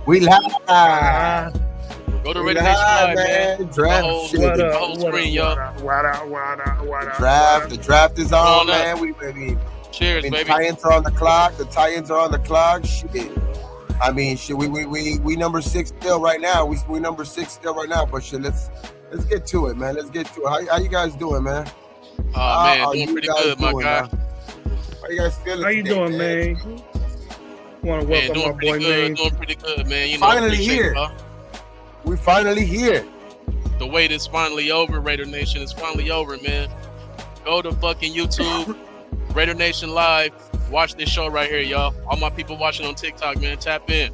We live. Go to We Raider Nation live, Live, man. Draft shit. What The up? Whole screen, yo. The draft is on, Going man. Cheers, baby. Titans are on the clock. The Titans are on the clock. Shit. I mean, shit. We number 6 still right now. We number 6 still right now. But shit, let's get to it, man. Let's get to it. How you guys doing, man? Oh man, doing pretty good, my guy. How you guys feeling? How you doing, man? Want to welcome my boy, man. Doing pretty good, man. You know, finally here. We finally here. The wait is finally over. Raider Nation is finally over, man. Go to fucking YouTube, Raider Nation Live. Watch this show right here, y'all. All my people watching on TikTok, man, tap in.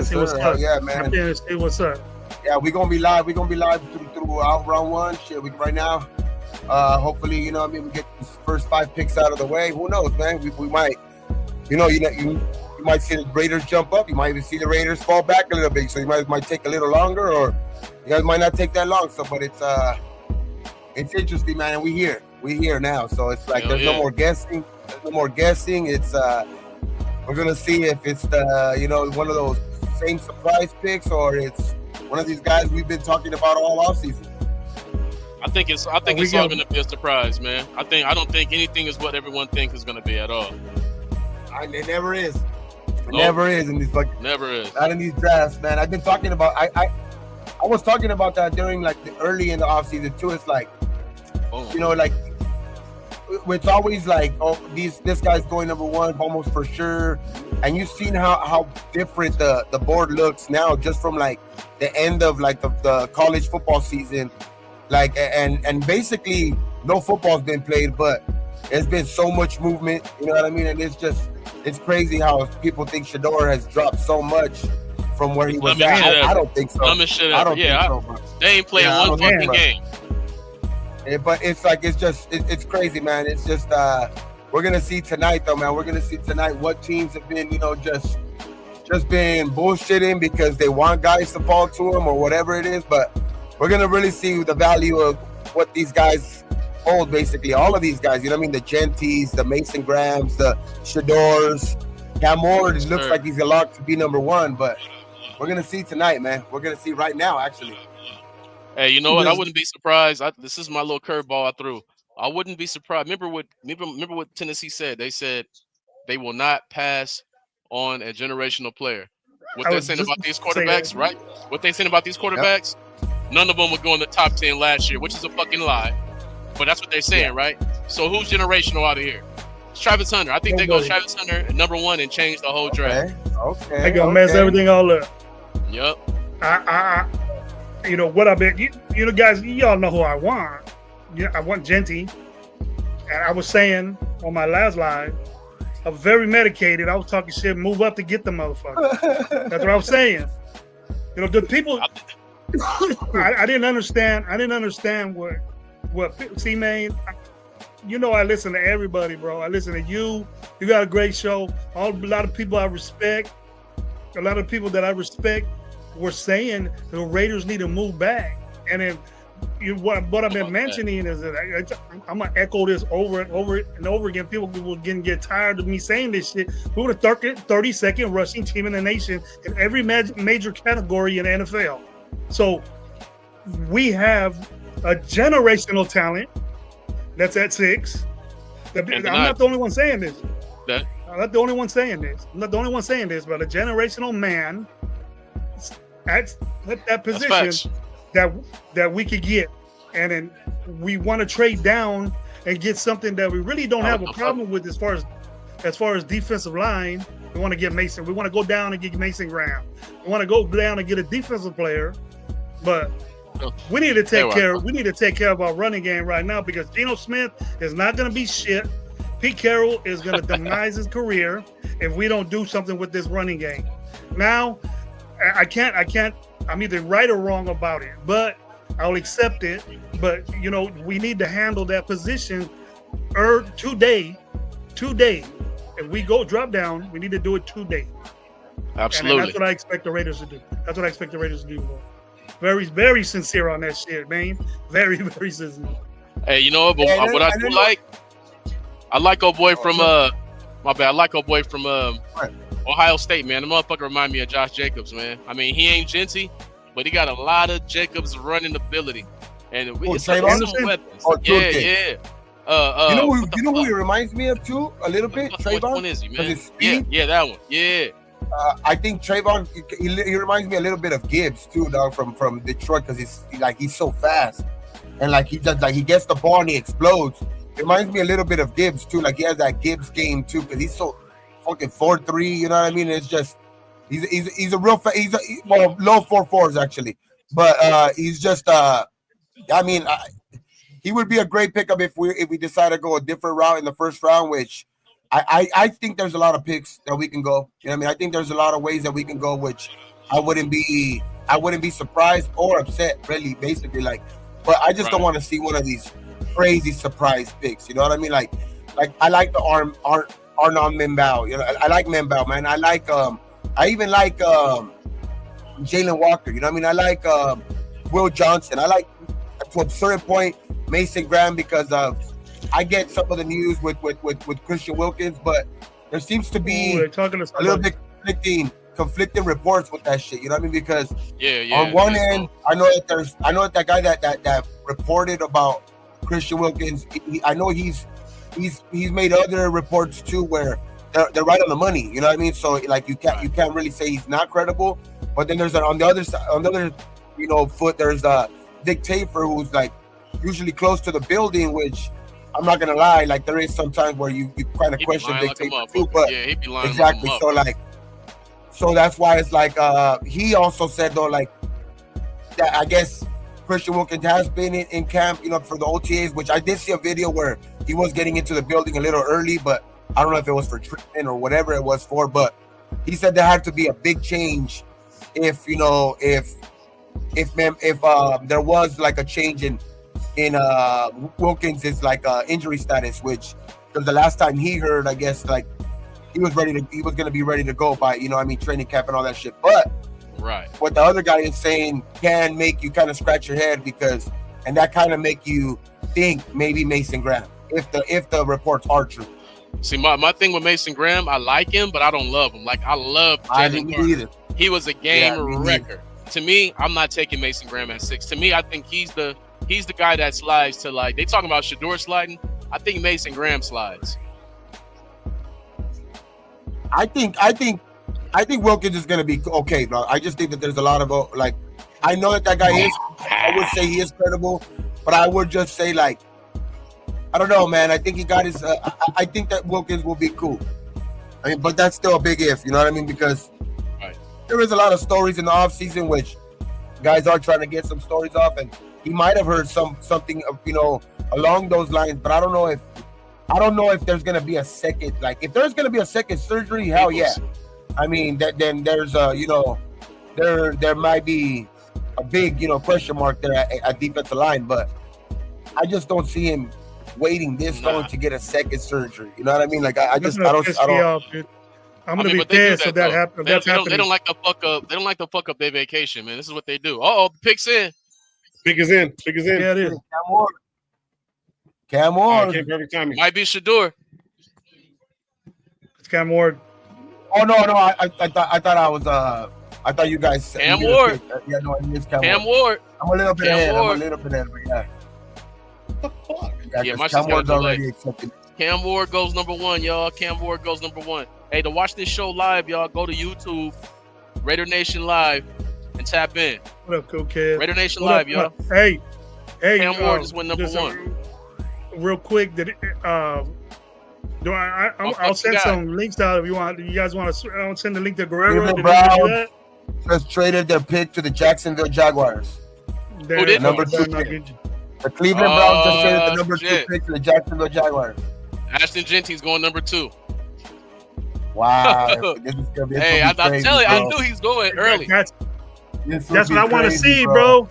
See what's up. Yeah, man. See what's up. Yeah, we're gonna be live. We're gonna be live through round one. Shit, right now. Hopefully, you know what I mean, we get these first 5 picks out of the way. Who knows, man? We might, you might see the Raiders jump up. You might even see the Raiders fall back a little bit. So you might take a little longer, or you guys might not take that long. So, but it's interesting, man. And we here now. So it's like there's no more guessing. There's no more guessing. It's we're gonna see if it's one of those same surprise picks, or it's one of these guys we've been talking about all offseason. I think it's all going to be a surprise, man. I don't think anything is what everyone thinks is going to be at all. It never is. It never is in these never is. Not in these drafts, man. I've been talking about. I was talking about that during like the early in the offseason too. It's like, like it's always like, this guy's going number 1 almost for sure. And you've seen how different the board looks now, just from like the end of like the college football season. Like, and basically no football's been played, but there's been so much movement, you know what I mean? And it's crazy how people think Shador has dropped so much from where he was at. I don't think so. I don't think so, bro. They ain't playing one fucking game. But it's like, it's crazy, man. It's just, we're going to see tonight though, man. We're going to see tonight what teams have been, just been bullshitting because they want guys to fall to them or whatever it is. But we're going to really see the value of what these guys hold, basically. All of these guys, you know what I mean? The Genties, the Mason Grahams, the Shadors. Cam Moore, it looks like he's a lock to be number 1, but we're going to see tonight, man. We're going to see right now, actually. Hey, you know what? I wouldn't be surprised. This is my little curveball I threw. I wouldn't be surprised. Remember what Tennessee said? They said they will not pass on a generational player. What they're saying about these quarterbacks, right? What they saying about these quarterbacks? None of them would go in the top 10 last year, which is a fucking lie. But that's what they're saying, right? So who's generational out of here? It's Travis Hunter. I think they go Travis Hunter at number 1 and change the whole draft. Okay. They gonna mess everything all up. Yep. What I bet you guys, y'all know who I want. Yeah, I want Genty. And I was saying on my last live, I'm very medicated. I was talking shit, move up to get the motherfucker. That's what I was saying. The people. I didn't understand. I didn't understand what. See, man. I listen to everybody, bro. I listen to you. You got a great show. A lot of people I respect. A lot of people that I respect were saying the Raiders need to move back. And then what I've been mentioning is that I'm gonna echo this over and over again. People will get tired of me saying this shit. We were the 32nd rushing team in the nation in every major category in the NFL. So we have a generational talent that's at 6. I'm not the only one saying this. I'm not the only one saying this. But a generational man at that position that we could get, and then we want to trade down and get something that we really don't have a problem with as far as defensive line. We want to get Mason. We want to go down and get Mason Graham. We want to go down and get a defensive player, but we need to take care. We need to take care of our running game right now because Geno Smith is not going to be shit. Pete Carroll is going to demise his career if we don't do something with this running game. Now, I can't. I'm either right or wrong about it, but I'll accept it. But we need to handle that position today. If we go drop down, we need to do it today. Absolutely. And that's what I expect the Raiders to do. Bro. Very, very sincere on that shit, man. Very, very sincere. Hey, but what I do like, I like old boy from My bad. I like our boy from Ohio State, man. The motherfucker remind me of Josh Jacobs, man. I mean, he ain't Genty, but he got a lot of Jacobs running ability, and it's some weapons. Yeah. You know who he reminds me of too? A little bit. Trayvon. Which one is he, man? Yeah, that one. Yeah. I think Trayvon. He reminds me a little bit of Gibbs too, dog, from Detroit, because he's so fast, and like he gets the ball and he explodes. It reminds me a little bit of Gibbs too. Like he has that Gibbs game too, because he's so fucking 4'3". You know what I mean? It's just he's a real low 4'4s actually, but he's just I mean. He would be a great pickup if we decide to go a different route in the first round, which I think there's a lot of picks that we can go. You know what I mean? I think there's a lot of ways that we can go, which I wouldn't be surprised or upset, really, basically. Like, but I just don't want to see one of these crazy surprise picks. You know what I mean? Like I like the Arnon Membao. You know, I like Membao, man. I even like Jalen Walker. You know what I mean? I like Will Johnson. I like, to a certain point, Mason Graham, because I get some of the news with Christian Wilkins, but there seems to be a little bit conflicting reports with that shit. You know what I mean? Because on one end, I know that guy that reported about Christian Wilkins. I know he's made other reports too where they're right on the money. You know what I mean? So like you can't really say he's not credible. But then there's on the other foot, there's Dick Tafer, who's like usually close to the building, which I'm not gonna lie, like there is sometimes where you kind of question Dick Tafer too, but he'd be lying exactly. So that's why it's like he also said though, like that I guess Christian Wilkins has been in camp, you know, for the OTAs, which I did see a video where he was getting into the building a little early, but I don't know if it was for treatment or whatever it was for, but he said there had to be a big change if there was like a change in Wilkins' like injury status, which because the last time he heard, I guess like he was gonna be ready to go by, you know what I mean, training camp and all that shit. But what the other guy is saying can make you kind of scratch your head and that kind of make you think maybe Mason Graham if the reports are true. See, my thing with Mason Graham, I like him, but I don't love him. Like I love Jalen Carter. He was a game wrecker. To me, I'm not taking Mason Graham at 6. To me, I think he's the guy that slides to, like, they talking about Shedeur sliding. I think Mason Graham slides. I think Wilkins is gonna be okay, bro. I just think that there's a lot of like, I know that guy is. I would say he is credible, but I would just say like, I don't know, man. I think he got his. I think that Wilkins will be cool. I mean, but that's still a big if. You know what I mean? Because there is a lot of stories in the offseason, which guys are trying to get some stories off, and he might have heard something you know, along those lines. But I don't know if there's gonna be a second. Like, if there's gonna be a second surgery, hell yeah. I mean, then there's there might be a big question mark there at defensive line, but I just don't see him waiting this long to get a second surgery. You know what I mean? Like I don't. I'm gonna be pissed if that happens. They don't like to fuck up. They don't like to fuck up their vacation, man. This is what they do. Pick's in. Pick is in. Yeah, it is. Cam Ward. Might be Shedeur. It's Cam Ward. Oh no! I thought you guys said Cam Ward. Yeah, no, it is Cam Ward. I'm a little bit ahead. But yeah. What the fuck? Yeah, my Cam Ward's already accepted. Cam Ward goes number 1, y'all. Cam Ward goes number 1. Hey, to watch this show live, y'all, go to YouTube, Raider Nation Live, and tap in. What up, cool kid? Raider Nation Live, y'all. Hey, Cam Ward just went number 1. Real quick, I'll send some links out if you want. You guys want to? I'll send the link to Guerrero. Browns just traded their pick to the Jacksonville Jaguars. Who did? Number 2 pick. The Cleveland Browns just traded the number 2 pick to the Jacksonville Jaguars. Ashton Genty's going number 2. Wow. This is gonna be I'm telling you, I knew he's going early. That's what I want to see, bro.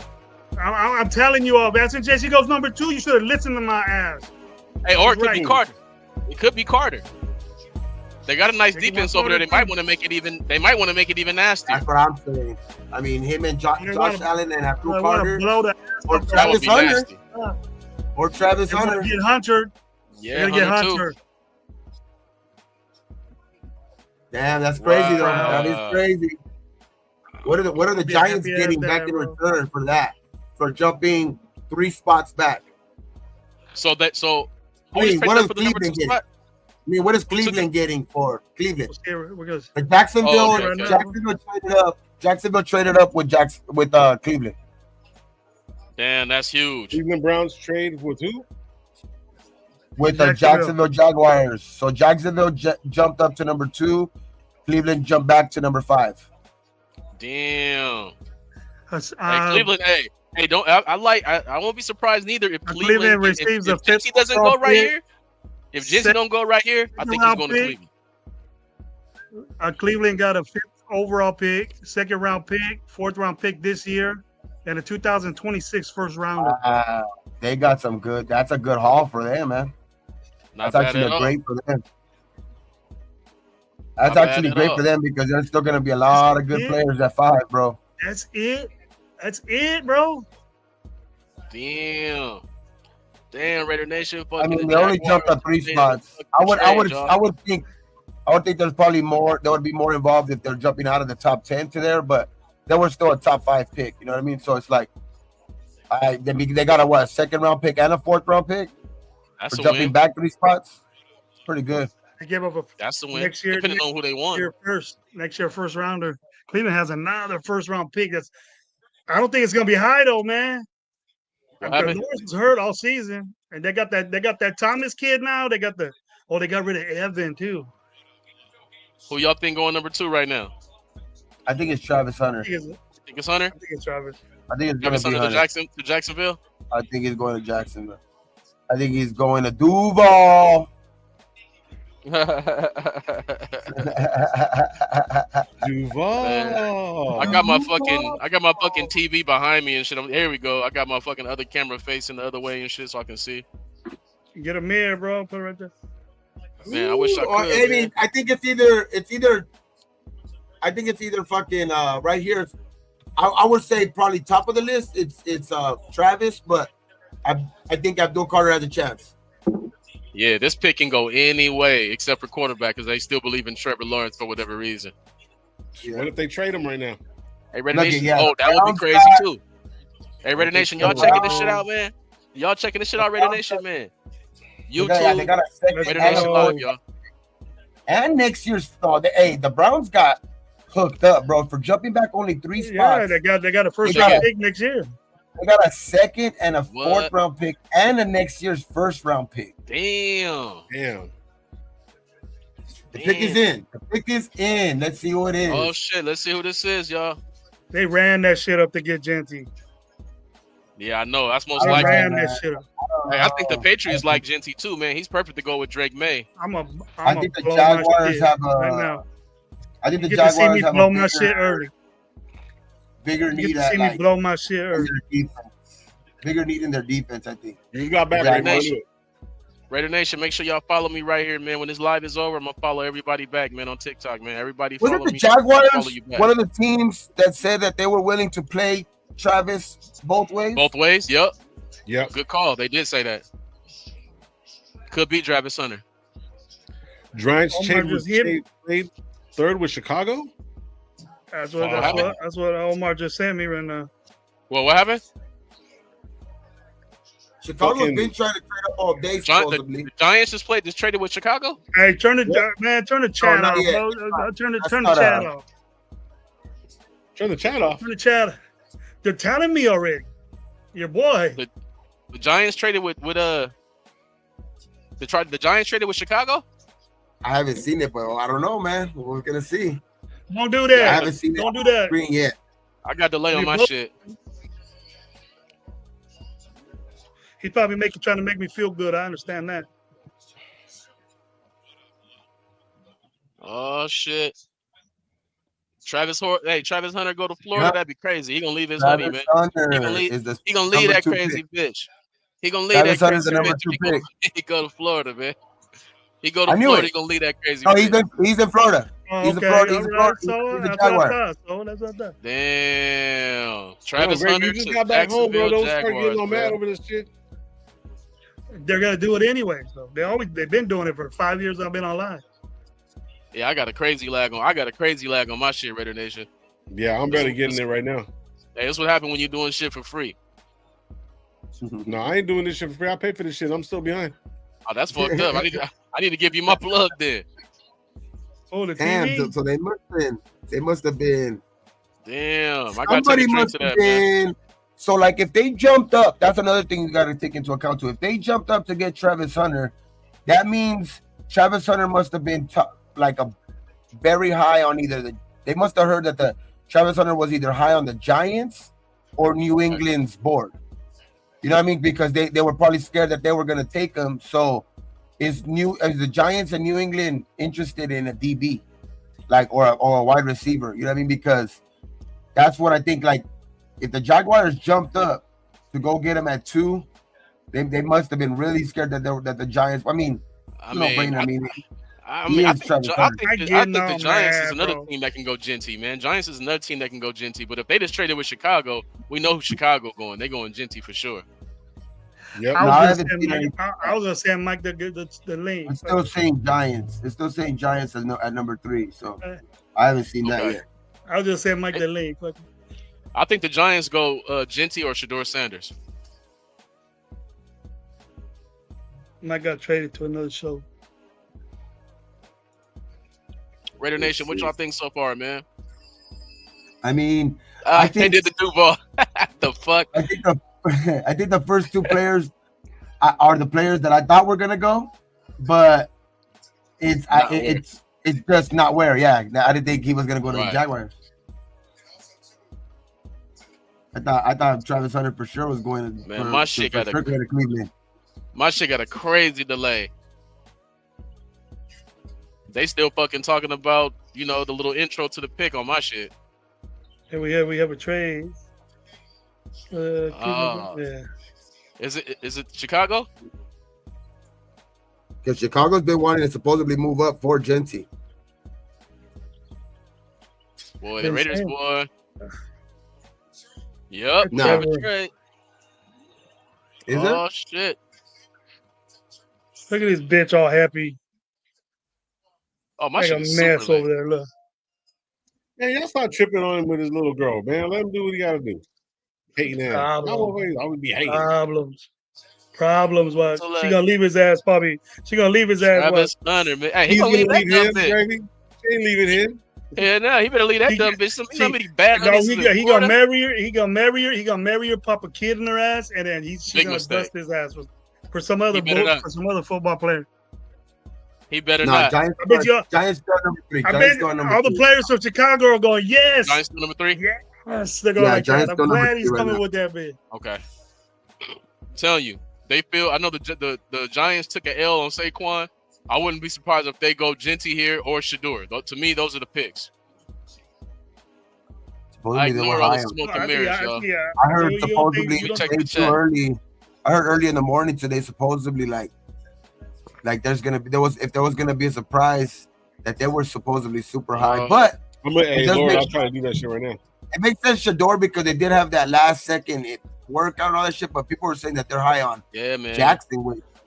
I'm telling you all. Ashton Genty goes number 2. You should have listened to my ass. Hey, or it could be Carter. It could be Carter. They got a nice defense over there. They might want to make it even. They might want to make it even nasty. That's what I'm saying. I mean, him and Josh Allen and Abdul Carter, or Travis Hunter, or Travis Hunter. Get Hunter. Yeah, get Hunter. Damn, that's crazy though. That is Wow. crazy. What are the Be Giants happy getting as back that, in bro. return for that? For jumping 3 spots back? So I who just mean, picked what up is for the number 2 Cleveland getting? spot? I mean, what is Who took it? Cleveland getting for Cleveland? We're gonna The Oh, Jacksonville, okay, right okay. now. Jacksonville traded up with Cleveland. Damn, that's huge. Cleveland Browns trade with who? With the Jacksonville. Jacksonville Jaguars. So Jacksonville jumped up to number 2. Cleveland jumped back to number 5. Damn. Hey, Uh, Cleveland. Hey, don't. I won't be surprised neither if Cleveland Cleveland receives a if Jinty fifth doesn't overall go right pick. here. If Jinty don't go right here, I think he's round going to pick. Cleveland. Cleveland got a 5th overall pick, 2nd round pick, 4th round pick this year, and a 2026 first rounder. They got some good. That's a good haul for them, man. Not That's bad actually at all. great for them. That's Not bad actually at great all. for them because there's still going to be a lot of good players at 5, bro. That's it. That's it, bro. Damn, Raider Nation. I Fucking mean, the they only Jaguars jumped up 3 made a spots. fucking trade, y'all. I would think there's probably more. There would be more involved if they're jumping out of the top 10 to there, but they were still a top 5 pick. You know what I mean? So it's like, they got a 2nd round pick and a 4th round pick That's for a jumping win. back 3 spots. It's pretty good. They gave up a That's a win. next year, Depending on who they want. next year first rounder. Cleveland has another first round pick. I don't think it's gonna be high though, man. What Because happened? Lawrence was hurt all season, and they got that Thomas kid now. They got rid of Evan too. Who y'all think going number 2 right now? I think it's Travis Hunter. I think Think it's Hunter? it's Travis. I think it's going Travis to be Hunter Hunter. to Jacksonville. I think he's going to Jacksonville. I think he's going to Duval. Duval. I got my fucking TV behind me and shit. Here we go. I got my fucking other camera facing the other way and shit so I can see. Get a mirror, bro. Put it right there. Man, I wish I could. I mean, man. I think it's either fucking right here. I would say probably top of the list. It's Travis, but I think Abdul Carter has a chance. Yeah, this pick can go any way except for quarterback because they still believe in Trevor Lawrence for whatever reason. Yeah. What if they trade him right now? Hey, Raider Look, Nation. yeah, Oh, that would be Browns crazy got- too. Hey, Raider Nation, y'all the checking this shit Browns- out, man? Y'all checking this shit out, Raider Nation, man? They got YouTube, a second Raider Let's Nation go. Live, y'all. and next year's. The Browns got hooked up, bro, for jumping back only 3 Yeah, spots. they got a first They got round it. pick next year. They got a 2nd and a 4th What? round pick and a next year's 1st round pick. Damn. Damn. The pick is in. The pick is in. Let's see who it is. Oh shit, let's see who this is, y'all. They ran that shit up to get Genty. Yeah, I know. That's most They likely. ran man. that shit up. Hey, I think the Patriots like Genty too, man. He's perfect to go with Drake May. I think the blow my Jaguars shit have right now. I think the You get to see me Jaguars have blow a my shit early. bigger You need get to at see me like blow my shit in early. their defense. Bigger need in their defense, I think. You got back Yeah, right now. Nation. Raider Nation, make sure y'all follow me right here, man. When this live is over, I'm gonna follow everybody back, man, on TikTok, man. Everybody Was follow it the me. Follow Jaguars? you back. One of the teams that said that they were willing to play Travis both ways. Both ways? Yep. Yep. Good call. They did say that. Could beat Travis Hunter. Giants Omar just hit me. trade 3rd with Chicago. That's Oh, what Omar just sent me right now. Well, what happened? Chicago's Fucking- been trying to trade up all day, The supposedly. Giants just traded with Chicago? Hey, turn the chat not off, yet. bro. Turn That's the not chat a- off. Turn the chat off. Turn the chat. They're telling me already. Your boy. The Giants traded with the Giants traded with Chicago? I haven't seen it, but I don't know, man. We're gonna see. Don't do I that. haven't seen it Don't do on the that. screen yet. I got delay on You my both- shit. He's probably trying to make me feel good. I understand that. Oh shit. Travis Hunter go to Florida, Yeah. that'd be crazy. He gonna leave his honey, man. Hunter He gonna leave- is the He gonna leave number that 2 crazy pick. bitch. He gonna leave Travis that Hunter's crazy the number bitch. 2 He gonna, pick. he go to Florida, man. He go to I knew Florida, it. he gonna leave that crazy No, bitch. he's in Florida. Oh, He's a okay. Florida- All he's a right. Florida- So he's a that's what I Jaguar. thought. So that's what I thought. Damn. Travis Greg, Hunter you just to got back home, bro. Jacksonville Don't start getting Jaguars, all mad bro. over this shit. They're gonna do it anyway. So they've been doing it for 5 years. I've been online. Yeah, I got a crazy lag on my shit, Raider Nation. Yeah, I'm barely getting there right now. Hey, that's what happened when you're doing shit for free. No, I ain't doing this shit for free. I pay for this shit. I'm still behind. Oh, that's fucked up. I need to give you my plug then. Oh, the Damn, TV. so they must have been. Damn, I gotta take Somebody a drink must to have that, man. been. So, like, if they jumped up, that's another thing you got to take into account too. If they jumped up to get Travis Hunter, that means Travis Hunter must have been like a very high on either they must have heard that the Travis Hunter was either high on the Giants or New England's board. You know what I mean? Because they were probably scared that they were gonna take him. So is the Giants and New England interested in a DB, like or a wide receiver? You know what I mean? Because that's what I think. Like, if the Jaguars jumped up to go get him at 2, they must have been really scared that the Giants. I think the Giants is another team that can go Genty, man. Giants is another team that can go Genty. But if they just traded with Chicago, we know who Chicago going. They going Genty for sure. Yep. I was gonna say Mike the link. It's still saying Giants. It's still saying Giants at number 3. So I haven't seen that yet. I was just saying Mike the link. I think the Giants go Genty or Shador Sanders. Mike got traded to another show. Raider Nation, what y'all think so far, man? I mean, I think they did the Duval. The fuck? I think the first 2 players are the players that I thought were gonna go, but it's just not where. Yeah, I didn't think he was gonna go to the Jaguars. I thought Travis Hunter for sure was going to. Man, my shit got to Cleveland. My shit got a crazy delay. They still fucking talking about, the little intro to the pick on my shit. Here we have a trade. Yeah. Is it Chicago? Because Chicago's been wanting to supposedly move up for Genty. Boy, the Raiders, boy. Yep. No. Trade. Is it? Shit. Look at this bitch all happy. Oh, my like shit a is mess super over there. Look. Hey, y'all start tripping on him with his little girl, man. Let him do what he gotta do. Hating ass. I would be hating. Problems. What? So she gonna leave his ass, Bobby. She gonna leave his ass. Travis Hunter, man. Hey, he's gonna leave him, baby. She ain't leaving him. Yeah, no, he better leave that dumb bitch. Somebody bad. No, he gonna marry her. He gonna marry her, pop a kid in her ass, and then she's gonna bust his ass for some other football player. He better not. Giants still number 3. I bet all the players from Chicago are going, yes. Giants still number 3? Yes. They're going like that. I'm glad he's coming with that bit. Okay. I'm telling you, they feel. I know the Giants took an L on Saquon. I wouldn't be surprised if they go Genty here or Shador. To me, those are the picks. I ignore all the smoke and mirrors, y'all. I heard supposedly too early. I heard early in the morning today, supposedly like if there was gonna be a surprise that they were supposedly super high, but Lord, I'm trying to do that shit right now. It makes sense, Shador, because they did have that last second workout and all that shit, but people were saying that they're high on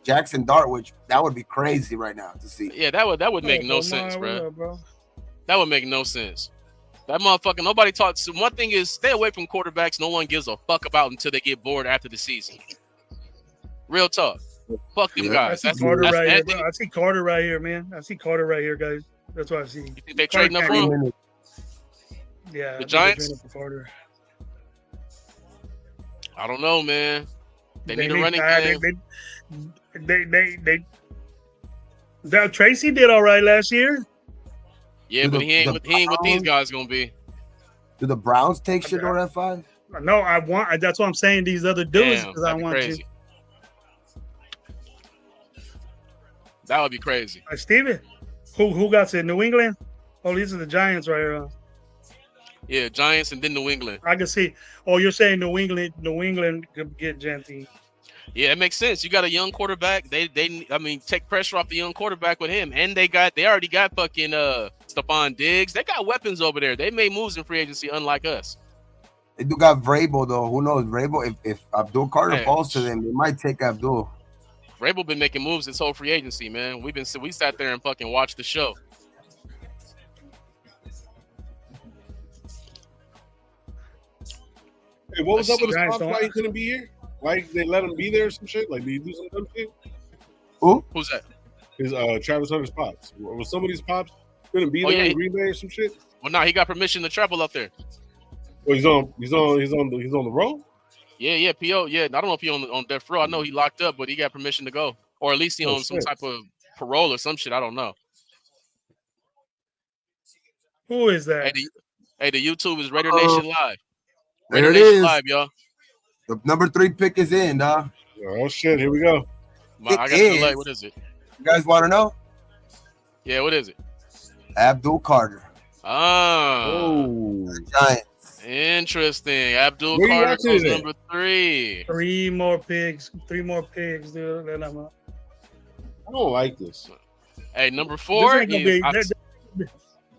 Jackson Dart, which that would be crazy right now to see. Yeah, that would make no sense, bro. That would make no sense. That motherfucker, nobody talks. One thing is, stay away from quarterbacks no one gives a fuck about until they get bored after the season. Real talk. Fuck them guys. I see Carter right here, man. I see Carter right here, guys. That's what I see. You think they trading up for him? Yeah. The Giants? I don't know, man. They need a running game. That Tracy did all right last year. Yeah, but he ain't what these guys gonna be. Do the Browns take Shador at 5? No, that's what I'm saying. These other dudes, because I want crazy. That would be crazy. Steven, who got it? New England? Oh, these are the Giants right here. Yeah, Giants and then New England. I can see. Oh, you're saying New England could get Genty. Yeah, it makes sense. You got a young quarterback. They take pressure off the young quarterback with him, and they already got fucking Stephon Diggs. They got weapons over there. They made moves in free agency, unlike us. They do got Vrabel though. Who knows? Vrabel, if Abdul Carter falls to them, they might take Abdul. Vrabel been making moves this whole free agency, man. We sat there and fucking watched the show. Hey, what was Let's up with see. his Giants pops? don't- Why he couldn't be here? Why they let him be there or some shit? Like, did he do some dumb shit? Who's that? His Travis Hunter's pops. Was somebody's pops couldn't be Oh, there yeah. in Green Bay or some shit? Well, no, he got permission to travel up there. Well, he's on the road. Yeah, PO. Yeah, I don't know if he on death row. I know he locked up, but he got permission to go, or at least he Oh, on some shit. type of parole or some shit. I don't know. Who is that? The YouTube is Raider Nation Live. There Raider it Nation is. Live, y'all. The number 3 pick is in, dog. Oh shit! Here we go. I got the delay. What is it? You guys want to know? Yeah, what is it? Abdul Carter. Oh, Giants. Interesting. Abdul Where you Carter at goes today? number 3. 3 more pigs, dude. Then I'm up. I don't like this. Hey, number This 4 ain't gonna is. be.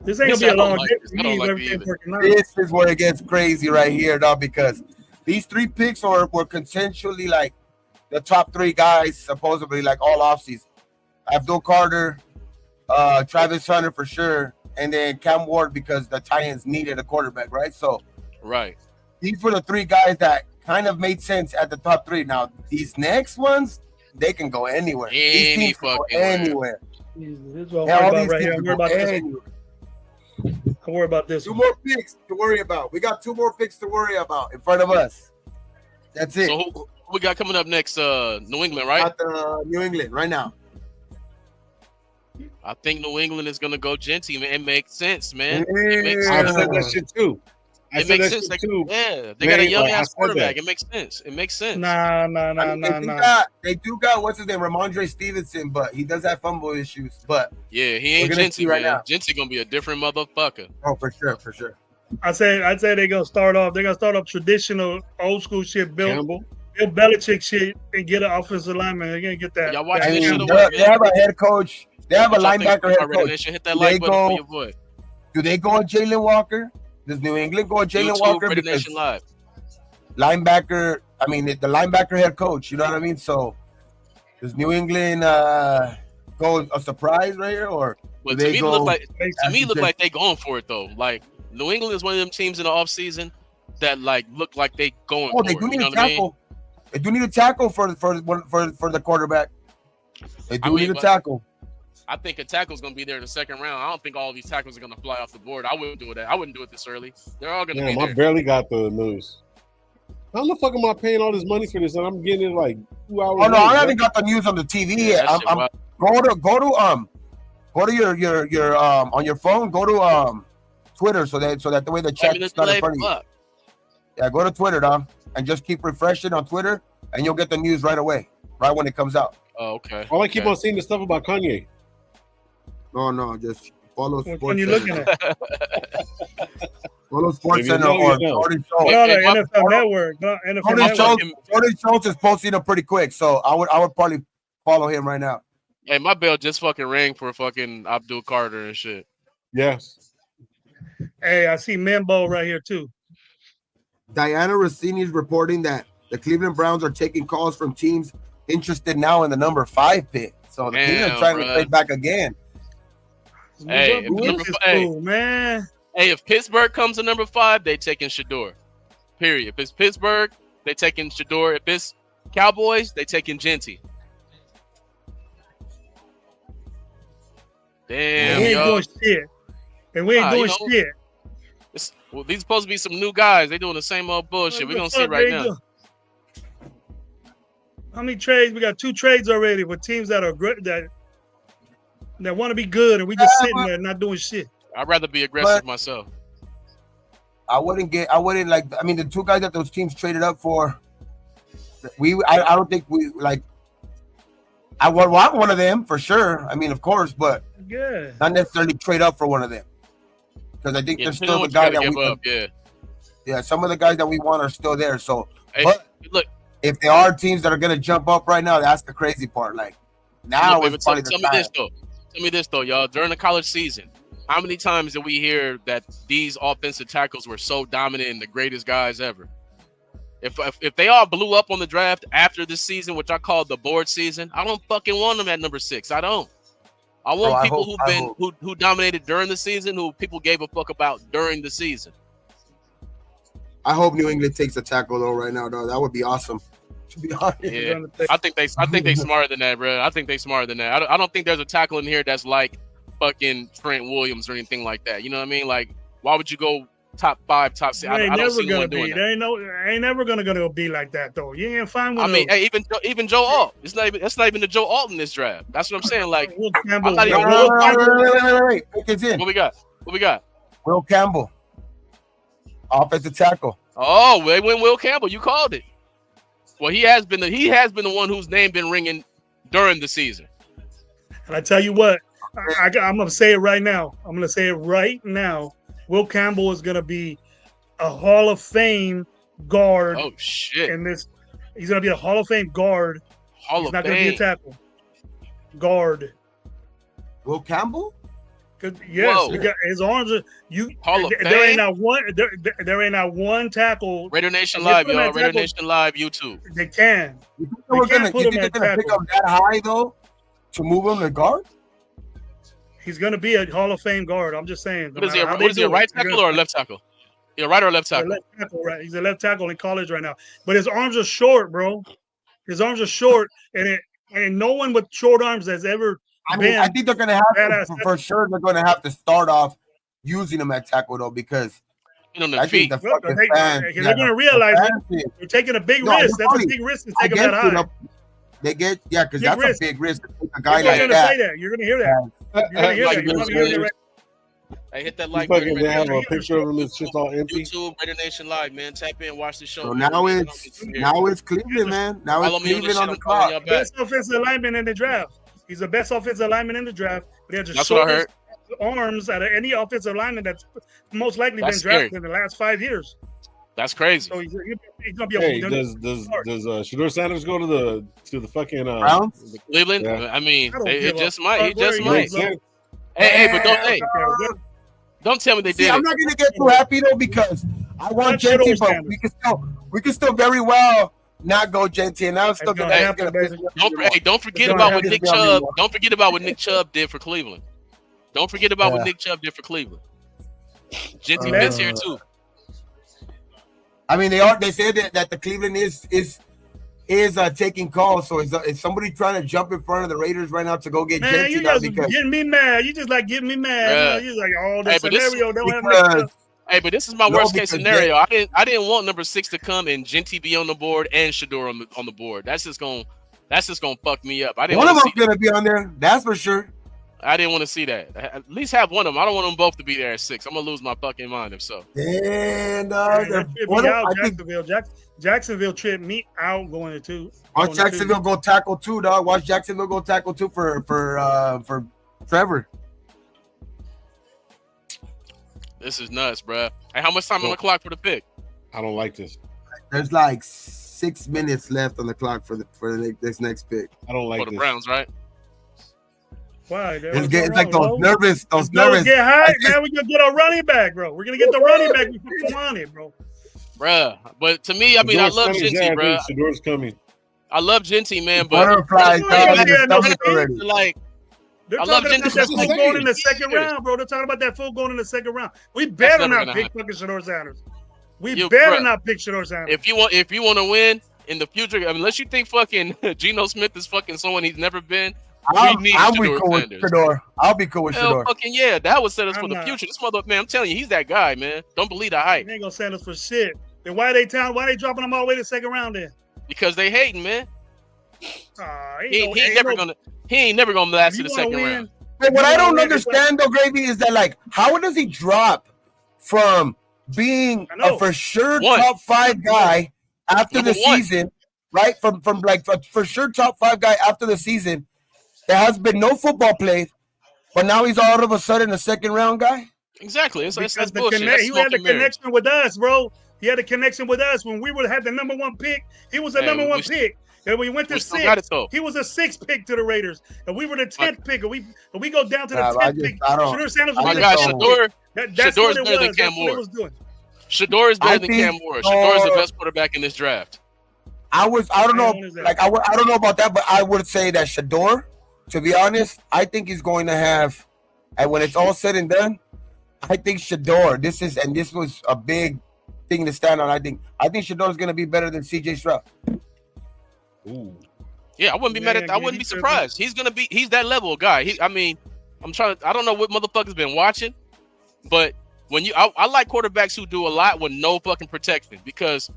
This ain't gonna be I a don't long like day this. for I don't me. like it Everything's either. working out. This is where it gets crazy right here, dog, because these 3 picks were consensually like the top 3 guys, supposedly like all offseason. Abdul Carter, Travis Hunter for sure, and then Cam Ward because the Titans needed a quarterback, right? So Right. these were the 3 guys that kind of made sense at the top 3. Now these next ones, they can go anywhere. These Any teams can go fucking where. anywhere. Jesus, this is what I'm Yeah, all worried these about right here. teams I'm can worried go about this. anywhere. I'm worried about this. 2 more picks to worry about. We got 2 more picks to worry about in front of us. That's it. So who we got coming up next? New England, right? At the New England right now. I think New England is gonna go Genty, man. It makes sense, man. Yeah. It makes I sense. said that shit too. I It said makes that sense. shit Like, too. yeah, they got a Man, young like, I ass said quarterback. that. It makes sense. It makes sense. I mean, they do got what's his name, Ramondre Stevenson, but he does have fumble issues. But Yeah, he ain't We're gonna see Genty, right man. now. Genty gonna be a different motherfucker. oh, for sure. I'd say they're gonna start off. They're gonna start off traditional, old school shit, Bill Campbell. Belichick shit, and get an offensive lineman. They're gonna get that. Y'all watching I this mean, shit or they what, man? have a head coach. They have a What y'all think linebacker head about Raider coach. Nation? Hit that Do like they button for go- your boy. Do they go on Jalen Walker? Does New England go on Jalen YouTube, Walker? Raider Because Nation Live. linebacker, I mean, the linebacker head coach, you know what I mean? So does New England go a surprise right here? Or But they to me, go- look like Just- they going for it though. Like New England is one of them teams in the offseason that like look like they going oh, for they it. do You need know a what I mean? tackle. They do need a tackle for the quarterback. They do I mean, need a but- tackle. I think a tackle's gonna be there in the second round. I don't think all of these tackles are gonna fly off the board. I wouldn't do that. I wouldn't do it this early. They're all gonna Damn, be I there. barely got the news. How the fuck am I paying all this money for this? And I'm getting it like 2 hours. Oh no, later, I haven't bro. got the news on the TV Yeah, yet. that shit wild. Go to your on your phone. Go to Twitter so that the way the 10 chat's minutes not in delay, front of you. fuck. Yeah, go to Twitter, dog, and just keep refreshing on Twitter, and you'll get the news right away, right when it comes out. Oh, okay. All I keep Okay. on seeing is stuff about Kanye. No, just follow Which Sports one you Center. looking at? Follow Sports If you Center know, you or know. Jordan What Schultz. on Hey, the my- NFL Network? No, NFL Jordan Network. Schultz, Jordan Schultz is posting them pretty quick, so I would probably follow him right now. Hey, my bell just fucking rang for fucking Abdul Carter and shit. Yes. Hey, I see Membo right here too. Diana Rossini is reporting that the Cleveland Browns are taking calls from teams interested now in the number 5 pick. So the Cleveland Damn, trying to bruh. trade back again. Hey, Who if is this hey. fool, man? Hey, if Pittsburgh comes to number 5, they taking Shador. Period. If it's Pittsburgh, they taking Shador. If it's Cowboys, they taking Genty. Damn, We ain't yo. doing shit, and we ain't Nah, doing you know, shit. Well, these supposed to be some new guys. They doing the same old bullshit. We're gonna see right now. How many trades? We got 2 trades already with teams that are great, that want to be good, and we just sitting there not doing shit. I'd rather be aggressive But- myself. I wouldn't like. I mean, the 2 guys that those teams traded up for. I don't think we like. I would want one of them for sure. I mean, of course, but Yeah. not necessarily trade up for one of them because I think Yeah, there's depending on still what the you guy gotta that give we. up. Yeah. Yeah, some of the guys that we want are still there. So, Hey, but look, if there are teams that are gonna jump up right now, that's the crazy part. Like now look, baby, is probably tell the me time. this though. Tell me this though, y'all. During the college season, how many times did we hear that these offensive tackles were so dominant and the greatest guys ever? If they all blew up on the draft after this season, which I call the board season, I don't fucking want them at number 6. I don't. I want Bro, I people hope- who dominated during the season, who people gave a fuck about during the season. I hope New England takes a tackle though right now, though. That would be awesome. To be honest. Yeah, I think they smarter than that, bro. I think they smarter than that. I don't think there's a tackle in here that's like fucking Trent Williams or anything like that. You know what I mean? Like, why would you go top 5, top 6? I don't see one doing that. Ain't never gonna be like that though. You ain't find one. I mean, hey, even Joe Alt. That's not even the Joe Alt in this draft. That's what I'm saying. Like, I'm not even. Wait. It's in. What we got? Will Campbell, offensive tackle. Oh, they went Will Campbell. You called it. Well, he has been the one whose name been ringing during the season. And I tell you what, I'm gonna say it right now. Will Campbell is gonna be a Hall of Fame guard. Oh shit! He's gonna be a Hall of Fame guard. He's not gonna be a tackle. Guard. Will Campbell? Yes, because his arms are Hall of there ain't not one. There ain't not one tackle. Raider Nation Live, y'all. Raider Nation Live, YouTube. They can. You think they're gonna pick up that high though to move him to guard? He's gonna be a Hall of Fame guard. I'm just saying. What is he? A right tackle or a left tackle? Yeah, right or left tackle? Left tackle, right? He's a left tackle in college right now. But his arms are short, bro. His arms are short, and no one with short arms has ever. I think they're gonna have to, for sure. They're gonna have to start off using him at tackle though, because I think they're gonna realize they're taking a big risk. That's a big risk to take him that high. They get because that's a big risk to take a guy like that. You're gonna hear that. You're gonna hear that. You're gonna hear that. Hey, hit that like button. They have a picture of him. It's just all empty. YouTube, Raider Nation Live, man. Tap in, watch the show. So now it's Cleveland, man. Now it's Cleveland on the clock. Best offensive lineman in the draft. He's the best offensive lineman in the draft. But he has the shortest arms out of any offensive lineman that's most likely been drafted in the last 5 years. That's crazy. So he's gonna be hey, does Shedeur Sanders go to the fucking Browns? Cleveland? Yeah. I mean, it just might. He just might. Hey, but don't tell me they did. I'm not gonna get too happy though because I want Genty, but we can still very well not go Genty, and I'm still gonna have to. Don't forget about what Nick Chubb. Don't forget about what Nick Chubb did for Cleveland. Don't forget about what Nick Chubb did for Cleveland. Genty fits here too. I mean, they said that the Cleveland is taking calls. So is somebody trying to jump in front of the Raiders right now to go get Genty? You just getting me mad. You just like getting me mad. You're like, the scenario don't have. Hey, but this is my worst case scenario. I didn't want number 6 to come and Genty be on the board and Shedeur on the board. That's just gonna fuck me up. One of them's gonna be on there. That's for sure. I didn't want to see that. At least have one of them. I don't want them both to be there at 6. I'm gonna lose my fucking mind if so. And Jacksonville tripped me out going to 2. Watch Jacksonville go tackle 2, dog. Watch Jacksonville go tackle 2 for Trevor. This is nuts, bro. Hey, how much time on the clock for the pick? I don't like this. There's like 6 minutes left on the clock for this next pick. I don't like for the Browns, right? Why? It's like those nervous. Get high, man. We're gonna get a running back, bro. We're gonna get the running back. We want it, bro. Bruh, but to me, I mean, I love Genty, bro. Shedeur's coming. I love Genty, man, but like. They're talking about that fool going in the second round, bro. They're talking about that fool going in the second round. We better not pick fucking Shedeur Sanders. We better not pick Shedeur Sanders. If you want to win in the future, I mean, unless you think fucking Geno Smith is fucking someone he's never been, I'll be cool with Shedeur. I'll be cool with Shedeur. Fucking yeah, that would set us for the future. This mother man, I'm telling you, he's that guy, man. Don't believe the hype. He ain't gonna send us for shit. Then why they dropping him all the way to the second round then? Because they hating, man. He ain't never gonna last to the second round. But what I don't understand though, Gravy, is that like how does he drop from being a for sure top 5 guy after the season, right? From like for sure top 5 guy after the season. There has been no football played, but now he's all of a sudden a second round guy. Exactly. That's bullshit. He had the connection with us, bro. He had a connection with us when we had the number 1 pick. He was the number 1 pick. And we went to 6. He was a 6th pick to the Raiders, and we were the 10th pick. And we go down to the 10th pick. Shedeur Sanders was Shedeur is better than Cam Ward. Shedeur is better than Cam Ward. Shedeur is the best quarterback in this draft. I don't know about that, but I would say that Shedeur, to be honest, I think he's going to have, and when it's all said and done, I think Shedeur. This was a big thing to stand on. I think Shador's gonna be better than CJ Stroud. Ooh. Yeah, I wouldn't be mad at that. I wouldn't be surprised. He's that level of guy. I don't know what motherfuckers been watching, but I like quarterbacks who do a lot with no fucking protection because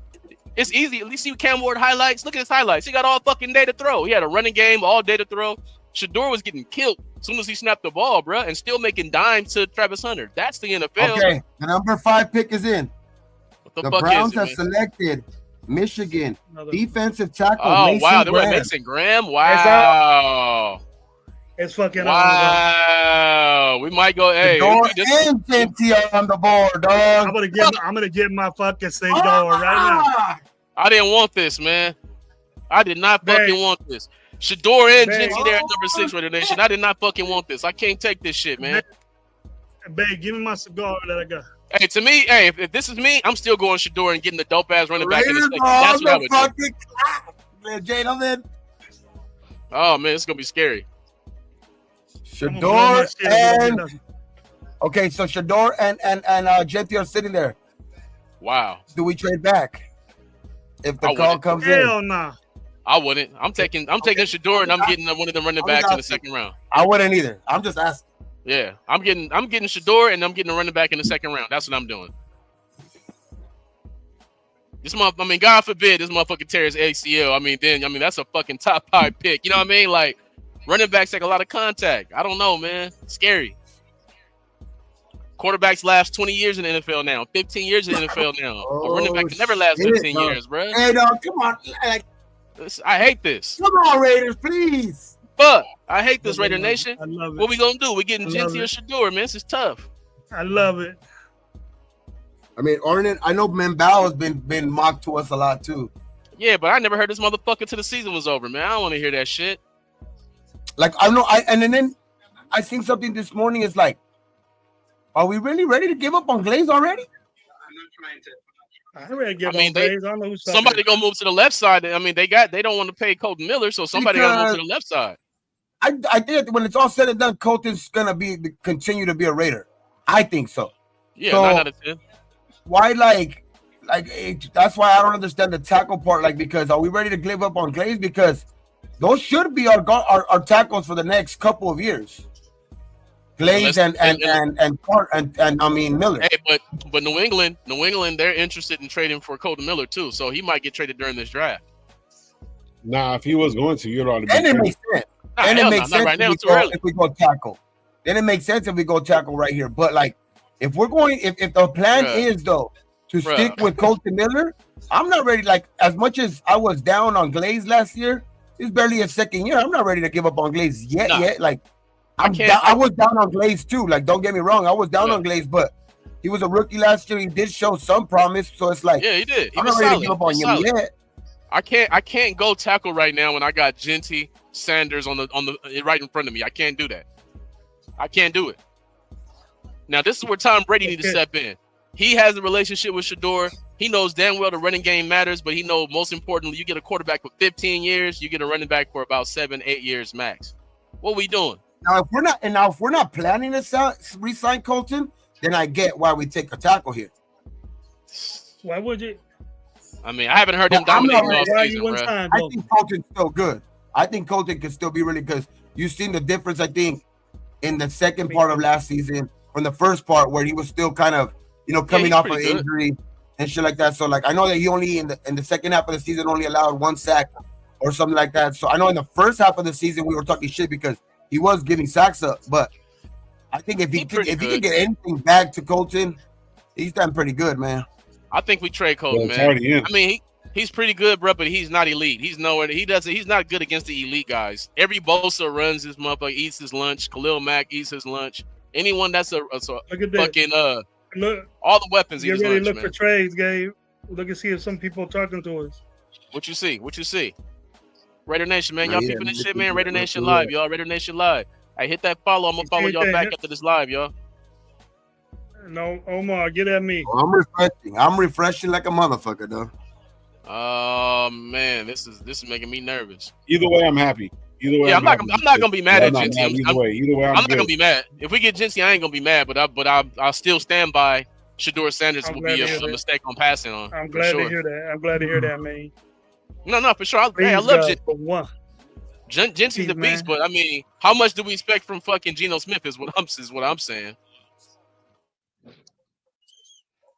it's easy. At least see Cam Ward highlights. Look at his highlights. He got all fucking day to throw. He had a running game all day to throw. Shador was getting killed as soon as he snapped the ball, bro, and still making dimes to Travis Hunter. That's the NFL. Okay, the number 5 pick is in. What The Browns have selected Michigan defensive tackle. Oh, Mason wow. They went Graham. Mason Graham. Wow. It's fucking wow. We might go. Hey, and Genty on the board, dog. I'm gonna get my fucking $6 right now. I didn't want this, man. I did not fucking want this. Shador and Genty there at number 6 Raider Nation. I did not fucking want this. I can't take this shit, man. Babe, give me my cigar that I got. Hey, to me, hey, if this is me, I'm still going Shador and getting the dope ass running back in the second. That's what I would do. Gentlemen. Oh man, it's gonna be scary. Shador and okay, so Shador and Genty are sitting there. Wow. Do we trade back if the call comes in? Hell nah. I wouldn't. I'm taking Shador and I'm getting one of them running backs in the second round. I wouldn't either. I'm just asking. Yeah, I'm getting Shador and I'm getting a running back in the second round. That's what I'm doing. God forbid this motherfucker tears ACL. That's a fucking top 5 pick. You know what I mean? Like running backs take a lot of contact. I don't know, man. It's scary. Quarterbacks last 20 years in the NFL now, 15 years in the NFL now. A running back can never last 15 years, bro. Hey, dog, come on. I hate this. Come on, Raiders, please. Fuck. I hate this, Raider Nation. I love it. What we gonna do? We're getting Genty or Shador, man. This is tough. I love it. I mean, Ornan, I know Membao has been mocked to us a lot too. Yeah, but I never heard this motherfucker till the season was over, man. I don't want to hear that shit. Like I know, then I seen something this morning. It's like, are we really ready to give up on Glaze already? I ain't ready to give up on Glaze. I don't know who's somebody gonna move to the left side. I mean, they don't want to pay Colton Miller, so somebody gotta move to the left side. I think when it's all said and done, Colton's gonna continue to be a Raider. I think so. Yeah, so 9 out of 10. Why that's why I don't understand the tackle part. Like, because are we ready to give up on Glaze? Because those should be our tackles for the next couple of years. Glaze and Miller. Hey, but New England, they're interested in trading for Colton Miller too, so he might get traded during this draft. Nah, if he was going to, you'd already be. And it makes sense. And it makes sense right now, if we go tackle. Then it makes sense if we go tackle right here. But like, if we're going, if the plan is though to stick with Colton Miller, I'm not ready. Like, as much as I was down on Glaze last year, it's barely a second year. I'm not ready to give up on Glaze yet. Like, I was down on Glaze too. Like, don't get me wrong, I was down on Glaze, but he was a rookie last year. He did show some promise, so it's like, yeah, he did. I'm not ready to give up on him yet. I can't go tackle right now when I got Genty, Sanders on the right in front of me. I can't do that. I can't do it. Now this is where Tom Brady needs to step in. He has a relationship with Shador. He knows damn well the running game matters, but he knows most importantly, you get a quarterback for 15 years, you get a running back for about 7-8 years max. What are we doing? Now if we're not planning to re-sign Colton, then I get why we take a tackle here. Why would you? I mean, I haven't heard him dominate all season, bro. I think Colton's still good. I think Colton can still be really good. You've seen the difference, I think, in the second part of last season from the first part where he was still kind of, coming off of injury and shit like that. So like, I know that he only in the second half of the season only allowed 1 sack or something like that. So I know in the first half of the season we were talking shit because he was giving sacks up. But I think if he can get anything back to Colton, he's done pretty good, man. I think we trade Colton, man. I mean, he's pretty good, bro, but he's not elite. He's nowhere. He's not good against the elite guys. Every Bosa runs his motherfucker, eats his lunch. Khalil Mack eats his lunch. Anyone that's a fucking look, all the weapons eat his lunch, look man. for trades, Gabe. Look and see if some people are talking to us. What you see? Raider Nation, man. Y'all peeping this shit, man. Raider Nation live, y'all. Raider Nation live. Hey, hit that follow. I'm gonna follow y'all back after this live, y'all. No, Omar, get at me. I'm refreshing like a motherfucker, though. Oh man, this is making me nervous. Either way, I'm happy. Either way, I'm not gonna be mad at Genty. Either way, I'm not gonna be mad. If we get Genty, I ain't gonna be mad. But I'll still stand by Shador Sanders will be a mistake on passing on. I'm glad to hear that. I'm glad to hear that, man. No, for sure. I love Genty. Genty's the beast, man. but I mean, how much do we expect from fucking Geno Smith? Is what I'm saying.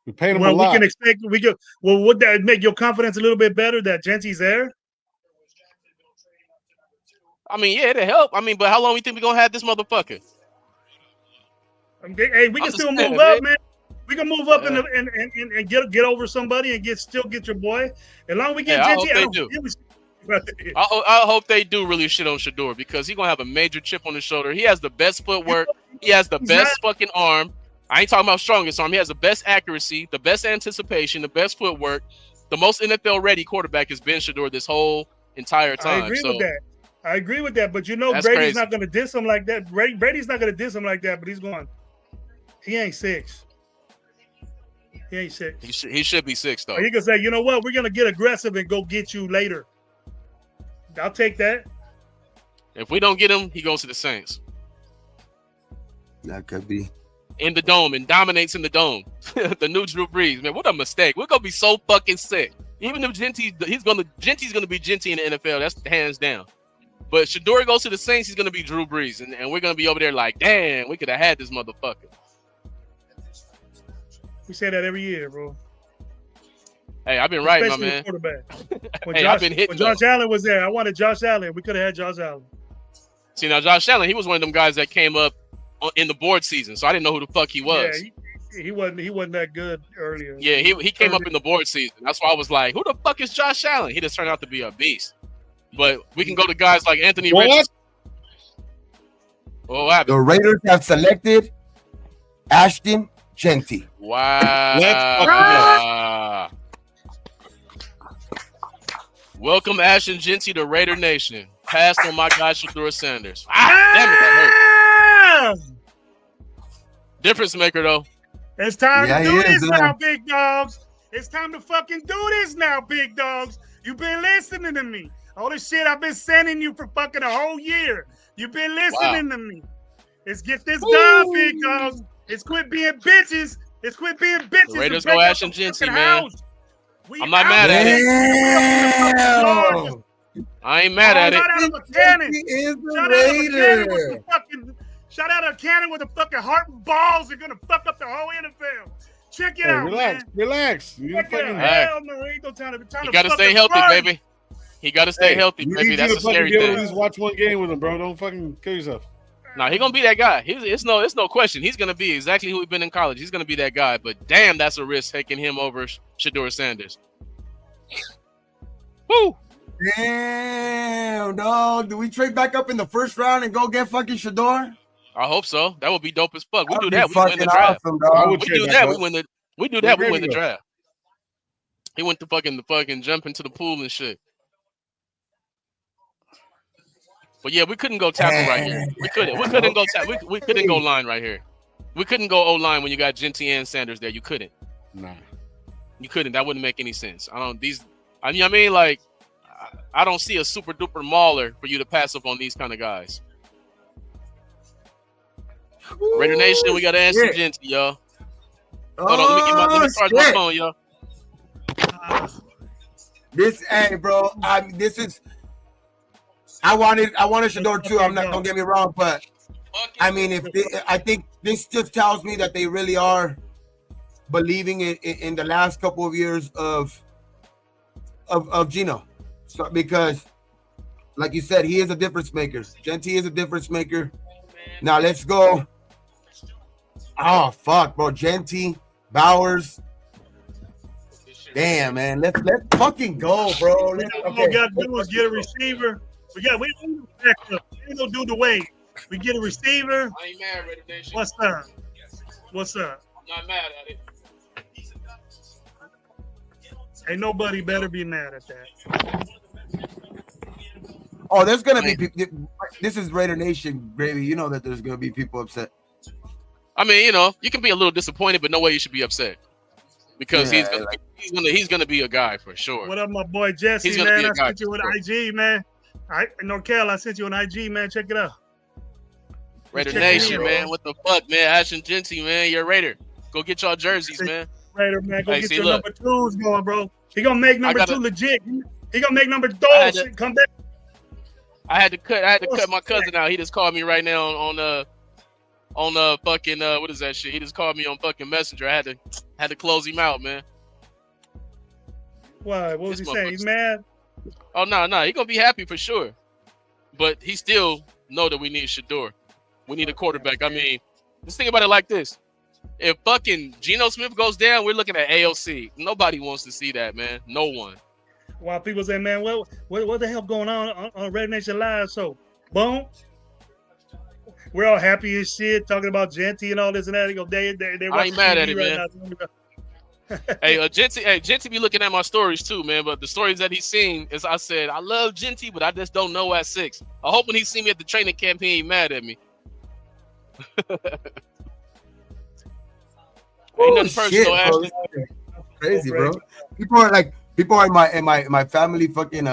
We paid him a lot. We can expect. Well, would that make your confidence a little bit better that Genty's there? I mean, yeah, it'll help. I mean, but how long we think we're gonna have this motherfucker? Hey, we can still move up, man. We can move up and get over somebody and still get your boy. As long as we get Genty, I hope they do really shit on Shador because he's gonna have a major chip on his shoulder. He has the best footwork. He has the best fucking arm. I ain't talking about strongest arm. He has the best accuracy, the best anticipation, the best footwork. The most NFL ready quarterback has been Shador this whole entire time. I agree with that. But Brady's crazy. Not going to diss him like that. Brady's not going to diss him like that. But he's going. He ain't 6. He ain't 6. He should be 6 though. Or he can say, you know what? We're going to get aggressive and go get you later. I'll take that. If we don't get him, he goes to the Saints. That could be. In the dome and dominates in the dome. The new Drew Brees, man. What a mistake. We're gonna be so fucking sick. Even if Genty's gonna be Genty in the NFL, that's hands down. But Shador goes to the Saints, he's gonna be Drew Brees, and we're gonna be over there like, damn, we could have had this motherfucker. We say that every year, bro. Hey, I've been right, my man. I've been hitting. When Josh Allen was there, I wanted Josh Allen. We could have had Josh Allen. See, now Josh Allen, he was one of them guys that came up in the board season, so I didn't know who the fuck he was. Yeah, he wasn't that good earlier. Yeah, he came up in the board season. That's why I was like, who the fuck is Josh Allen? He just turned out to be a beast. But we can go to guys like Anthony Richardson. The Raiders have selected Ashton Genty. Wow. Welcome Ashton Genty to Raider Nation. Passed on my guy Shador Sanders. Damn it, that hurt. Difference maker though. It's time to do this now, big dogs. It's time to fucking do this now, big dogs. You've been listening to me. All the shit I've been sending you for fucking a whole year. You've been listening to me. Let's get this done, big dogs. It's quit being bitches. The Raiders go Ashton Genty, man. I'm not mad at it. I ain't mad at it. Shout out a cannon with a fucking heart and balls. They're gonna fuck up the whole NFL. Check it out, relax, man. Relax. He gotta stay healthy, baby. He gotta stay healthy, baby. That's a scary thing. At least watch one game with him, bro. Don't fucking kill yourself. Nah, he gonna be that guy. It's no question. He's gonna be exactly who he's been in college. He's gonna be that guy. But damn, that's a risk taking him over Shador Sanders. Woo! Damn, dog. Do we trade back up in the first round and go get fucking Shador? I hope so. That would be dope as fuck. We do that. We win the draft. Awesome, we do that. We win the draft. He went to fucking jump into the pool and shit. But yeah, we couldn't go tackle right here. We couldn't go tackle. We couldn't go line right here. We couldn't go O-line when you got Genty and Sanders there. You couldn't. Nah. You couldn't. That wouldn't make any sense. I mean, like, I don't see a super duper mauler for you to pass up on these kind of guys. Raider Nation, we got to answer Genty, yo. Hold on, let me charge my phone, yo. Bro. I wanted Shador too. Don't get me wrong, but I mean, I think this just tells me that they really are believing in the last couple of years of Geno. So, because, like you said, he is a difference maker. Genty is a difference maker. Now let's go. Oh fuck, bro. Genty, Bowers. Damn, man. Let's fucking go, bro. All we gotta do is get a receiver. We don't do the wait. We get a receiver. I ain't mad, Raider Nation. What's up? I'm not mad at it. Ain't nobody better be mad at that. Oh, there's gonna be people. This is Raider Nation, gravy. You know that there's gonna be people upset. I mean, you can be a little disappointed, but no way you should be upset because he's gonna be a guy for sure. What up, my boy Jesse? Man, I sent you an IG, man. Norcal, I sent you an IG, man. Check it out. Raider Nation, man. What the fuck, man? Ashton Genty, man. You're a Raider. Go get y'all jerseys, man. Raider, man, go Hey, get see, your look. number 2s going, bro. He gonna make number 2 legit. He gonna make number 2 come back. I had to cut my cousin out. He just called me right now on fucking what is that shit? He just called me on fucking Messenger. I had to close him out, man. Why? What was he saying? He's mad? Oh no, he gonna be happy for sure. But he still know that we need Shador. We need a quarterback. I mean, just think about it like this. If fucking Geno Smith goes down, we're looking at AOC. Nobody wants to see that, man. No one. While people say, man, what the hell going on Red Nation Live? So, boom. We're all happy as shit, talking about Genty and all this and that. They I ain't mad at it, right man. Hey, Genty be looking at my stories too, man. But the stories that he's seen is, I said, I love Genty, but I just don't know at 6. I hope when he see me at the training camp, he ain't mad at me. Ain't nothing personal, Ashton. Crazy, bro. People are in my family fucking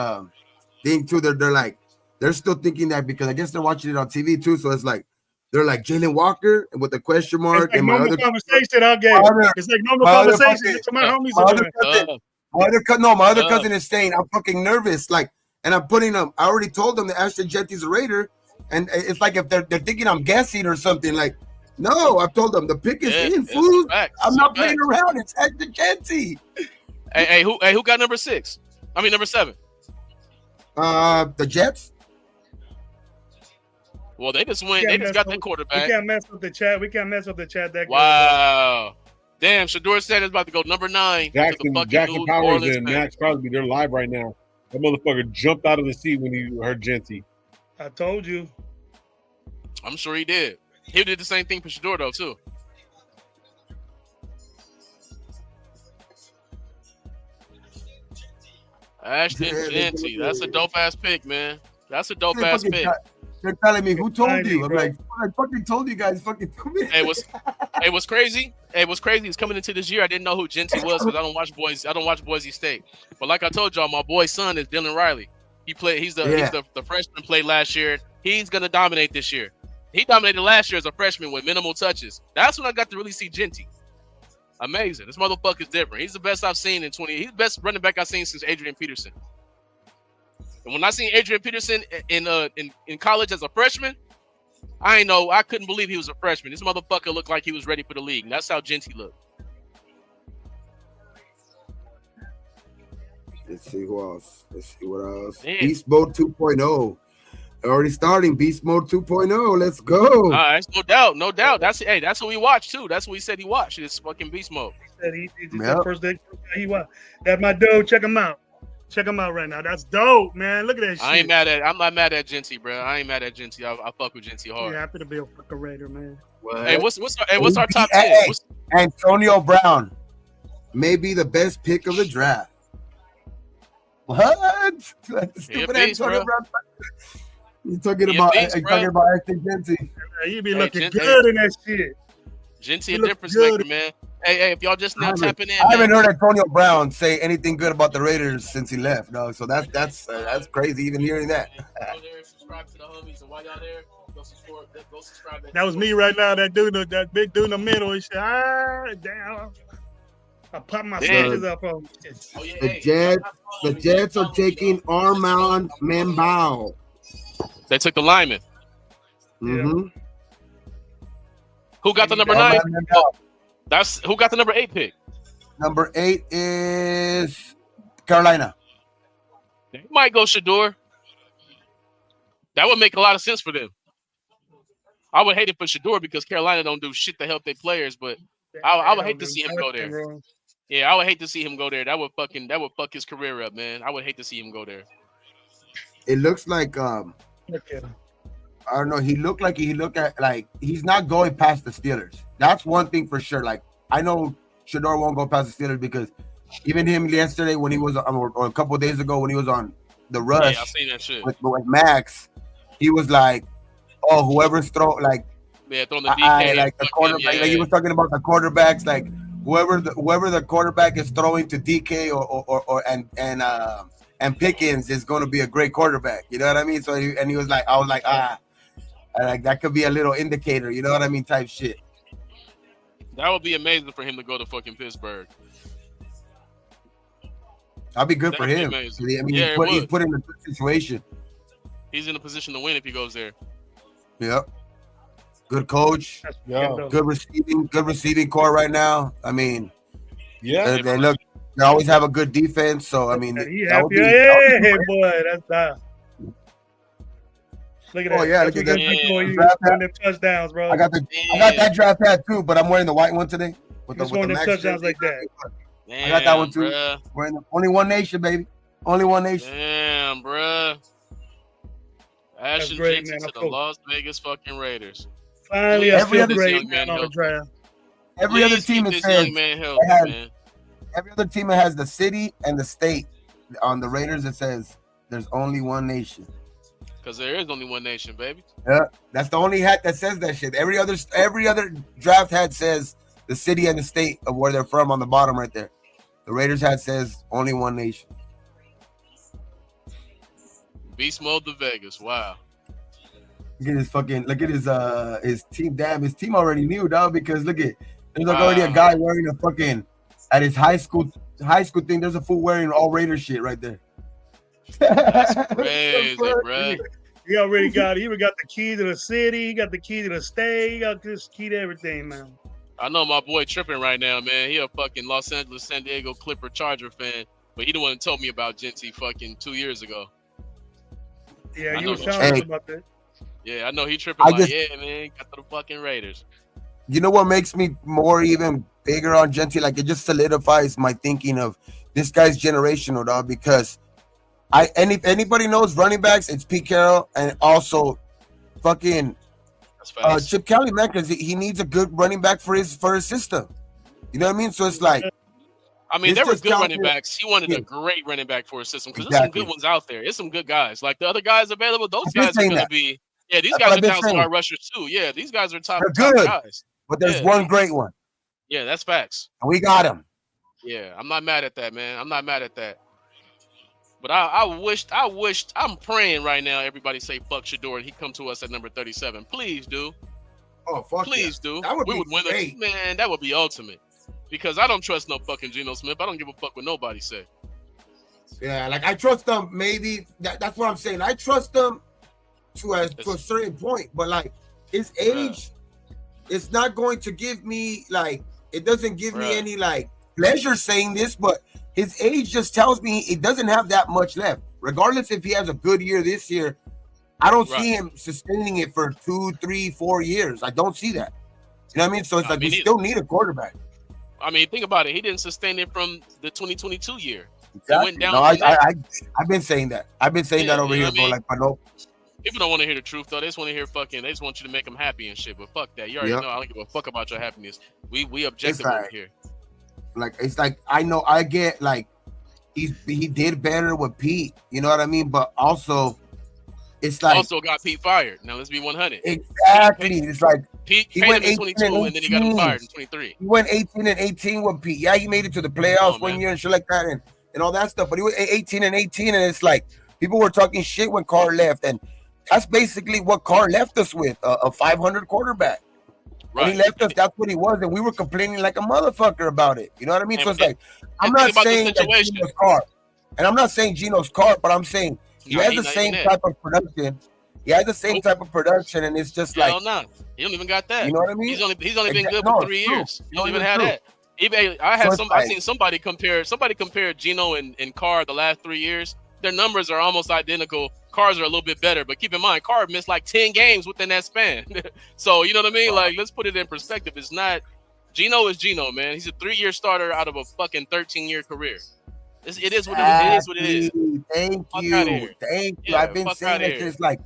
thing too. They're still thinking that because I guess they're watching it on TV too. So it's like they're like Jalen Walker and with the question mark. It's like and normal conversation, I guess. It's like normal conversation to my homies. My other cousin is saying I'm fucking nervous. Like, and I'm putting them. I already told them that Ashton Genty's a Raider, and it's like if they're thinking I'm guessing or something. Like, no, I've told them the pick is in, fool. I'm not playing around. It's Ashton Genty. Hey, who got number 6? I mean number 7. The Jets. Well, they just went. They just got that quarterback. We can't mess with the chat. That wow. Damn, Shador Sanders about to go number 9. Jackson Powers and Max Crosby, they're live right now. That motherfucker jumped out of the seat when he heard Genty. I told you. I'm sure he did. He did the same thing for Shador though too. Ashton Genty, that's a dope ass pick, man. That's a dope ass pick. They're telling me, who told you? I'm like, I fucking told you guys. Fucking told me. Hey, what's crazy? He's coming into this year. I didn't know who Genty was because I don't watch Boise State. But like I told y'all, my boy's son is Dylan Riley. He's the freshman played last year. He's gonna dominate this year. He dominated last year as a freshman with minimal touches. That's when I got to really see Genty. Amazing. This motherfucker's different. He's the best I've seen in 20. He's the best running back I've seen since Adrian Peterson. And when I seen Adrian Peterson in college as a freshman, I couldn't believe he was a freshman. This motherfucker looked like he was ready for the league. And that's how Genty looked. Let's see who else. Let's see what else. Damn. Beast Mode 2.0. Already starting Beast Mode 2.0. Let's go. No doubt. That's what we watched too. That's what he said he watched. It's fucking Beast Mode. He the first day he watched. That's my dude. Check him out. Check him out right now. That's dope, man. Look at that shit. I'm not mad at Genty, bro. I ain't mad at Genty. I fuck with Genty hard. Yeah, happy to be a fucking Raider, man. What? Hey, what's our top 10? Antonio Brown, maybe the best pick of the draft. What? Stupid Antonio Brown. You talking about Ashton Genty? You be looking good in that shit. Genty a difference maker, man. Hey, if y'all just now tapping in, I haven't heard Antonio Brown say anything good about the Raiders since he left. No, so that's crazy. Even hearing that. That was me right now. That big dude in the middle. He said, damn. I popped my switches up on the Jets are taking Armand Membao. They took the lineman. Mm-hmm. Who got the number 9? That's who got the number 8 pick. Number 8 is Carolina. They might go Shador. That would make a lot of sense for them. I would hate it for Shador because Carolina don't do shit to help their players, but I would hate to see him go there. Yeah, I would hate to see him go there. That would fuck his career up, man. I would hate to see him go there. It looks like I don't know. He looked like he's not going past the Steelers. That's one thing for sure. Like, I know Shador won't go past the Steelers because even him yesterday when he was or a couple of days ago when he was on the rush, I've seen that shit with Max, he was like, "Oh, whoever's throwing throwing the DK, like the quarterback." Like he was talking about the quarterbacks, like whoever the quarterback is throwing to DK and Pickens is going to be a great quarterback. You know what I mean? So he was like, I was like, like that could be a little indicator. You know what I mean? Type shit. That would be amazing for him to go to fucking Pittsburgh. That'd be good That'd for be him. amazing. I mean, Yeah, he's put in a good situation. He's in a position to win if he goes there. Yep. Good coach. Yeah. Good receiving core right now. I mean, Yeah. they always have a good defense. So I mean, He that would happy. be, Hey, boy, that's that. Look at that. Oh yeah, look at that. you Draft scoring them touchdowns, bro. I got that draft hat too, but I'm wearing the white one today. With You scoring them touchdowns like that. Damn, I got that one too. Bruh. We're in only one nation, baby. Only one nation. Damn, bruh. Ashton great, Jenkins man. to the Las Vegas fucking Raiders. Finally, I Every feel other great, young man, man on the draft. Every other team keep it this young says man healthy, has- man. every other team that has the city and the state. On the Raiders, it says there's only one nation. Because there is only one nation, baby. Yeah, that's the only hat that says that shit. Every other draft hat says the city and the state of where they're from on the bottom right there. The Raiders hat says only one nation. Beast mode to Vegas. Wow. Look at his team. Damn, his team already knew, dog, because there's like already a guy wearing a fucking at his high school thing. There's a fool wearing all Raider shit right there. That's crazy, bro. He already got the key to the city. He got the key to the state. He got this key to everything, man. I know my boy tripping right now, man. He a fucking Los Angeles, San Diego Clipper Charger fan, but he the one that told me about Genty fucking 2 years ago. Yeah, I you know was he telling us about that. Yeah, I know he tripping yeah, man, got to the fucking Raiders. You know what makes me more even bigger on Genty? Like, it just solidifies my thinking of this guy's generational, dog, because if anybody knows running backs, it's Pete Carroll and also fucking Chip Kelly, man, because he needs a good running back for his system. You know what I mean? So it's like, I mean, there were good running backs. He wanted a great running back for his system because there's some good ones out there. There's some good guys. Like the other guys available, those guys are going to be. Yeah, these guys are top star rushers too. Yeah, these guys are top guys. But there's one great one. Yeah, that's facts. And we got him. Yeah, I'm not mad at that, man. I'm not mad at that. But I'm praying right now everybody say fuck Shador and he come to us at number 37. Please do. Oh, fuck Please do. We would win it. Man, that would be ultimate. Because I don't trust no fucking Geno Smith. I don't give a fuck what nobody say. Yeah, like I trust them maybe. That's what I'm saying. I trust them to a certain point. But like his age, it's not going to give me like, it doesn't give me any like pleasure saying this, but his age just tells me it doesn't have that much left. Regardless if he has a good year this year, I don't see him sustaining it for 2, 3, 4 years. I don't see that. You know what I mean? So it's we still need a quarterback. I mean, think about it. He didn't sustain it from the 2022 year. Exactly. It went down. No, I've been saying that. I've been saying that over here, bro. Like, I know. People don't want to hear the truth, though. They just want to hear they just want you to make them happy and shit. But fuck that. You already know I don't give a fuck about your happiness. We objective over here. Like, it's like, I know I get like he did better with Pete, you know what I mean? But also it's like also got Pete fired. Now let's be 100. Exactly. It's like Pete went 18 and then he got him fired in 23. He went 18 with Pete. Yeah, he made it to the playoffs one year and shit like that and all that stuff. But he was 18 and it's like people were talking shit when Carr left, and that's basically what Carr left us with, a 500 quarterback. When he left us, that's what he was, and we were complaining like a motherfucker about it. You know what I mean? So it's like, I'm not saying that Geno's Carr, and I'm not saying Geno's Carr, but I'm saying he has the same type of production. He has the same type of production, and it's just like, no, he don't even got that. You know what I mean? He's only been good for 3 years. He don't even have that. I seen somebody compare Geno and Carr the last 3 years. Their numbers are almost identical. Carr's are a little bit better, but keep in mind, Carr missed like 10 games within that span. So you know what I mean? Like, let's put it in perspective. It's not Geno is Geno, man. He's a 3-year starter out of a fucking 13-year career. It is what it is. Thank you. Yeah, I've been saying that it's like,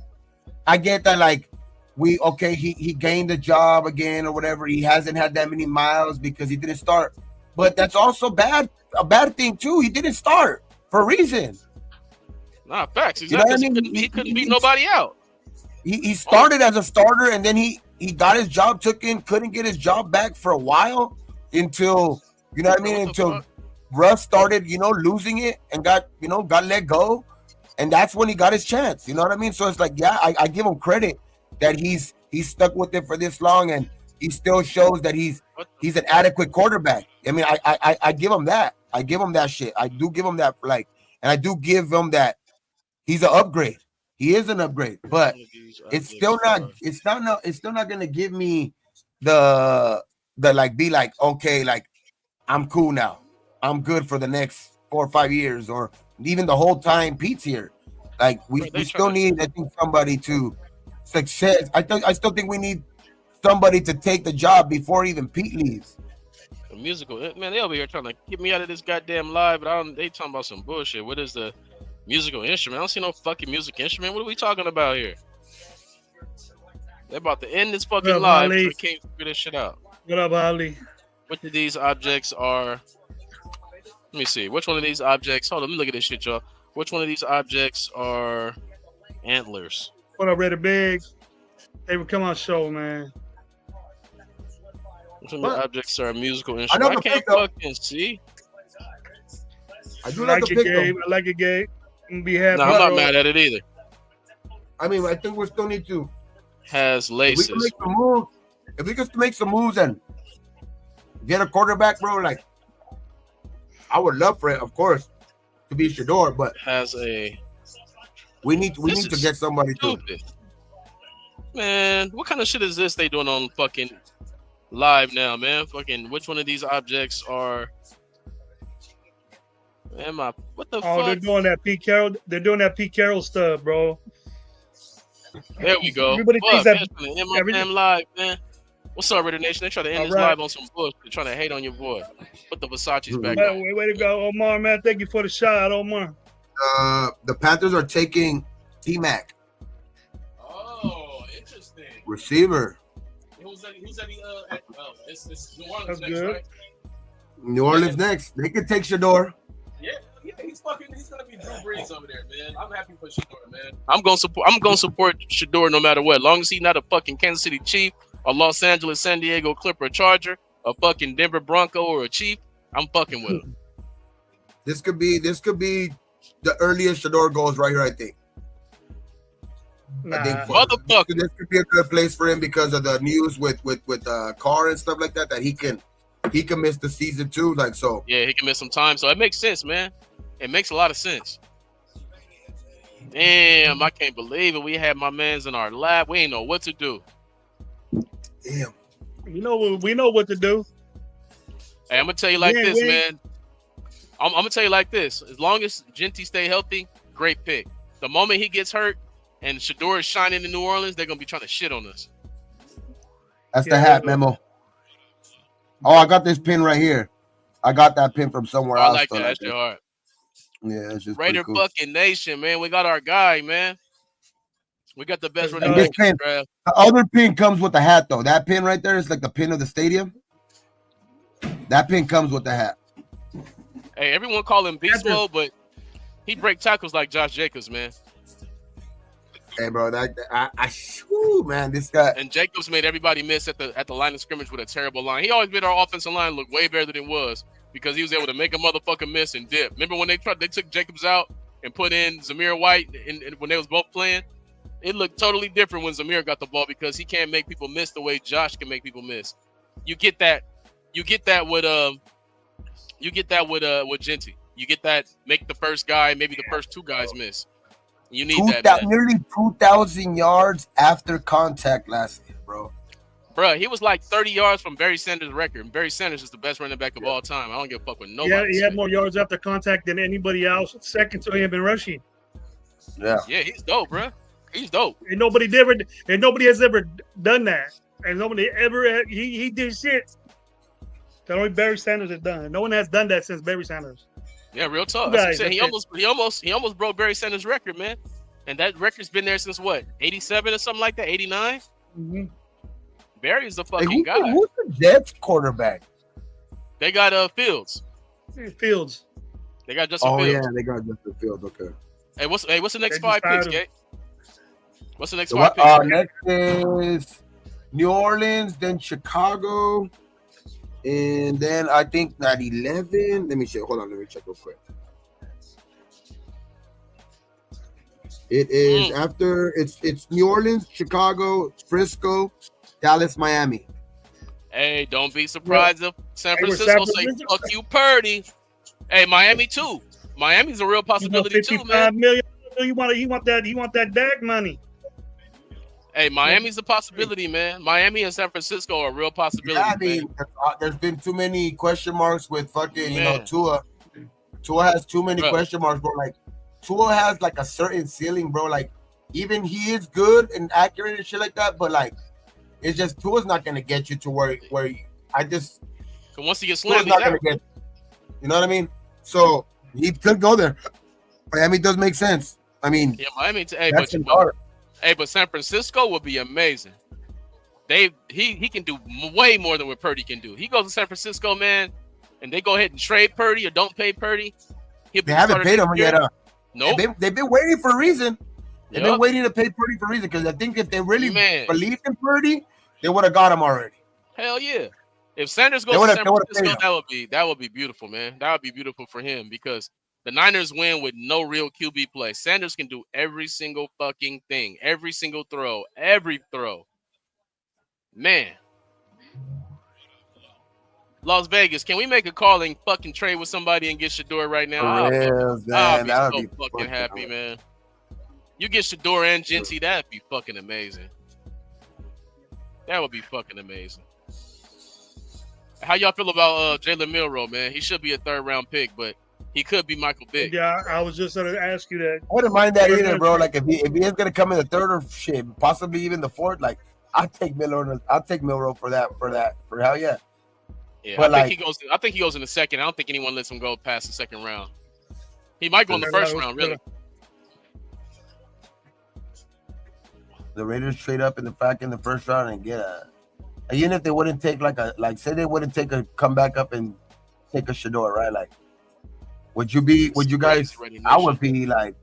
I get that, like, he gained a job again or whatever. He hasn't had that many miles because he didn't start. But that's also a bad thing too. He didn't start for a reason. Nah, facts. Exactly. He couldn't beat nobody out. He started as a starter, and then he got his job couldn't get his job back for a while until, you know what I mean, until Russ started, losing it and got let go. And that's when he got his chance. You know what I mean? So it's like, yeah, I give him credit that he's stuck with it for this long. And he still shows that he's an adequate quarterback. I mean, I give him that. I give him that shit. I do give him that, like, and I do give him that he's an upgrade. He is an upgrade, but it's still not. It's still not gonna give me the like be like, okay, like I'm cool now. I'm good for the next 4 or 5 years, or even the whole time Pete's here. Like we still need, I think, somebody to success. I still think we need somebody to take the job before even Pete leaves. The musical, man, they over here trying to get me out of this goddamn live, but they talking about some bullshit. What is the musical instrument? I don't see no fucking music instrument. What are we talking about here? They're about to end this fucking live. I can't figure this shit out. What up, Ali? Which of these objects are? Let me see. Which one of these objects? Hold on, let me look at this shit, y'all. Which one of these objects are antlers? What up, Reddy Big? They would come on show, man. Which one of the objects are musical instruments? I can't fucking see. I do like it, Gabe. I like it, Gabe. I'm be happy. No, I'm not mad at it either. I mean, I think we still need to. Has laces. If we can make some moves and get a quarterback, bro, like I would love for it, of course, to be Shador, but has a. We need to get somebody stupid. Man, what kind of shit is this they doing on fucking live now, man? Fucking, which one of these objects are? What the fuck? Oh, they're doing that Pete Carroll. They're doing that Pete Carroll stuff, bro. There we go. Everybody thinks that. Damn live, man. What's up, Raider Nation? They try to end this live on some bullshit. They're trying to hate on your boy. Put the Versace's back on. Way to go, Omar, man. Thank you for the shot, Omar. The Panthers are taking T-Mac. Oh, interesting. Receiver. Who's at it's New Orleans That's next, good. right? New Orleans next. They can take Shador. Yeah, he's gonna be Drew Brees over there, man. I'm happy for Shador, man. I'm gonna support Shador no matter what. As long as he's not a fucking Kansas City Chief, a Los Angeles, San Diego Clipper, Charger, a fucking Denver Bronco, or a Chief, I'm fucking with him. This could be the earliest Shador goes right here, I think. Nah. I think motherfucker. This could be a good place for him because of the news with Carr and stuff like that. That he can miss the season too. Like so. Yeah, he can miss some time. So it makes sense, man. It makes a lot of sense. Damn, I can't believe it. We had my mans in our lap. We ain't know what to do. Damn. We know what to do. Hey, I'm gonna tell you like this, man. I'm gonna tell you like this. As long as Genty stay healthy, great pick. The moment he gets hurt and Shador is shining in New Orleans, they're gonna be trying to shit on us. That's the hat, Memo. Oh, I got this pin right here. I got that pin from somewhere else. I like that. That's your heart. Yeah, it's just Raider cool. fucking Nation, man. We got our guy, man. We got the best running back in the draft. The other pin comes with the hat, though. That pin right there is like the pin of the stadium. That pin comes with the hat. Hey, everyone call him Beast Mode, but he break tackles like Josh Jacobs, man. Hey, bro, man, this guy. And Jacobs made everybody miss at the line of scrimmage with a terrible line. He always made our offensive line look way better than it was because he was able to make a motherfucker miss and dip. Remember when they took Jacobs out and put in Zamir White and when they was both playing? It looked totally different when Zamir got the ball because he can't make people miss the way Josh can make people miss. You get that with Genty. You get that make the first guy, maybe the first two guys miss. You need that. Nearly 2,000 yards after contact last year, bro. Bro, he was like 30 yards from Barry Sanders' record. And Barry Sanders is the best running back of all time. I don't give a fuck with nobody. Yeah, he had more yards after contact than anybody else. Second to him in rushing. Yeah. Yeah, he's dope, bro. He's dope. And nobody has ever done that. And nobody ever he did shit that only Barry Sanders has done. No one has done that since Barry Sanders. Yeah, real talk. He almost broke Barry Sanders' record, man. And that record's been there since what, 87 or something like that, 89? Mm-hmm. Barry's the fucking guy. Who's the Jets quarterback? They got Fields. Fields. They got Justin Fields. Oh yeah, they got Justin Fields. Okay. Hey, what's the next 5 picks, Gabe? What's the next 5 picks? Next is New Orleans, then Chicago. And then I think at 11. Let me check. Hold on. Let me check real quick. It is after it's New Orleans, Chicago, Frisco, Dallas, Miami. Hey, don't be surprised if San Hey, with Francisco San say Francisco- fuck you, Purdy. Hey, Miami too. Miami's a real You want possibility too, man. $55 million. He want that Dak money. Hey, Miami's a possibility, man. Miami and San Francisco are real Yeah, possibilities, I mean, man. there's been too many question marks with fucking, Man. Tua. Tua has too many Bro. question marks, bro. Like, Tua has like a certain ceiling, bro. Like, even he is good and accurate and shit like that, but like, it's just Tua's not gonna get you to where I just Cause once he gets Tua's slammed, he's not gonna out. get. You know what I mean? So he could go there. Miami does make sense. I mean, Yeah, Miami. Hey, that's but San Francisco would be amazing. He can do way more than what Purdy can do. He goes to San Francisco, man, and they go ahead and trade Purdy or don't pay Purdy. He'll be they haven't paid him yet. Nope. They've been waiting for a reason. They've been Yup. waiting to pay Purdy for a reason because I think if they really Man. believed in Purdy, they would have got him already. Hell yeah. If Sanders They goes to would've- San they would've Francisco, paid that would be beautiful, man. That would be beautiful for him because the Niners win with no real QB play. Sanders can do every single fucking thing, every single throw, every throw. Man. Las Vegas, can we make a call and fucking trade with somebody and get Shador right now? For real, I'll man. be That so would be fucking happy, man. You get Shador and Genty, that'd be fucking amazing. That would be fucking amazing. How y'all feel about Jalen Milroe, man? He should be a 3rd-round pick, but he could be Michael Vick. Yeah, I was just going to ask you that. I wouldn't mind that either, bro. Like if he is gonna come in the 3rd or shit, possibly even the 4th, like I'll take Milroe for that. For hell yeah. Yeah, But I think he goes in the 2nd. I don't think anyone lets him go past the 2nd round. He might go in the 1st round, really. The Raiders trade up in the 1st round and get even if they wouldn't take say they wouldn't come back up and take a Shador, right? Like, would you guys? I would be like,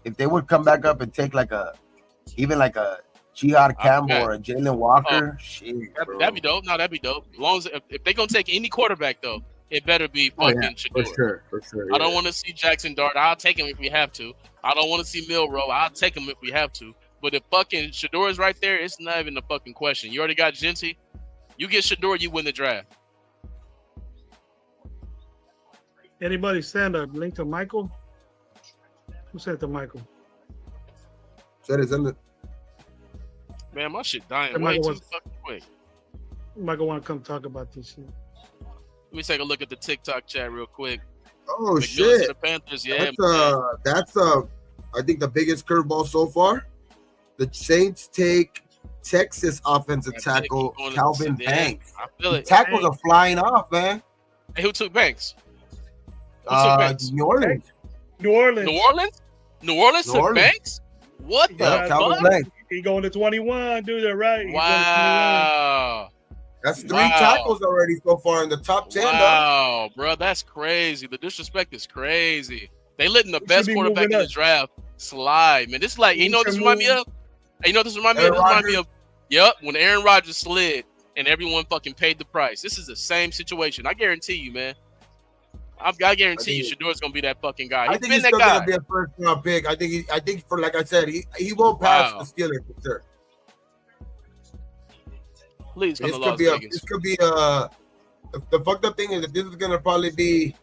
if they would come back up and take even a Jihad Campbell or a Jalen Walker, shit, that'd be dope. No, that'd be dope. As long as if they're gonna take any quarterback though, it better be fucking Shador. For sure. I don't want to see Jackson Dart. I'll take him if we have to. I don't want to see Milroe. I'll take him if we have to. But if fucking Shador is right there, it's not even a fucking question. You already got Genty. You get Shador, you win the draft. Anybody send a link to Michael? Who sent it to Michael? Said it's in the. Man, my shit dying Hey, way Michael too fucking quick. Michael want to come talk about this shit. Let me take a look at the TikTok chat real quick. Oh McMillan shit! to the Panthers, yeah. That's I think the biggest curveball so far. The Saints take Texas offensive tackle Calvin Banks. I feel it. Tackles are flying off, man. Hey, who took Banks? Who took Banks? New Orleans. New Orleans took Banks? What the Calvin fuck? Banks. He going to 21, dude. They're right. Wow. That's 3 tackles already so far in the top 10. Wow, bro, that's crazy. The disrespect is crazy. They letting the best quarterback in the draft slide, man. This is like, you know what this remind me of? You know what this remind me of? This remind me of, when Aaron Rodgers slid and everyone fucking paid the price. This is the same situation. I guarantee you, man. I guarantee you, Shador's gonna be that fucking guy. I think he's still gonna be a 1st-round pick. I think for like I said, he won't pass the Steelers for sure. Please come to Las Vegas. This could be the fucked up thing is that this is gonna probably be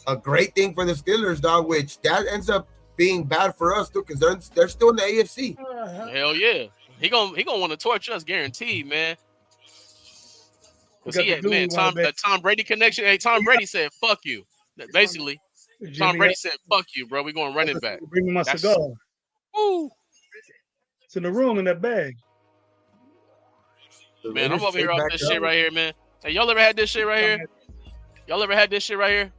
a great thing for the Steelers, dog. Which that ends up being bad for us too, because they're still in the AFC. Hell yeah, he gonna want to torch us, guaranteed, man. That Tom Brady connection. Hey, Tom Brady said, "Fuck you." Basically, Tom Brady said, "Fuck you, bro. We going running back." Bring me my cigar. Woo. It's in the room in that bag. Man, I'm over here off this shit right here, man. Hey, y'all ever had this shit right here? Y'all ever had this shit right here?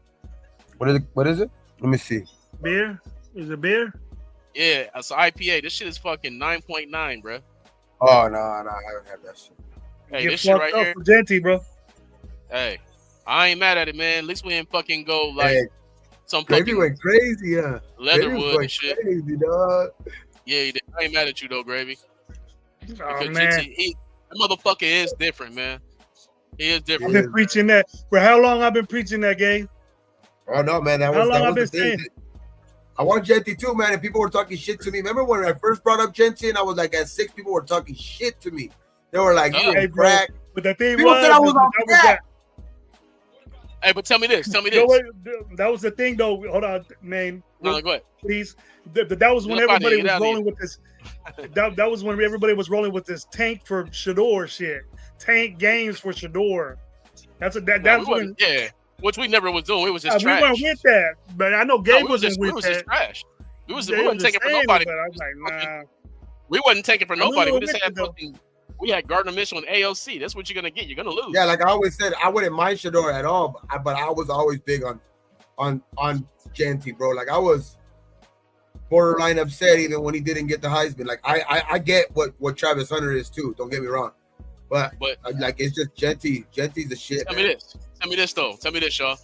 What is it? Let me see. Beer? Is it beer? Yeah, it's an IPA. This shit is fucking 9.9, bro. Oh no, I haven't had that shit. Hey, this shit right here. Genty, bro. Hey, I ain't mad at it, man. At least we didn't fucking go like some fucking. Gravy went crazy, huh? Leatherwood and shit. Crazy, dog. Yeah, he did. I ain't mad at you though, Gravy. Oh man, that motherfucker is different, man. He is different. I've been preaching that. For how long I've been preaching that, game? Oh no, man. That was the thing. I want Genty too, man. And people were talking shit to me. Remember when I first brought up Genty and I was like at 6, people were talking shit to me. They were like, Hey, you Hey, in bro. crack. But the thing People was, said I was on that crack. Hey, but tell me this. Tell me No, this. wait, that was the thing, though. Hold on, man. No, go ahead. Please. That was Get when up outta here, everybody get was outta here. rolling with this. That was when everybody was rolling with this tank for Shador shit. Tank games for Shador. That's No, that's when yeah, which we never was doing. It was just we trash. weren't with that. But I know No, Gabe we was wasn't just with that. trash. We They wasn't was just taking for saying nobody. it, but I was like, nah. We wasn't taking for I'm a nobody. We little just had with it, though. fucking. We had Gardner Mitchell and AOC. That's what you're gonna get. You're gonna lose. Yeah, like I always said, I wouldn't mind Shador at all, but I was always big on Genty, bro. Like I was borderline upset even when he didn't get the Heisman. Like I get what Travis Hunter is too. Don't get me wrong, but like it's just Genty. Genty's the shit. Tell man. me this. Tell me this though. Tell me this, y'all.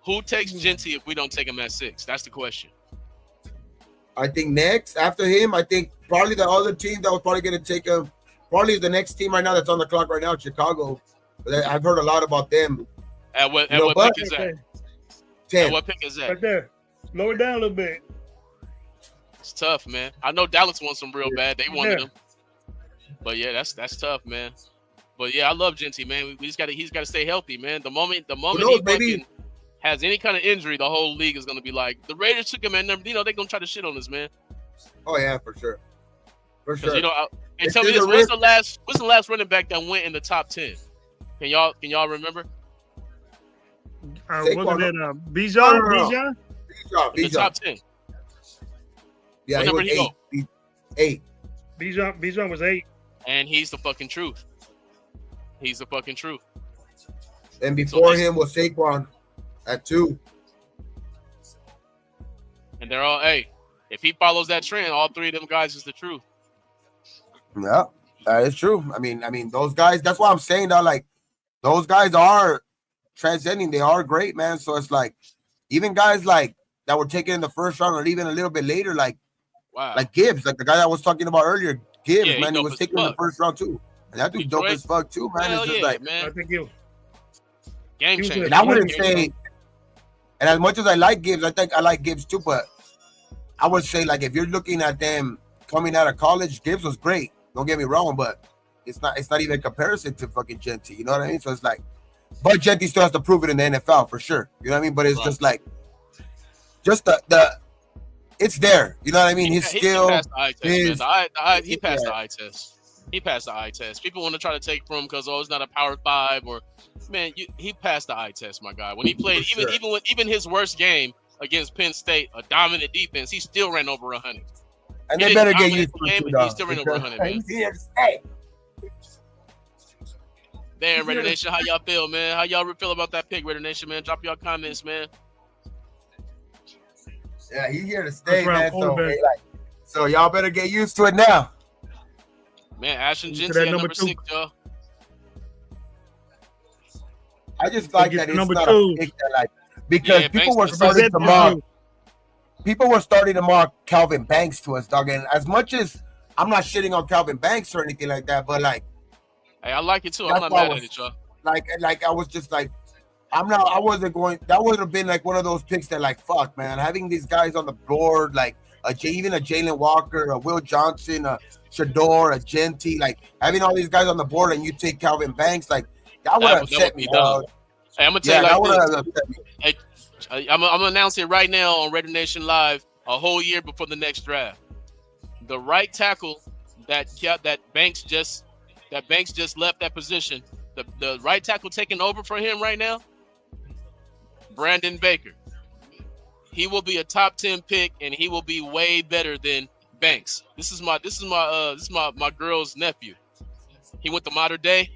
Who takes Genty if we don't take him at 6? That's the question. I think next after him, I think probably the other team that was probably going to take him, probably the next team right now that's on the clock right now, Chicago. I've heard a lot about them. At what You know, pick is that? Okay, 10. At what pick is that? right there. Lower it down a little bit. It's tough, man. I know Dallas wants him real bad. They wanted Yeah. him. But yeah, that's tough, man. But yeah, I love Genty, man. We just he's gotta stay healthy, man. The moment knows, he maybe- fucking has any kind of injury, the whole league is gonna be like, the Raiders took him, and they're gonna try to shit on this, man. Oh yeah, for sure. For Because sure. and It's tell me still this: a what's the last running back that went in the top 10? Can y'all remember? Wasn't Saquon. it Bijan? No. Bijan? In the top 10. Yeah, What he number was he go? 8. Bijan was 8. And he's the fucking truth. He's the fucking truth. And before this- him was Saquon at 2. And they're all, hey, if he follows that trend, all three of them guys is the truth. Yeah, that is true. I mean, those guys. That's why I'm saying that. Like, those guys are transcending. They are great, man. So it's like, even guys like that were taken in the first round, or even a little bit later, like Gibbs, like the guy I was talking about earlier. Gibbs, Yeah, man, he was as taken in the fuck. first round too. And that dude dope Detroit? as fuck too, man. Hell It's just yeah, like, I man. think you. Game he was changer. and I wouldn't Game say, changer. and as much as I like Gibbs, I think I like Gibbs too. But I would say, like, if you're looking at them coming out of college, Gibbs was great. Don't get me wrong, but it's not even a comparison to fucking Genty. You know what I mean? So it's like, but Genty still has to prove it in the NFL for sure. You know what I mean? But it's just like, just the it's there. You know what I mean? His skill. He passed the eye test, man. He passed yeah. the eye test. He passed the eye test. People want to try to take from him because it's not a Power 5 or, man, he passed the eye test, my guy. When he played, For sure. even his worst game against Penn State, a dominant defense, he still ran over 100. And He they didn't better get dominate used the to it game, too, but he dog, still ran over because 100, man. he's here to stay. Damn, Raider Nation, how y'all feel, man? How y'all feel about that pick, Raider Nation, man? Drop y'all comments, man. Yeah, he's here to stay, First round man. So, quarterback. hey, like, so y'all better get used to it now. Man, Ashton Look at Genty that at number number 2. 6, y'all. I just like get that to it's number not 2. a pick that, like, because Yeah, people Banks were number starting to two. mock. People were starting to mock Calvin Banks to us, dog. And as much as I'm not shitting on Calvin Banks or anything like that, but like, Hey, I like it too. I'm That's not why I mad was- at it, y'all. like I was just like, I wasn't going. That would have been like one of those picks that, like, fuck, man, having these guys on the board, like even a Jalen Walker, a Will Johnson, a Shador, a Genty, like having all these guys on the board, and you take Calvin Banks, like that would have That upset would me, be dumb. dog. Hey, I'm gonna tell Yeah, you that like would this. have upset me. I'm gonna announce it right now on Raider Nation Live, a whole year before the next draft. The right tackle that Banks just left that position. The right tackle taking over for him right now, Brandon Baker. He will be a top 10 pick, and he will be way better than Banks. This is my girl's nephew. He went to Modern Day.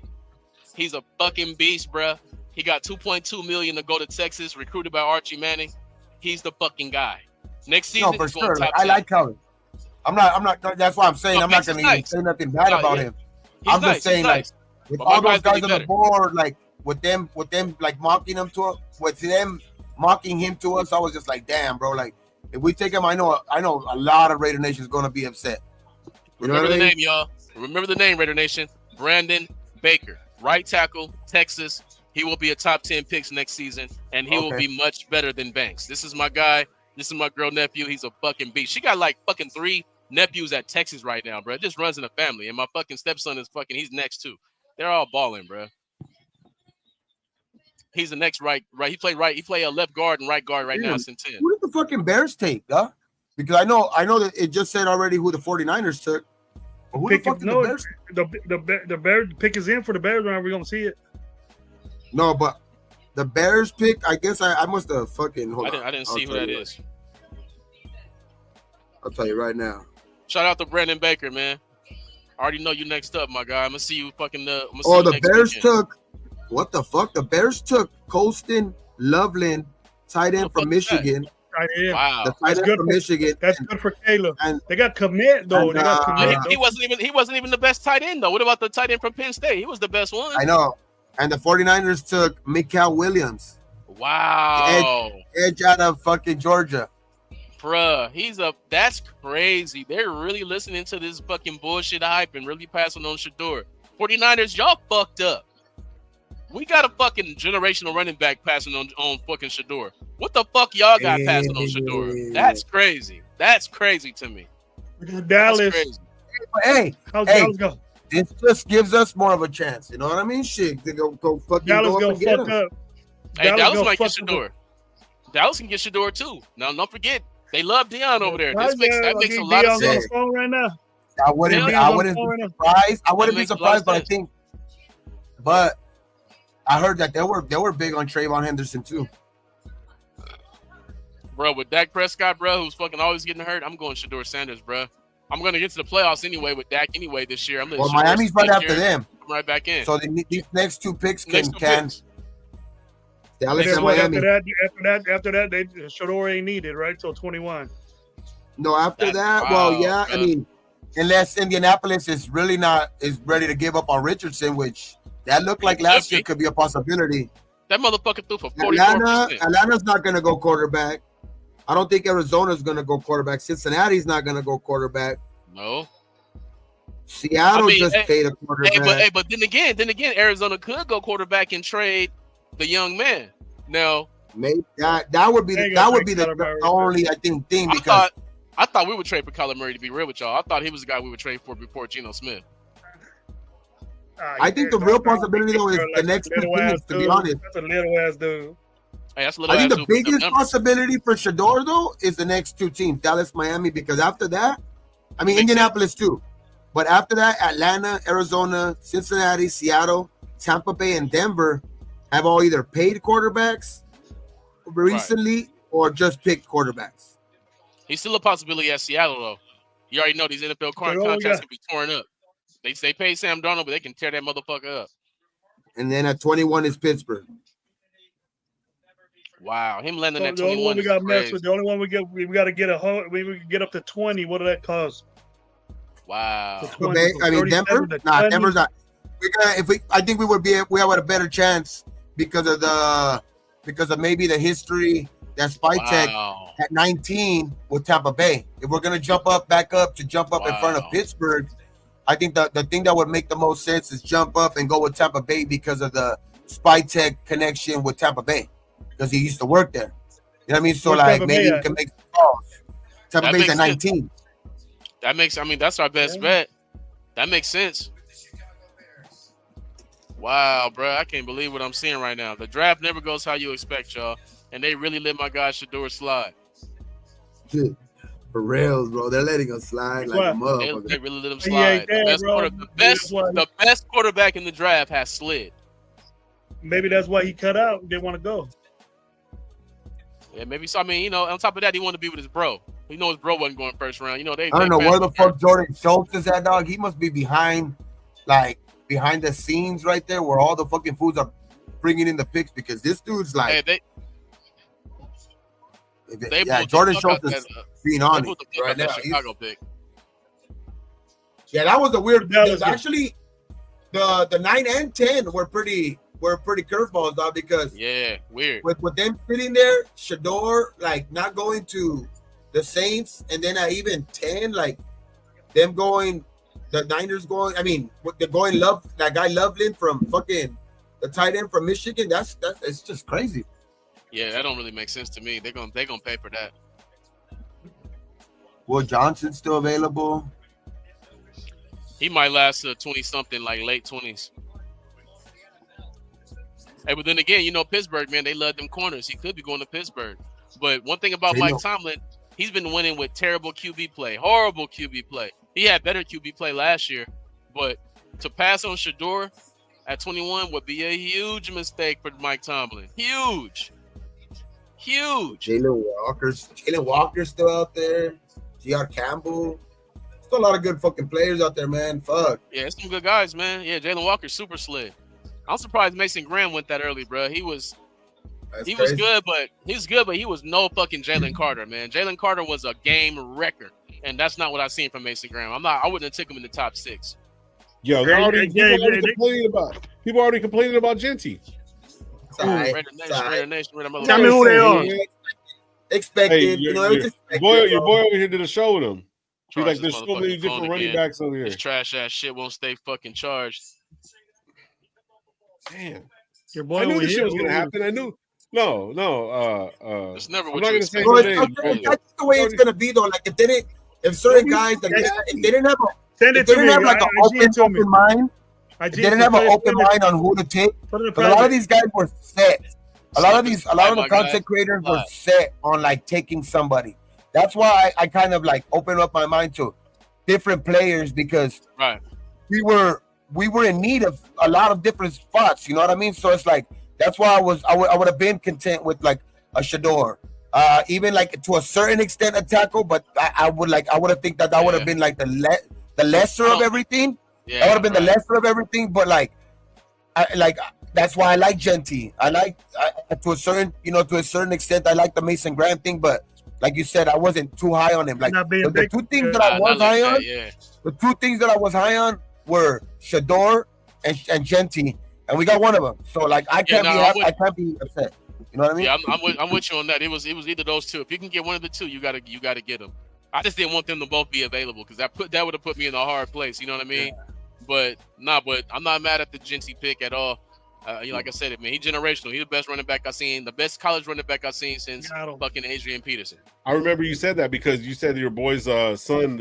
He's a fucking beast, bruh. He got $2.2 million to go to Texas, recruited by Archie Manning. He's the fucking guy. Next season, No, for he's going sure. top Like, I 10. like Calvin. I'm not. That's why I'm saying No, I'm not Banks is going to even nice. say nothing bad No, about yeah. him. He's I'm nice, just saying, he's like, nice. with But my all those guy's gonna guys be on the board, like with them like mocking him with them mocking him to us, I was just like, damn, bro. Like, if we take him, I know a lot of Raider Nation is going to be upset. You know Remember what the I mean? name, y'all. Remember the name, Raider Nation. Brandon Baker, right tackle, Texas. He will be a top 10 picks next season, and he will Okay. be much better than Banks. This is my guy. This is my girl nephew. He's a fucking beast. She got like fucking 3 nephews at Texas right now, bro. It just runs in the family, and my fucking stepson is he's next too. They're all balling, bro. He's the next right. He play a left guard and right guard right now. It's in 10. Who did the fucking Bears take, huh? Because I know that it just said already who the 49ers took. But who the fuck did the Bears? The Bears pick is in for the Bears. We're gonna see it. No, but the Bears pick. I guess I must have fucking. I didn't see who that is. I'll tell you right now. Shout out to Brandon Baker, man. I already know you next up, my guy. I'm gonna see you fucking. The Bears took. What the fuck? The Bears took Colston Loveland, tight end from Michigan. Wow, the tight end from Michigan. That's good for Caleb. And they got commit though. He wasn't even the best tight end though. What about the tight end from Penn State? He was the best one. I know. And the 49ers took Mikael Williams. Wow. Edge out of fucking Georgia. Bruh, that's crazy. They're really listening to this fucking bullshit hype and really passing on Shedeur. 49ers, y'all fucked up. We got a fucking generational running back passing on fucking Shedeur. What the fuck y'all got passing on Shedeur? That's crazy. That's crazy to me. Dallas. Hey, how's Dallas go? This just gives us more of a chance. You know what I mean? Shit, to go fucking Dallas go up and get him. Up. Hey, Dallas might get Shedeur. Dallas can get Shedeur too. Now, don't forget, they love Deion over there. That makes a lot of sense. Right now. I wouldn't be surprised. I wouldn't be surprised, but I heard that they were big on Trayvon Henderson too. Bro, with Dak Prescott, bro, who's fucking always getting hurt, I'm going Shedeur Sanders, bro. I'm going to get to the playoffs anyway with Dak anyway this year. Miami's right after them. I'm right back in. So these next two picks can Dallas and Miami. After that, Shedeur ain't needed, right? Till 21. No, after that, wow, well, yeah. Bro. I mean, unless Indianapolis is ready to give up on Richardson, which that looked like last year could be a possibility. That motherfucker threw for 44%. Atlanta's not going to go quarterback. I don't think Arizona's going to go quarterback. Cincinnati's not going to go quarterback. No. Seattle just paid a quarterback. But then again, Arizona could go quarterback and trade the young man. Now, maybe that would be the only thing because I thought we would trade for Kyler Murray, to be real with y'all. I thought he was the guy we would trade for before Geno Smith. I think the real possibility though is the next 2 teams, to be honest. That's a little ass dude. Hey, that's a little I think the biggest possibility for Shedeur though is the next 2 teams, Dallas, Miami, because after that, I mean Indianapolis too. But after that, Atlanta, Arizona, Cincinnati, Seattle, Tampa Bay, and Denver have all either paid quarterbacks recently or just picked quarterbacks. He's still a possibility at Seattle, though. You already know these NFL contracts can be torn up. They pay Sam Darnold, but they can tear that motherfucker up. And then at 21 is Pittsburgh. Wow, him landing at 21. The only one we got messed with. The only one we got to get we get up to 20. What did that cost? Wow. I mean, Denver. Nah, Denver's not. I think we have a better chance because of maybe the history that Spytek at 19 with Tampa Bay. If we're gonna back up in front of Pittsburgh, I think the thing that would make the most sense is jump up and go with Tampa Bay because of the Spytek connection with Tampa Bay because he used to work there. You know what I mean? So maybe he can make some calls. Tampa Bay's at 19. That's our best bet. That makes sense. Wow, bro, I can't believe what I'm seeing right now. The draft never goes how you expect, y'all. And they really let my guy Shedeur slide. For real, bro. They're letting us slide like a motherfucker. They really let him slide. The best quarterback in the draft has slid. Maybe that's why he cut out. Didn't want to go. Yeah, maybe so. I mean, on top of that, he wanted to be with his bro. He knows his bro wasn't going first round. I don't know where the fuck Jordan Schultz is at, dog. He must be behind the scenes right there where all the fucking foods are bringing in the picks because this dude's like... Jordan Schultz is being on it right now. Chicago pick. Yeah, that was a weird... Actually, the 9 and 10 were pretty curveballs, dog, because... Yeah, weird. With them sitting there, Shedeur, not going to the Saints, and then at even 10, them going... The Niners going, they're going that guy Loveland from fucking the tight end from Michigan. It's just crazy. Yeah, that don't really make sense to me. They're gonna pay for that. Will Johnson's still available. He might last 20-something, like late 20s. Hey, but then again, you know, Pittsburgh, man, they love them corners. He could be going to Pittsburgh. But one thing about Mike Tomlin, he's been winning with terrible QB play, horrible QB play. He had better QB play last year, but to pass on Shador at 21 would be a huge mistake for Mike Tomlin. Huge. Jalen Walker's still out there. G.R. Campbell. Still a lot of good fucking players out there, man. Fuck. Yeah, it's some good guys, man. Yeah, Jalen Walker's super slid. I'm surprised Mason Graham went that early, bro. He was good, but he was no fucking Jalen Carter, man. Jalen Carter was a game wrecker, and that's not what I've seen from Mason Graham. I wouldn't have took him in the top 6. Yo, people already complaining about Genty. Tell me who they are. Expected. Hey, your boy over here did a show with him. He's like, there's so many different running backs over here. This trash ass shit won't stay fucking charged. Damn. Your boy I knew over this here. shit was gonna happen. I knew. No. It's never I'm what not you gonna say expect. his name. That's the way it's gonna be, though. Like if certain guys, like, if they didn't have Send it to me. like an open mind. They didn't have an open mind on who to take. But a lot of these guys were set. A lot of the content creators were set on like taking somebody. That's why I kind of like opened up my mind to different players, because we were in need of a lot of different spots. You know what I mean? So it's like that's why I would have been content with like a Shador, even like to a certain extent a tackle. But I would have think that would have been like the lesser of everything. Yeah, that would have been the lesser of everything. But that's why I like Genty. I like to a certain extent. I like the Mason Graham thing, but like you said, I wasn't too high on him. Like the two things that I was high on, the two things that I was high on were Shador and Genty, and we got one of them. So like I can't be upset. You know what I mean? Yeah, I'm with you on that. It was either those two. If you can get one of the two, you gotta get them. I just didn't want them to both be available, because that would have put me in a hard place. You know what I mean? Yeah. But I'm not mad at the Genty pick at all. Like I said, man, he's generational. He's the best running back I've seen, the best college running back I've seen since fucking Adrian Peterson. I remember you said that because you said your boy's son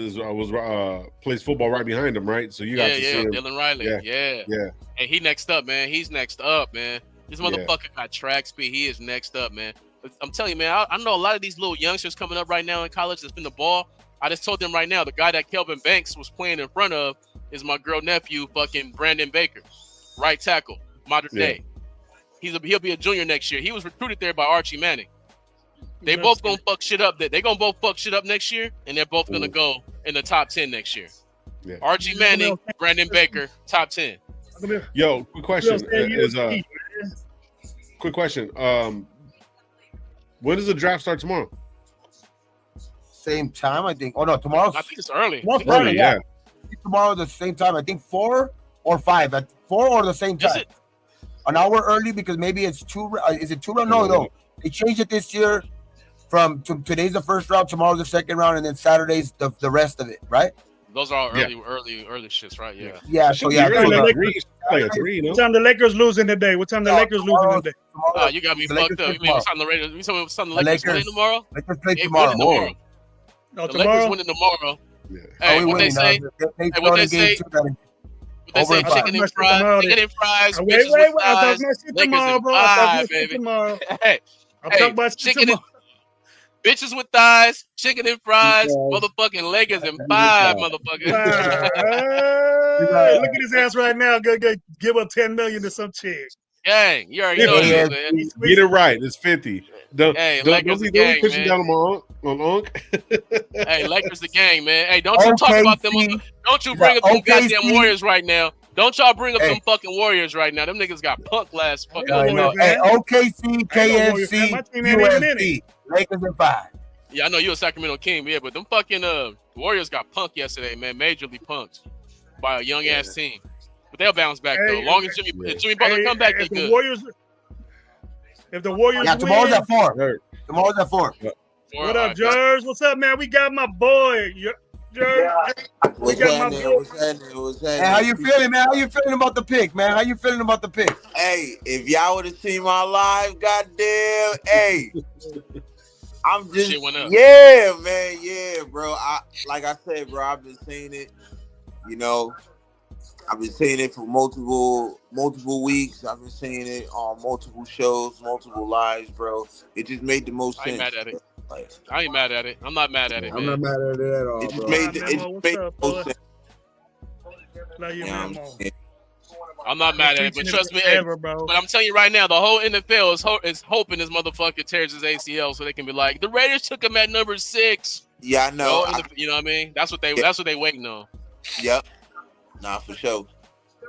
plays football right behind him, right? So you got to see him. Dylan Riley. Yeah. And he next up, man. He's next up, man. This motherfucker got track speed. He is next up, man. I'm telling you, man, I know a lot of these little youngsters coming up right now in college that's been the ball. I just told them right now, the guy that Kelvin Banks was playing in front of is my girl nephew, fucking Brandon Baker, right tackle. Modern day. He'll be a junior next year. He was recruited there by Archie Manning. They both gonna fuck shit up. They gonna both fuck shit up next year, and they're both gonna go in the top 10 next year. Yeah. Archie Manning, Brandon Baker, top 10. Yo, quick question. Quick question. When does the draft start tomorrow? Same time, I think. Oh no, tomorrow. I think it's early. Early, yeah. Tomorrow the same time. I think 4 or 5. At 4 or the same time. An hour early, because maybe it's 2. Is it 2 rounds? No. They changed it this year from today's the first round, tomorrow's the second round, and then Saturday's the rest of it, right? Those are all early shits, right? Yeah. Yeah. So yeah. What time the Lakers losing today? What time the Lakers losing today? Oh, you got me fucked up. You mean what time the Lakers playing tomorrow? Lakers play tomorrow. No, the Lakers winning tomorrow. Yeah. Hey, what they say? What they say? Chicken and fries. Chicken and fries. Bitches with thighs. Lakers and five, baby. Hey, I'm talking about chicken and bitches with thighs. Chicken and fries. Motherfucking Lakers and 5, motherfucker. Look at his ass right now. Go give up $10 million to some chick. Gang, you already know it, man. Get it right. It's 50. Don't Lakers the gang, man. Down on Unc. Hey, Lakers the gang, man. Hey, don't you talk about them. Don't you bring up them goddamn Warriors right now. Don't y'all bring up them fucking Warriors right now. Them niggas got punked last fucking week. Hey, OKC, KFC, USC, Lakers and 5. Yeah, I know you're a Sacramento King, but them fucking Warriors got punked yesterday, man. Majorly punked by a young ass team. But they'll bounce back though. Long as Jimmy Butler come back, they good. If the Warriors tomorrow's at 4. Tomorrow's at 4. What up, Jers? What's up, man? We got my boy. Jers. We got my boy. Hey, how you feeling, man? How you feeling about the pick, man? How you feeling about the pick? Hey, if y'all would have seen my live, goddamn, hey. I'm just, Shit went up. yeah, man, yeah, bro. Like I said, bro, I've been saying it. You know, I've been saying it for multiple weeks. I've been saying it on multiple shows, multiple lives, bro. It just made the most I ain't sense. mad at it. Like, I ain't mad at it. I'm not mad at it, I'm man. not mad at it at all, it just bro. made Memo, what's up, the most brother? sense. Love you, You know what I'm Memo. saying? I'm not mad at it, but Preaching trust me. forever, bro. But I'm telling you right now, the whole NFL is hoping this motherfucker tears his ACL so they can be like, the Raiders took him at number 6. Yeah, I know. You know what I mean? That's what they waiting on. Yep. Nah, for sure.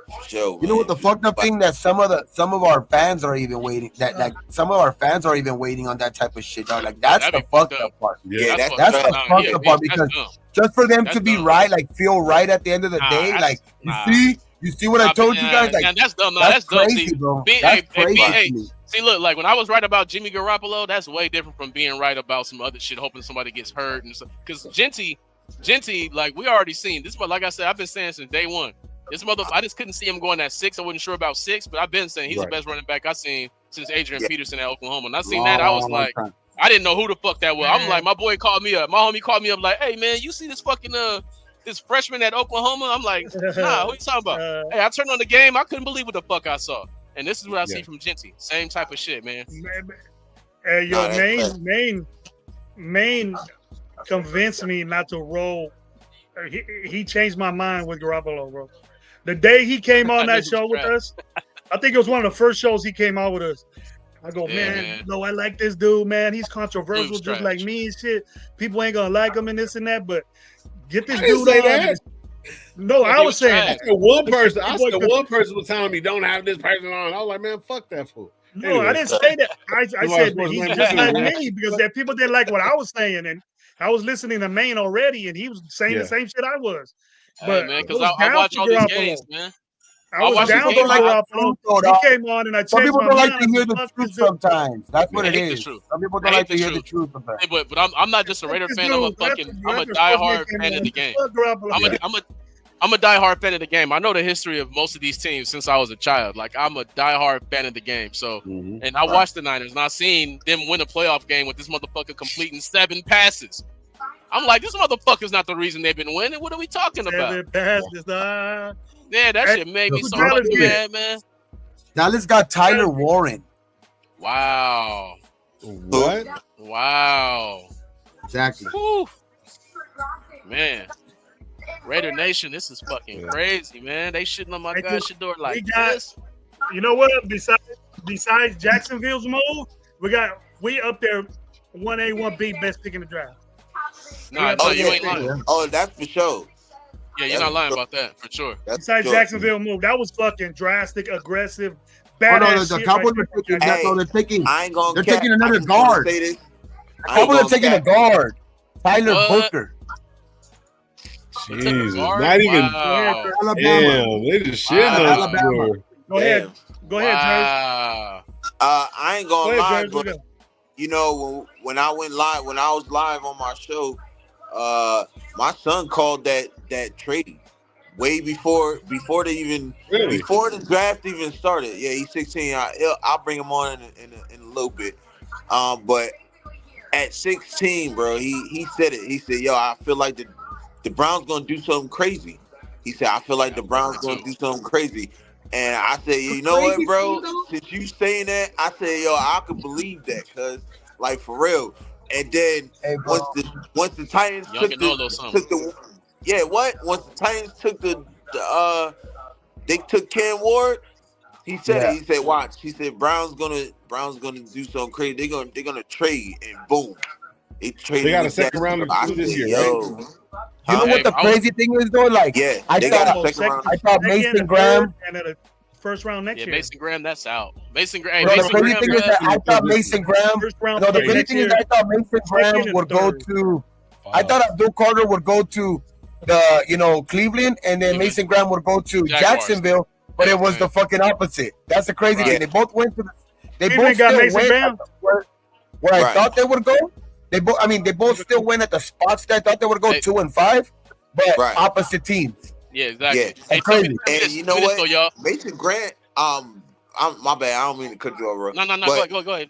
For sure. You know what the fucked up thing that some of our fans are even waiting. That like some of our fans are even waiting on that type of shit. Dog. Like that's That'd the be fucked fucked up part. Yeah, That's right. the fucked up part because just for them That's to be dumb. right, like feel right at the end of the day, like you see what I told you guys, like that's dumb. that's dumb. crazy, See, bro. That's crazy to me. See, look, like when I was right about Jimmy Garoppolo, that's way different from being right about some other shit, hoping somebody gets hurt and stuff. Because Genty, like we already seen this, but like I said, I've been saying since day one. This I just couldn't see him going at 6. I wasn't sure about 6, but I've been saying he's the best running back I've seen since Adrian Peterson at Oklahoma. And I seen that, I was like, I didn't know who the fuck that was. I'm like, my boy called me up. My homie called me up like, hey man, you see this fucking this freshman at Oklahoma? I'm like, nah, who you talking about? Hey, I turned on the game. I couldn't believe what the fuck I saw. And this is what I see from Genty. Same type of shit, man. Hey, yo, Maine convinced me not to roll. He changed my mind with Garoppolo, bro. The day he came on that show with us, I think it was one of the first shows he came out with us. I go, man, no, I like this dude, man. He's controversial just like me and shit. People ain't gonna like him and this and that, but get this dude on. That. No, I was saying I said one person was telling me don't have this person on. I was like, man, fuck that fool. No, anyway, I didn't say that. I said that he's just like me because there people didn't like what I was saying, and I was listening to Maine already, and he was saying the same shit I was. But man, because I watch all these games, man. I was down for Garoppolo. He came on, and I changed my mind. Some people don't like to hear the truth sometimes. That's what it is. Some people don't like to hear the truth sometimes. But I'm not just a Raider fan. I'm a diehard fan of the game. I'm a diehard fan of the game. I know the history of most of these teams since I was a child. Like I'm a diehard fan of the game. So, and I watched the Niners, and I seen them win a playoff game with this motherfucker completing 7 passes. I'm like, this motherfucker's not the reason they've been winning. What are we talking about? 7 passes, yeah, that shit made me so much mad, man. Dallas got Tyler Warren. Wow. What? Wow. Exactly. Whew. Man. Raider Nation, this is fucking crazy, man. They shitting on my gosh door like this. You know what? Besides Jacksonville's move, we up there 1A, 1B best pick in the draft. Nah, you ain't lying. Oh, that's for sure. Yeah, you're not lying about that, for sure. Besides Jacksonville move, that was fucking drastic, aggressive, badass. The Cowboys are taking. I ain't gonna. They're taking another guard. The Cowboys are taking a guard. Tyler Booker. Jesus, not even. Alabama. Damn, they just shit on Alabama. Go ahead, wow. I ain't gonna lie, Jerry, but you know when I went live, when I was live on my show, my son called that trade way before the draft even started. Yeah, he's 16. I'll bring him on in a little bit. But at 16, bro, he said it. He said, "Yo, I feel like the Browns gonna do something crazy." He said, "I feel like the Browns gonna do something crazy." And I said, "You know what, bro? Since you saying that, I said, yo, I could believe that, cause like for real." And then once the Titans took the once the Titans took they took Cam Ward. He said, watch. He said Browns gonna do something crazy. They're gonna trade, and boom, they got a second round of this year, right? You know what the crazy thing is though? Like, I thought Mason Graham and a first round next year. Mason Graham, that's out. Mason Graham. The crazy thing is that I thought Mason Graham. No, the crazy thing is I thought Mason Graham would go to. I thought Abdul Carter would go to the Cleveland, and then Mason Graham would go to Jacksonville. But it was the fucking opposite. That's the crazy thing. They both went to. They both still went where I thought they would go. They both still went at the spots that I thought they would go 2 and 5, but opposite teams. Yeah, exactly. Yeah, hey, crazy. And you know what, y'all? Mason Grant. My bad. I don't mean to cut you over. No. Go ahead.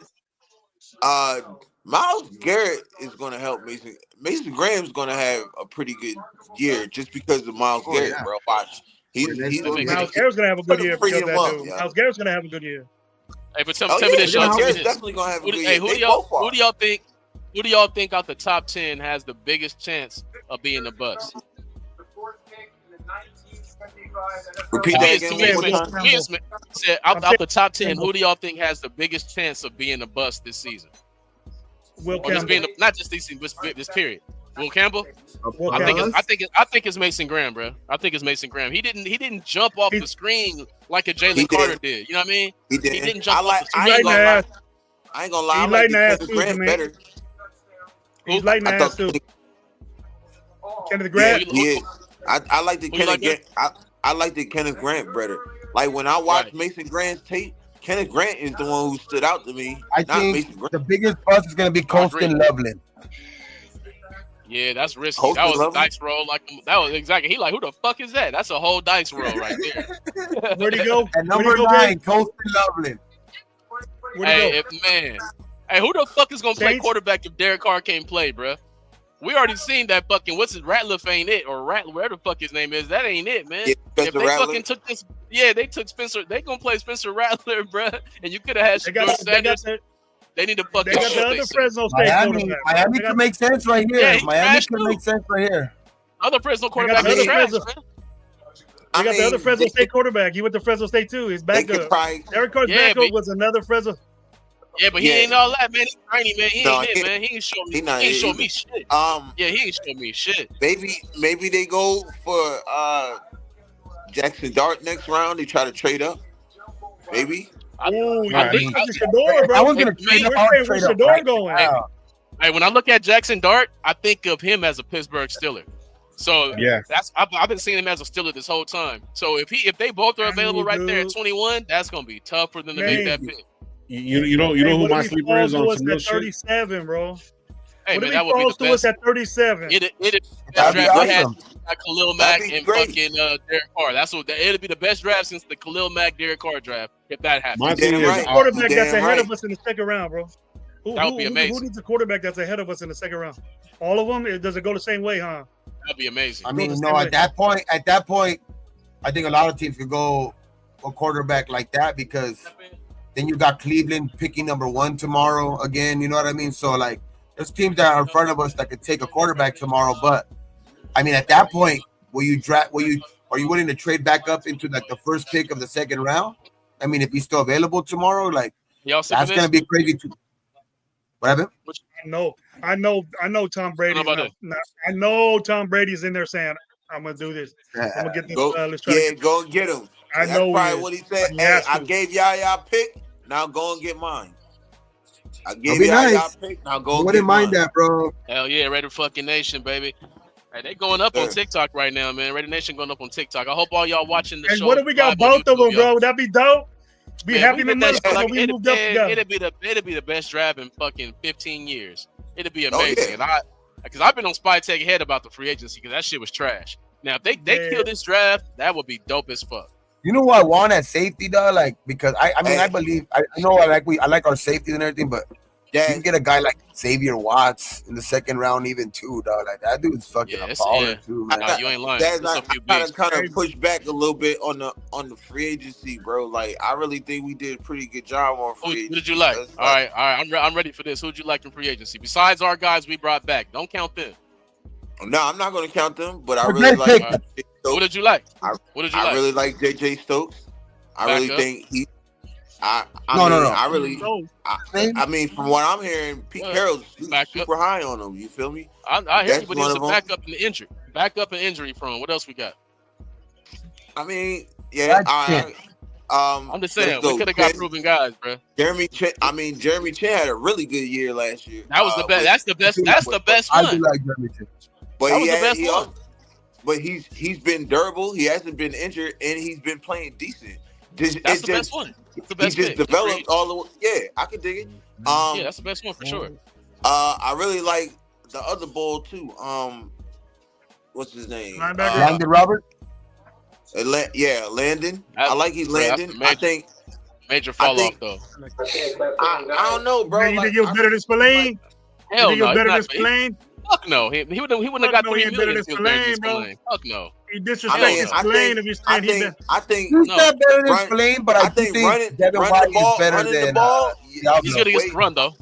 Miles Garrett is going to help Mason. Mason Graham's going to have a pretty good year just because of Miles Garrett, bro. Watch. He's Miles Garrett's going to have a good year because of that dude. Miles Garrett's going to have a good year. Hey, but tell me this, y'all. Miles Garrett's definitely going to have a good year. Who do y'all think? Who do y'all think out the top 10 has the biggest chance of being the bust? Repeat that again. Said out the top 10, who do y'all think has the biggest chance of being the bust this season? Will Campbell. Not just this season, but this period. Will Campbell? I think it's Mason Graham, bro. I think it's Mason Graham. He didn't jump off the screen like a Jalen Carter did. You know what I mean? He didn't jump off the screen. I ain't gonna lie. I like Kenneth Grant better. He's lighting the ass too. Kenneth Grant. He is. I like the Kenneth Grant. I like the Kenneth Grant better. Like when I watched Mason Grant's tape, Kenneth Grant is the one who stood out to me. I think the biggest bust is going to be Colston Loveland. Yeah, that's risky. That was a dice roll. That was exactly. He like, who the fuck is that? That's a whole dice roll right there. Where'd he go? And number 9, Colston Loveland. Hey, who the fuck is gonna play quarterback if Derek Carr can't play, bro? We already seen that fucking Ratliff ain't it, or whatever the fuck his name is. That ain't it, man. Yeah, if they fucking took this, they took Spencer. They gonna play Spencer Rattler, bro. And you could have had Shedeur Sanders. They need to fucking. They got the other Fresno State quarterback. Miami can make sense right here. Yeah, Miami can make sense right here. Other Fresno quarterback is trash, man. They got the other Fresno State quarterback. He went to Fresno State too. His backup. Derek Carr's backup was another Fresno. Yeah, but he ain't all that, man. He's tiny, man. He ain't it, man. He ain't show me. He ain't show me shit. He ain't show me shit. Maybe they go for Jackson Dart next round. They try to trade up. Maybe. I think Shedeur, bro. I was gonna trade up. Where's Shedeur going? Hey, when I look at Jackson Dart, I think of him as a Pittsburgh Steeler. So I've been seeing him as a Steeler this whole time. So if they both are available right there at 21, that's gonna be tough for them to make that pick. You know who my sleeper is on some real shit? 37, bro. Hey, what man, that would be the best. At 37? It'd be best draft we had Khalil Mack and fucking Derek Carr. It'd be the best draft since the Khalil Mack Derek Carr draft if that happens. Who's the quarterback that's ahead of us in the second round, bro? That would be amazing. Who needs a quarterback that's ahead of us in the second round? All of them? Does it go the same way, huh? That'd be amazing. I mean, no. At that point, I think a lot of teams could go a quarterback like that because then you got Cleveland picking number 1 tomorrow again. You know what I mean? So like, there's teams that are in front of us that could take a quarterback tomorrow. But I mean, at that point, are you willing to trade back up into like the first pick of the second round? I mean, if he's still available tomorrow, like that's gonna be crazy too. What happened? I know Tom Brady. I know Tom Brady's in there saying, "I'm gonna do this. I'm gonna get this." Go get him. I know probably what he said. Hey, I gave Yaya a pick. Now go and get mine. I gave Yaya a pick. Now go and get mine. Wouldn't mind that, bro. Hell yeah, Raider fucking Nation, baby. Hey, they going up on TikTok right now, man. Raider Nation going up on TikTok. I hope all y'all watching the show. And what if we got both of them, bro? Would that be dope? Be happy with that. We moved up together. It'd be the best draft in fucking 15 years. It'd be amazing. And because I've been on Spy Tech head about the free agency because that shit was trash. Now if they kill this draft, that would be dope as fuck. You know what I want at safety, though? Like, because I believe I like our safety and everything, but you can get a guy like Xavier Watts in the second round, even too, dog. Like that dude's fucking a baller too, man. Nah, you ain't lying. I kind of push back a little bit on the free agency, bro. Like I really think we did a pretty good job on free agency. Who did you like? All right. I'm ready for this. Who'd you like in free agency besides our guys we brought back? Don't count them. No, I'm not going to count them, but I really like. What did you like? I really like JJ Stokes. I really think he. I mean, from what I'm hearing, Pete Carroll's super high on him. You feel me? I hear you, but he's a backup and injury. Backup and injury prone. What else we got? I mean, yeah. I'm just saying, we could have got proven guys, bro. Jeremy Chin had a really good year last year. That was the best. That's the best. That's the best one. I do like Jeremy Chin. But that was the best one. But he's been durable. He hasn't been injured, and he's been playing decent. That's the best one. It's the best. He just developed all the way. Yeah, I can dig it. Yeah, that's the best one for sure. I really like the other bull too. What's his name? Landon Robert. Landon. I like his Landon. I think major fall off though. I don't know, bro. You think he was better than Spillane? Hell you think no. he's better than Spillane? Fuck no. He wouldn't have got 3 million if he was better than Spillane. Fuck no. You disrespect Spillane if you're saying he's better. I think he's not better than Spillane, but I think Devin White is better than he's good against the run though.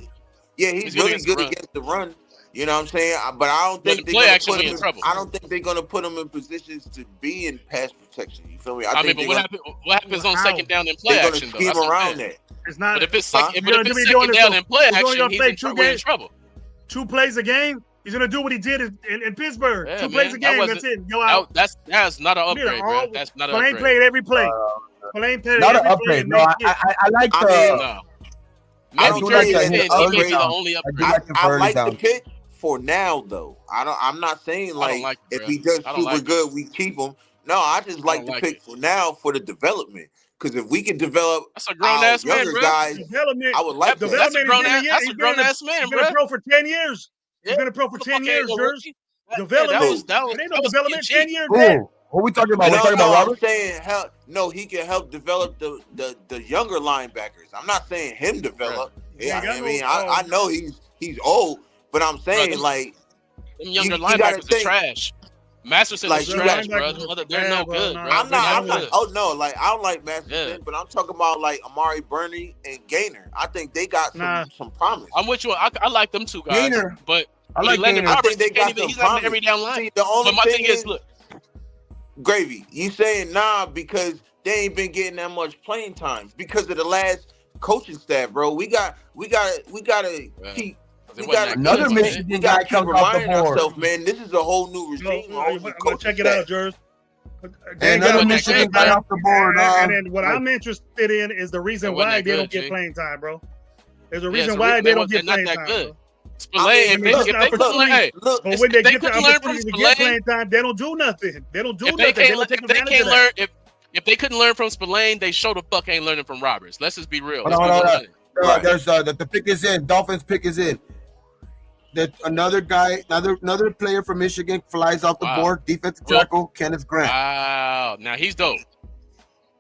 Yeah, he's really good against the run. You know what I'm saying? But I don't think they're gonna put him in trouble. I don't think they're gonna put him in positions to be in pass protection. You feel me? I mean, but what happens on second down in play action though? Scheme around that. It's not. But if it's second down in play action, he's in trouble. 2 plays a game. He's gonna do what he did in Pittsburgh. Yeah, 2 plays a game. That's it. Go out. That's not an upgrade, bro. That's not an upgrade. Spillane played every play. Spillane played not every an upgrade. No, I like the. Maybe Jersey said he may be the only upgrade. I like the pick for now, though. I'm not saying like if he does super good, we keep him. No, I just like the pick for now for the development. Because if we can develop younger guys, I would like that. That's a grown ass man, bro. He's been a pro for 10 years. He's been a pro for 10 years, Jersey. Development. It ain't no development. 10 years. What we talking about? We're talking about Robert? I'm saying he can help develop the younger linebackers. I'm not saying him develop. I know he's old, but I'm saying like them younger linebackers are trash. Masterson is trash, bro. They're no good, bro. I'm not. Oh no, like I don't like Masterson, but I'm talking about like Amari Burney and Gaynor. I think they got some promise. I'm with you. I like them two guys, but I like Gaynor. I think they got some promise. Every down line. See, the only my thing is, look, Gravy. You saying because they ain't been getting that much playing time because of the last coaching staff, bro. We gotta keep. Another Michigan guy comes off the board. Man, this is a whole new regime. Check it out, Jersey. Another Michigan guy off the board. And then what I'm interested in is the reason why they don't get playing time, bro. There's a reason why they don't get playing time. Spillane, but when they get the opportunity to get playing time, they don't do nothing. They don't do nothing. They don't take advantage of that. If they couldn't learn from Spillane, they sure the fuck ain't learning from Roberts. Let's just be real. There's the pick is in. Dolphins pick is in. That another guy, another player from Michigan flies off the board. Defensive tackle, Kenneth Grant. Wow, now he's dope.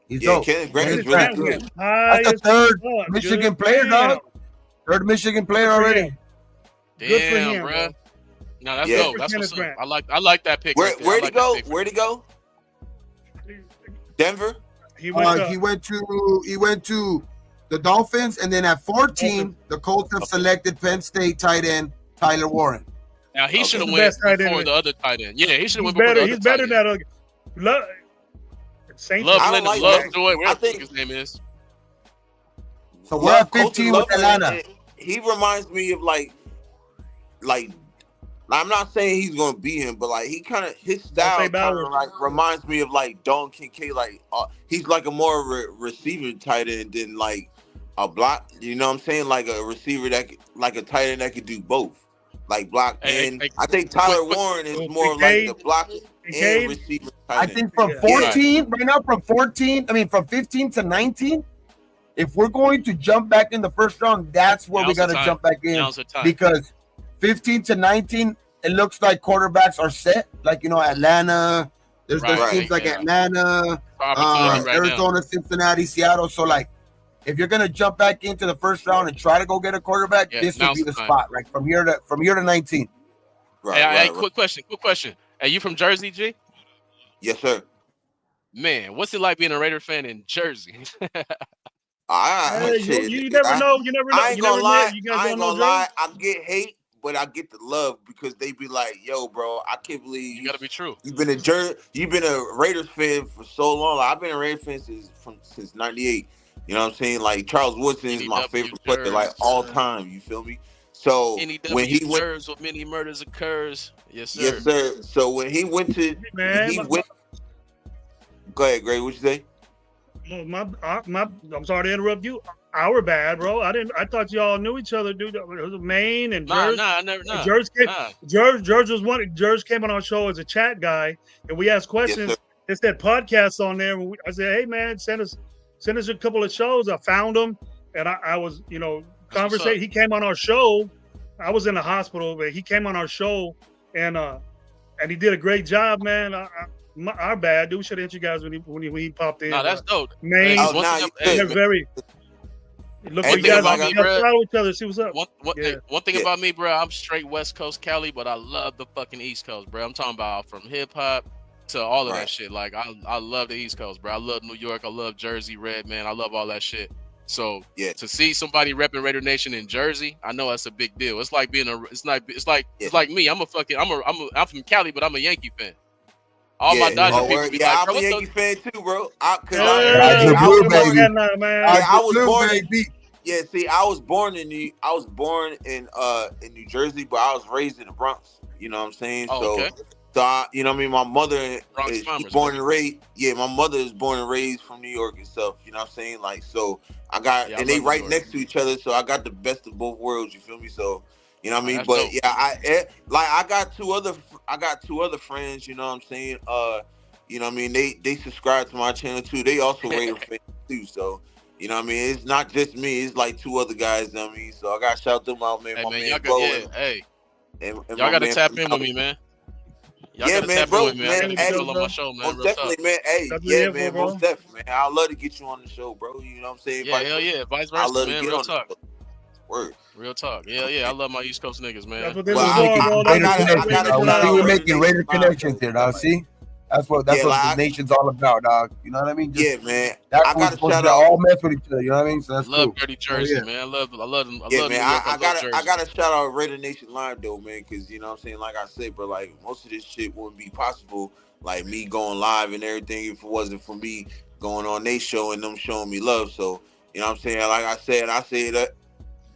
He's dope. Kenneth Grant is really good. That's the third Michigan player, dog. Third Michigan player already. Good for him, bro. No, that's dope. That's what's up. I like that pick. Where'd he go? Where'd he go? Denver. He went to the Dolphins, and then at 14, the Colts have selected Penn State tight end Tyler Warren. Now he should have went before the other tight end. Yeah, he should have went before the other tight end. He's better than that. Lovejoy, whatever the fuck his name is. So we're at 15 with Atlanta. He reminds me of like I'm not saying he's gonna beat him, but like he kind of his style kind of like reminds me of like Don Kincaid. Like he's like a more receiver tight end than like a block. You know what I'm saying? Like a receiver like a tight end that could do both, like block and I think Tyler Warren is more like the block and receiver tight end. I think from 14 right now, from 15 to 19. If we're going to jump back in the first round, that's where we got to jump back in because 15 to 19, it looks like quarterbacks are set. Like, Atlanta, there's teams like Atlanta, Arizona, Cincinnati, Seattle. So, like, if you're going to jump back into the first round and try to go get a quarterback, this would be the spot, right? From here to 19. Quick question. Are you from Jersey, G? Yes, sir. Man, what's it like being a Raider fan in Jersey? You never know. I ain't gonna lie. I get hate, but I get the love because they be like, "Yo, bro, I can't believe you gotta be true. You've been a Raiders fan for so long. I've been a Raiders fan since '98. You know what I'm saying? Like Charles Woodson is my favorite player, like all time. You feel me? So when he went, with many murders occurs. Yes, sir. Yes, sir. So when he went to, Go ahead, Gray. What you say? I'm sorry to interrupt you. Our bad, bro. I thought y'all knew each other, dude. It was Maine and George. George was one. George came on our show as a chat guy, and we asked questions. Yes, they said podcasts on there. I said, "Hey, man, send us a couple of shows." I found them, and I was, conversation. He came on our show. I was in the hospital, but he came on our show, and he did a great job, man. Our bad, dude. We should have hit you guys when he popped in. No, that's dope. Maine, they're very. Look, One you thing guys about me, bro. follow each other. See what's up. One thing about me, bro. I'm straight West Coast Cali, but I love the fucking East Coast, bro. I'm talking about from hip hop to all of that shit. Like I love the East Coast, bro. I love New York. I love Jersey, Redman. I love all that shit. So to see somebody repping Raider Nation in Jersey, I know that's a big deal. It's like being it's like me. I'm from Cali, but I'm a Yankee fan. All my Dodger people be like, I'm a Yankee fan too, bro. I was born in New Jersey, but I was raised in the Bronx. You know what I'm saying? Oh, okay. So you know what I mean? My mother Bronx is Bombers, born and raised. Yeah, my mother is born and raised from New York and stuff. You know what I'm saying? Like, so I got and they right next to each other, so I got the best of both worlds. You feel me? So you know what I mean? But dope. I got two other friends. You know what I'm saying? You know what I mean? They subscribe to my channel too. They also Raider fans too. So you know what I mean? It's not just me. It's like two other guys. You know what I mean? So I got to shout them out, man. Hey, my man, man, y'all got to tap in with me, man. Yeah, man, bro, man. Hey, on my show, man. Most definitely, man. Hey, yeah, man, most definitely, man. I'd love to get you on the show, bro. You know what I'm saying? Yeah, hell yeah. Vice versa, I'd love man. to get Real on talk. The show. Word. Real talk. Yeah. I love my East Coast niggas, man. That's what this is for, bro. We're making Raider connections here, dog. See? That's what the nation's all about, dog. You know what I mean? Man. I got to shout out. All mess with each other. You know what I mean? So that's love cool. Dirty Jersey, man. I love them. I got to shout out Raider Nation Live though, man, because you know what I'm saying. Like I said, bro, like most of this shit wouldn't be possible, like me going live and everything, if it wasn't for me going on their show and them showing me love. So you know what I'm saying. Like I say that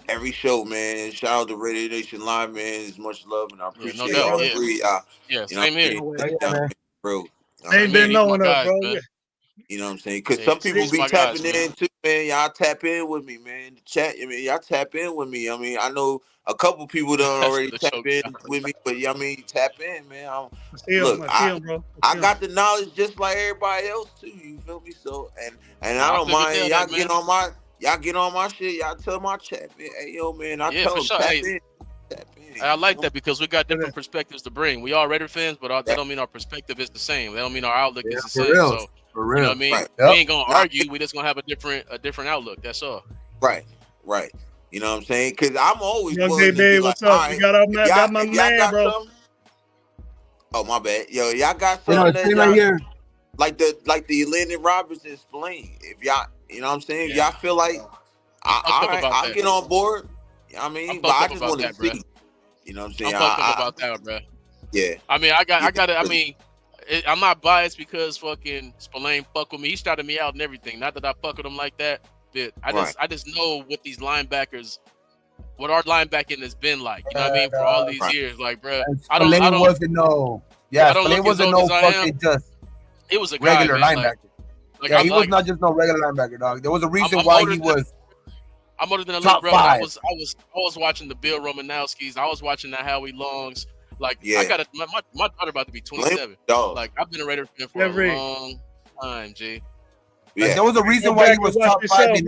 every show, man. Shout out to Raider Nation Live, man. It's much love and I appreciate all three. Yeah, same here. Bro. Ain't been knowing us, bro. Man. You know what I'm saying? Because some people be tapping in too, man. Y'all tap in with me, man. The chat, I mean, y'all tap in with me. I mean, I know a couple people don't already tap in with me, but I mean, tap in, man. I got the knowledge just like everybody else too. You feel me? So and I don't mind y'all get on my shit. Y'all tell my chat, man. Hey, yo, man. I tell them tap in. I like that because we got different perspectives to bring. We all Raider fans, but that don't mean our perspective is the same. That don't mean our outlook is the same. Real. So for real. You know what I mean? We ain't gonna argue. We just gonna have a different outlook. That's all. Right. You know what I'm saying? Because I'm always Young Baby, what's up? You got my man, bro. Something? Oh, my bad. Yo, y'all got something that right here. Like the Landon Robertson explained. If y'all, you know what I'm saying? If y'all feel like I'll get on board. I mean, but I just want to see. You know what I'm saying? I'm fucked up about that, bro. Yeah. I mean, I got it. I mean, I'm not biased because fucking Spillane fuck with me. He started me out and everything. Not that I fuck with him like that. But I just know what these linebackers, what our linebacking has been like. You know what I mean? For all these years, like, bro. Spillane wasn't no fucking just. It was a regular guy, linebacker. Like, he was not just no regular linebacker, dog. There was a reason why he was. I'm older than a little brother. I was watching the Bill Romanowskis. I was watching the Howie Longs. Like I got my daughter about to be 27. Like I've been a Raider fan for a long time, G. Yeah. Like, there was a reason why he was top 5 and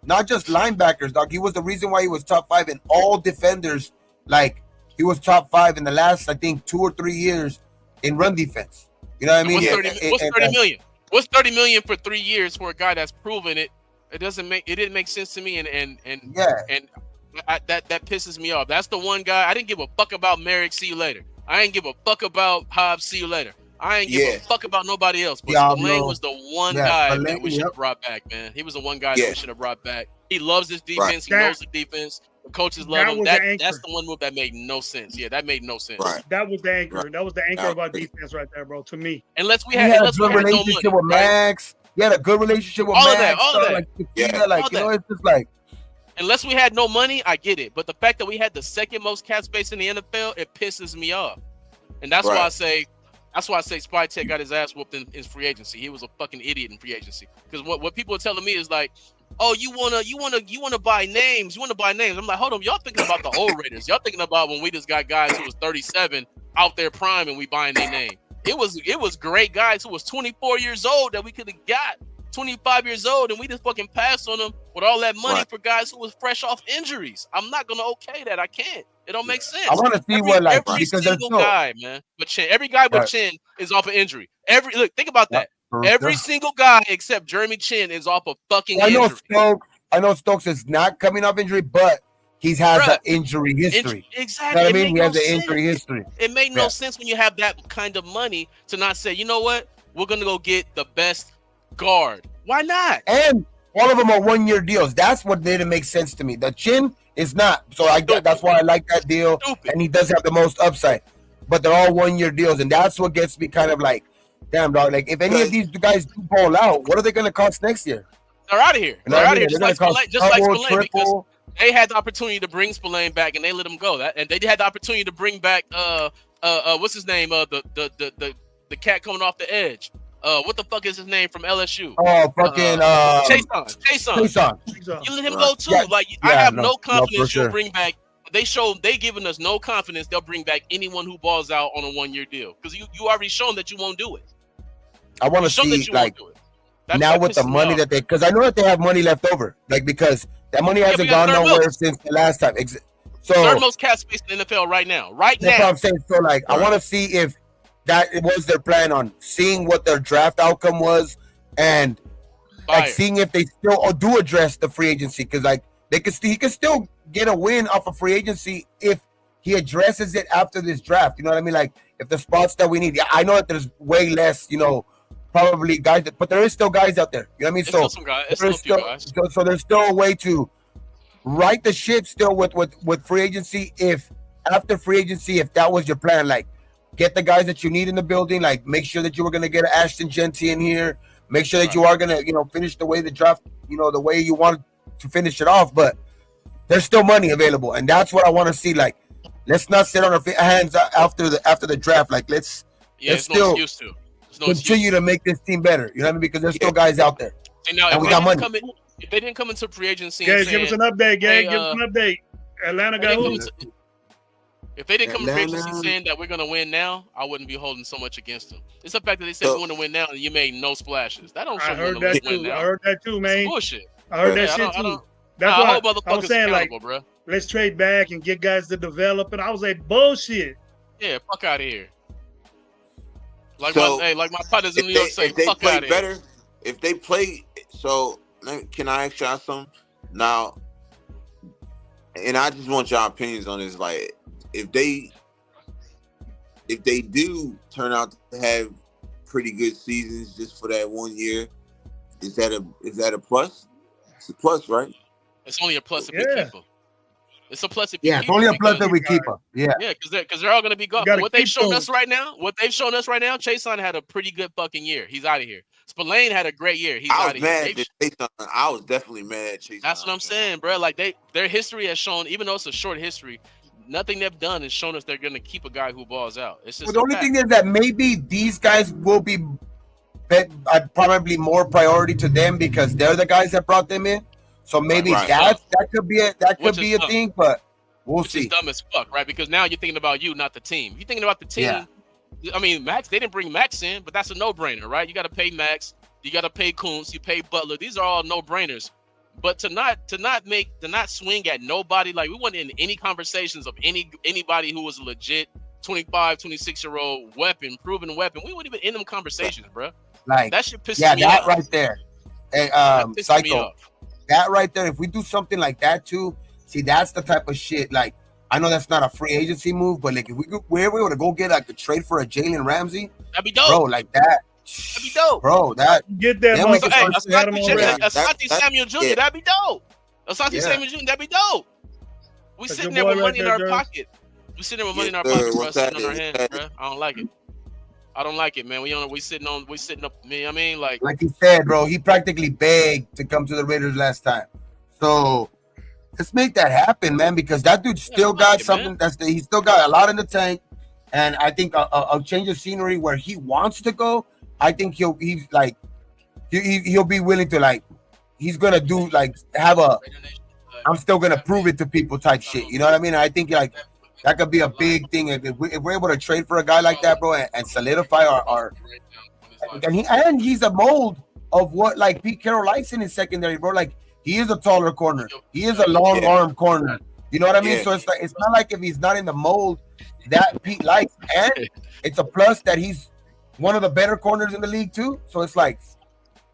not just linebackers, dog. He was the reason why he was top 5 in all defenders. Like he was top 5 in the last, I think, 2 or 3 years in run defense. You know what I mean? What's 30 million? What's 30 million for 3 years for a guy that's proven it? It didn't make sense to me, and that pisses me off. That's the one guy I didn't give a fuck about. Merrick, see you later. I ain't give a fuck about Hobbs, see you later. I ain't give a fuck about nobody else. But Spillane was the one guy that we should have brought back, man. He was the one guy that we should have brought back. He loves this defense. He knows the defense. The coaches love him. That's the one move that made no sense. Yeah, that made no sense. Right. That was the anchor. Right. That was the anchor of our defense right there, bro. To me, unless we had a good relationship with Max. He had a good relationship with Max. All that. Like, it's just like. Unless we had no money, I get it. But the fact that we had the second most cap space in the NFL, it pisses me off. And that's why I say Spy Tech got his ass whooped in free agency. He was a fucking idiot in free agency. Because what people are telling me is like, oh, you wanna buy names. You wanna buy names. I'm like, hold on, y'all thinking about the old Raiders. Y'all thinking about when we just got guys who was 37 out there prime and we buying their name. It was great guys who was 24 years old that we could have got 25 years old, and we just fucking passed on them with all that money for guys who was fresh off injuries. I'm not gonna okay that. I can't. It don't make sense. I want to see every single guy, man. But Chin, every guy but Chin is off of injury. Think about that. Every single guy except Jeremy Chin is off of fucking injury. I know Stokes is not coming off injury, but he has an injury history. Exactly. You know what I mean? He has an injury history. It made no sense when you have that kind of money to not say, you know what, we're gonna go get the best guard. Why not? And all of them are 1-year deals. That's what didn't make sense to me. The Chin is not. So I get that's why I like that deal. And he does have the most upside. But they're all 1-year deals, and that's what gets me kind of like, damn, dog. Like, if any of these guys do ball out, what are they going to cost next year? They're out of here. They're out of here. Just like Spillane, because they had the opportunity to bring Spillane back, and they let him go. And they had the opportunity to bring back what's his name? The cat coming off the edge. What the fuck is his name from LSU? Oh, fucking Chason. You let him go too. I have no confidence you'll bring back. They giving us no confidence they'll bring back anyone who balls out on a 1-year deal, because you already shown that you won't do it. I want to see like now with the money that because I know that they have money left over, like because that money hasn't gone nowhere since the last time. So third most cap space in the NFL right now. That's what I'm saying. So like I want to see if that was their plan on seeing what their draft outcome was and like seeing if they still do address the free agency, because like he can still get a win off of free agency if he addresses it after this draft. You know what I mean? Like if the spots that we need, I know that there's way less, probably guys, but there is still guys out there. You know what I mean? So there's still guys. So there's still a way to right the ship still with free agency. If after free agency, if that was your plan, like get the guys that you need in the building, like make sure that you were going to get Ashton Genty in here, make sure that you are going to, finish the way the draft, the way you want to finish it off. But there's still money available, and that's what I want to see. Like, let's not sit on our hands after the draft. Like, let's still continue to make this team better. You know what I mean? Because there's still guys out there, and we got money. If they didn't come into free agency, guys, give us an update. Give us an update. Atlanta got who? If they didn't come to free agency saying that we're gonna win now, I wouldn't be holding so much against them. It's the fact that they said we want to win now and you made no splashes. That don't show I heard that too. I heard that too, man. It's bullshit. I heard that shit too. That's why I was saying, like, bro. Let's trade back and get guys to develop. And I was like, bullshit. Yeah, fuck out of here. Like my partners in New York say, fuck out of here. If they play, so can I ask y'all something now? And I just want y'all opinions on this. Like, if they do turn out to have pretty good seasons just for that 1 year, is that a plus? It's a plus, right? It's only a plus if we keep them. It's a plus if you keep them. It's only a plus that we keep them. Yeah, because they're all going to be gone. What they've shown us right now, Chason had a pretty good fucking year. He's out of here. Spillane had a great year. He's out of here. I was definitely mad at Chason. That's what I'm saying, bro. Like their history has shown, even though it's a short history, nothing they've done has shown us they're going to keep a guy who balls out. It's just the only thing is that maybe these guys will be probably more priority to them because they're the guys that brought them in. So maybe that could be a thing, but we'll see. It's dumb as fuck, right? Because now you're thinking about you, not the team. You're thinking about the team. Yeah. I mean, Max, they didn't bring Max in, but that's a no-brainer, right? You got to pay Max, you got to pay Kuntz, you pay Butler. These are all no-brainers. But to not swing at nobody, like we weren't in any conversations of anybody who was a legit 25, 26-year-old proven weapon. We weren't even in them conversations, bro. Like that shit pisses me off. Right there. Hey, Psycho. That right there, if we do something like that too, see, that's the type of shit. Like, I know that's not a free agency move, but like, if we're able to go get like a trade for a Jalen Ramsey, that'd be dope, bro. Like that, that'd be dope, bro. That get that. Asante Samuel Jr. That'd be dope. Asante Samuel Jr. That'd be dope. We sitting there with money in our pocket. We sitting there with money in our pocket, bro. Sitting on our hands, bro. I don't like it. I don't like it, man. We sitting up. Me, I mean, like he said, bro. He practically begged to come to the Raiders last time. So let's make that happen, man. Because that dude still got something. He's still got a lot in the tank, and I think a change of scenery where he wants to go. I think he'll be willing to like. He's gonna do like have a. I'm still gonna prove it to people type shit. You know what I mean? I think like. That could be a big thing if we're able to trade for a guy like that, bro, and solidify our and he's a mold of what like Pete Carroll likes in his secondary, bro. Like he is a taller corner, he is a long arm corner. You know what I mean? So it's like it's not like if he's not in the mold that Pete likes, and it's a plus that he's one of the better corners in the league too. So it's like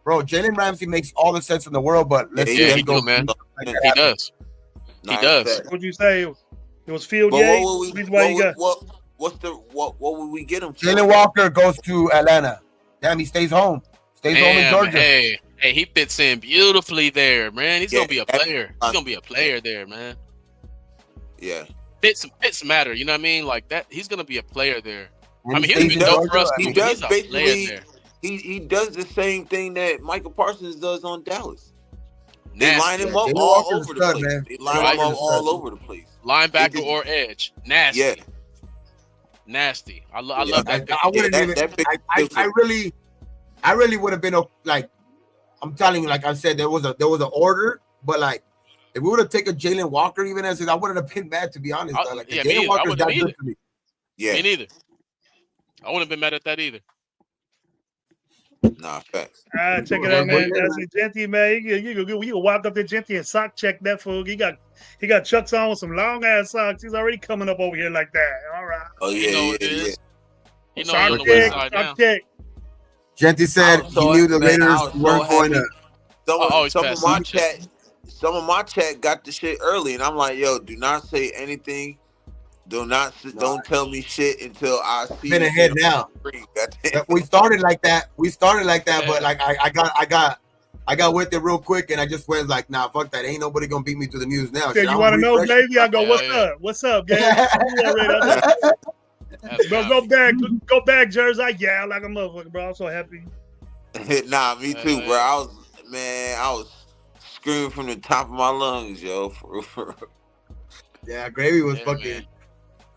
bro, Jalen Ramsey makes all the sense in the world, but let's see Yeah, if he he goes. do, man. Like He does. He does. What'd you say? It was Field But Yates. what would we get him for? Jalen Walker goes to Atlanta. Damn, he stays home. Stays home in Georgia. Hey, he fits in beautifully there, man. He's gonna be a player. He's gonna be a player there, man. Yeah. Fits matter, you know what I mean? Like that, he's gonna be a player there. And I mean, he's been dope for us. He does basically. He does the same thing that Michael Parsons does on Dallas. They line him up all over the place. Man. They line him up all over the place. Linebacker or edge, nasty. Yeah. Nasty. I love that. I wouldn't even. I really would have been like. I'm telling you, like I said, there was an order, but like if we would have taken Jalen Walker even as I wouldn't have been mad, to be honest. Like Jalen Walker's that good to me. Yeah. Me neither. I wouldn't have been mad at that either. Nah, facts. Check it out, man. That's a Genty, man. You can walk up to Genty and sock check that fool. He got Chucks on with some long ass socks. He's already coming up over here like that. All right. Oh yeah, you know it is. You know sock on the west side now. Check. Genty said he knew the Raiders weren't going to. Some of my chat got the shit early, and I'm like, yo, do not say anything. Don't tell me shit until I see. Been ahead now. We started like that. But like I got with it real quick, and I just went like, nah, fuck that. Ain't nobody gonna beat me to the news now. Yeah, you want to know, Navy? I go, what's up, Gabe? Bro, go back, Jersey. I yell like a motherfucker, bro. I'm so happy. Nah, me too, bro. I was screaming from the top of my lungs, yo. For real. Yeah, Gravy was fucking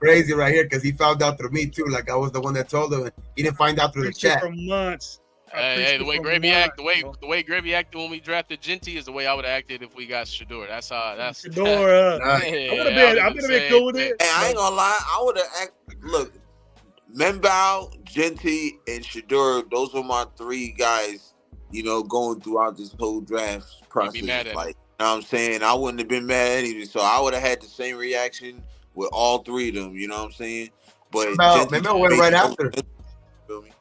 crazy right here because he found out through me too. Like I was the one that told him. He didn't find out through the chat. For months. Hey, the way Gravy acted when we drafted Genty is the way I would have acted if we got Shador. That's Shador. I would have been cool with it. Hey, I ain't gonna lie. I would have look. Membao, Genty, and Shador. Those were my three guys. Going throughout this whole draft process. Like, you know what I'm saying? I wouldn't have been mad at either. So I would have had the same reaction with all three of them. You know what I'm saying? But Membao went right after.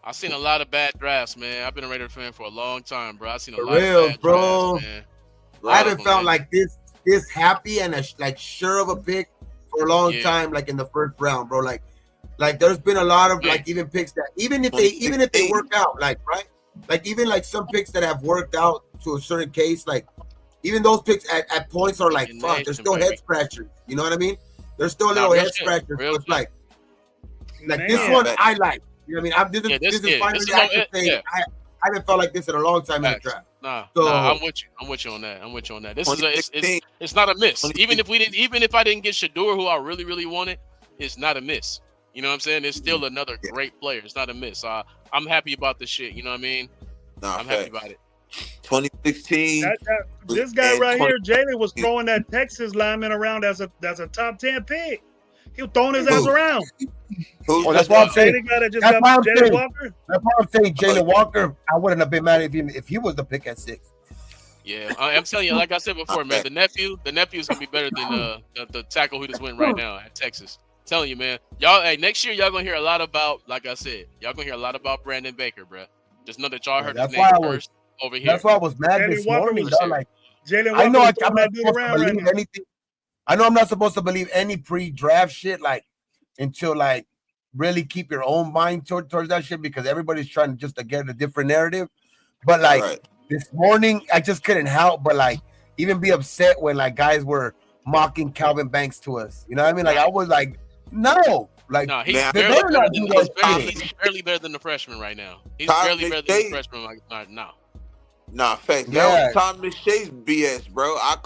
I seen a lot of bad drafts, man. I've been a Raider fan for a long time, bro. I seen a lot of bad drafts, man. I haven't felt like this happy and like sure of a pick for a long time, like in the first round, bro. Like there's been a lot of like even picks that even if they work out, like right, like even like some picks that have worked out to a certain case, like even those picks at points are like fuck, they're still head scratchers. You know what I mean? There's still little head scratchers. So it's like this one I like. You know what I mean? This is finally I haven't felt like this in a long time in the draft. Nah, I'm with you. I'm with you on that. This is it's not a miss. Even if I didn't get Shador, who I really, really wanted, it's not a miss. You know what I'm saying? It's still another great player. It's not a miss. I'm happy about this shit. You know what I mean? I'm happy about it. 2016. This guy right here, Jalen, was throwing that Texas lineman around as a top 10 pick. He was throwing his ass around. That's why I'm saying. That's why I'm saying Jalen Walker. I wouldn't have been mad if he was the pick at 6. Yeah, I'm telling you, like I said before, man, the nephew's gonna be better than the tackle who just went right now at Texas. I'm telling you, man, y'all. Hey, next year y'all gonna hear a lot about, like I said, y'all gonna hear a lot about Brandon Baker, bro. Just know that y'all heard his name first over here. That's why I was mad this morning. Like, Jalen I know I'm not not supposed to believe anything. I know I'm not supposed to believe any pre-draft shit, like until like really keep your own mind towards that shit because everybody's trying just to get a different narrative. But like this morning, I just couldn't help but like even be upset when like guys were mocking Calvin Banks to us. You know what I mean? Like I was like, no, like he's barely better than the freshman right now. He's barely better than the freshman like now. Nah, facts. That was Tom McShay's BS, bro. I've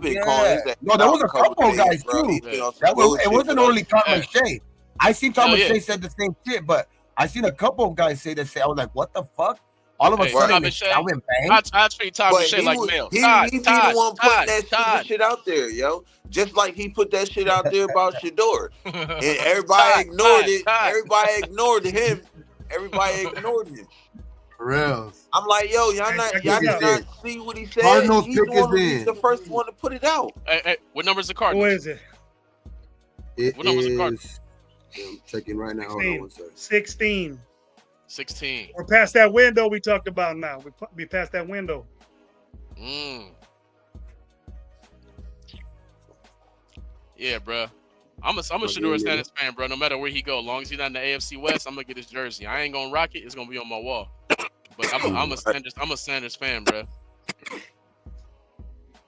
been calling his. No, there was a couple of guys too. It wasn't only Tom McShay. I seen Tom McShay said the same shit, but I seen a couple of guys say I was like, what the fuck? All of a sudden, Calvin Banks. I treat Tom McShay like male. He be the one putting that shit out there, yo. Just like he put that shit out there about Shador, and everybody ignored it. Everybody ignored him. Everybody ignored him. For real. I'm like, yo, y'all did not see what he said. Cardinals He's the first one to put it out. Hey, what number is the Cardinals? Who is it? What number is the Cardinals? I'm checking right now. Hold on one second. 16. 16. We're past that window we talked about now. We past that window. Yeah, bro. I'm a Shedeur Sanders fan, bro. No matter where he go, as long as he's not in the AFC West, I'm gonna get his jersey. I ain't gonna rock it. It's gonna be on my wall. But I'm a Sanders fan, bro.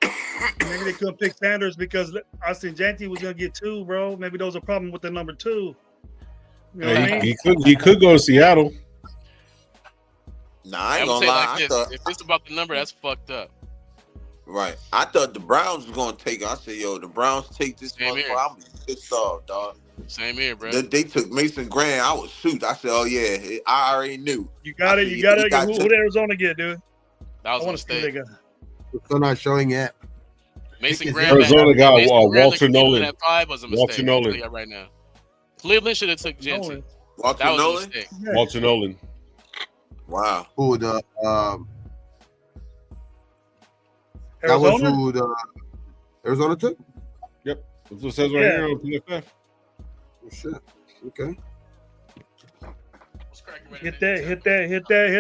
Maybe they couldn't pick Sanders because Austin Jeanty was gonna get 2, bro. Maybe there was a problem with the number 2. You know what I mean? He could go to Seattle. Nah, I ain't gonna lie. Like if it's about the number, that's fucked up. Right. I thought the Browns was gonna take it. I said, yo, the Browns take this motherfucker. I'm pissed off, dog. Same here, bro. They took Mason Graham. I was shoot. I said, oh yeah, I already knew. You got it. Who did Arizona get, dude? That was a mistake. It's still not showing yet. Mason Graham. Arizona got Walter Nolan. At 5 was a mistake. Walter Nolan. Right now. Cleveland should have took Jensen. Walter Nolan. Walter Nolan. Wow. Who the Arizona? That was who the Arizona took? Yep. That's what it says right here on PFF. Oh, shit. Okay. Hit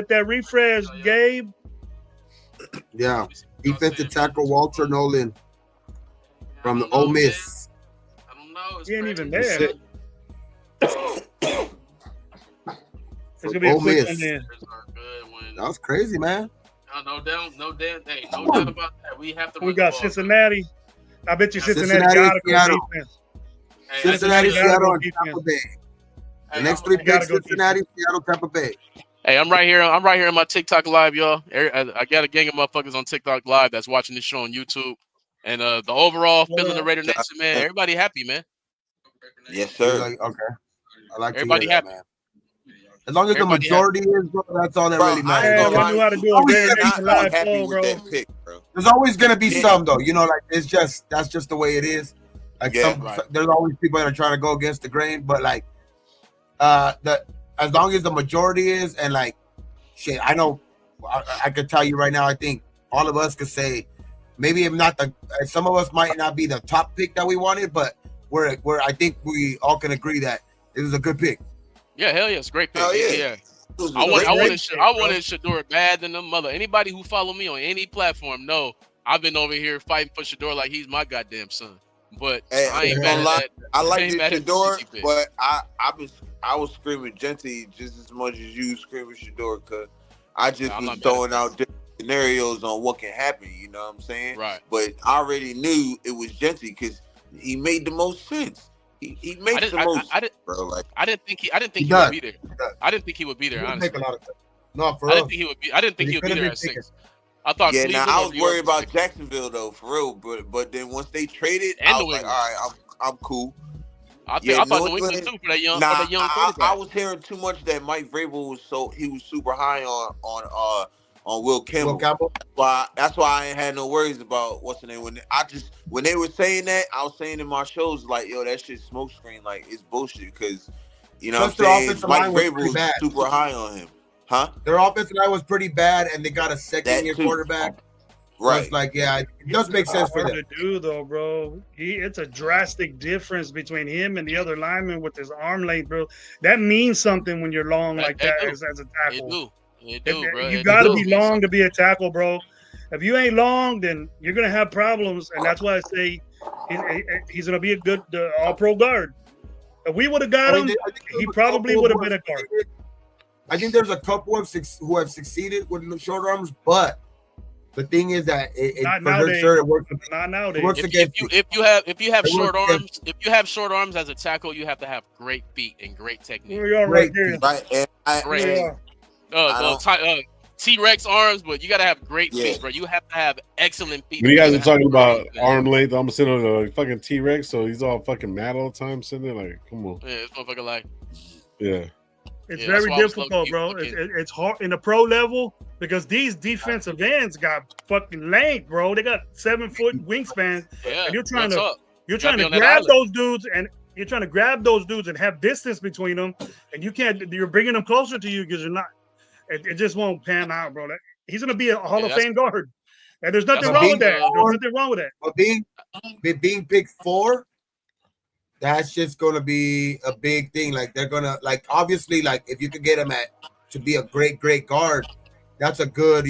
that refresh, Gabe. Yeah. Defensive tackle Walter Nolan from the Ole Miss. I don't know. He ain't even there. It's gonna be a quick one there. That was crazy, man. No doubt about that. We have to. We got Cincinnati. I bet you Cincinnati gotta go defense. Cincinnati, Seattle, and Tampa Bay. The next 3 picks: Cincinnati, Seattle, Tampa Bay. Hey, I'm right here on my TikTok live, y'all. I got a gang of motherfuckers on TikTok live that's watching this show on YouTube. And the overall feeling the Raider Nation, man. Everybody happy, man. Yes, sir. Okay. I like everybody to hear that, happy, man. As long as the majority is, bro, that's all that really matters. Yeah, I knew how to do a Raider Nation live flow, bro. There's always gonna be some though, you know, like that's just the way it is. Like there's always people that are trying to go against the grain, but like as long as the majority is, and like shit, I know I could tell you right now, I think all of us could say maybe if not some of us might not be the top pick that we wanted, but we're I think we all can agree that it was a good pick. Yeah, hell yeah, it's a great pick. Hell yeah. I wanted Shedeur bad than the mother. Anybody who follow me on any platform know I've been over here fighting for Shedeur like he's my goddamn son. But I ain't mad at that. I like Shedeur, but I was screaming Genty just as much as you screaming Shedeur, because I just was throwing out different scenarios on what can happen. You know what I'm saying? Right. But I already knew it was Genty because he made the most sense. He makes the most sense, bro. Like I didn't think he would be there. I didn't think he would be there. Honestly, make a lot of sense. No, for I didn't think he would be there at 6. I thought. Yeah, now I was worried about Jacksonville though, for real. But then once they traded, I was like, all right, I'm cool. I thought New England too for that young quarterback. I was hearing too much that Mike Vrabel was super high on Will Campbell. That's why I ain't had no worries about what's the name. When they were saying that, I was saying in my shows like, yo, that shit's smokescreen, like it's bullshit, because you know what I'm saying, Mike Vrabel was super high on him. Huh? Their offensive line was pretty bad, and they got a second-year quarterback. Right. So it's like, yeah, it does make sense for them. To do though, bro. It's a drastic difference between him and the other lineman with his arm length, bro. That means something when you're long like that as a tackle. It do, bro. You got to be long to be a tackle, bro. If you ain't long, then you're gonna have problems, and that's why I say he's gonna be a good all-pro guard. If we would have got him, he probably would have been a guard. I think there's a couple who have succeeded with the short arms, but the thing is that it works. Not nowadays. It works against you. If you have short arms as a tackle, you have to have great feet and great technique. We are right there. T-Rex arms, but you gotta have great feet, bro. You have to have excellent feet. When you guys are talking about arm length, I'm sitting on a fucking T-Rex, so he's all fucking mad all the time, sitting there like, come on. Yeah, this motherfucker like. Yeah. It's very difficult, bro. It's hard in the pro level because these defensive ends got fucking length, bro. They got 7-foot wingspans, and you're trying to grab those dudes, and you're trying to grab those dudes and have distance between them, and you can't. You're bringing them closer to you because you're not. It just won't pan out, bro. He's gonna be a Hall of Fame guard, and there's nothing wrong with that. There's nothing wrong with that. But being picked 4. That's just gonna be a big thing. Like they're gonna obviously if you could get him at to be a great guard, that's a good,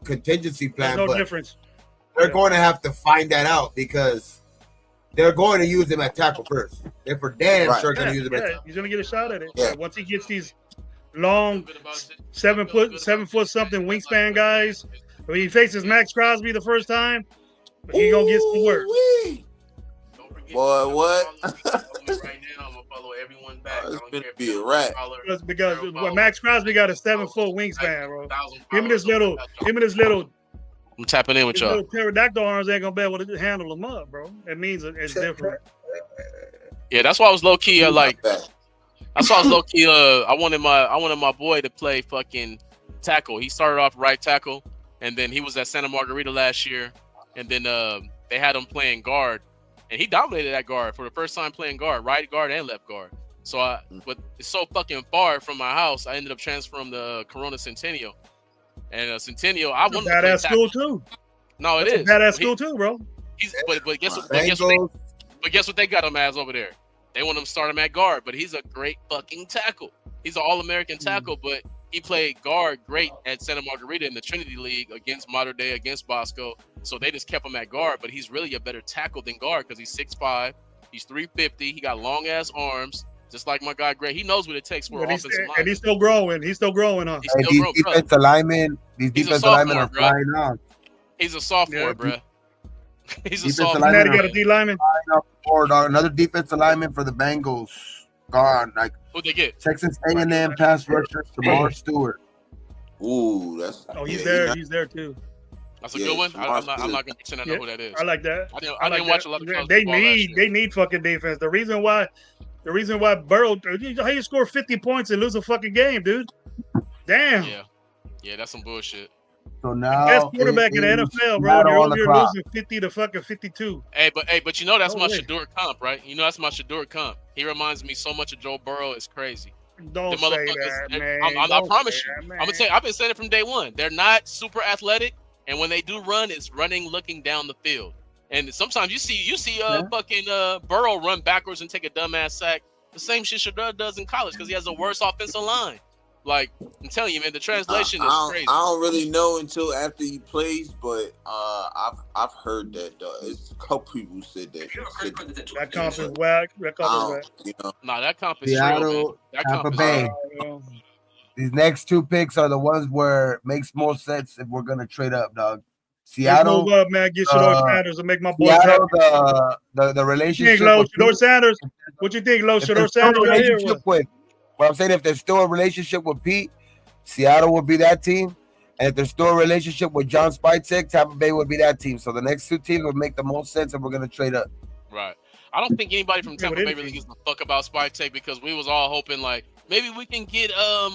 contingency plan. There's no but difference. They're going to have to find that out because they're going to use him at tackle first. They're for damn sure going to use him at tackle. He's going to get a shot at it. Yeah. Once he gets these long 7 foot something wingspan guys, when he faces Max Crosby the first time, he going to get some work. Boy, what? Right now, I'm gonna follow everyone back. It's gonna be a wrap. Because Max Crosby got a 7 foot wingspan, bro. Him and his little I'm tapping in with y'all. Little pterodactyl arms ain't gonna be able to handle them up, bro. It means it's different. Yeah, that's why I was low key like. That's why I was low key. I wanted my boy to play fucking tackle. He started off right tackle, and then he was at Santa Margarita last year, and then they had him playing guard, and he dominated that guard for the first time playing guard, right guard and left guard. So but it's so fucking far from my house. I ended up transferring to Corona Centennial. And Centennial, I wanted to play badass school too. No, it is badass school too, bro. But guess what they got him as over there? They want him to start him at guard, but he's a great fucking tackle. He's an All-American tackle, but he played guard great at Santa Margarita in the Trinity League against Mater Dei, against Bosco. So they just kept him at guard, but he's really a better tackle than guard because he's 6'5", he's 350, he got long ass arms. Just like my guy Gray, he knows what it takes for an offensive line. And he's still growing. He's still growing, huh? These defensive linemen are flying out. He's a sophomore, bro. He's a defensive sophomore. He got a D lineman. Another defensive lineman for the Bengals gone. Like who'd they get? Texas A&M pass rusher Shamar Stewart. Ooh, that's. Oh, he's there. He's there too. That's a good one. I'm not gonna pretend I know who that is. I like that. I didn't watch a lot of college They football need fucking defense. The reason why Burrow, how you score 50 points and lose a fucking game, dude? Damn. Yeah, that's some bullshit. So now best quarterback in the NFL, bro. You're losing 50 to fucking 52. Hey, but that's my Shador comp, right? That's my Shador comp. He reminds me so much of Joe Burrow. It's crazy. Don't say that, man. I promise you. I'm gonna tell you. I've been saying it from day one. They're not super athletic, and when they do run, it's running, looking down the field. And sometimes you see fucking Burrow run backwards and take a dumbass sack. The same shit Shador does in college because he has a worse offensive line. Like, I'm telling you, man, the translation is crazy. I don't really know until after he plays, but I've heard that though. It's a couple people said that. That comp is whack. That comp is whack. Nah, that comp is Seattle, Tampa Bay. These next two picks are the ones where it makes more sense if we're gonna trade up, dog. Seattle, move up, man. Get Shador Sanders and make my boys Seattle, the relationship. Shador Sanders. What you think, Lo? Shador Sanders right here. Well, I'm saying if there's still a relationship with Pete, Seattle would be that team. And if there's still a relationship with John Spytek, Tampa Bay would be that team. So the next two teams would make the most sense if we're going to trade up. Right. I don't think anybody from Tampa Bay really gives a fuck about Spytek because we was all hoping like maybe we can get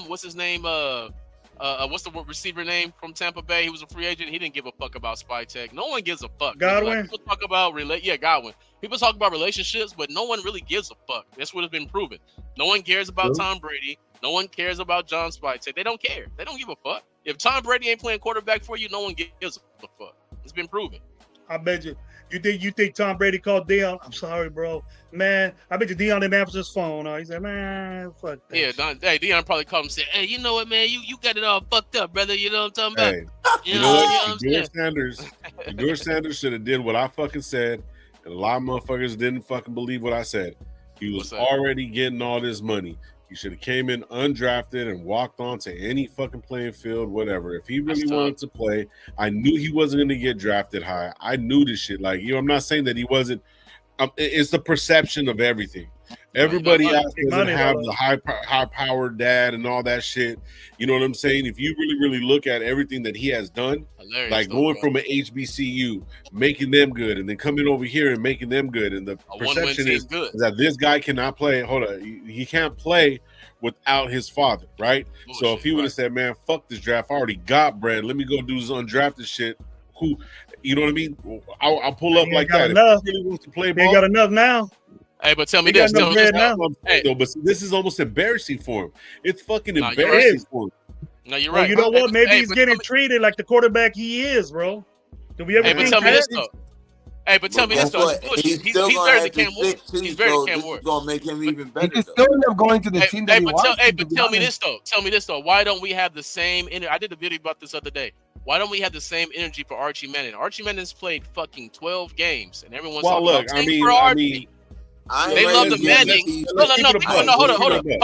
what's his name what's the receiver name from Tampa Bay? He was a free agent. He didn't give a fuck about Spytek. No one gives a fuck. Godwin. Like, people talk about Godwin. People talk about relationships, but no one really gives a fuck. That's what has been proven. No one cares about Tom Brady. No one cares about John Spytek. They don't care. They don't give a fuck. If Tom Brady ain't playing quarterback for you, no one gives a fuck. It's been proven. I bet you. You think Tom Brady called Deion? I'm sorry, bro. Man, I bet you Deion didn't answer his phone. He said, man, fuck that. Yeah, Deion probably called him and said, hey, you know what, man? You got it all fucked up, brother. You know what I'm talking about? You know what? George Sanders should have did what I fucking said, and a lot of motherfuckers didn't fucking believe what I said. He was already getting all this money. He should have came in undrafted and walked onto any fucking playing field, whatever. If he really wanted to play, I knew he wasn't going to get drafted high. I knew this shit. Like, I'm not saying that he wasn't. It's the perception of everything. Everybody else doesn't have the high-powered dad and all that shit. You know what I'm saying? If you really look at everything that he has done, like going from an HBCU, making them good, and then coming over here and making them good, and the perception is that this guy cannot play. Hold on, he can't play without his father, right? Bullshit, so if he would have said, "Man, fuck this draft, I already got bread. Let me go do this undrafted shit." Who, you know what I mean? I'll pull up like that. Enough. If he really wants to play ball, he got enough now. Hey, but tell me this. But this is almost embarrassing for him. It's fucking embarrassing for him. No, you're right. You know what? Maybe he's getting treated like the quarterback he is, bro. Do we ever think that? Hey, but tell me this though. He's better than Cam Ward. He's better than Cam Ward. This is gonna make him even better. He can still end up going to the team that he wants. But tell me this though. Tell me this though. Why don't we have the same energy? I did a video about this other day. Why don't we have the same energy for Archie Manning? Archie Manning's played fucking 12 games, and everyone's talking about for Archie. They love the Mannings. No, hold on. They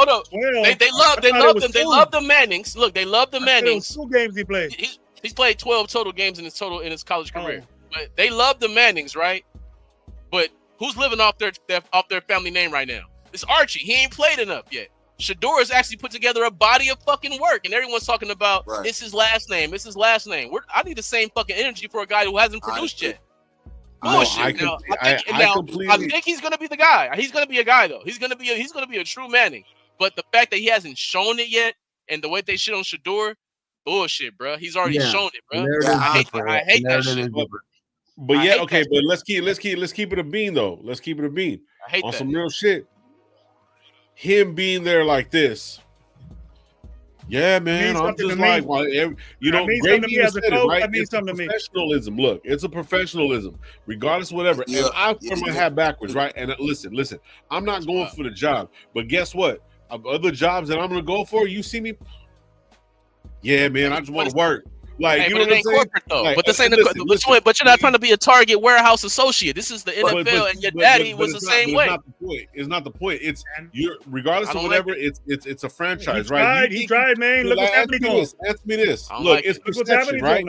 love the Mannings. Look, they love the Mannings. 2 games he played. He's played 12 total games in his college career. But they love the Mannings, right? But who's living off their family name right now? It's Archie. He ain't played enough yet. Shador has actually put together a body of fucking work, and everyone's talking about it's his last name. It's his last name. I need the same fucking energy for a guy who hasn't produced yet. Bullshit. I think he's gonna be the guy. He's gonna be a guy though. He's gonna be a true Manning. But the fact that he hasn't shown it yet, and the way they shit on Shador, bullshit, bro. He's already shown it, bro. I hate that shit. But yeah, okay, but let's keep it a bean though. Let's keep it a bean. I hate on that. Some real shit. Him being there like this, yeah, man. I'm just like, you know, great people said it, right? It's a professionalism. Look, it's a professionalism, regardless of whatever. And I wear my hat backwards, right? And listen. I'm not going for the job, but guess what? Of other jobs that I'm going to go for, you see me? Yeah, man. I just want to work. Like, you know what I'm saying? Corporate though. Like, but this ain't but you're not trying to be a Target warehouse associate. This is the NFL, and your daddy was the same way. It's not the point. It's you're regardless of whatever. It's a franchise, right? He tried, man. Look what's happening. Ask me this. Look, it's perception, right?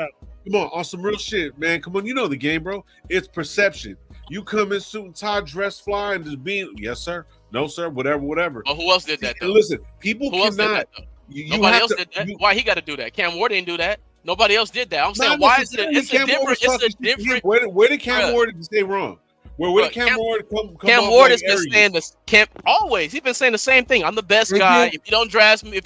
Come on some real shit, man. Come on, you know the game, bro. It's perception. You come in suit and tie, dress fly, and just being yes, sir, no, sir, whatever. But who else did that? Though? Listen, people cannot. Nobody else did that. Why he got to do that? Cam Ward didn't do that. Nobody else did that. I'm saying, why is it? It's a different. Where did Cam Ward say wrong? Where did Cam Ward come? Cam Ward has been saying this. Always. He's been saying the same thing. I'm the best guy. If you don't draft me,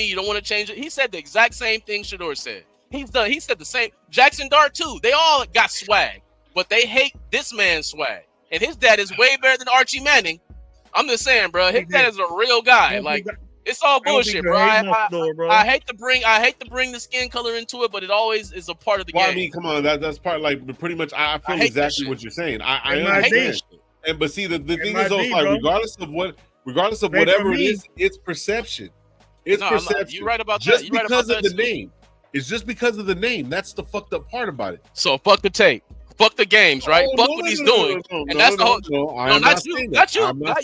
you don't want to change it. He said the exact same thing Shador said. He said the same. Jackson Dart too. They all got swag, but they hate this man's swag. And his dad is way better than Archie Manning. I'm just saying, bro. His dad is a real guy. Like. It's all bullshit, bro. I hate to bring the skin color into it, but it always is a part of the game. I mean, come on, that's part like pretty much. I feel exactly what you're saying. I understand. And but see, the thing is, also, like, regardless of whatever it is, it's perception. It's perception. You're right about that. Just because of the name. It's just because of the name. That's the fucked up part about it. So fuck the tape. Fuck the games, right? Fuck what he's doing. And that's the whole. No, not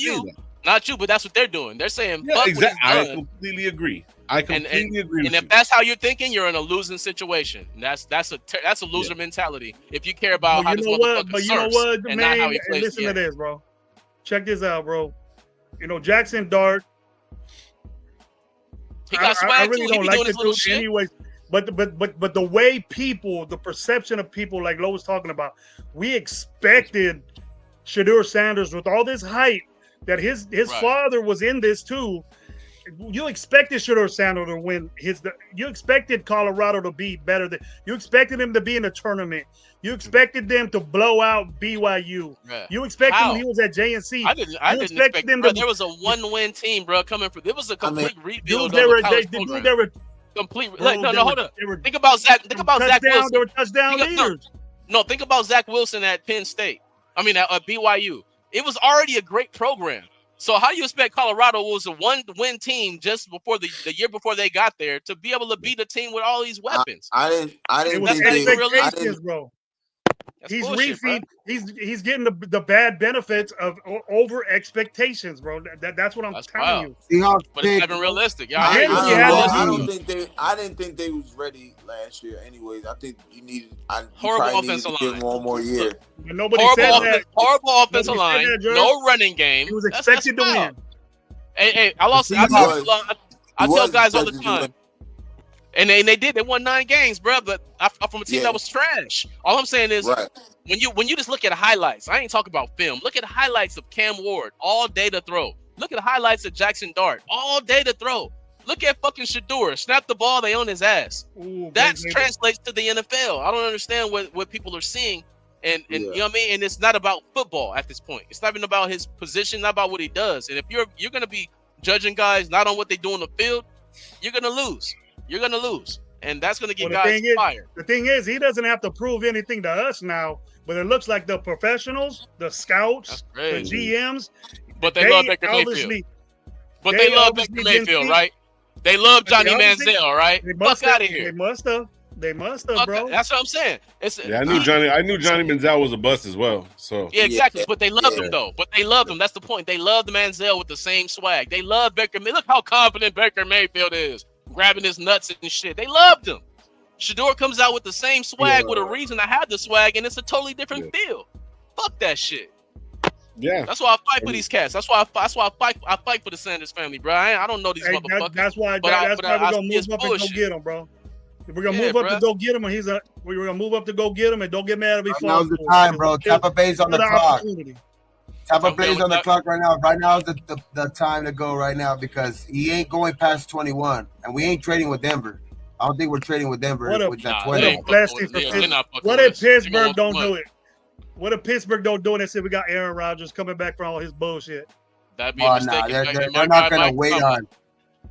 you. Not you, but that's what they're doing. They're saying, fuck exactly. I completely agree. And if that's how you're thinking, you're in a losing situation. And that's a loser mentality. If you care about how this motherfucker serves and not how he plays. Listen to this, bro. Check this out, bro. You know, Jackson Dart. He got swag I really don't like the dude anyway. But the way people, the perception of people, like Lo was talking about, we expected Shador Sanders with all this hype. That his father was in this too. You expected Shador Sanders to win you expected Colorado to be better than you expected him to be in a tournament. You expected them to blow out BYU. Yeah. You expected him, he was at JNC. I didn't expect them there was a 1-win team, bro, coming from it was a complete rebuild. They were complete. Hold up. Think about Zach Wilson. They were touchdown leaders. No, think about Zach Wilson at Penn State. I mean at BYU. It was already a great program. So how you expect Colorado was a 1-win team just before the year before they got there to be able to beat a team with all these weapons? I didn't think expectations, bro. He's refeed. He's getting the bad benefits of over expectations, bro. That's what I'm telling you. But it's not even realistic. I didn't think they was ready last year. Anyways, I think you needed horrible offensive line. One more year. Nobody said that. Horrible offensive line. No running game. He was expected to win. Hey, I tell guys all the time. And they did. They won 9 games, bro. But I'm from a team that was trash. All I'm saying is, when you just look at highlights, I ain't talking about film. Look at highlights of Cam Ward, all day to throw. Look at highlights of Jackson Dart, all day to throw. Look at fucking Shador. Snap the ball, they on his ass. That translates to the NFL. I don't understand what people are seeing. And you know what I mean? And it's not about football at this point. It's not even about his position, not about what he does. And if you're gonna be judging guys not on what they do on the field, you're gonna lose. You're going to lose, and that's going to get guys fired. The thing is, he doesn't have to prove anything to us now But it looks like the professionals, the scouts, the GMs, but they love Baker Mayfield. But they love Baker Mayfield, right? They love Johnny Manziel, right? Fuck out of here. They must have, bro. That's what I'm saying. I knew Johnny Manziel was a bust as well. So yeah, exactly. But they loved him though. But they loved him. That's the point. They loved Manziel with the same swag. They love Baker. Look how confident Baker Mayfield is, grabbing his nuts and shit. They loved him. Shador comes out with the same swag with a reason to have the swag, and it's a totally different feel. Fuck that shit. Yeah, that's why I fight for these cats. That's why I fight for the Sanders family, bro. I don't know these motherfuckers. That's why we're gonna move up and go get him, bro. We're gonna move up to go get him, and we're gonna move up to go get him, and don't get mad if he falls. Now's the time, bro. Tampa Bay's on the clock. Tampa Bay's on the clock right now. Right now is the time to go right now because he ain't going past 21, and we ain't trading with Denver. I don't think we're trading with Denver with that 20. What if Pittsburgh don't do it? What if Pittsburgh don't do it and say we got Aaron Rodgers coming back for all his bullshit? That'd be a mistake. Nah, they're not going to wait on.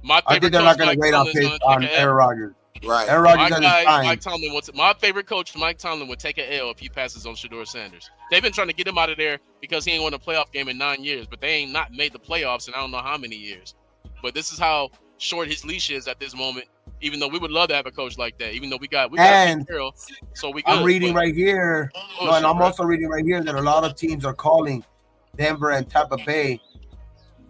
I think they're not going to wait on Aaron Rodgers. Right. Aaron Rodgers Mike Tomlin my favorite coach, Mike Tomlin, would take an L if he passes on Shador Sanders. They've been trying to get him out of there because he ain't won a playoff game in 9 years, but they ain't not made the playoffs in I don't know how many years. But this is how short his leash is at this moment. Even though we would love to have a coach like that, even though we got Carroll, so we good. I'm reading right here, and I'm also reading right here that a lot of teams are calling Denver and Tampa Bay.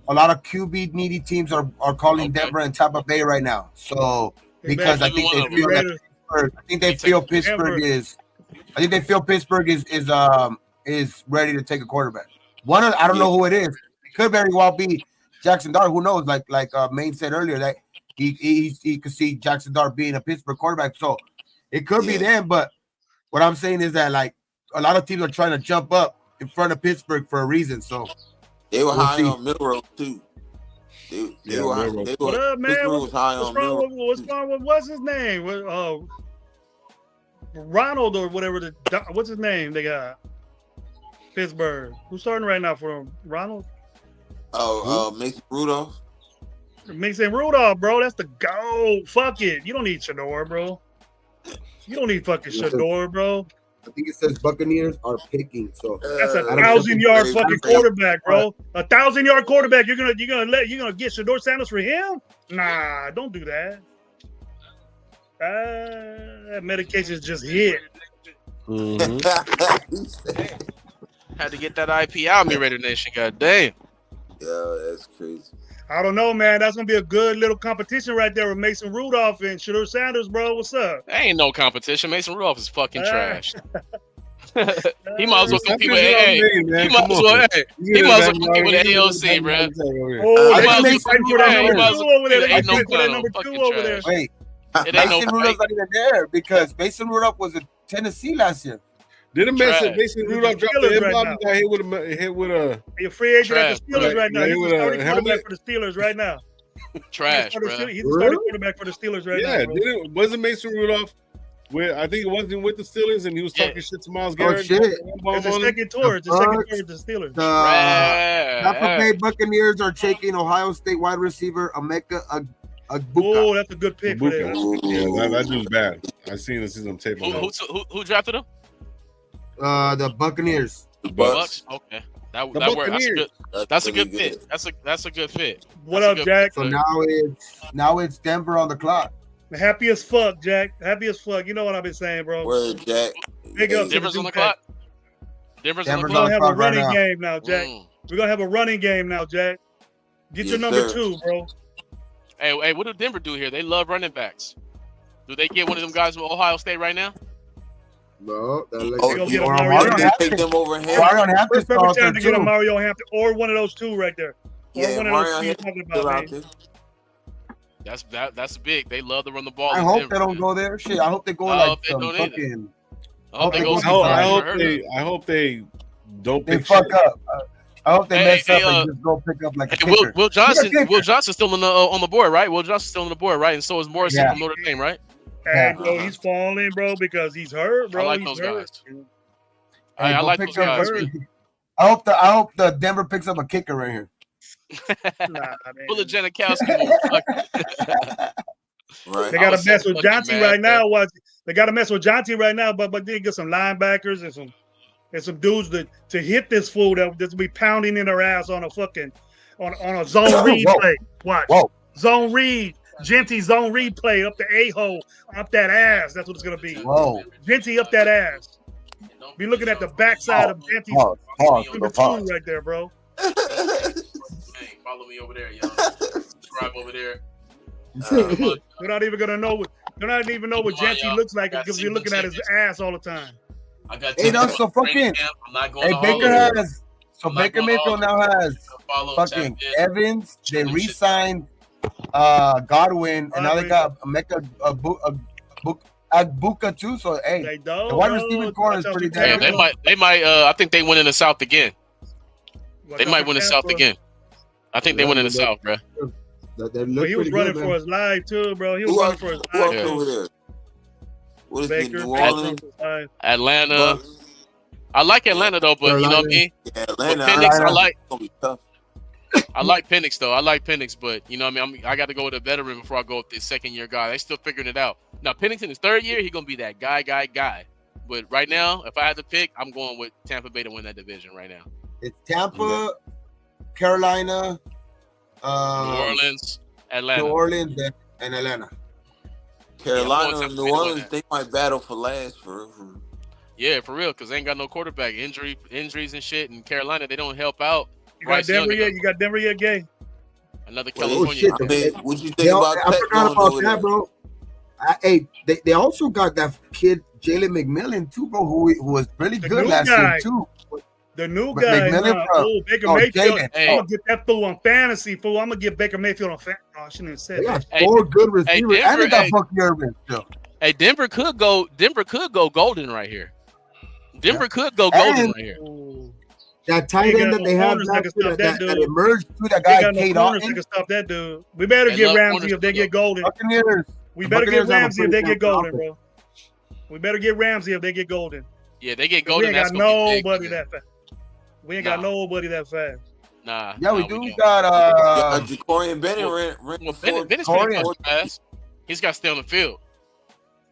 A lot of QB needy teams are calling Denver and Tampa Bay right now. So because I think they feel Pittsburgh is ready to take a quarterback. I don't know who it is. It could very well be Jackson Dart. Who knows? Like Maine said earlier that. He could see Jackson Dart being a Pittsburgh quarterback, so it could be them. But what I'm saying is that like a lot of teams are trying to jump up in front of Pittsburgh for a reason. So they were high on Milrow too. They were high. What up, man? What's wrong with what's his name? Ronald or whatever. What's his name? They got Pittsburgh. Who's starting right now for him? Ronald? Mason Rudolph. Mason Rudolph, bro. That's the goal. Fuck it. You don't need Shador, bro. You don't need fucking Shador, bro. I think it says Buccaneers are picking. So that's a 1,000-yard fucking quarterback, bro. 1,000-yard quarterback. You're gonna get Shador Sanders for him? Nah, don't do that. That medication's just hit. Mm-hmm. Had to get that IP out, me Raider Nation. God damn. Yeah, that's crazy. I don't know, man. That's gonna be a good little competition right there with Mason Rudolph and Shador Sanders, bro. What's up? Ain't no competition. Mason Rudolph is fucking trash. He might as well compete with He might as well compete with AOC, bro. Oh, they fighting for that number two over there. Wait, Mason Rudolph's not even there because Mason Rudolph was in Tennessee last year. Didn't Mason Rudolph drop the inbound? Got hit with a. You're free agent at the Steelers right now. He's the starting quarterback for the Steelers right now. Trash, bro. He's the starting quarterback for the Steelers right now. Yeah, wasn't Mason Rudolph? I think it wasn't with the Steelers, and he was talking shit to Miles Garrett. Oh shit! It's the second tour. It's the second tour with the Steelers. Tampa Bay Buccaneers are taking Ohio State wide receiver Emeka Egbuka. Oh, that's a good pick for them. Yeah, that dude's bad. I seen some tape. Who drafted him? The Buccaneers. The Bucks. Okay, that works. That's a good fit. That's a good fit. What up, Jack? So now it's Denver on the clock. Happy as fuck, Jack. Happy as fuck. You know what I've been saying, bro. Word, Jack. Big up. Denver's on the clock. Denver's on the clock. We're gonna have a running right game now, Jack. We're gonna have a running game now, Jack. Get your number 2, bro. Hey, what do Denver do here? They love running backs. Do they get one of them guys from Ohio State right now? No, take them over him. First perfect time to get a Mario Hampton or one of those two right there. Or one of those two you're talking about, man. That's big. They love to run the ball. I hope they don't go there. Shit, I hope they go like some fucking. I hope they don't. They fuck up. I hope they mess up and just go pick up like a kicker. Will Johnson's still on the board, right? Will Johnson's still on the board, right? And so is Morrison from Notre Dame, right? Hey, bro, he's falling, bro, because he's hurt, bro. I like those guys. I like those guys. I hope the Denver picks up a kicker right here. Pull a Janikowski. Right. They got to mess with Jonty right now. They got to mess with Jonty right now, but they get some linebackers and some and some dudes to hit this fool that's be pounding in their ass on a fucking on a zone read play. Watch. Zone read. Genty zone read play up the a-hole, up that ass. That's what it's gonna be. Whoa. Genty up that ass. Be looking at the backside of Genty's two right there, bro. Follow me over there, y'all. Subscribe over there. They're not even gonna know what. They're not even know what Genty looks like because you're looking at his ass all the time. I got. Hey, that's so fucking. Hey, Baker has. So Baker Mayfield now has fucking Evans. They re-signed Godwin, and now they got Agbuka too. So hey, the wide receiver core is pretty damn. Yeah, they might. I think they win in the South again. They might win the South again. I think they win in the South, bro. He was running for his life too, bro. He was running for his life. Over there? What is Baker, it? New Orleans, Atlanta. I like Atlanta though, but you know what I mean. Yeah, Atlanta. Penix, I like Penix though. I like Penix, but you know what I mean. I got to go with a veteran before I go with this second-year guy. They still figuring it out. Now Penix in his third year, he's gonna be that guy. But right now, if I had to pick, I'm going with Tampa Bay to win that division right now. It's Tampa, Carolina, New Orleans, Atlanta. New Orleans, and Atlanta. Carolina and New Orleans, they might battle for last for. Yeah, for real, because they ain't got no quarterback injuries and shit. And Carolina, they don't help out. You got Denver yet? You got Denver yet, Gay? Another California. What you think about I forgot about that, bro. Hey, they also got that kid Jalen McMillan too, bro, who was really good last year too. The new guy, Baker Mayfield. Hey. I'm gonna get that fool on fantasy, fool. I'm gonna get Baker Mayfield on fantasy. Oh, I shouldn't have said that. They got 4 good receivers, and they got Bucky Irvin still. Hey, Denver could go golden right here. Denver could go golden right here. That tight end that they have that emerged through that guy Kate Austin. Can stop that dude. We better get Ramsey if they get golden. We better get Ramsey if they get golden, bro. We better get Ramsey if they get golden. Yeah, they get golden. We ain't got nobody that fast. We ain't got nobody that fast. Nah. Yeah, we do. We got Jacorian Bennett ran Bennett's pretty fast. He's got to stay on the field.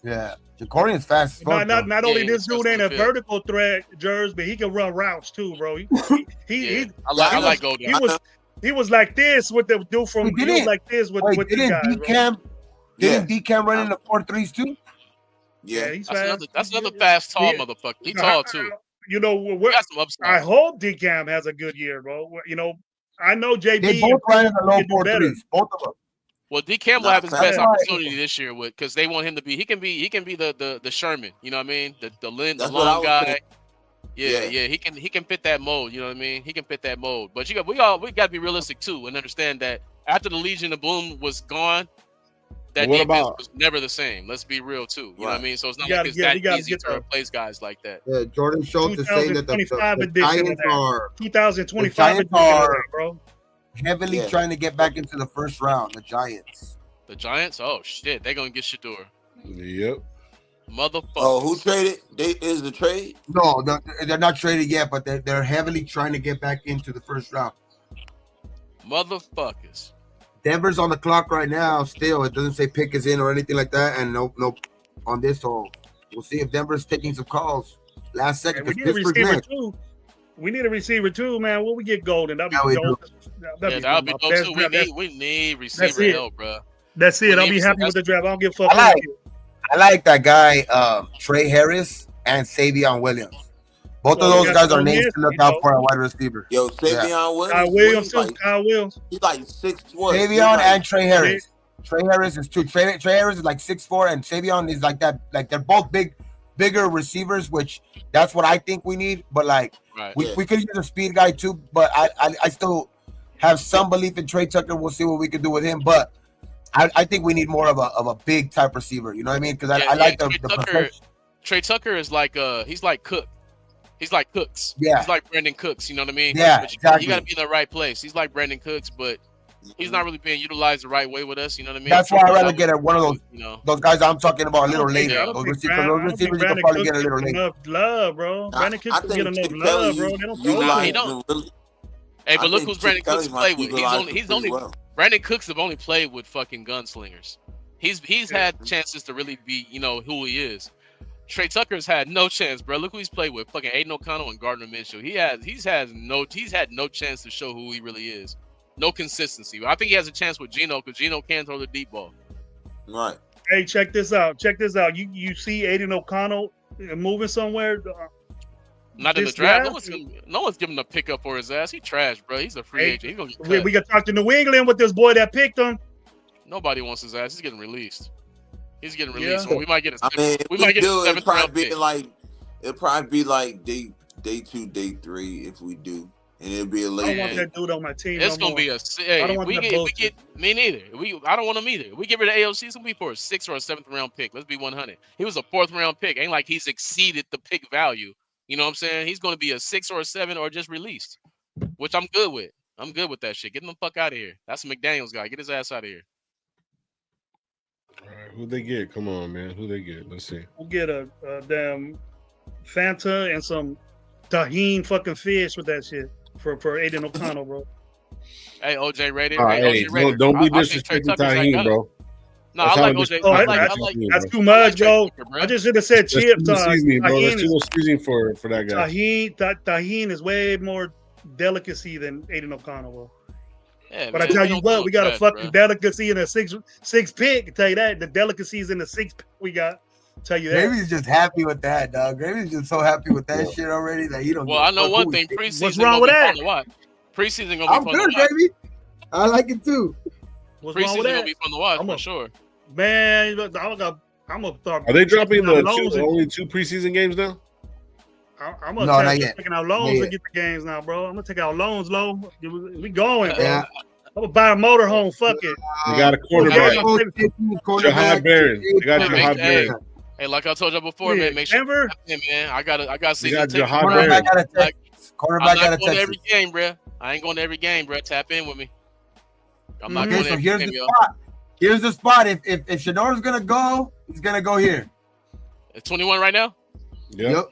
Yeah, Jacorian's fast. Not only this dude ain't a vertical threat, Jers, but he can run routes too, bro. I like Golden. He was like this with the dude from. He was like this with the guy. Didn't D-Cam run in the 4-3s too? Yeah, he's fast. That's another fast, tall motherfucker. He's tall too. You know, I hope D-Cam has a good year, bro. You know, I know JB. They both ran in the low 4-3s, both of them. Well, D-Cam will have his best opportunity this year because they want him to be. He can be the Sherman. You know what I mean? The long guy. Yeah. He can fit that mold. You know what I mean? He can fit that mold. But we got to be realistic too and understand that after the Legion of Boom was gone, that defense was never the same. Let's be real too. You know what I mean? So it's not like it's that easy to replace guys like that. Yeah, Jordan Schultz is saying that the Giants are 2025 edition, bro. Heavily trying to get back into the first round. The Giants. Oh shit, they're gonna get Shador. Yep. Motherfucker. Oh, who traded? Is the trade? No, they're not traded yet, but they're heavily trying to get back into the first round. Motherfuckers. Denver's on the clock right now. Still, it doesn't say pick is in or anything like that, and no on this. So we'll see if Denver's taking some calls last second. We need a receiver too. We need a receiver too, man. When we get golden, that'll be dope. That'll be dope too. We need receiver help, bro. That's it. I'll be happy with the draft. I don't give a fuck. I like that guy, Trey Harris and Savion Williams. Both of those guys are names to look out for a wide receiver. Yo, Savion Williams. Kyle Williams. He's like 6'4". Savion and Trey Harris. Trey Harris is 2. Trey Harris is like 6'4", and Savion is like that. Like they're both bigger receivers, which that's what I think we need. But like we could use a speed guy too. But I still have some belief in Trey Tucker. We'll see what we can do with him. But I think we need more of a big type receiver. You know what I mean? Because I like the Trey Tucker is like he's like Cook. He's like Cooks. Yeah. He's like Brandon Cooks. You know what I mean? Yeah, but exactly. You got to be in the right place. He's like Brandon Cooks, but he's not really being utilized the right way with us. You know what I mean? That's why I'd rather get one of those those guys I'm talking about a little later. Those receivers you can probably get a little later. Enough love, bro. Brandon Cooks can get enough love, bro. He don't. Hey, but look who's Brandon Cooks play with. He's only Brandon Cooks have only played with fucking gunslingers. He's had chances to really be, who he is. Trey Tucker's had no chance, bro. Look who he's played with. Fucking Aiden O'Connell and Gardner Minshew. He's had no chance to show who he really is. No consistency. I think he has a chance with Geno because Geno can throw the deep ball. Right. Hey, check this out. You see Aiden O'Connell moving somewhere? Not in the draft. No one's giving a pickup for his ass. He trash, bro. He's a free agent. He's gonna get cut. We got to talk to New England with this boy that picked him. Nobody wants his ass. He's getting released. Yeah. So we might get a seventh round pick. It'll probably be like day 2, day 3 if we do, and it'll be a late. I don't want that dude on my team. It's gonna be a. Hey, if we get me neither. I don't want him either. If we get rid of AOC, it's gonna be for a 6th or a 7th round pick. Let's be 100. He was a 4th round pick. Ain't like he's exceeded the pick value. You know what I'm saying? He's gonna be a 6 or a 7 or just released, which I'm good with. I'm good with that shit. Get him the fuck out of here. That's a McDaniels guy. Get his ass out of here. All right, who they get? Come on, man. Who they get? Let's see. We'll get a damn Fanta and some tahine fucking fish with that shit for Aiden O'Connell, bro. Hey, OJ rated. Hey, don't be disrespecting tahine, bro. No, I like OJ. I like that's too much, bro. I just should have said chips. That's too much seasoning for that guy. Tahine is way more delicacy than Aiden O'Connell, bro. Yeah, but I tell you what, we got a fucking delicacy in a six pick. I tell you that the delicacies in the 6 pick we got. Tell you that. Gravy's just happy with that, dog. Gravy's just so happy with that shit already that he don't. Well, I know one thing. Preseason. What's wrong with that? Preseason gonna be I'm fun good, to watch. Gravy. I like it too. Preseason gonna be fun to watch for sure. Man, I'm gonna start. Are they dropping the only 2 preseason games now? I'm gonna taking out loans to get the games now, bro. I'm gonna take out loans, low. We going, bro. Yeah. I'm gonna buy a motorhome. Fuck it. You got a quarterback. Jahad Barron. You got Jahad Barron. Hey, like I told you before, man. Make sure, man. I got season tickets. Quarterback got to I'm not going to every game, bro. I ain't going to every game, bro. Tap in with me. I'm not going to every game, yo. Here's the spot. If Shadore's gonna go, he's gonna go here. It's 21 right now. Yep.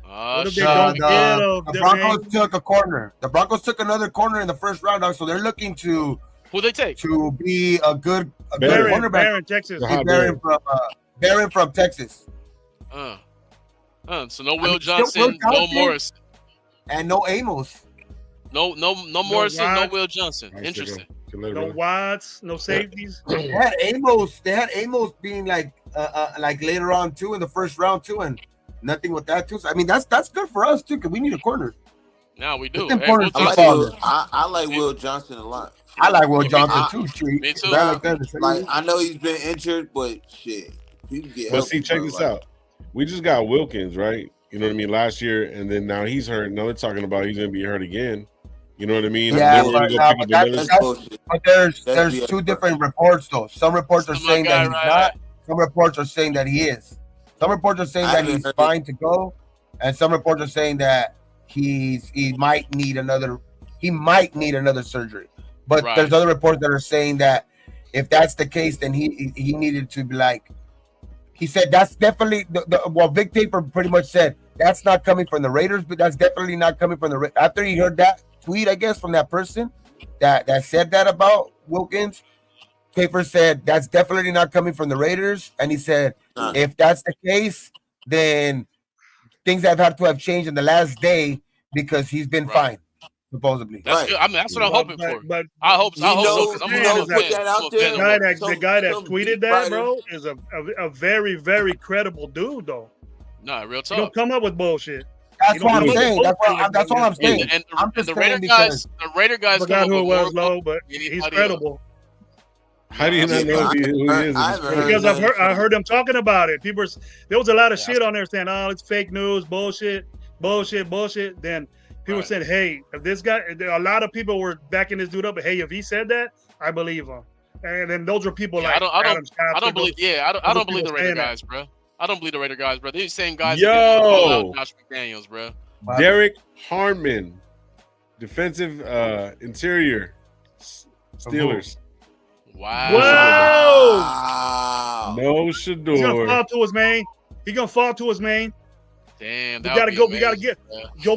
The Broncos took a corner. The Broncos took another corner in the first round, so they're looking to who they take to be a good cornerback. Barron, Texas. Barron from Texas. So no Will Johnson, no Morris, and no Amos. No Morrison, no Will Johnson. Interesting. No wides, no safeties. They had Amos being like later on too in the first round too, and nothing with that too. So, I mean that's good for us too because we need a corner. Now we do. I like Will Johnson a lot. I like Will Johnson too. Street. Me too. Like I know he's been injured, but shit, he can get. But see, check this out. We just got Wilkins, right? You know what I mean? Last year, and then now he's hurt. Now they're talking about he's gonna be hurt again. You know what I mean? Yeah, but there's 2 different reports though. Some reports are saying that he's not. Some reports are saying that he is. Some reports are saying that he's fine to go, and some reports are saying that he might need another surgery. But there's other reports that are saying that if that's the case, then he needed to be like. He said that's definitely well. Vic Taper pretty much said that's not coming from the Raiders, but that's definitely not coming from the Raiders. After he heard that tweet, I guess, from that person that said that about Wilkins, Taper said that's definitely not coming from the Raiders, and he said if that's the case, then things have had to have changed in the last day because he's been fine. Supposedly, that's good. I mean, that's what I'm hoping for. But I hope so. Put that out there. The guy that tweeted that, bro, is a very, very credible dude, though. Nah, real talk. You don't come up with bullshit. That's what I'm saying. That's all I'm saying. And the Raider guys. I forgot who it was, low, but he's credible. How do you not know who he is? Because I heard them talking about it. There was a lot of shit on there saying, "Oh, it's fake news, bullshit." Then people said, "Hey, if this guy," a lot of people were backing this dude up. But hey, if he said that, I believe him. And then those were people like I don't believe the Raider guys, bro. I don't believe the Raider guys, bro. They're the same guys. Yo, Josh McDaniels, bro. Derek Harmon, defensive interior, Steelers. Wow. No Shador. He's gonna fall to his main. Damn, we gotta go. We gotta get. Go.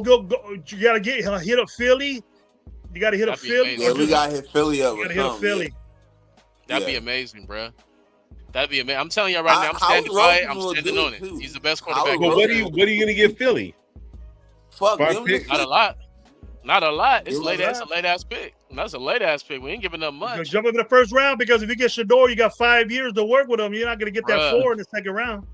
You gotta hit a Philly. You gotta hit a Philly. Yeah, we gotta hit Philly up. You gotta hit a Philly. That'd be amazing, bro. That'd be amazing. I'm telling you right now. I'm standing by it. I'm standing on it. He's the best quarterback. But what are you gonna give Philly? Fuck Five them. picks? Not a lot. Not a lot. It's Give late. him That's a that. late ass pick. That's a late ass pick. We ain't giving up You much. jump up in the first round because if you get Shador, you got 5 years to work with him. You're not going to get that Bruh. 4 in the second round.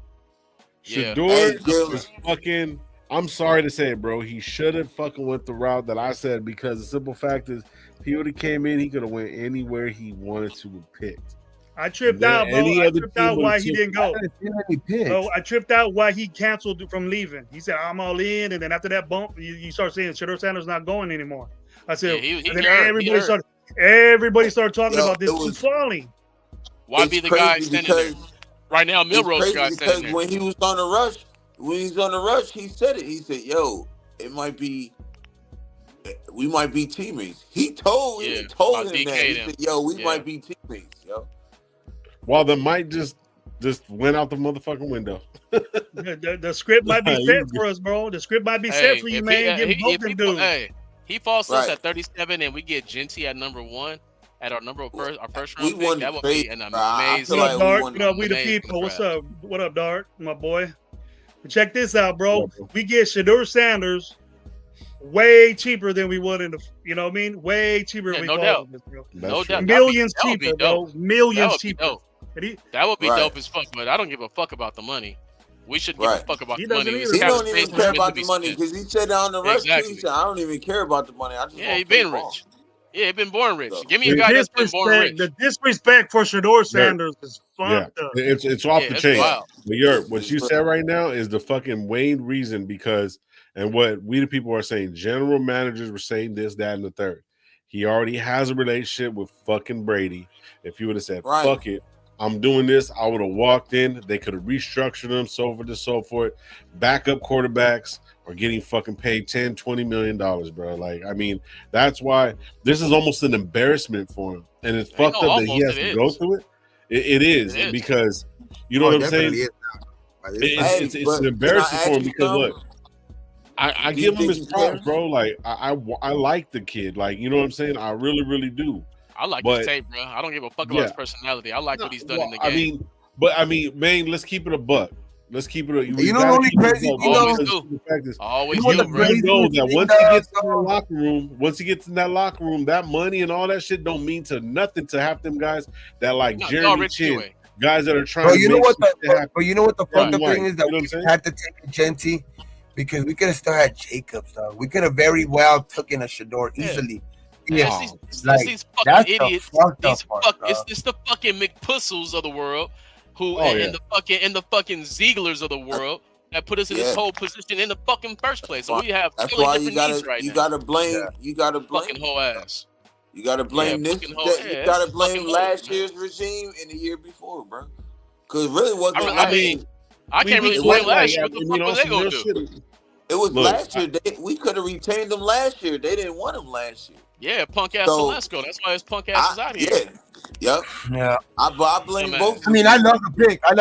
Yeah. Shador Hey, Jim. is fucking. I'm sorry to say it, bro. He should have fucking went the route that I said because the simple fact is, if he would have came in, he could have went anywhere he wanted to have picked. I tripped Then out, bro. any I other tripped team out why would've he took- didn't go. I didn't see any picks. Bro, I tripped out why he canceled from leaving. He said, I'm all in. And then after that bump, you start saying Shador Sanders not going anymore. I said, Yeah, he and then hurt. He hurt. everybody started talking Yo, about this it was- keep falling. Why It's be the guy crazy standing there? because- Right now, It's Milrose's crazy the guy because standing there. when he was on the rush, he said it. He said, "Yo, it might be, we might be teammates." He told Yeah, him about that. DK He them. said, "Yo, we Yeah. might be teammates, yo." Well, the mic just went out the motherfucking window. The script might be set for us, bro. The script might be set for you, man. Get both them dudes. He falls to us Right. at 37, and we get Genty at number 1 at our first We round won pick. That the would trade, be an bro. I amazing. feel What up, like we Dark? won You know, we the amazing people. What's draft. up? What up, Dark? My boy. But check this out, bro. Yeah, bro. We get Shador Sanders way cheaper than we would in the, you know what I mean? Way cheaper Yeah, if we no fall doubt. in this, bro. That's No true. doubt. Millions That would be cheaper, bro. dope. That Millions would be cheaper. dope. And he That would be Right. dope as fuck, but I don't give a fuck about the money. We should give Right. a fuck about He the money. doesn't It's He either. cap don't even space care meant to about be the money spent. because he said on the rush too. Exactly. He said, "I don't even care about the money. I just Yeah, want he to play been ball." rich. Yeah, he been born rich. So- Give me a guy that's been born rich. The disrespect for Shador Sanders is Yeah, fucked up. it's off Yeah, the it's chain. wild. But what you said right now is the fucking main reason because, and what we the people are saying, general managers were saying this, that, and the third. He already has a relationship with fucking Brady. If you would have said, Right. fuck it, I'm doing this, I would have walked in. They could have restructured them, so forth and so forth. Backup quarterbacks are getting fucking paid $10-20 million, bro. Like, I mean, that's why this is almost an embarrassment for him. And it's fucked no up that he almost, has it to is. go through it. It is It is. because you know what I'm saying? definitely is now. By this time. Hey, It's but an can I embarrassment ask for him you because something? look, I Do you give him think his he props, cares? bro. Like I like the kid. Like, you know what I'm saying? I really, really do. I like But- his tape, bro. I don't give a fuck about Yeah. his personality. I like what he's done in the I game. mean, man, let's keep it a buck. Let's keep it. You know the only crazy thing, Always though? do. The fact is, Always You know do, what the bro. crazy- you know that thing once he does, gets in that though? locker room, that money and all that shit don't mean to nothing to half them guys that like No, y'all Jeremy rich Chin, anyway. guys that are trying But to you know make what shit the happen. but you know what the Right. fucked up thing is that You know what I'm we saying? had to take a Genty because we could have still had Jacobs though. We could have very well taken a Shador Yeah. easily. Yeah, Yeah, it's like, these that's fucking the idiots. fucked up These part, fuck, dog. it's the fucking McPussels of the world, who Oh, and the fucking Zieglers of the world that put us in this Yeah. whole position in the fucking first place. So we have That's totally why you different gotta needs right you now. gotta blame Yeah. you gotta Fucking blame whole ass. you gotta blame Yeah, this fucking whole- that- yeah, you it's gotta blame fucking last whole, man. year's regime and the year before, bro. Cause it really wasn't I last mean, year. I can't really it blame wasn't last year. What the fuck was they gonna do? It was Look, last year. We could have retained them last year. They didn't want them last year. Yeah, punk ass So, Telesco. That's why his punk ass is out of here. Yep. Yeah. I blame Dumbass. both. I mean, I love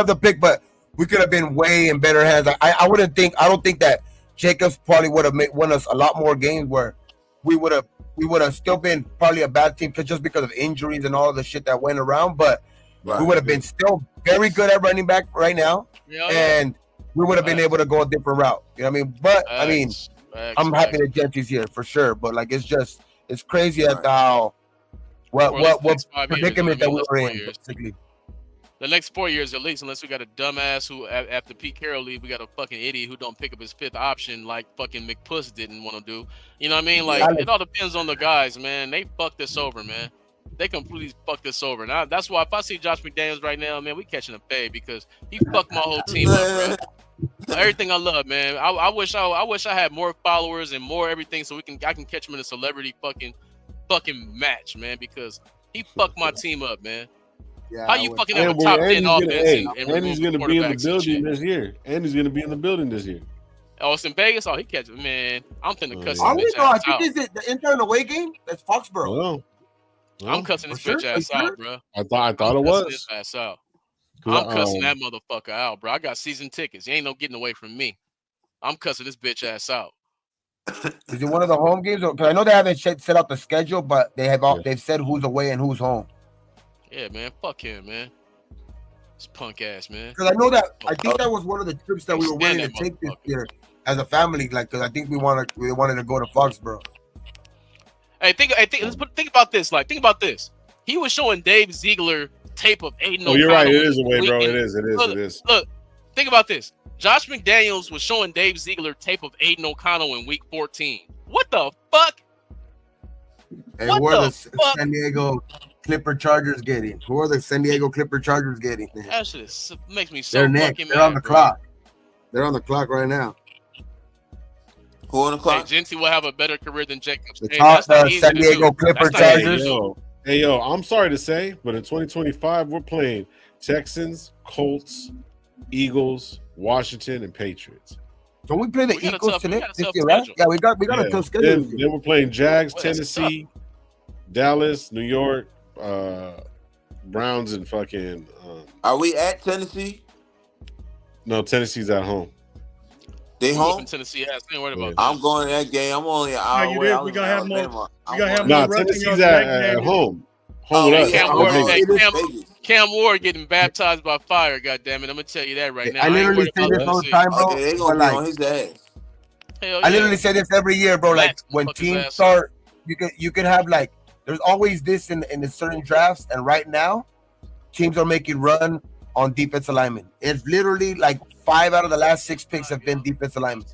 the pick, but we could have been way in better hands. I don't think that Jacobs probably would have won us a lot more games where we would have still been probably a bad team just because of injuries and all the shit that went around. But Right. we would have been still very good at running back right now, Yeah, and we would have been Facts. able to go a different route. You know what I mean? But I mean, I'm happy that Genty's here for sure. But like, it's crazy at how what For at least what next 5 years, predicament you know that what I we mean? were in. Let's 4 years. Basically. The next 4 years at least, unless we got a dumbass who after Pete Carroll leave, we got a fucking idiot who don't pick up his fifth option like fucking McPuss didn't want to do. You know what I mean? Like, Yeah. it all depends on the guys, man. They fucked us over, man. They completely fucked us over. Now that's why if I see Josh McDaniels right now, man, we catching a fade because he fucked my whole team up, bro. Everything I love, man. I wish I had more followers and more everything so I can catch him in a celebrity fucking match, man, because he fucked my team up, man. Yeah, How I you would- fucking have a top 10 offense and and he's remove gonna be in the quarterbacks and building shit? this year. And he's gonna be in the building this year. Oh, it's in Vegas? Oh, he catches, man. I'm finna cuss Oh, Are his we? bitch No, I ass out. think is it the intern away game? That's Foxborough. Well, I'm cussing this For sure, bitch ass for sure. out, bro. I thought it Cussing was. his ass out. 'Cause, I'm cussing that motherfucker out, bro. I got season tickets. You ain't no getting away from me. I'm cussing this bitch ass out. Is it one of the home games? Because I know they haven't set out the schedule, but they've said who's away and who's home. Yeah, man. Fuck him, man. It's punk ass, man. Because I know that I think that was one of the trips that we were willing to take this year as a family. Like, because I think we wanted to go to Foxborough. Hey, think about this. Like, think about this. He was showing Dave Ziegler tape of Aiden. Oh, you're right. It is a way, bro. It is. Look, think about this. Josh McDaniels was showing Dave Ziegler tape of Aiden O'Connell in Week 14. What the fuck? And who are the San Diego Clipper Chargers getting? Who are the San Diego Clipper Chargers getting? That shit makes me so fucking mad. They're on the clock. They're on the clock right now. Who on the clock? Hey, Genty will have a better career than Jacobs. The San Diego Clipper Chargers. Hey, yo, I'm sorry to say, but in 2025, we're playing Texans, Colts, Eagles, Washington, and Patriots. Don't we play the Eagles today? This year, right? Yeah, we got a tough schedule. Then we're playing Jags, Tennessee, Dallas, New York, Browns, and fucking. Are we at Tennessee? No, Tennessee's at home. They home? Tennessee has. Ain't worried about that. I'm going to that game. I'm only an hour away. We gotta have more. No, Tennessee's at home. Home with us. Cam Ward getting baptized by fire. Goddamn it! I'm gonna tell you that right now. I literally say this all the time, bro. Okay, they gonna be on his ass. I literally say this every year, bro. Like when teams start, you could have like there's always this in the certain drafts, and right now, teams are making run on defensive linemen. It's literally like 5 out of the last 6 picks have been defensive linemen,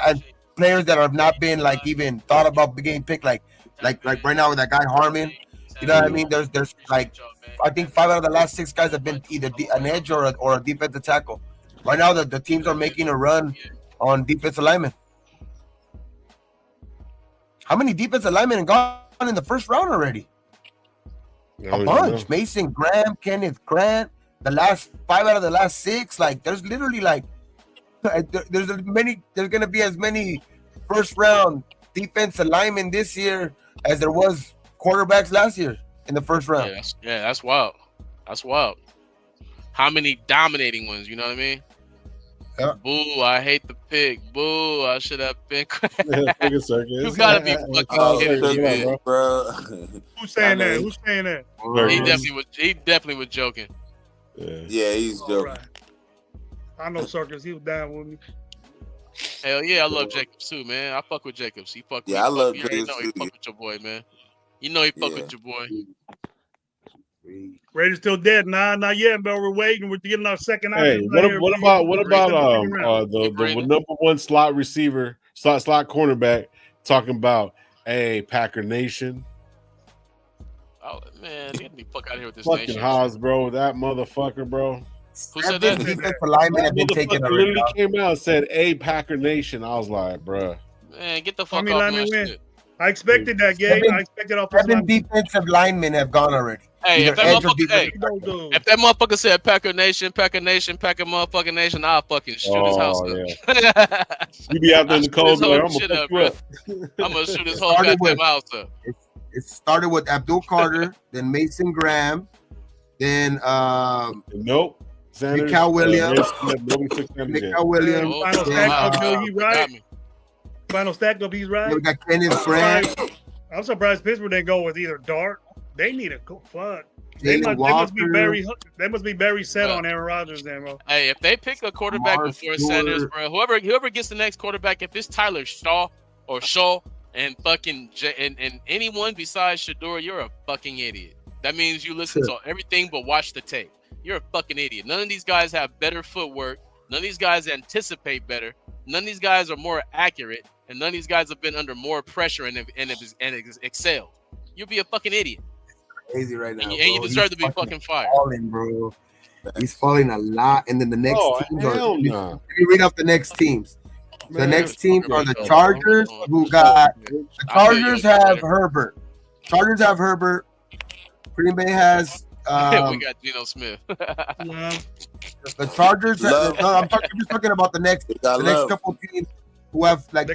and players that have not been like even thought about getting picked, like right now with that guy Harmon. You know what I mean? There's like I think 5 out of the last 6 guys have been either an edge or a defensive tackle. Right now, the teams are making a run on defensive linemen. How many defensive linemen have gone in the first round already? A bunch. Mason Graham, Kenneth Grant. The last 5 out of the last 6. Like there's literally like there's gonna be as many first round defensive linemen this year as there was quarterbacks last year in the first round. Yeah, that's wild. That's wild. How many dominating ones? You know what I mean? Yeah. Boo! I hate the pick. Boo! I should have been. You gotta be fucking kidding me, bro. Who's saying that? Who's saying that? He definitely was joking. Yeah, he's joking. Right. I know Circus. He was down with me. Hell yeah, I love Jacobs too, man. I fuck with Jacobs. He fuck. Yeah, I love Jacobs. You know he fuck with your boy, man. You know he fuck with your boy. Raiders still dead? Nah, not yet, but we're waiting. We're getting our second. Hey, what about the number 1 slot receiver, slot cornerback, talking about, hey, Packer Nation. Oh man, get the fuck out of here with this fucking nation. Haas, bro. That motherfucker, bro. Who said that? Defensive linemen have been taken already. Literally came out and said, "Hey, Packer Nation." I was like, bro. Man, get the fuck off my shit. I expected that, Gabe. I expected off. 7 defensive linemen have gone already. Hey, if that motherfucker said Packer Nation, Packer motherfucking Nation, I'll fucking shoot his house up. Yeah. You be out there in the cold, I'm gonna fuck you up. I'm gonna shoot his whole goddamn house up. It started with Abdul Carter, then Mason Graham, then Sanders, Mikael Williams. Mikael Williams. Final stack up, he right. Final stack up, he's right. We got Kenneth Grant. I'm surprised Pittsburgh didn't go with either Dart. They need a fuck. They must be very set on Aaron Rodgers, then, bro. Hey, if they pick a quarterback before Sanders, bro, whoever gets the next quarterback, if it's Tyler Shaw and fucking and anyone besides Shador, you're a fucking idiot. That means you listen to everything but watch the tape. You're a fucking idiot. None of these guys have better footwork. None of these guys anticipate better. None of these guys are more accurate, and none of these guys have been under more pressure and excelled. You'll be a fucking idiot. Crazy right now, and you deserve to be fucking fired. Falling, bro. He's falling a lot, and then the next teams are. Let me read off the next teams. The next teams are the Chargers, who got the Chargers have Herbert. Green Bay has. We got Geno Smith. The Chargers. I'm talking about the next couple teams who have like the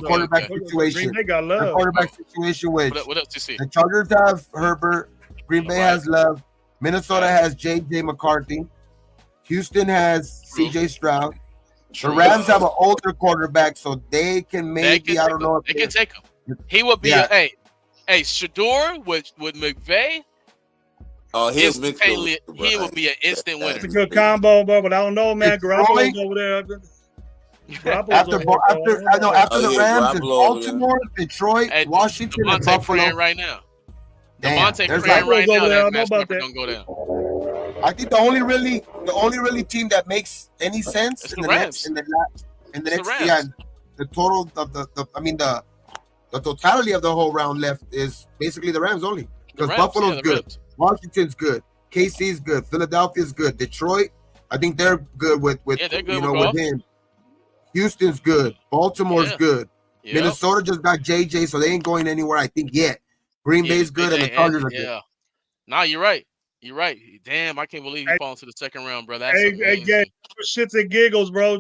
quarterback situation. The quarterback situation, which what else you see? The Chargers have Herbert. Green Bay has Love. Minnesota has J.J. McCarthy. Houston has C.J. Stroud. The Rams have an older quarterback, so they can maybe I don't know. They can take him. He would be Shador with McVay. instantaneously, he will be an instant winner. It's a good combo, bro. But I don't know, man. Garoppolo's over there. After the Rams, it's Baltimore, Detroit, Washington, and Buffalo right now. Damn, Devontae praying right now that match never gonna go down. I think the only really team that makes any sense it's in the Rams. The total of the totality of the whole round left is basically the Rams only, because Buffalo's good, Rams. Washington's good, KC's good, Philadelphia's good, Detroit, I think they're good with with him. Houston's good, Baltimore's good, Minnesota just got JJ, so they ain't going anywhere I think yet. Green Bay's good, and the Chargers are good. Nah, you're right. You're right. Damn, I can't believe you fall into the second round, bro. That's hey, for shits and giggles, bro.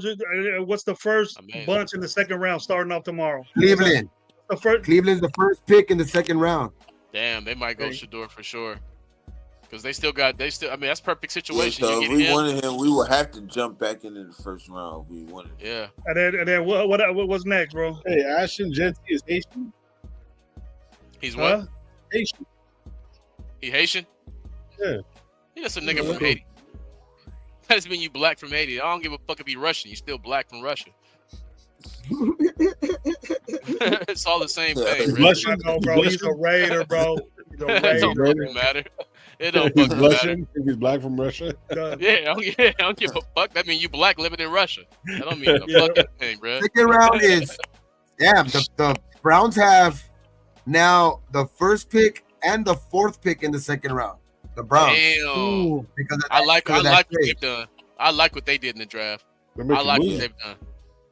What's the first bunch in the second round starting off tomorrow? Cleveland. Cleveland's the first pick in the second round. Damn, they might go Shador for sure. Because they still. I mean, that's perfect situation. Yeah, so if we wanted him, we would have to jump back into the first round if we wanted him. Yeah. And then what's next, bro? Hey, Ashton Genty is Haitian. He's what? Haitian. He Haitian? Yeah. He just a nigga from Haiti. That doesn't mean you black from Haiti. I don't give a fuck if you Russian. You still black from Russia. It's all the same thing. Russian, bro. He's a Raider, bro. It don't fucking matter. It don't fucking matter. If he's black from Russia. I don't give a fuck. That means you black living in Russia. That don't mean a fucking thing, bro. Second round is the Browns have now the first pick and the fourth pick in the second round. The Browns. Damn. I like what they've done. I like what they did in the draft. I like what they've done.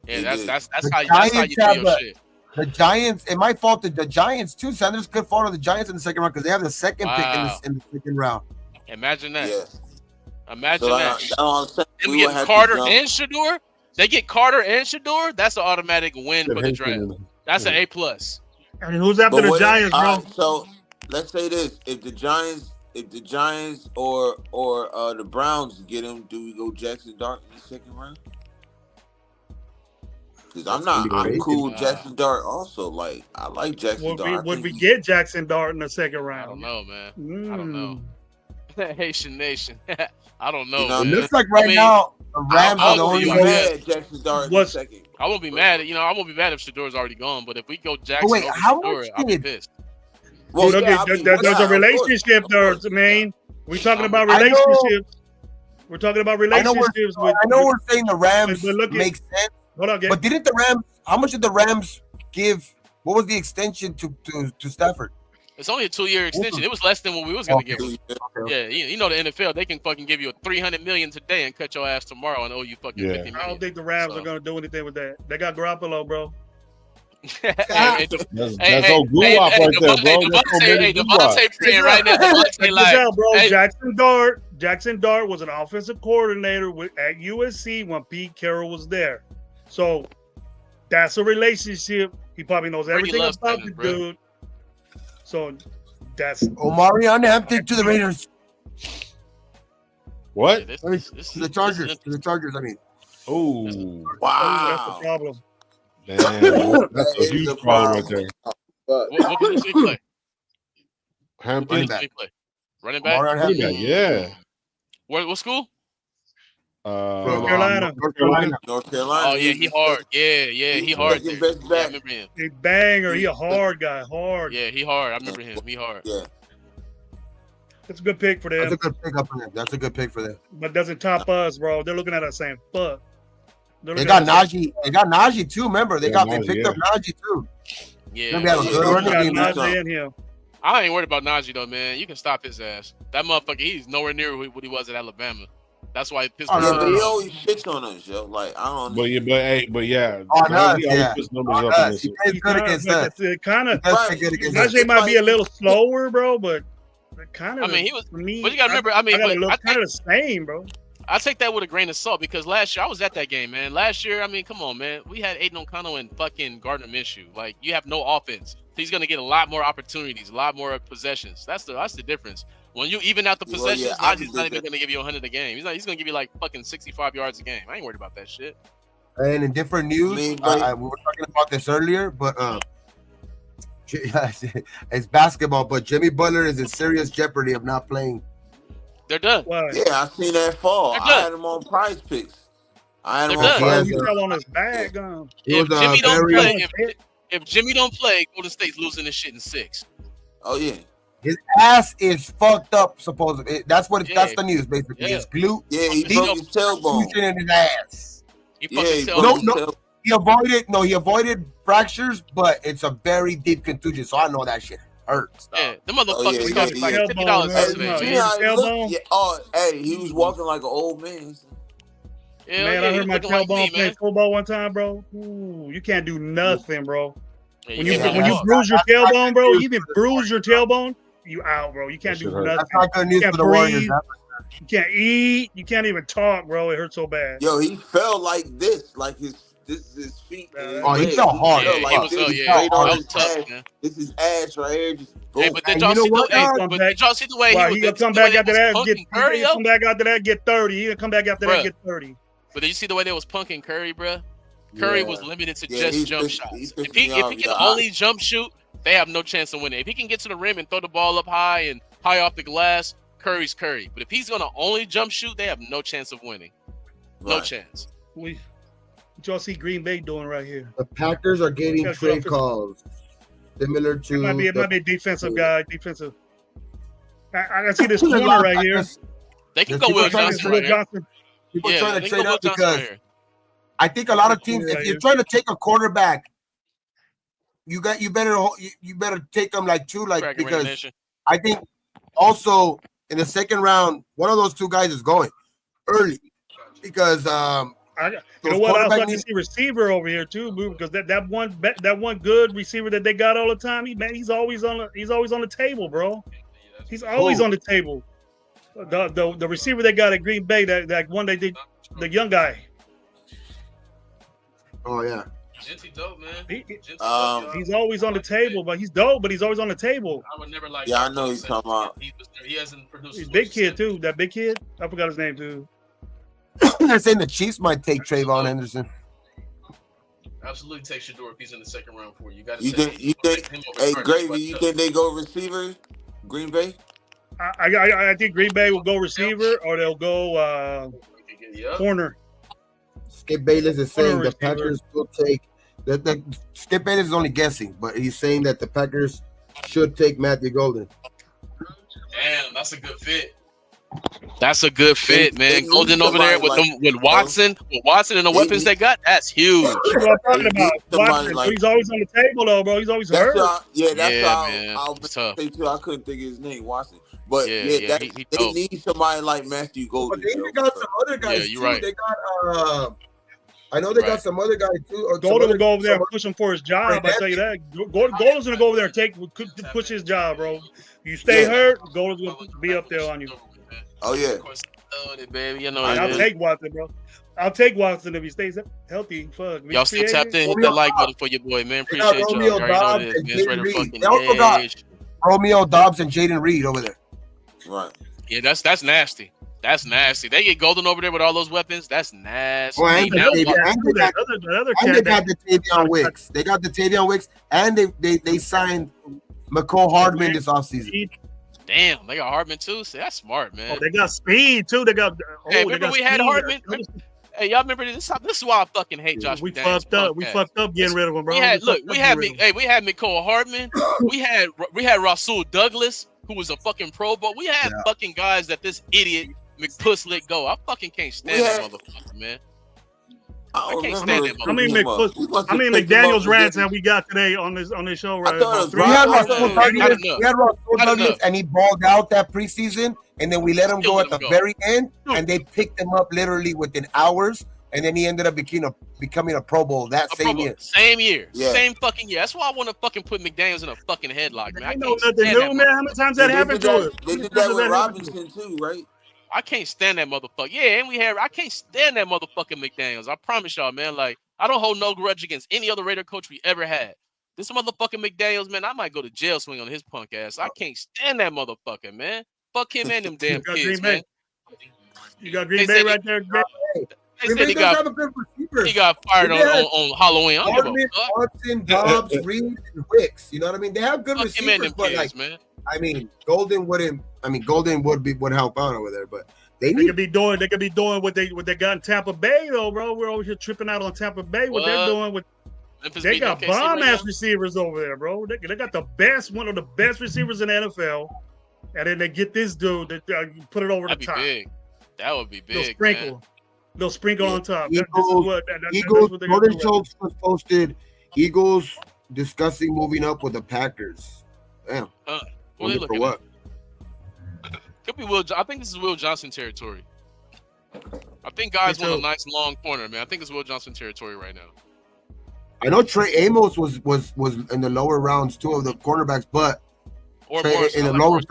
Yeah, that's how you do your shit. The Giants, it might fall to the Giants too. Sanders could fall to the Giants in the second round because they have the second pick in the second round. Imagine that. Yeah. Imagine that. Them get Carter and Shador. They get Carter and Shador. That's an automatic win for the draft. That's an A+. And who's after the Giants, bro? So let's say this: if the Giants or the Browns get him, do we go Jackson Dart in the second round? Because I'm cool with Jackson Dart also. Like, I like Jackson Dart. Would we get Jackson Dart in the second round? I don't know, man. I don't know. Haitian Nation. I don't know. It looks like now the Rams are the only one. Jackson Dart in the second. I won't be mad. I won't be mad if Shador's already gone. But if we go Jackson over Shador, I'll be pissed. Well, there's a relationship there, man. We're talking about relationships. We're talking about relationships. I know we're saying the Rams make sense. But didn't the Rams? How much did the Rams give? What was the extension to Stafford? It's only a 2-year extension. It was less than what we was gonna give him. Yeah, you know the NFL, they can fucking give you a $300 million today and cut your ass tomorrow and owe you fucking $50 million. I don't think the Rams are gonna do anything with that. They got Garoppolo, bro. That's all guwap right there, bro. Devontae praying right now. Devontae bro. Jackson Dart was an offensive coordinator at USC when Pete Carroll was there. So that's a relationship. He probably knows everything about the dude. So that's Omarion Hampton to the Raiders. What? To the Chargers. To the Chargers, I mean. Oh, wow. That's the problem. Damn, that's a huge problem right there. What position he play? Hampton. Running back? Yeah. What school? North Carolina. Oh yeah, he hard. Yeah, he hard. Yeah, I remember him. He banger. He a hard guy. Hard. Yeah, he hard. I remember him. He hard. Yeah. That's a good pick for them. That's a good pick up for them. That's a good pick for them. But doesn't top us, bro. They're looking at us saying, "Fuck." They got Najee. They got Najee too. Remember, they picked up Najee too. Yeah. Najee in him. I ain't worried about Najee though, man. You can stop his ass. That motherfucker, he's nowhere near what he was at Alabama. That's why Pittsburgh. But he always shits on us, yo. Like I don't. But yeah. On us. He plays good against us. Kind of. Najee might be a little slower, bro, but kind of. I mean, he was. For me, but you gotta remember. I mean, kind of the same, bro. I take that with a grain of salt because last year I was at that game, man. Last year, I mean, come on, man. We had Aiden O'Connell and fucking Gardner Minshew. Like, you have no offense. He's gonna get a lot more opportunities, a lot more possessions. That's the difference. When you even out the possessions, Najee's not even gonna give you 100 a game. He's gonna give you like fucking 65 yards a game. I ain't worried about that shit. And in different news, we were talking about this earlier, but it's basketball. But Jimmy Butler is in serious jeopardy of not playing They're done. Why? Yeah, I seen that fall. I had him on Prize Picks. I had him on Prize He fell on his back. If Jimmy don't play, if Jimmy don't play, Golden State's losing this shit in 6. Oh yeah. His ass is fucked up. Supposedly, that's what. That's the news. Basically, his glute. Yeah, he broke his tailbone in his ass. He fucked his tailbone. No, he avoided fractures, but it's a very deep contusion. So I know that shit hurts. Yeah, the motherfucker cost like $50 yesterday. Hey, he was walking like an old man. Man, I heard my tailbone play football one time, bro. Ooh, you can't do nothing, bro. Yeah, when you bruise your tailbone, bro, you even bruise your tailbone, you out, bro. You can't do nothing. That's not good news for the Warriors. You can't eat. You can't even talk, bro. It hurts so bad. Yo, he fell like this, like his feet. He fell hard. Yeah, like that was tough, man. This is ass right here. Just hey, but did y'all see the way he would come back after that? Come back after that, get 30. He'll come back after that, get 30. But did you see the way they was punking Curry, bro? Curry was limited to just jump shots. If he can only jump shoot, they have no chance of winning. If he can get to the rim and throw the ball up high and high off the glass, Curry's Curry. But if he's gonna only jump shoot, they have no chance of winning. No chance. What y'all see Green Bay doing right here? The Packers are getting trade calls similar to. It might be a defensive guy. Defensive. I see this corner right here. They can go Will Johnson right here. People are trying to trade up because I think a lot of teams, if you're trying to take a quarterback, you better take them because I think also in the second round, one of those two guys is going early because you know what? I was like to see receiver over here too, because that one good receiver that they got all the time, he's always on the table, bro. He's always on the table. The receiver they got at Green Bay, that one they did, the young guy. Oh yeah. Genty dope, man. He's always on the table, but he's dope. But he's always on the table. I would never like. Yeah, I know he's talking about. He hasn't produced. He's big kid too. That big kid. I forgot his name too. They're saying the Chiefs might take Trayvon Henderson. Absolutely take Shador if he's in the second round for you. You think? Hey, Gravy, you think they go receiver? Green Bay? I think Green Bay will go receiver or they'll go corner. Skip Bayless is saying the Packers will take that. Skip Bayless is only guessing, but he's saying that the Packers should take Matthew Golden. Damn, that's a good fit. That's a good fit, man. Golden over there with Watson, and the weapons they got, that's huge. That's what I'm talking about. Watson, he's always on the table, though, bro. He's always hurt. That's how I couldn't think of his name, Watson. But they need somebody like Matthew Golden. But they got some other guys too. Right. They got I know they got some other guys too. Golden will go over there and push him for his job. I tell you that. Golden's gonna go over there and push his job, bro. You stay hurt, Golden's gonna be up there on you. Oh yeah. Baby, you know. I'll take Watson, bro. I'll take Watson if he stays healthy. Fuck. Y'all still tapped in. Hit that like button for your boy, man. Appreciate y'all. Romeo Dobbs and Jaden Reed. They also got Romeo Dobbs and Jaden Reed over there. Right. Yeah, that's nasty. That's nasty. They get Golden over there with all those weapons. That's nasty. Well, and they got the Tavion Wicks. They got the Tavion Wicks, and they signed McCole Hardman this offseason. Damn, they got Hardman too. See, that's smart, man. Oh, they got speed too. They got. Remember we had Hardman. Hey, y'all remember this? This is why I fucking hate Josh. We fucked up. We fucked up getting rid of him, bro. We had McCole Hardman. we had Rasul Douglas, who was a fucking Pro Bowl. We had fucking guys that this idiot McPuss let go. I fucking can't stand that motherfucker, man. I can't stand that motherfucker. How many McDaniels rants have we got today on this show? Right? We had Rasul Douglas, and he balled out that preseason, and then we let him go at the very end, and they picked him up literally within hours, and then he ended up becoming a Pro Bowl same year. Same year. Yeah. Same fucking year. That's why I want to fucking put McDaniels in a fucking headlock, man. I know nothing new, man. How many times that happened to us? They did that with Robinson too, right? I can't stand that motherfucker. Yeah, and I can't stand that motherfucking McDaniels. I promise y'all, man. Like, I don't hold no grudge against any other Raider coach we ever had. This motherfucking McDaniels, man, I might go to jail swing on his punk ass. I can't stand that motherfucker, man. Fuck him and them damn kids, man. You got Green Bay right there. He got fired on Halloween. Hardman, Watson, Dobbs, Reed, and Wicks. You know what I mean? They have good receivers, but like, man. I mean, Golden wouldn't. I mean, Golden would help out over there, but they could be doing what they got in Tampa Bay though, bro. We're over here tripping out on Tampa Bay. What they're doing with they got bomb ass receivers over there, bro. They got the best, one of the best receivers in the NFL, and then they get this dude that put it over the top. Big. That would be big. They'll sprinkle on top. Eagles. Jordan Schultz was posted. Eagles discussing moving up with the Packers. Damn. Who they looking at? Could be Will. I think this is Will Johnson territory. I think guys want a nice long corner, man. I think it's Will Johnson territory right now. I know Trey Amos was in the lower rounds too of the cornerbacks, but in the lower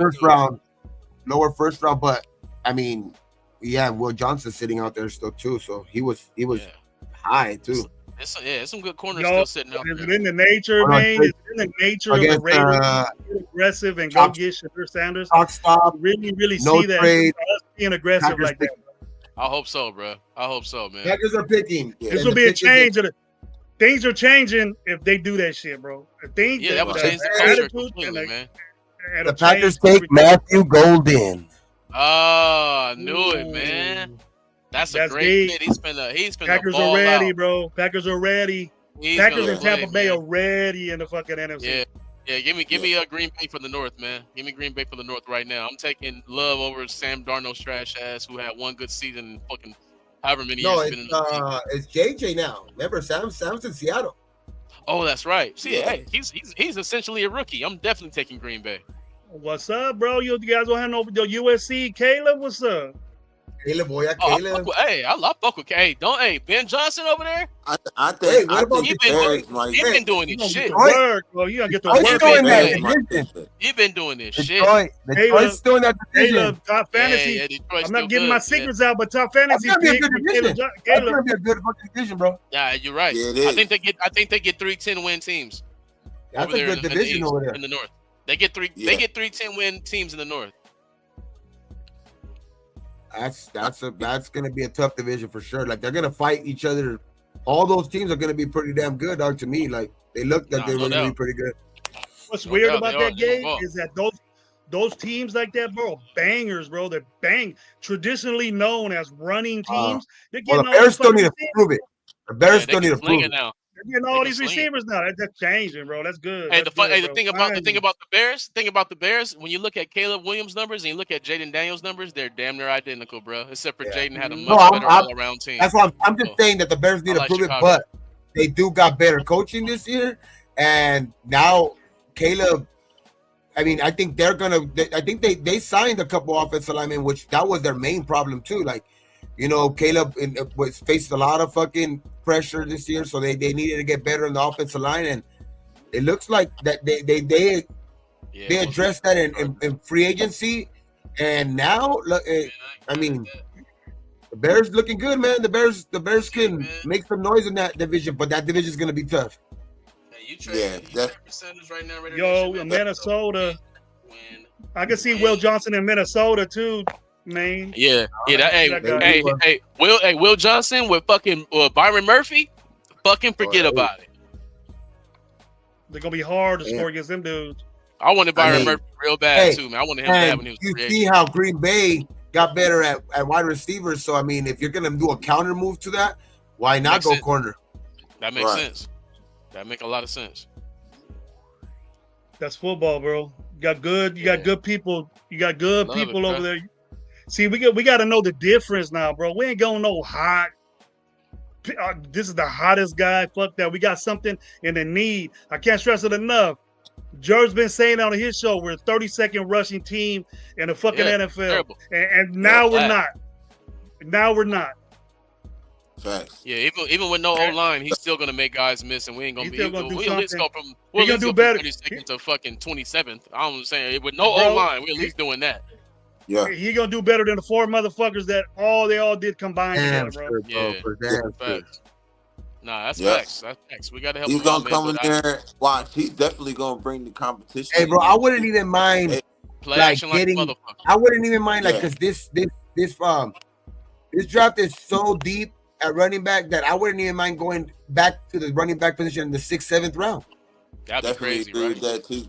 first round. But I mean, yeah, Will Johnson sitting out there still too, so he was high too. It's some good corners still sitting out there. Is it in the nature, man? Is it in the nature of the Raiders being aggressive and go get Shadur Sanders? Stop. Really see that us being aggressive Packers like that. I hope so, bro. I hope so, man. Packers are picking. This will be a change. Things are changing if they do that shit, bro. That would change the culture completely, man. The Packers take Matthew Golden. Oh, I knew it, man. That's a great fit. He's been Packers are ready, bro. Packers are ready. Packers and Tampa Bay are ready in the fucking NFC. Yeah. Give me a Green Bay for the North, man. Give me Green Bay for the North right now. I'm taking Love over Sam Darnold's trash ass, who had one good season in fucking however many years. It's JJ now. Remember, Sam's in Seattle. Oh, that's right. See, hey, he's essentially a rookie. I'm definitely taking Green Bay. What's up, bro? You guys don't have no USC. Caleb, what's up? Caleb, boy, I fuck with Ben Johnson over there. I think he's been doing this shit. Bro, you gotta get the work. You've been doing this shit. Detroit's doing that division. Top fantasy. I'm not getting my secrets out, but top fantasy. That's gonna be a good division. That's gonna be a good fucking division, bro. Yeah, you're right. Yeah, I think they get 3 10-win teams. That's a good division over there in the North. They get 3 10-win teams in the North. That's gonna be a tough division for sure. Like they're gonna fight each other. All those teams are gonna be pretty damn good, dog. To me, like they look like they're gonna be pretty good. What's weird about that game is that those teams like that, bro, bangers, bro. They're traditionally known as running teams. They're getting the Bears still need to prove it. The Bears still need to prove it now. They're getting all these receivers now. That's changing, bro. That's good. Hey, the thing about the Bears, when you look at Caleb Williams' numbers and you look at Jaden Daniels' numbers, they're damn near identical, bro. Except for Jaden had a much better all-around team. That's why I'm just saying that the Bears need to prove it, but they do got better coaching this year, and now Caleb. I mean, I think they signed a couple offensive linemen, which that was their main problem too. Like, you know, Caleb was faced a lot of fucking pressure this year, so they needed to get better in the offensive line, and it looks like that they addressed that in free agency, and now I mean the Bears looking good, man. The Bears can make some noise in that division, but that division is gonna be tough. Right now, Minnesota. I can see Will Johnson in Minnesota too. Man. Will Johnson with fucking Byron Murphy, fucking forget about it. They're gonna be hard to score against them dudes. I wanted Byron Murphy real bad too, man. I wanted him bad when he was. You see how Green Bay got better at wide receivers. So I mean, if you're gonna do a counter move to that, why not go corner? That makes sense. That make a lot of sense. That's football, bro. You got good people. You got good people over there. See, we got to know the difference now, bro. We ain't going no hot. This is the hottest guy. Fuck that. We got something in the need. I can't stress it enough. George's been saying on his show we're a 32nd rushing team in the fucking NFL, and now we're not. Now we're not. Facts. Yeah, even with no O-line, he's still gonna make guys miss, and we ain't gonna be. We'll at least go from 32nd to fucking 27th. I'm saying with no O-line, we're at least doing that. Yeah, he gonna do better than the 4 motherfuckers that they all did combined together, bro. Facts. Nah, that's facts. That's facts. We gotta help. He's gonna come in there. Watch, he's definitely gonna bring the competition. Hey, bro, I wouldn't even mind getting. I wouldn't even mind because this draft is so deep at running back that I wouldn't even mind going back to the running back position in the 6th, 7th round. That'd be crazy, right? That too.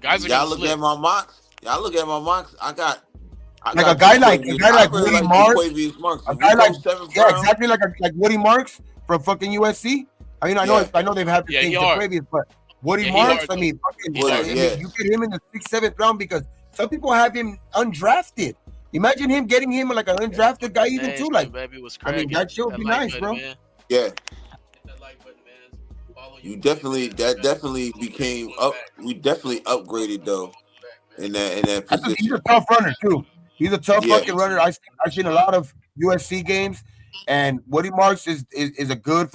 Guys are y'all gonna look slip. at my mocks. Y'all look at my mocks. I got a guy like Woody Marks. A guy like exactly like Woody Marks from fucking USC. I mean, I know they've had the things previous, but Woody Marks. I mean, fucking, you get him in the 6th, 7th round because some people have him undrafted. Imagine him getting him like an undrafted guy even too. Like, I mean, that shit would be nice, bro. Man. Yeah. You definitely became up. We definitely upgraded though in that position. He's a tough runner too. He's a tough fucking runner. I've seen a lot of USC games, and Woody Marks is a good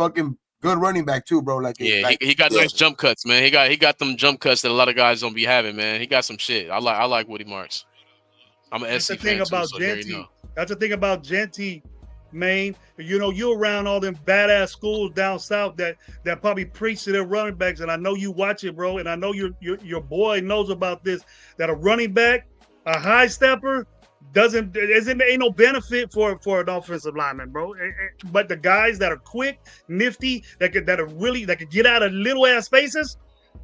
running back too, bro. Like he got nice jump cuts, man. He got them jump cuts that a lot of guys don't be having, man. He got some shit. I like Woody Marks. I'm an SC fan too, so there you know. That's the thing about Genty, man. You know, you're around all them badass schools down south that probably preach to their running backs, and I know you watch it, bro. And I know your boy knows about this. That a running back, a high stepper, ain't no benefit for an offensive lineman, bro. But the guys that are quick, nifty, that could get out of little ass spaces.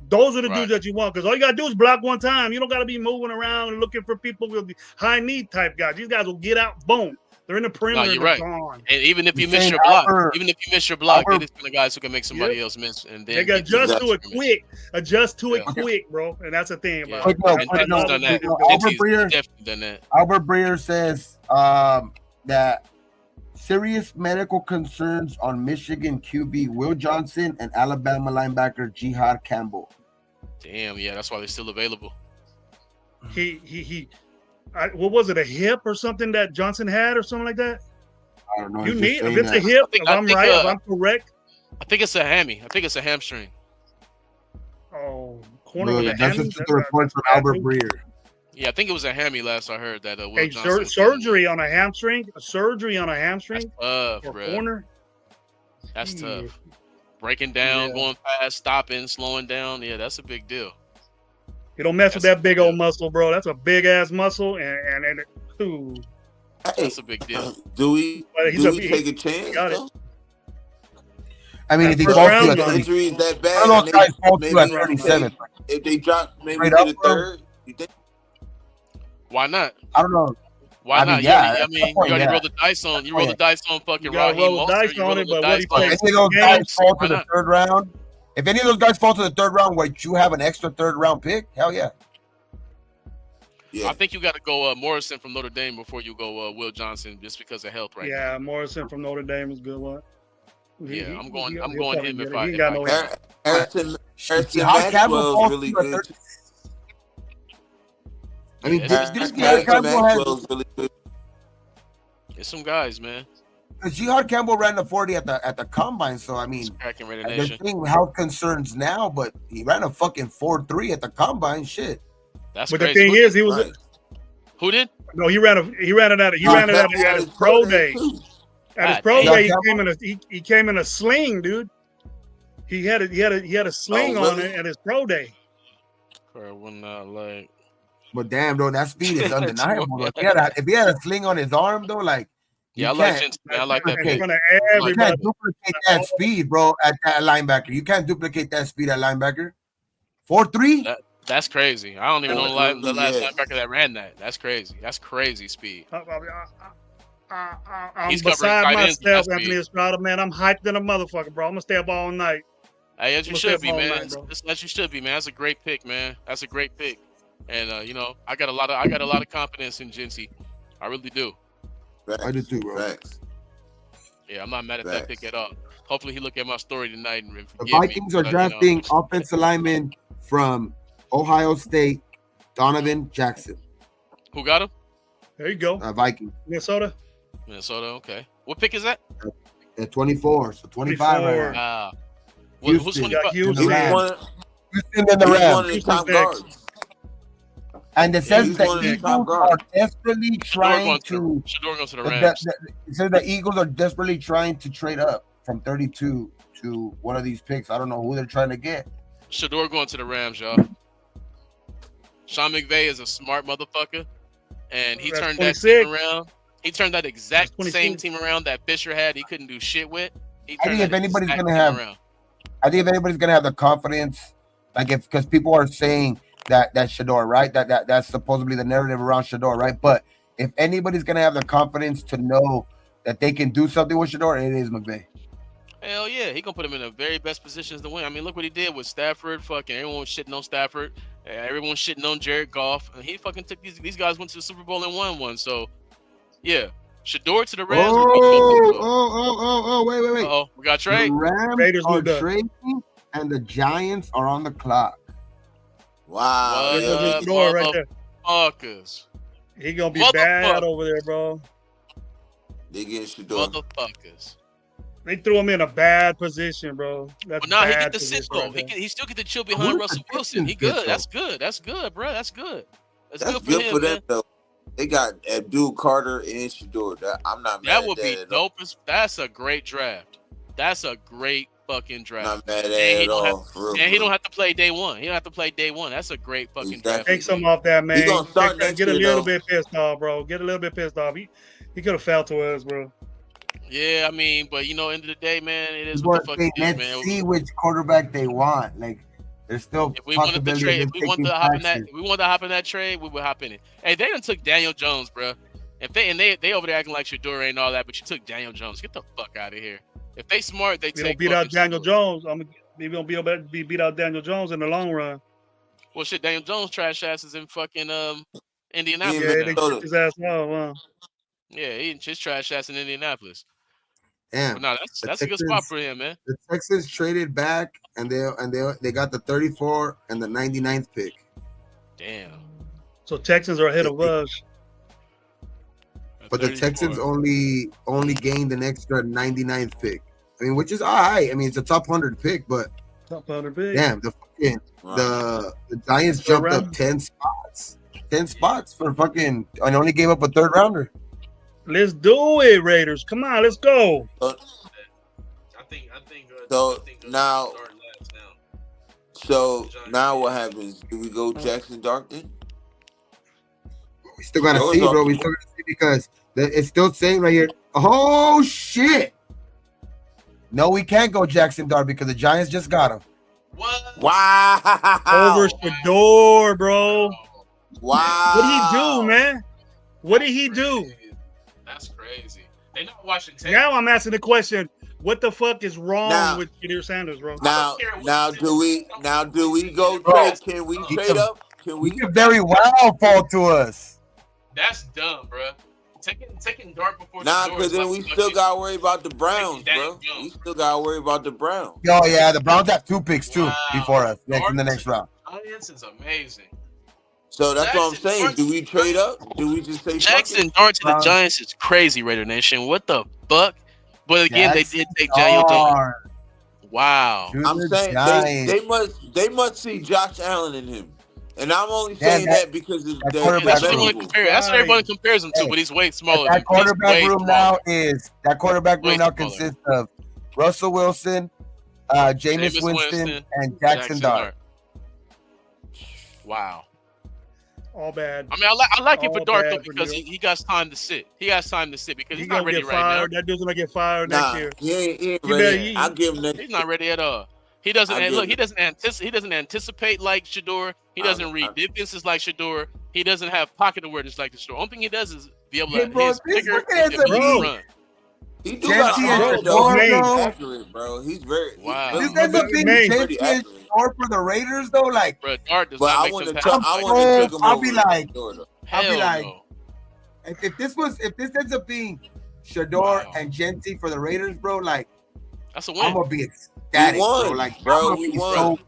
Those are the dudes that you want, because all you gotta do is block one time. You don't gotta be moving around and looking for people with high need type guys. These guys will get out, boom. They're in the perimeter. No, you're right. Gone. And even if you miss your block, it is kind of guys who can make somebody else miss. And then they got adjust to it quick, bro. And that's the thing about it. Albert Breer says that serious medical concerns on Michigan QB Will Johnson and Alabama linebacker Jihad Campbell. Damn, yeah, that's why they're still available. What was it, a hip or something that Johnson had or something like that? I don't know. If it's a hip, if I'm correct. I think it's a hammy. I think it's a hamstring. Oh, corner with a hammy? That's just the report from Albert Breer. Yeah, I think it was a hammy last I heard that. Will Johnson surgery on a hamstring? Surgery on a hamstring? That's tough, corner? That's tough. Breaking down, going fast, stopping, slowing down. Yeah, that's a big deal. You don't mess with that big old muscle, bro. That's a big ass muscle, and that's a big deal. Do we take a chance? I mean, if he falls to the injury is that bad, I don't know if 37. If they drop maybe to the third, you think? Why not? I don't know. Why not? I mean, you already rolled the dice on. You rolled the dice on fucking Raheem Mostert. You rolled the dice on. If any of those guys fall to the third round, if any of those guys fall to the third round, where you have an extra third round pick, hell yeah. Yeah. I think you got to go Morrison from Notre Dame before you go Will Johnson, just because of health right now. Yeah, Morrison from Notre Dame is a good one. I'm going him if I. Harrison Maxwell's really good. I mean, Maxwell's really good. There's some guys, man. Jihad Campbell ran the 40 at the combine, so I mean, they're seeing health concerns now, but he ran a fucking 4.3 at the combine. Shit. That's but crazy. The thing is, he was. Who did? No, he ran it at his pro day. At his pro day, he came in a sling, dude. He had a sling on it at his pro day. But damn, though, that speed is undeniable. If he had a sling on his arm, though, like. Yeah, I like Jensen, man. I like that. You can't duplicate that speed, bro, at that linebacker. You can't duplicate that speed at linebacker. 4.3? That's crazy. I don't even know the last linebacker that ran that. That's crazy. That's crazy speed. I'm beside myself, Anthony Estrada, man. I'm hyped in a motherfucker, bro. I'm gonna stay up all night. Hey, as you should be, man. As you should be, man. That's a great pick, man. That's a great pick. And I got a lot of confidence in Genty. I really do. Facts. I do too, bro. Facts. Yeah, I'm not mad at that pick at all. Hopefully, he look at my story tonight and the Vikings are drafting offensive lineman from Ohio State, Donovan Jackson. Who got him? There you go. Vikings. Minnesota, okay. What pick is that? At 24, so 25 right now. Who's 25? Houston and the Rams. Houston top guards. And it says the Eagles are desperately trying to. Shador goes to the Rams. It says the Eagles are desperately trying to trade up from 32 to one of these picks. I don't know who they're trying to get. Shador going to the Rams, y'all. Sean McVay is a smart motherfucker, and he turned that team around. He turned that exact same team around that Fisher had. He couldn't do shit with. I think if anybody's gonna have the confidence, like because people are saying Shador, right? That's supposedly the narrative around Shador, right? But if anybody's gonna have the confidence to know that they can do something with Shador, it is McVay. Hell yeah, he gonna put him in the very best positions to win. I mean, look what he did with Stafford. Fucking everyone was shitting on Stafford. Everyone shitting on Jared Goff, and he fucking took these guys went to the Super Bowl and won one. So yeah, Shador to the Rams. Wait. Oh, we got trade. The Rams Raiders are moved up. trading, and the Giants are on the clock. Wow. There's Yeah. a Shador right there. Motherfuckers. He gonna be bad over there, bro. They get Shador. Motherfuckers. They threw him in a bad position, bro. That's But now he bad get the sit though. right He still get to chill behind Russell Wilson. He good. That's good. That's good, bro. That's good. That's good for him, man. Though. They got Abdul Carter and Shador. I'm not mad that would be dope. That's a great draft. That's a great fucking draft. Not mad at it at all. And he don't have to play day one. He don't have to play day one. That's a great fucking draft. Take some off that, man. He gonna start get a little bit pissed off, bro. Get a little bit pissed off. He could have fell to us, bro. Yeah, I mean, but end of the day, man, it is what the fuck it is, man. Let's see which quarterback they want. Like, there's still if we wanted to trade, if we wanted to hop in that trade, we would hop in it. Hey, they done took Daniel Jones, bro. If they over there acting like Shador ain't all that, but you took Daniel Jones. Get the fuck out of here. If they smart, they take. Beat out Daniel Jones. We gonna be able to beat out Daniel Jones in the long run. Well, shit, Daniel Jones trash asses in fucking Indianapolis. Yeah, they took his ass now. Yeah, his trash ass in Indianapolis. Damn. But no, that's a good spot for him, man. The Texans traded back, and they got the 34 and the 99th pick. Damn. So Texans are ahead of us. But the Texans only gained an extra 99th pick. I mean, which is all right. I mean, it's a top 100 pick, but top 100 pick. Damn, the Giants jumped up 10 spots. 10 spots for fucking, and only gave up a third rounder. Let's do it, Raiders. Come on, let's go. So now what happens? Do we go Jackson Darkton? We still gotta see, bro. We still gotta see because it's still saying right here. Oh shit! No, we can't go Jackson Dart because the Giants just got him. What? Wow! Over Shador, bro. Wow! What did he do, man? What did he do? That's crazy. They not watching tape. Now I'm asking the question: what the fuck is wrong with Shedeur Sanders, bro? Now do we go trade? Can we trade up? Can we? He could very well fall to us. That's dumb, bro. Taking Dart before because then we still gotta worry about the Browns, bro. We still gotta worry about the Browns. Oh yeah, the Browns have 2 picks too before us in the next round. Giants is amazing. So that's what I'm saying. Do we trade up? Do we just say Jackson Dart to the Giants is crazy, Raider Nation? What the fuck? But again, they did take Daniel Jones. Wow. I'm saying they must see Josh Allen in him. And I'm only saying that because that's what everyone compares him to, but he's way smaller. That quarterback room now consists of Russell Wilson, Jameis Winston, and Jackson Dart. Wow. All bad. I mean, I like it for Dart though because he got time to sit. He has time to sit because he's not ready right now. That dude's gonna get fired next year. He ain't ready. I'll give him that. He's not ready at all. He doesn't look. He doesn't anticipate like Shador. He doesn't read defenses like Shador. He doesn't have pocket awards like Shador. Only thing he does is be able to hit his figure and run. He do got accurate, bro. He's very wow. This ends up being pretty accurate for the Raiders though. Like, bro, Dart does not make them I'll be like, if this ends up being Shador and Gentry for the Raiders, bro, like that's a win. I'm gonna be ecstatic, bro. Like, bro, we won.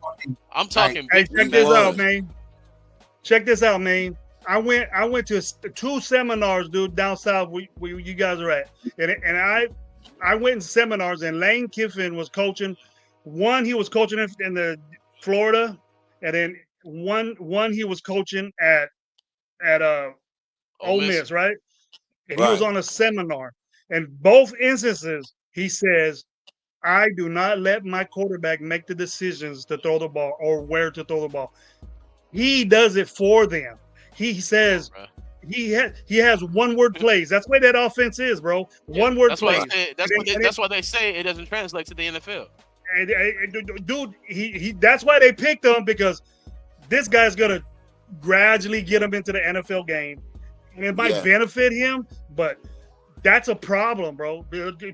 I'm talking. Hey, check this out, man. Check this out, man. I went to 2 seminars, dude, down south where you guys are at, and I went in seminars, and Lane Kiffin was coaching. One he was coaching in the Florida, and then one he was coaching at Ole Miss, right? And he was on a seminar. And both instances, he says, I do not let my quarterback make the decisions to throw the ball or where to throw the ball. He does it for them. He says he has one-word plays. That's the way that offense is, bro. One-word plays. That's why they say it doesn't translate to the NFL. And dude, he that's why they picked him, because this guy's gonna gradually get him into the NFL game, and it might benefit him, but that's a problem, bro.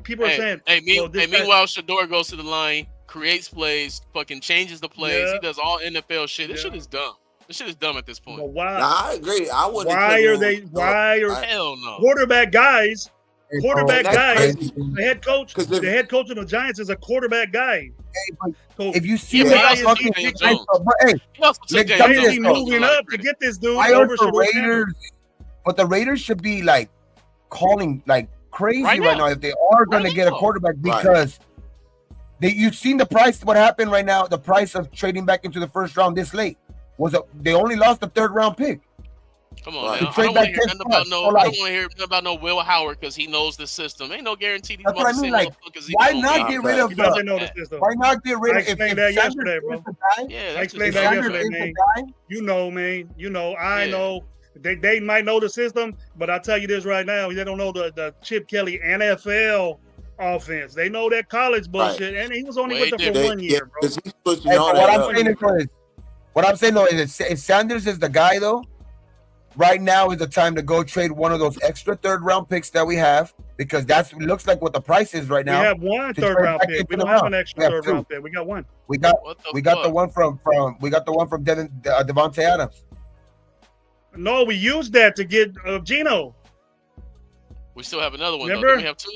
People are saying, meanwhile, Shador goes to the line, creates plays, fucking changes the plays. Yeah. He does all NFL shit. This shit is dumb. This shit is dumb at this point. But why? Nah, I agree. I wouldn't. Why are hell no quarterback guys? The head coach of the Giants is a quarterback guy. So if you see Giants moving up to get this dude over the Raiders, but the Raiders should be like calling like crazy right now if they are going to get a quarterback because you've seen the price. What happened right now? The price of trading back into the first round this late they only lost the third round pick. Come on, now. I don't want to hear nothing about no Will Howard because he knows the system. Ain't no guarantee these motherfuckers. Like, why not get rid of the? Why not get rid of? I explained that yesterday, bro. Yeah, I explained that yesterday, man. You know, man. You know, I know. They might know the system, but I'll tell you this right now: they don't know the Chip Kelly NFL offense. They know that college bullshit, and he was only with them for 1 year, bro. What I'm saying is, if Sanders is the guy, though. Right now is the time to go trade one of those extra third-round picks that we have because that looks like what the price is right now. We have one third-round pick. We don't have an extra third-round pick. We got one. We got the one from Devontae Adams. No, we used that to get Geno. We still have another one. Remember? We have two.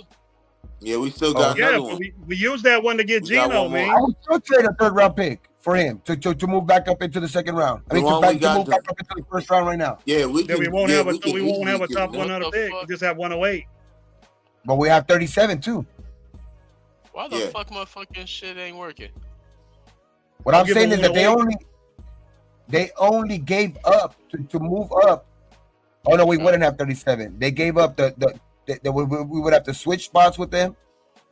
Yeah, we still got another one. We used that one to get Geno, man. I would still trade a third-round pick for him to move back up into the second round. I mean, to move back up into the first round right now. Yeah, we won't have a top 100 pick. We just have 108. But we have 37 too. Why the fuck my fucking shit ain't working? What I'm saying is that they only gave up to move up. Oh no, we wouldn't have 37. They gave up we would have to switch spots with them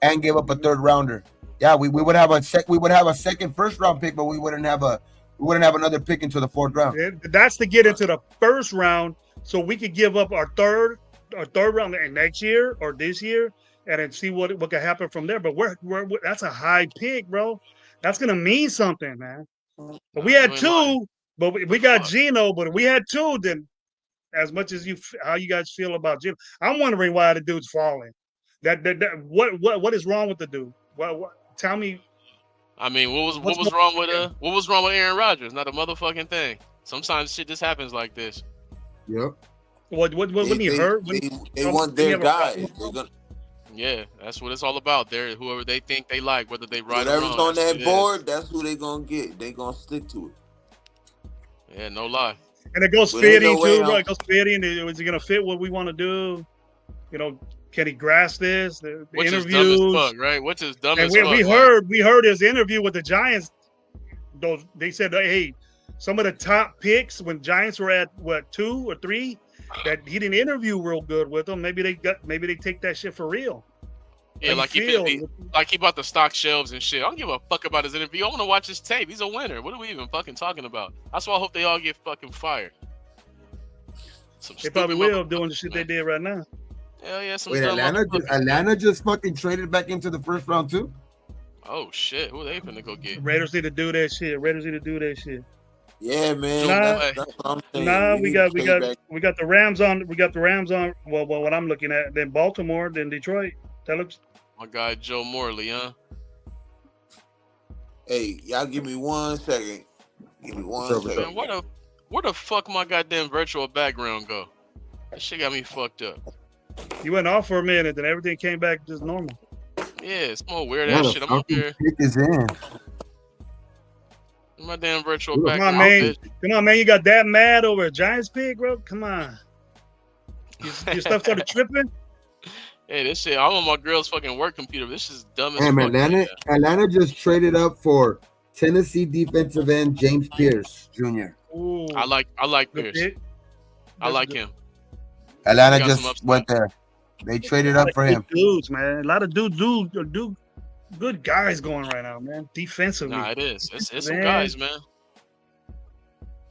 and give up a third rounder. Yeah, we would have a second first round pick, but we wouldn't have another pick into the fourth round. That's to get into the first round, so we could give up our third round next year or this year, and then see what could happen from there. But we're that's a high pick, bro. That's gonna mean something, man. But we had two, but we got Geno. But if we had two, then as much as how you guys feel about Geno, I'm wondering why the dude's falling. What is wrong with the dude? What? Tell me. I mean, what was wrong with Aaron Rodgers? Not a motherfucking thing. Sometimes shit just happens like this. Yep. What when he hurt? They want their guy. Yeah, that's what it's all about. They're whoever they think they like, whether they ride whatever's on that board, that's who they gonna get. They gonna stick to it. Yeah, no lie. And it goes fitting too, bro. It goes fitting. Is it gonna fit what we want to do? You know. Can he grasp this? The interviews, is dumb as fuck, right? Which is dumb as fuck. We heard his interview with the Giants. They said, hey, some of the top picks when Giants were at 2 or 3, that he didn't interview real good with them. Maybe they take that shit for real. Yeah, like he bought the stock shelves and shit. I don't give a fuck about his interview. I want to watch his tape. He's a winner. What are we even fucking talking about? That's why I hope they all get fucking fired. They probably will doing the shit they did right now. Hell yeah, Wait, Atlanta just fucking traded back into the first round too? Oh shit, who are they finna go get? Raiders need to do that shit. Yeah, man. That's what I'm saying. Nah, we got the Rams on. We got the Rams on. Well, what I'm looking at, then Baltimore, then Detroit. That looks. My guy Joe Morley, huh? Hey, y'all give me 1 second. Man, where the fuck my goddamn virtual background go? That shit got me fucked up. You went off for a minute, then everything came back just normal. Yeah, it's more weird ass shit. I'm up here. Is in. My damn virtual background. Come on, man. You got that mad over a Giants pick, bro? Come on. Your stuff started tripping? Hey, this shit, I'm on my girl's fucking work computer. This is dumb as fuck. Atlanta just traded up for Tennessee defensive end James Pierce Jr. Ooh, I like Pierce. I like him. Atlanta just went there. They traded up for him. Dudes, man. A lot of dudes do good guys going right now, man. Defensively. Nah, it is. It's some guys, man.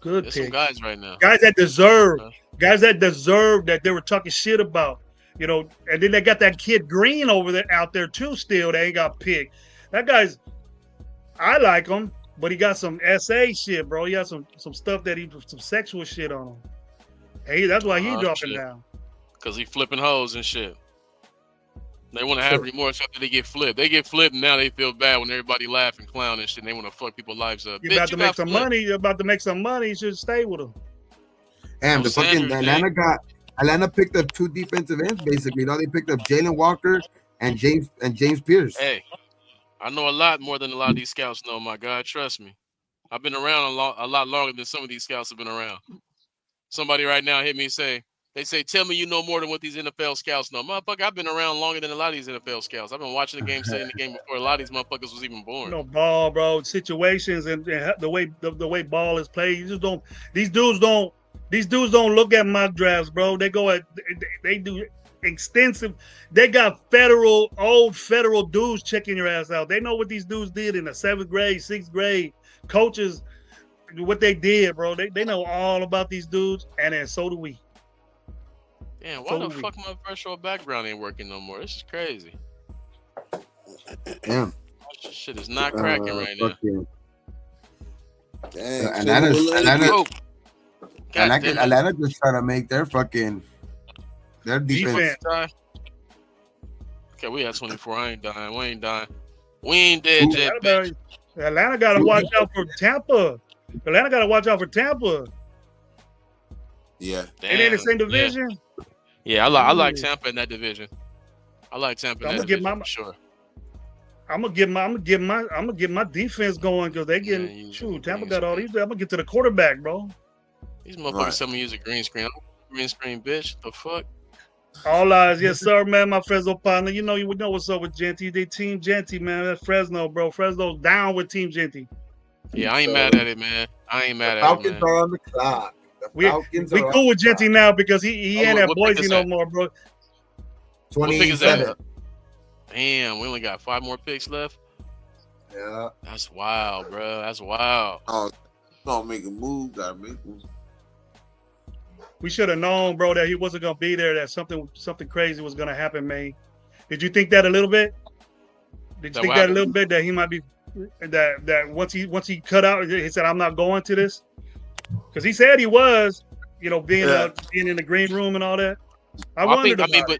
Good pick. Some guys right now. Guys that deserve that they were talking shit about. You know, and then they got that kid Green out there too still. They ain't got picked. That guy's I like him. But he got some SA shit, bro. He got some stuff that some sexual shit on him. Hey, that's why he dropping down. Cause he flipping hoes and shit. They want to have remorse after they get flipped. They get flipped, and now they feel bad when everybody laugh and clown and shit. And they want to fuck people's lives up. You're about to make some money. You're about to make some money. You should stay with him. And the fucking Atlanta picked up 2 defensive ends basically. Now they picked up Jalen Walker and James Pierce. Hey, I know a lot more than a lot of these scouts know. My God, trust me. I've been around a lot longer than some of these scouts have been around. Somebody right now hit me and they say, tell me you know more than what these NFL scouts know. Motherfucker, I've been around longer than a lot of these NFL scouts. I've been watching the game, studying the game before a lot of these motherfuckers was even born. Ball, bro. Situations and the way ball is played. You just don't. These dudes don't look at mock drafts, bro. They do extensive. They got old federal dudes checking your ass out. They know what these dudes did in the 7th grade, 6th grade. Coaches, what they did, bro. They know all about these dudes, and then so do we. Damn, why the fuck my virtual background ain't working no more? This is crazy. Damn. This shit is not cracking right now. Damn. Atlanta just trying to make their defense. Okay, we had 24. I ain't dying. We ain't dying. We ain't dead yet, bitch. Atlanta got to watch out for Tampa. Yeah. Damn, and in the same division. Yeah, I like Tampa in that division. I like Tampa in that division for sure. I'm gonna get my defense going because they getting Tampa got all these. I'm gonna get to the quarterback, bro. These motherfuckers tell me use a green screen. Green screen, bitch. The fuck? All eyes, yes sir, man. My Fresno partner. You know what's up with Genty. They Team Genty, man. That's Fresno, bro. Fresno's down with Team Genty. Yeah, I ain't mad at it, man. I ain't mad at it. Falcons are on the clock. We cool with Genty now because he ain't at Boise no more, bro. 27. Damn, we only got 5 more picks left. Yeah. That's wild, bro. That's wild. Oh, don't make a move. Gotta make one. We should have known, bro, that he wasn't gonna be there. That something crazy was gonna happen, man. Did you think that a little bit? Did you think that a little bit that he might be that once he cut out, he said, "I'm not going to this." Because he said he was, being in the green room and all that. But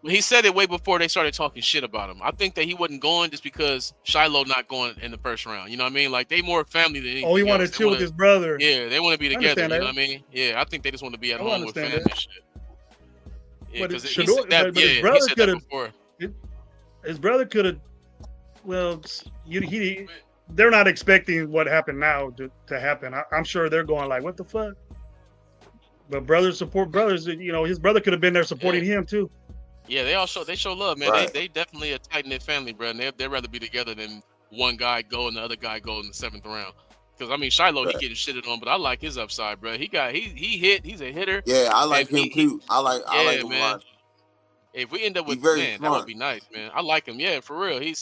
he said it way before they started talking shit about him. I think that he wasn't going just because Shiloh not going in the first round. You know what I mean? Like, they more family than anything. Oh, he wanted to chill with his brother. Yeah, they want to be together. You know what I mean? Yeah, I think they just want to be at home with family and shit. Yeah, because his brother could have. His brother could have. Well, they're not expecting what happened now to happen. I'm sure they're going like, "What the fuck?" But brothers support brothers. His brother could have been there supporting him too. Yeah, they show love, man. Right. They definitely a tight-knit family, bro. And they'd rather be together than one guy go and the other guy go in the 7th round. Because, I mean, Shiloh, he getting shitted on, but I like his upside, bro. He hit. He's a hitter. Yeah, I like him too. I like him a lot. If we end up with, man, that would be nice, man. I like him. Yeah, for real. They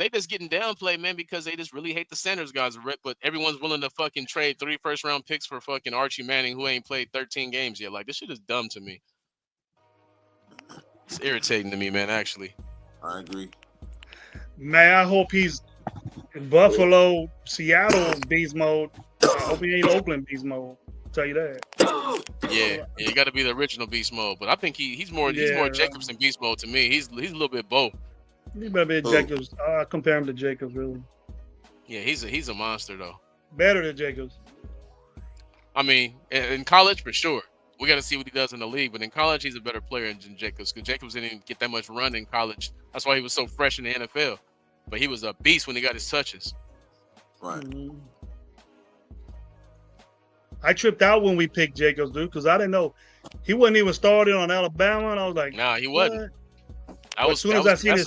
just getting downplayed, man, because they just really hate the Sanders guys. But everyone's willing to fucking trade 3 first-round picks for fucking Archie Manning, who ain't played 13 games yet. Like, this shit is dumb to me. It's irritating to me, man, actually. I agree. Man, I hope he's in Buffalo, Seattle beast mode. I hope he ain't Oakland beast mode. I'll tell you that. Yeah, you got to be the original beast mode. But I think he's more Jacobs than beast mode to me. He's a little bit both. He better be Jacobs. I compare him to Jacobs, really. Yeah, he's a monster though. Better than Jacobs. I mean, in college for sure. We got to see what he does in the league, but in college, he's a better player than Jacobs because Jacobs didn't even get that much run in college. That's why he was so fresh in the NFL. But he was a beast when he got his touches. Right. Mm-hmm. I tripped out when we picked Jacobs, dude, because I didn't know he wasn't even started on Alabama, and I was like, "Nah, he wasn't." As soon as I seen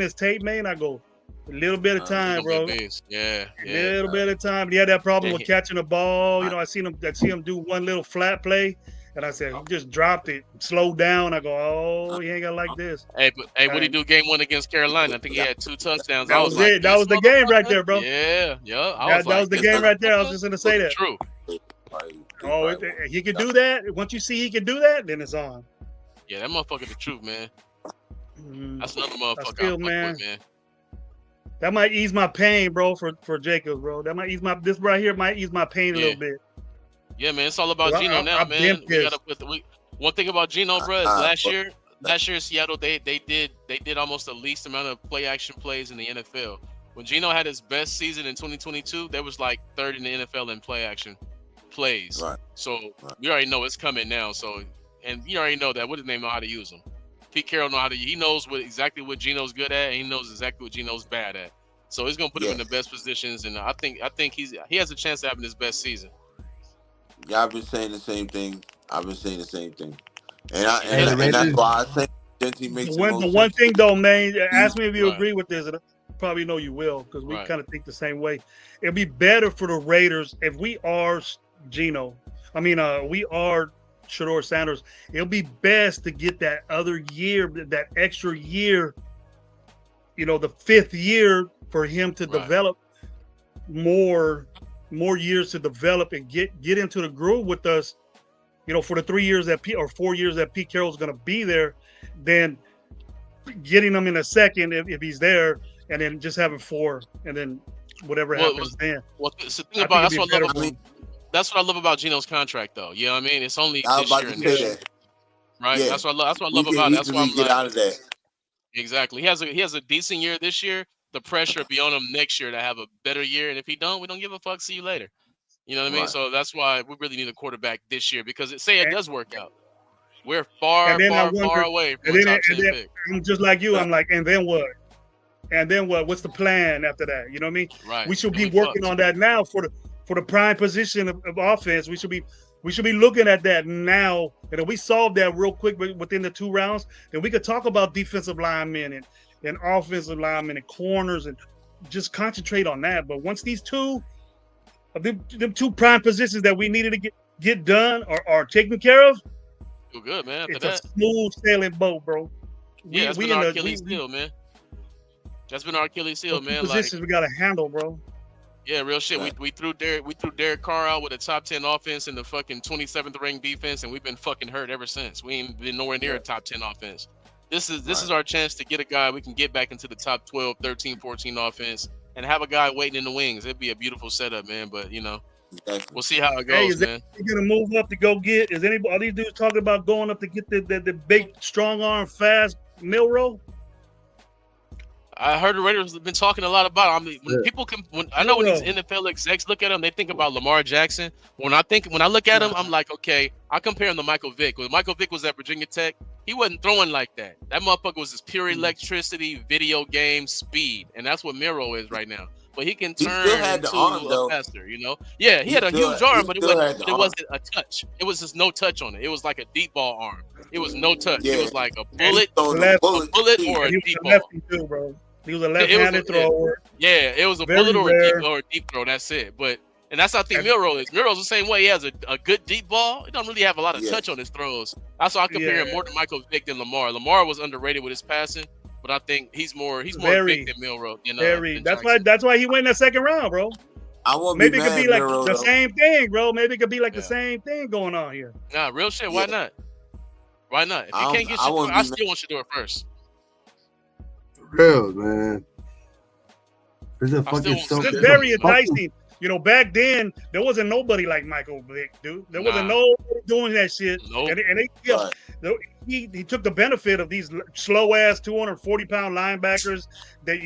his tape, man, I go, a little bit of time, bro. Yeah. A little bit of time. He had that problem with catching the ball. I see him do one little flat play, and I said, he just dropped it, slowed down. I go, oh, he ain't got like this. Hey, what did he do game 1 against Carolina? I think he had 2 touchdowns. That was it. That was the game right there, bro. Yeah. That was the game right there. I was just gonna say that. True. Oh, he can do that. Once you see he can do that, then it's on. Yeah, that motherfucker the truth, man. That's another motherfucker I fuck with, man. That might ease my pain, bro, for Jacobs, bro. That might ease this right here might ease my pain a little bit. Yeah, man, it's all about Geno now, man. We gotta put one thing about Geno, bro, is last year in Seattle, they did almost the least amount of play action plays in the NFL. When Geno had his best season in 2022, there was like third in the NFL in play action plays. Right. So you already know it's coming now. So, and you already know that. What does they know how to use them? Pete Carroll know how to. He knows exactly what Geno's good at, and he knows exactly what Geno's bad at. So he's gonna put him in the best positions, and I think he has a chance of having his best season. Yeah, I've been saying the same thing. And that's why I say Genty makes the one thing though, man. Ask me if you agree with this, and I probably know you will, because we kind of think the same way. It'd be better for the Raiders if we are Geno. I mean, we are Shedeur Sanders. It'll be best to get that other year, that extra year. You know, the 5th year for him to develop more years to develop and get into the groove with us. You know, for the 3 years that 4 years that Pete Carroll's going to be there, then getting him in a second if he's there, and then just having 4, and then whatever happens then. Well, it's the thing about that's what I love about Geno's contract, though. You know what I mean? It's only this year and next year, right? Yeah. That's what I love about it. That's why I'm get out of that. Exactly. He has a decent year this year. The pressure will be on him next year to have a better year, and if he don't, we don't give a fuck. See you later. You know what I mean? So that's why we really need a quarterback this year, because it does work out. We're far away from a top 10 pick. I'm just like you. I'm like, and then what? And then what? What's the plan after that? You know what I mean? Right. We should be working on that now for the prime position of offense. We should be looking at that now. And if we solve that real quick within the 2 rounds, then we could talk about defensive linemen and offensive linemen and corners and just concentrate on that. But once these two prime positions that we needed to get done are taken care of, feel good, man. It's a smooth sailing boat, bro. That's been our Achilles heel, man. That's been our Achilles heel, man. Positions we gotta handle, bro. Yeah, real shit. We threw Derek Carr out with a top 10 offense and the fucking 27th ranked defense, and we've been fucking hurt ever since. We ain't been nowhere near a top 10 offense. This is our chance to get a guy we can get back into the top 12, 13, 14 offense and have a guy waiting in the wings. It'd be a beautiful setup, man. But we'll see how it goes, man. You gonna move up to go get? Are these dudes talking about going up to get the big, strong arm, fast Milroe? I heard the Raiders have been talking a lot about it. I mean, when these NFL execs look at him, they think about Lamar Jackson. When I look at him, I'm like, okay, I compare him to Michael Vick. When Michael Vick was at Virginia Tech, he wasn't throwing like that. That motherfucker was just pure electricity, video game, speed, and that's what Miro is right now. But he can turn into a faster, you know? Yeah, he had a huge arm, but it wasn't a touch. It was just no touch on it. It was like a deep ball arm. It was no touch. Yeah. It was like a bullet or a deep ball. Too, bro. He was a left-handed thrower. Yeah, it was a bullet or a deep throw. That's it. And that's how I think Miro is. Miro's the same way. He has a good deep ball. He don't really have a lot of touch on his throws. That's why I compare him more to Michael Vick than Lamar. Lamar was underrated with his passing, but I think he's more Vick than Milroe. That's why he went in the second round, bro. Maybe it could be like the same thing, bro. Maybe it could be like the same thing going on here. Nah, real shit. Why not? Why not? If you can't get Shedeur, I still want Shedeur first. Real, man. There's a fucking it's very enticing. You know, back then there wasn't nobody like Michael Vick, dude. There wasn't nobody doing that shit. Nope. And he took the benefit of these slow ass 240-pound linebackers that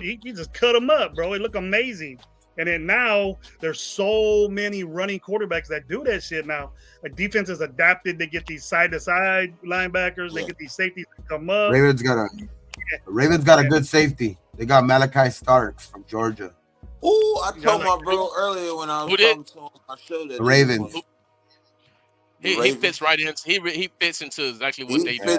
he just cut them up, bro. It looked amazing. And then now there's so many running quarterbacks that do that shit now. Like defense is adapted. They get these side-to-side linebackers. They get these safeties to come up. Ravens got a good safety. They got Malachi Starks from Georgia. Oh, I told my bro earlier when I was talking to him, I showed that. The Ravens. He fits right in. He fits into exactly what they do.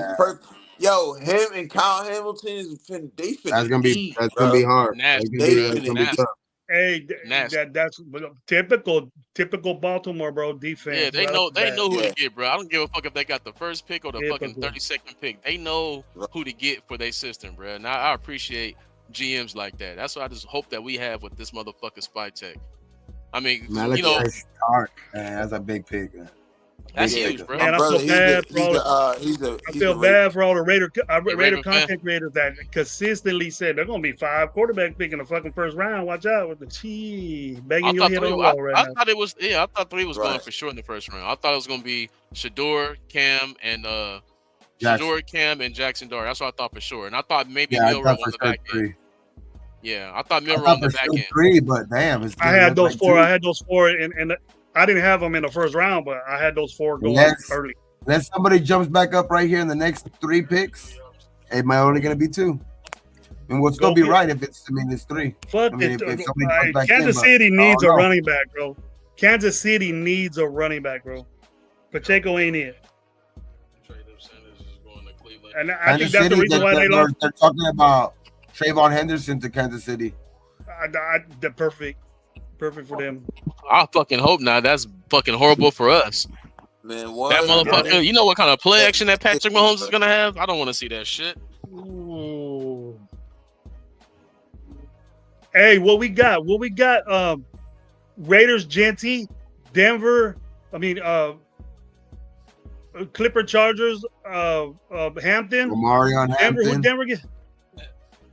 Yo, him and Kyle Hamilton is that's gonna be hard. That's gonna be tough. Hey, that's typical Baltimore, bro. Defense. Yeah, they know who to get, bro. I don't give a fuck if they got the first pick or the fucking 32nd pick. They know who to get for their system, bro. And I appreciate GMs like that. That's what I just hope that we have with this motherfucker Spy Tech. I mean, Malachi Stark, man, that's a big pick, man. That's huge, bro. Man, I feel bad for all the Raider content creators that consistently said they're gonna be 5 quarterbacks picking the fucking first round. Watch out with the banging your head on the wall right now. I thought it was I thought 3 was going for sure in the first round. I thought it was gonna be Shador, Cam, and Jackson Dart. That's what I thought for sure. And I thought maybe Milroe on the back end. Yeah, I thought Milroe on the back end. 3, but damn, I had those 4. I had those 4, and I didn't have them in the first round, but I had those 4 going early. Unless somebody jumps back up right here in the next 3 picks, it might only going to be 2. And we'll still be right if it's 3. But Kansas City needs a running back, bro. Kansas City needs a running back, bro. Pacheco ain't in. And I think that's the reason why they lost. They're talking about Trayvon Henderson to Kansas City. They're perfect for them. I fucking hope not. That's fucking horrible for us. Man, what? That motherfucker, you know what kind of play action that Patrick Mahomes is gonna have? I don't want to see that shit. Ooh. Hey, what we got? Raiders, Genty, Denver. Clipper, Chargers, Hampton. Omarion Hampton. Who Denver get?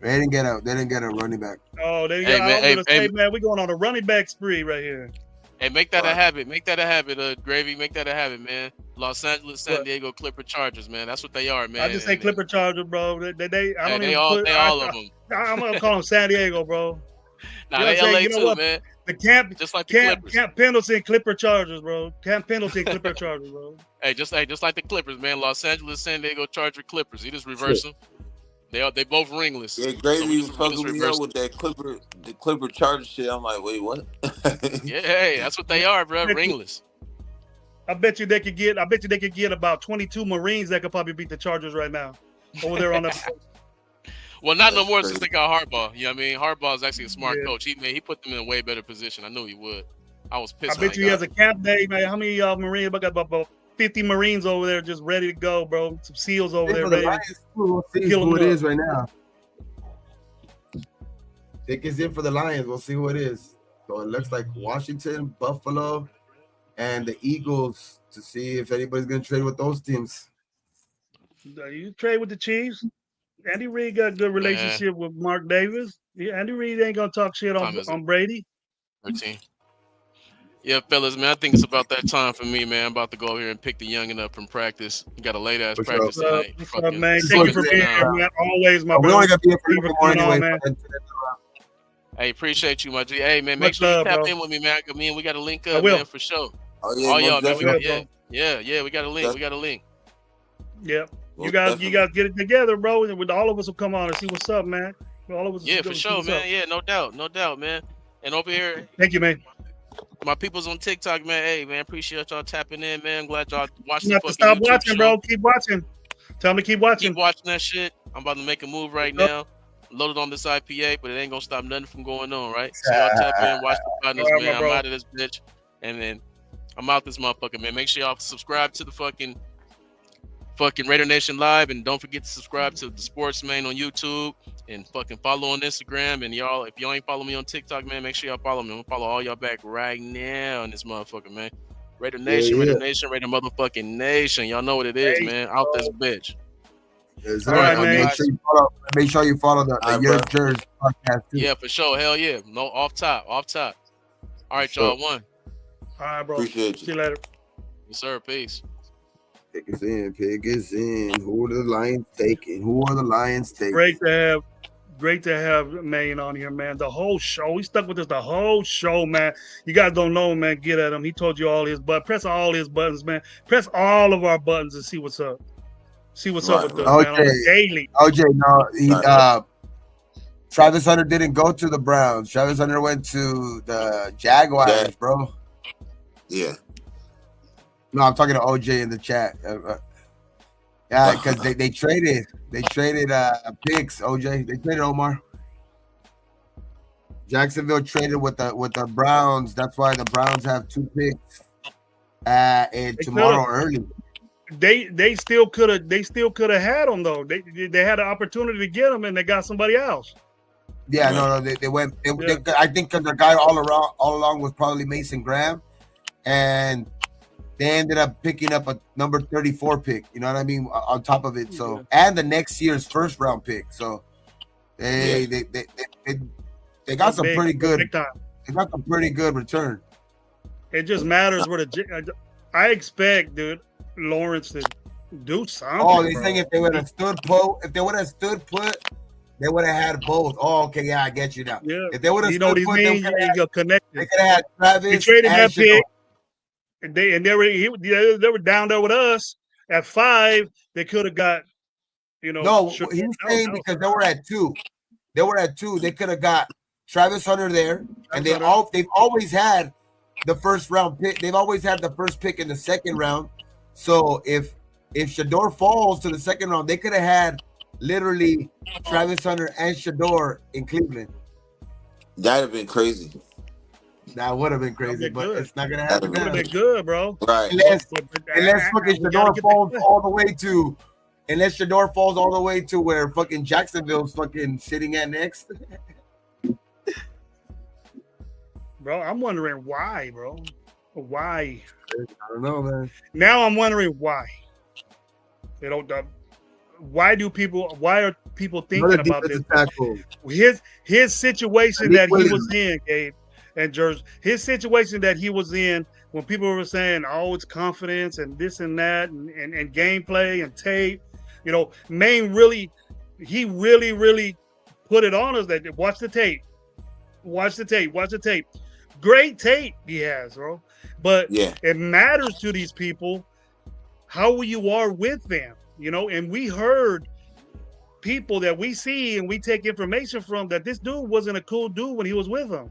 They didn't get a running back. Oh, they got. Man, we going on a running back spree right here. Hey, make that a habit. Make that a habit, Gravy. Make that a habit, man. Los Angeles, San Diego, Clipper Chargers, man. That's what they are, man. I just say Clipper Chargers, bro. They all of them. I'm gonna call them San Diego, bro. Nah, they LA too, man. The Camp, just like the Clippers. Camp Pendleton, Clipper Chargers, bro. Camp Pendleton, Clipper Chargers, bro. Hey, just like the Clippers, man. Los Angeles, San Diego Charger Clippers. You just reverse them. They both ringless. Yeah, Gravy was fucking me up with that Clipper Charger shit. I'm like, wait, what? Yeah, hey, that's what they are, bro. Ringless. I bet you they could get about 22 Marines that could probably beat the Chargers right now over there on the. Well, not no more since they got Harbaugh. You know what I mean? Harbaugh is actually a smart coach. He put them in a way better position. I knew he would. I was pissed. I bet you he has a camp day, man. How many Marines? I got about 50 Marines over there just ready to go, bro. Some SEALs over there ready to we'll see who it is right now. Pick is in for the Lions. We'll see who it is. So it looks like Washington, Buffalo, and the Eagles to see if anybody's going to trade with those teams. You trade with the Chiefs? Andy Reid got a good relationship with Mark Davis. Andy Reid ain't going to talk shit on Brady. 13. Yeah, fellas, man, I think it's about that time for me, man. I'm about to go over here and pick the youngin' up from practice. Got a late-ass practice tonight. What's up, man? Thank you for being here, man. Always, my brother. We only got to be here for anyway, man. Hey, appreciate you, my G. Hey, man, make sure you tap in with me, man. Me and we got to link up, man, for sure. Oh, yeah, y'all, man. Yeah, we got a link. We got a link. Yep. You guys get it together, bro. And all of us will come on and see what's up, man. All of us. Yeah, for sure, man. Yeah, no doubt, man. And over here. Thank you, man. My people's on TikTok, man. Hey, man, appreciate y'all tapping in, man. I'm glad y'all watching. You have to stop watching, show. Bro. Keep watching. Tell me to keep watching. Keep watching that shit. I'm about to make a move right now. Loaded on this IPA, but it ain't gonna stop nothing from going on, right? So y'all tap in, watch the partners, man. I'm out of this bitch, and then I'm out this motherfucker, man. Make sure y'all subscribe to the fucking Raider Nation Live, and don't forget to subscribe to the Sportsman on YouTube, and fucking follow on Instagram. And y'all, if y'all ain't follow me on TikTok, man, make sure y'all follow me. I'm gonna follow all y'all back right now in this motherfucker, man. Raider Nation, Raider Nation, Raider motherfucking Nation. Y'all know what it is, man. Out this bitch. All right, man. Make sure you follow the Your Jersey podcast too. Yeah, for sure. Hell yeah. No, off top. All right, y'all. One. All right, bro. Appreciate you. See you later. Yes, sir. Peace. Pick is in. Who are the Lions taking? Great to have Maine on here, man. The whole show. He stuck with us the whole show, man. You guys don't know him, man. Get at him. He told you all his buttons. Press all his buttons, man. Press all of our buttons and see what's up. See what's up with us, man. On the daily. OJ, Travis Hunter didn't go to the Browns. Travis Hunter went to the Jaguars, bro. Yeah. No, I'm talking to OJ in the chat. Yeah, because they traded picks. OJ, they traded Omar. Jacksonville traded with the Browns. That's why the Browns have 2 picks and tomorrow early. They still could have had them though. They had an opportunity to get them and they got somebody else. Yeah, no, they went. I think because the guy all along was probably Mason Graham, and they ended up picking up a number 34 pick. You know what I mean? On top of it, so and the next year's first round pick. So they got some pretty good. They got some pretty good return. It just matters where the. I expect, dude, Lawrence to do something. Oh, they saying if they would have stood put, they would have had both. Oh, okay, yeah, I get you now. Yeah. If they would have stood put, they could have had Travis. They traded that pick, and they were down there with us at 5. They could have got, No, he's saying because they were at 2. They were at 2. They could have got Travis Hunter there, and they've always had the first round pick. They've always had the first pick in the second round. So if Shador falls to the second round, they could have had literally Travis Hunter and Shador in Cleveland. That'd have been crazy. That would have been crazy, but it's not gonna happen. That would have been good, bro. Right. Unless fucking Shador falls all the way to. Unless Shador falls all the way to where fucking Jacksonville's fucking sitting at next. Bro, I'm wondering why, bro. Why? I don't know, man. Now I'm wondering why. They don't. Why are people thinking about this? His situation that he was in, Gabe and George. His situation that he was in when people were saying, "Oh, it's confidence and this and that and gameplay and tape." Maine really put it on us that watch the tape. Great tape he has, bro. But it matters to these people how you are with them, and we heard people that we see and we take information from that this dude wasn't a cool dude when he was with him.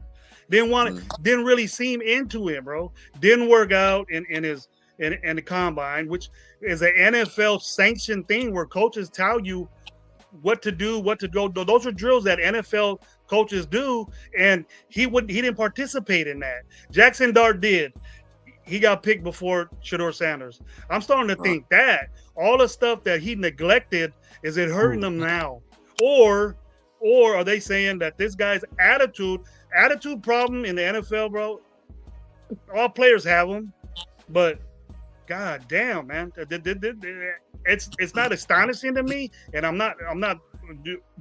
Didn't really seem into him, bro. Didn't work out in the combine, which is an NFL sanctioned thing where coaches tell you what to do, what to go. Those are drills that NFL coaches do, and he didn't participate in that. Jackson Dart did. He got picked before Shador Sanders. I'm starting to think that all the stuff that he neglected, is it hurting him now? Or are they saying that this guy's attitude problem in the NFL, bro? All players have them, but god damn, man, it's not astonishing to me, and I'm not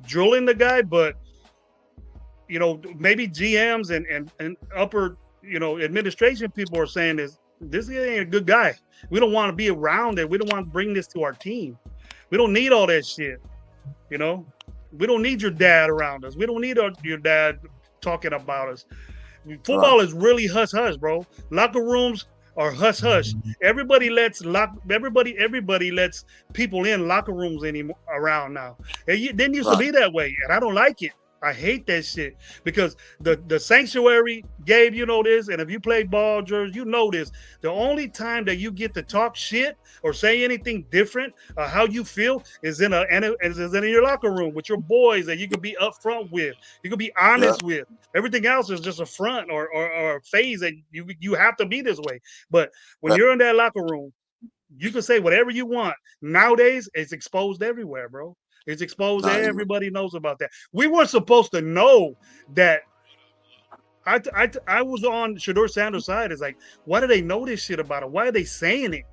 drilling the guy, but maybe GMs and upper administration people are saying this guy ain't a good guy. We don't want to be around it. We don't want to bring this to our team. We don't need all that shit. We don't need your dad around us. We don't need your dad talking about us. Football is really hush hush, bro. Locker rooms are hush hush. Everybody lets people in locker rooms anymore around now. It didn't used to be that way, and I don't like it. I hate that shit because the sanctuary, Gabe, you know this, and if you play ball, George, you know this. The only time that you get to talk shit or say anything different, how you feel, is in your locker room with your boys that you can be upfront with. You can be honest with. Everything else is just a front or a phase that you have to be this way. But when you're in that locker room, you can say whatever you want. Nowadays, it's exposed everywhere, bro. It's exposed. Everybody knows about that. We weren't supposed to know that. I was on Shador Sanders' side. It's like, why do they know this shit about it? Why are they saying it?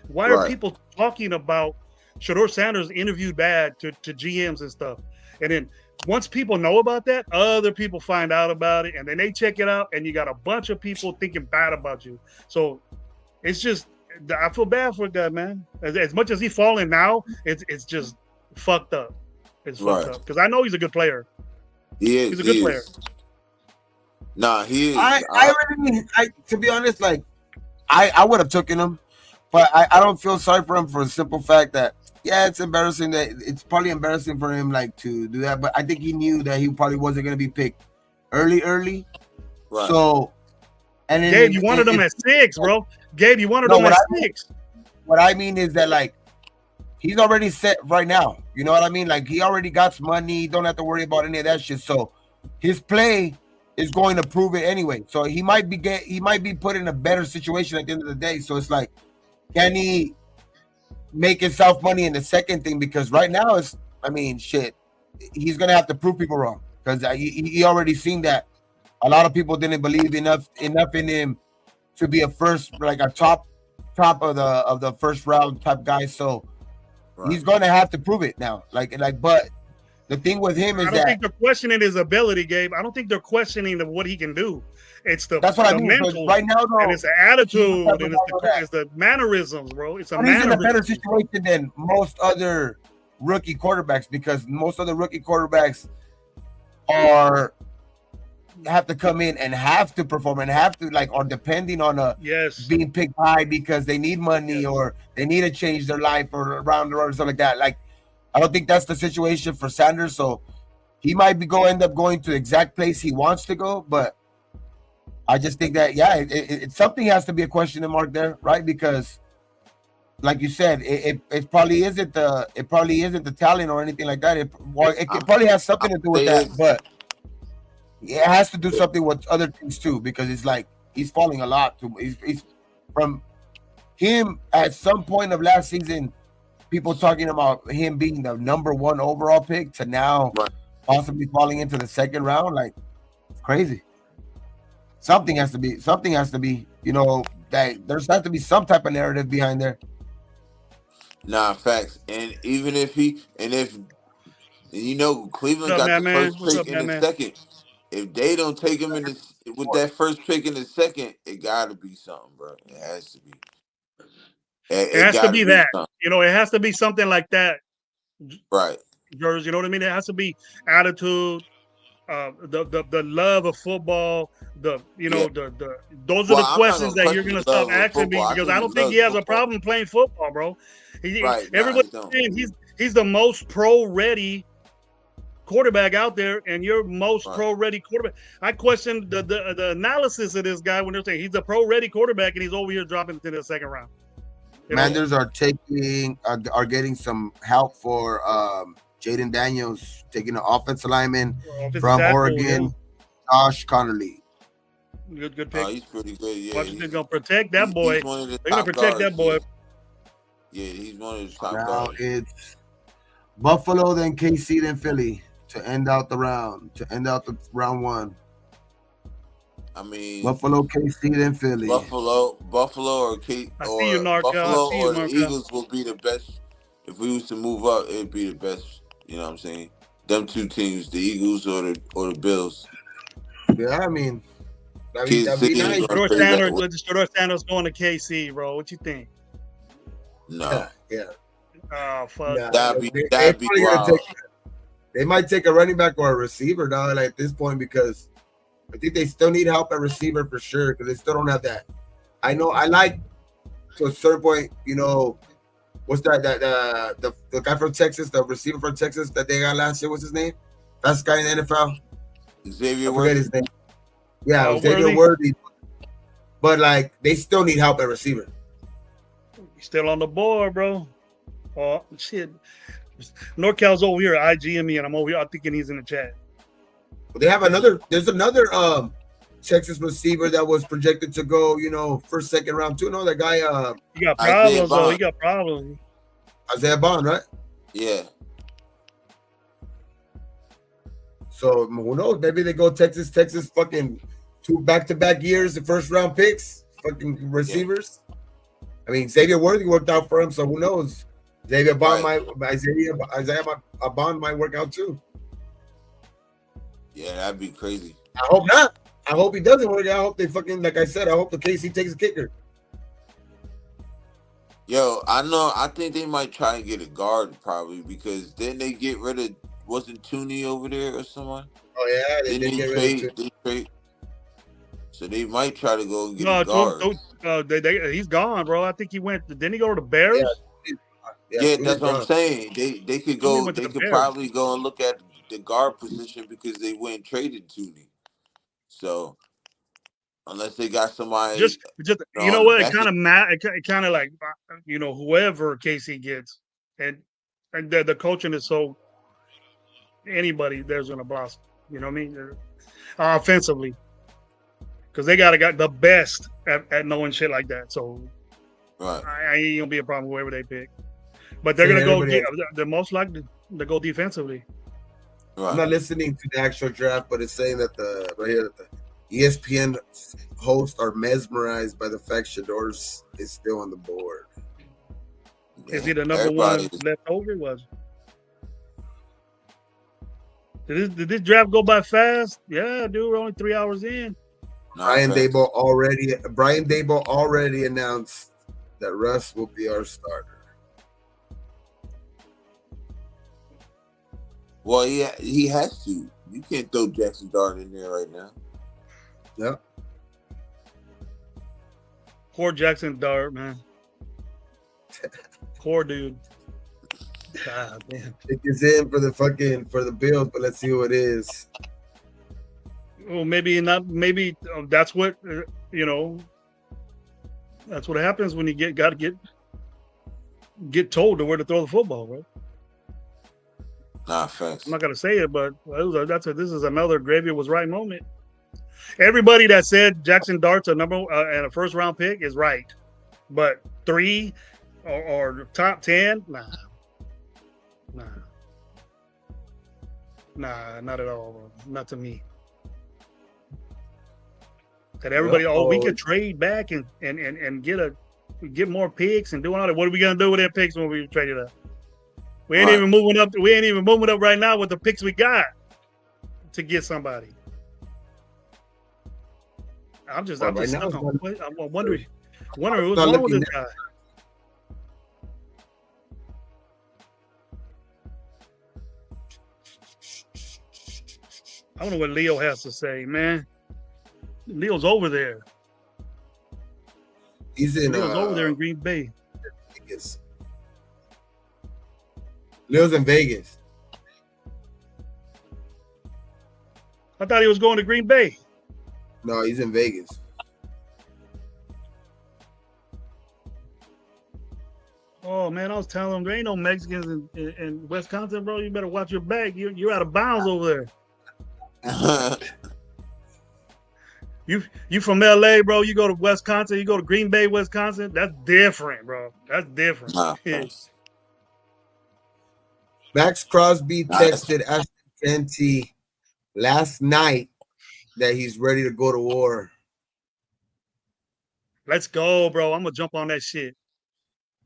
Why are people talking about Shador Sanders interviewed bad to GMs and stuff? And then once people know about that, other people find out about it, and then they check it out, and you got a bunch of people thinking bad about you. So it's just, I feel bad for that, man. As much as he's falling now, it's just fucked up. It's fucked up because I know he's a good player. He's a good player. Nah, he is. I to be honest, like I would have taken him, but I don't feel sorry for him for the simple fact that it's embarrassing it's probably embarrassing for him like to do that, but I think he knew that he probably wasn't gonna be picked early. Right. So and then Gabe, you wanted him at 6, bro. Gabe, you wanted him at 6. What I mean is that like he's already set right now. You know what I mean? Like he already got some money. Don't have to worry about any of that shit. So his play is going to prove it anyway. So he might be put in a better situation at the end of the day. So it's like, can he make himself money in the second thing? Because right now he's gonna have to prove people wrong because he already seen that a lot of people didn't believe enough in him to be a top top of the first round type guy. So he's going to have to prove it now. But the thing with him is I don't think they're questioning his ability, Gabe. I don't think they're questioning what he can do. It's that's what I mean. Mental, right now, though, and it's the attitude, and it's the mannerisms, bro. It's a he's in a better situation than most other rookie quarterbacks because most other rookie quarterbacks have to come in and have to perform and have to are depending on being picked high because they need money or they need to change their life or around or something like that. I don't think that's the situation for Sanders. So he might end up going to the exact place he wants to go, but I just think that it something has to be a question mark there, right? Because like you said, it probably isn't the talent or anything like that. It probably has something to do with that, but it has to do something with other things too, because it's he's falling a lot. He's from him at some point of last season, people talking about him being the number 1 overall pick to now possibly falling into the second round. It's crazy. Something has to be, that there's has to be some type of narrative behind there. Nah, facts. And even if Cleveland got the first pick in the second. If they don't take him with that first pick in the second, it got to be something, bro. It has to be. It has to be that. Something. It has to be something like that. Right. George, you know what I mean? It has to be attitude, the love of football, those are the questions that you're gonna stop asking me because I don't think he has a problem playing football, bro. Everybody's saying he's the most pro-ready quarterback out there, and you're most pro-ready quarterback. I question the analysis of this guy when they're saying he's a pro-ready quarterback and he's over here dropping into the second round. Commanders are getting some help for Jaden Daniels, taking an offensive lineman from Oregon, Josh Connolly. Good pick. He's pretty good. Yeah, Washington's gonna protect that boy. They're gonna protect that boy. Yeah, he's one of the top guards. It's Buffalo, then KC, then Philly to end out the round. To end out the round 1. I mean, Buffalo, KC, then Philly. Buffalo, or the Eagles will be the best. If we was to move up, it'd be the best. You know what I'm saying? Them two teams, the Eagles or the Bills. Yeah, I mean, that'd be nice. Shador Sanders going to KC, bro. What you think? No. Yeah. Oh fuck. Nah, that'd be wild. They might take a running back or a receiver, dog, at this point, because I think they still need help at receiver for sure, because they still don't have that. I know I like to a certain point, what's that the guy from Texas, the receiver from Texas that they got last year, what's his name? That's the guy in the NFL. Xavier Worthy. His name. Yeah, Xavier Worthy. But they still need help at receiver. He's still on the board, bro. Oh shit. NorCal's over here IGing me, and I'm over here thinking he's in the chat. They have there's another Texas receiver that was projected to go, first, second round too. No, that guy he got problems though. He got problems. Isaiah Bond, right? Yeah. So who knows? Maybe they go Texas fucking 2 back-to-back years, the first round picks, fucking receivers. Yeah. I mean, Xavier Worthy worked out for him, so who knows? Isaiah Bond might work out too. Yeah, that'd be crazy. I hope not. I hope he doesn't work out. I hope they fucking, like I said, I hope the KC takes a kicker. Yo, I think they might try and get a guard probably, because then they get rid of, wasn't Tooney over there or someone? Oh yeah, they get rid of trade. So they might try to go get a guard. He's gone, bro. I think he went. Didn't he go to the Bears? Yeah, that's what I'm saying. They could go. They could probably go and look at the guard position because they went and traded Tooney. So unless they got somebody, just you know what? It kind of like whoever KC gets, and the coaching is so anybody there's gonna blossom. You know what I mean? Offensively, because they got the best at knowing shit like that. So I ain't gonna be a problem whoever they pick. But they're gonna go. They're most likely to go defensively. Right. I'm not listening to the actual draft, but it's saying that ESPN hosts are mesmerized by the fact Shador is still on the board. Is he the number one left over? Did this draft go by fast? Yeah, dude, we're only 3 hours in. Brian Daboll already announced that Russ will be our starter. Well, he has to. You can't throw Jackson Dart in there right now. Yep. Poor Jackson Dart, man. Poor dude. God damn. It is in for the Bills, but let's see who it is. Well, maybe not. Maybe that's what That's what happens when you got to get told to where to throw the football, right? Nah, facts. I'm not gonna say it, but this is another Gravy was right moment. Everybody that said Jackson Dart's and a first round pick is right, but 3 or top 10, nah, not at all, bro. Not to me. That everybody, we could trade back and get more picks and doing all that. What are we gonna do with that picks when we trade it up? We ain't even moving up. We ain't even moving up right now with the picks we got to get somebody. I'm wondering what's wrong with this guy. I don't know what Leo has to say, man. Leo's over there. Leo's over there in Green Bay. Vegas. Leo's in Vegas. I thought he was going to Green Bay. No, he's in Vegas. Oh man, I was telling him there ain't no Mexicans in Wisconsin, bro. You better watch your back. You're out of bounds over there. You from LA, bro? You go to Wisconsin, you go to Green Bay, Wisconsin. That's different, bro. That's different. Max Crosby texted Ashton Canty last night that he's ready to go to war. Let's go, bro. I'm gonna jump on that shit.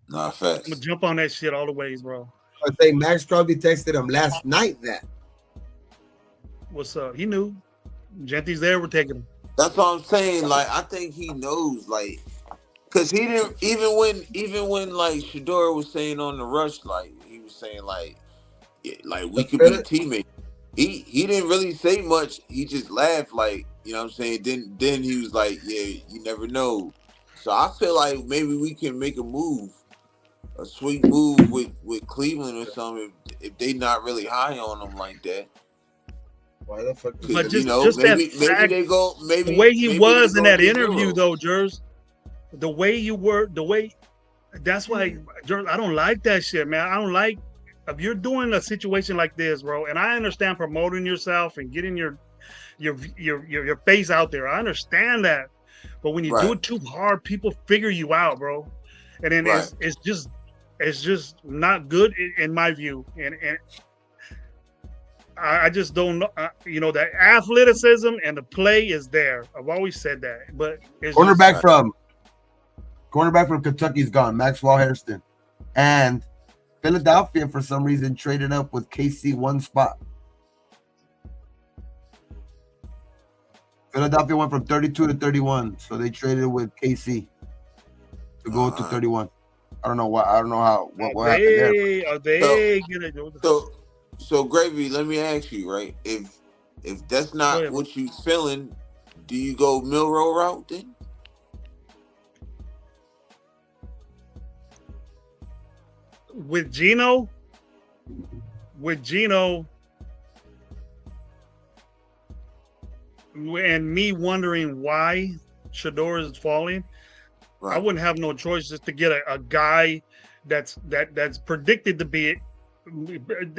Nah, facts. I'm gonna jump on that shit all the ways, bro. I say Max Crosby texted him last night that. What's up? He knew. Genty's there. We're taking him. That's what I'm saying. Like, I think he knows, like, because he didn't even when like Shador was saying on the rush, like he was saying like we could be teammates. He didn't really say much. He just laughed, like, you know what I'm saying. Then he was like, yeah, you never know. So I feel like maybe we can make a sweet move with Cleveland or something if they not really high on him like that. Why the fuck? But just maybe they go. Maybe the way he was in that interview, though, Jers. The way you were, that's why, Jers, I don't like that shit, man. I don't like if you're doing a situation like this, bro. And I understand promoting yourself and getting your face out there. I understand that, but when you do it too hard, people figure you out, bro. And then it's just not good in my view. And I just don't know. The athleticism and the play is there. I've always said that. But cornerback from Kentucky's gone. Maxwell Hairston, and Philadelphia for some reason traded up with KC one spot. Philadelphia went from 32 to 31, so they traded with KC to go to 31. I don't know why. I don't know how. What happened there? Are they gonna do so? So, Gravy, let me ask you, right? If that's not what you feeling, do you go Milroe route then? With Gino, and me wondering why Shador is falling, I wouldn't have no choice just to get a guy that's predicted to be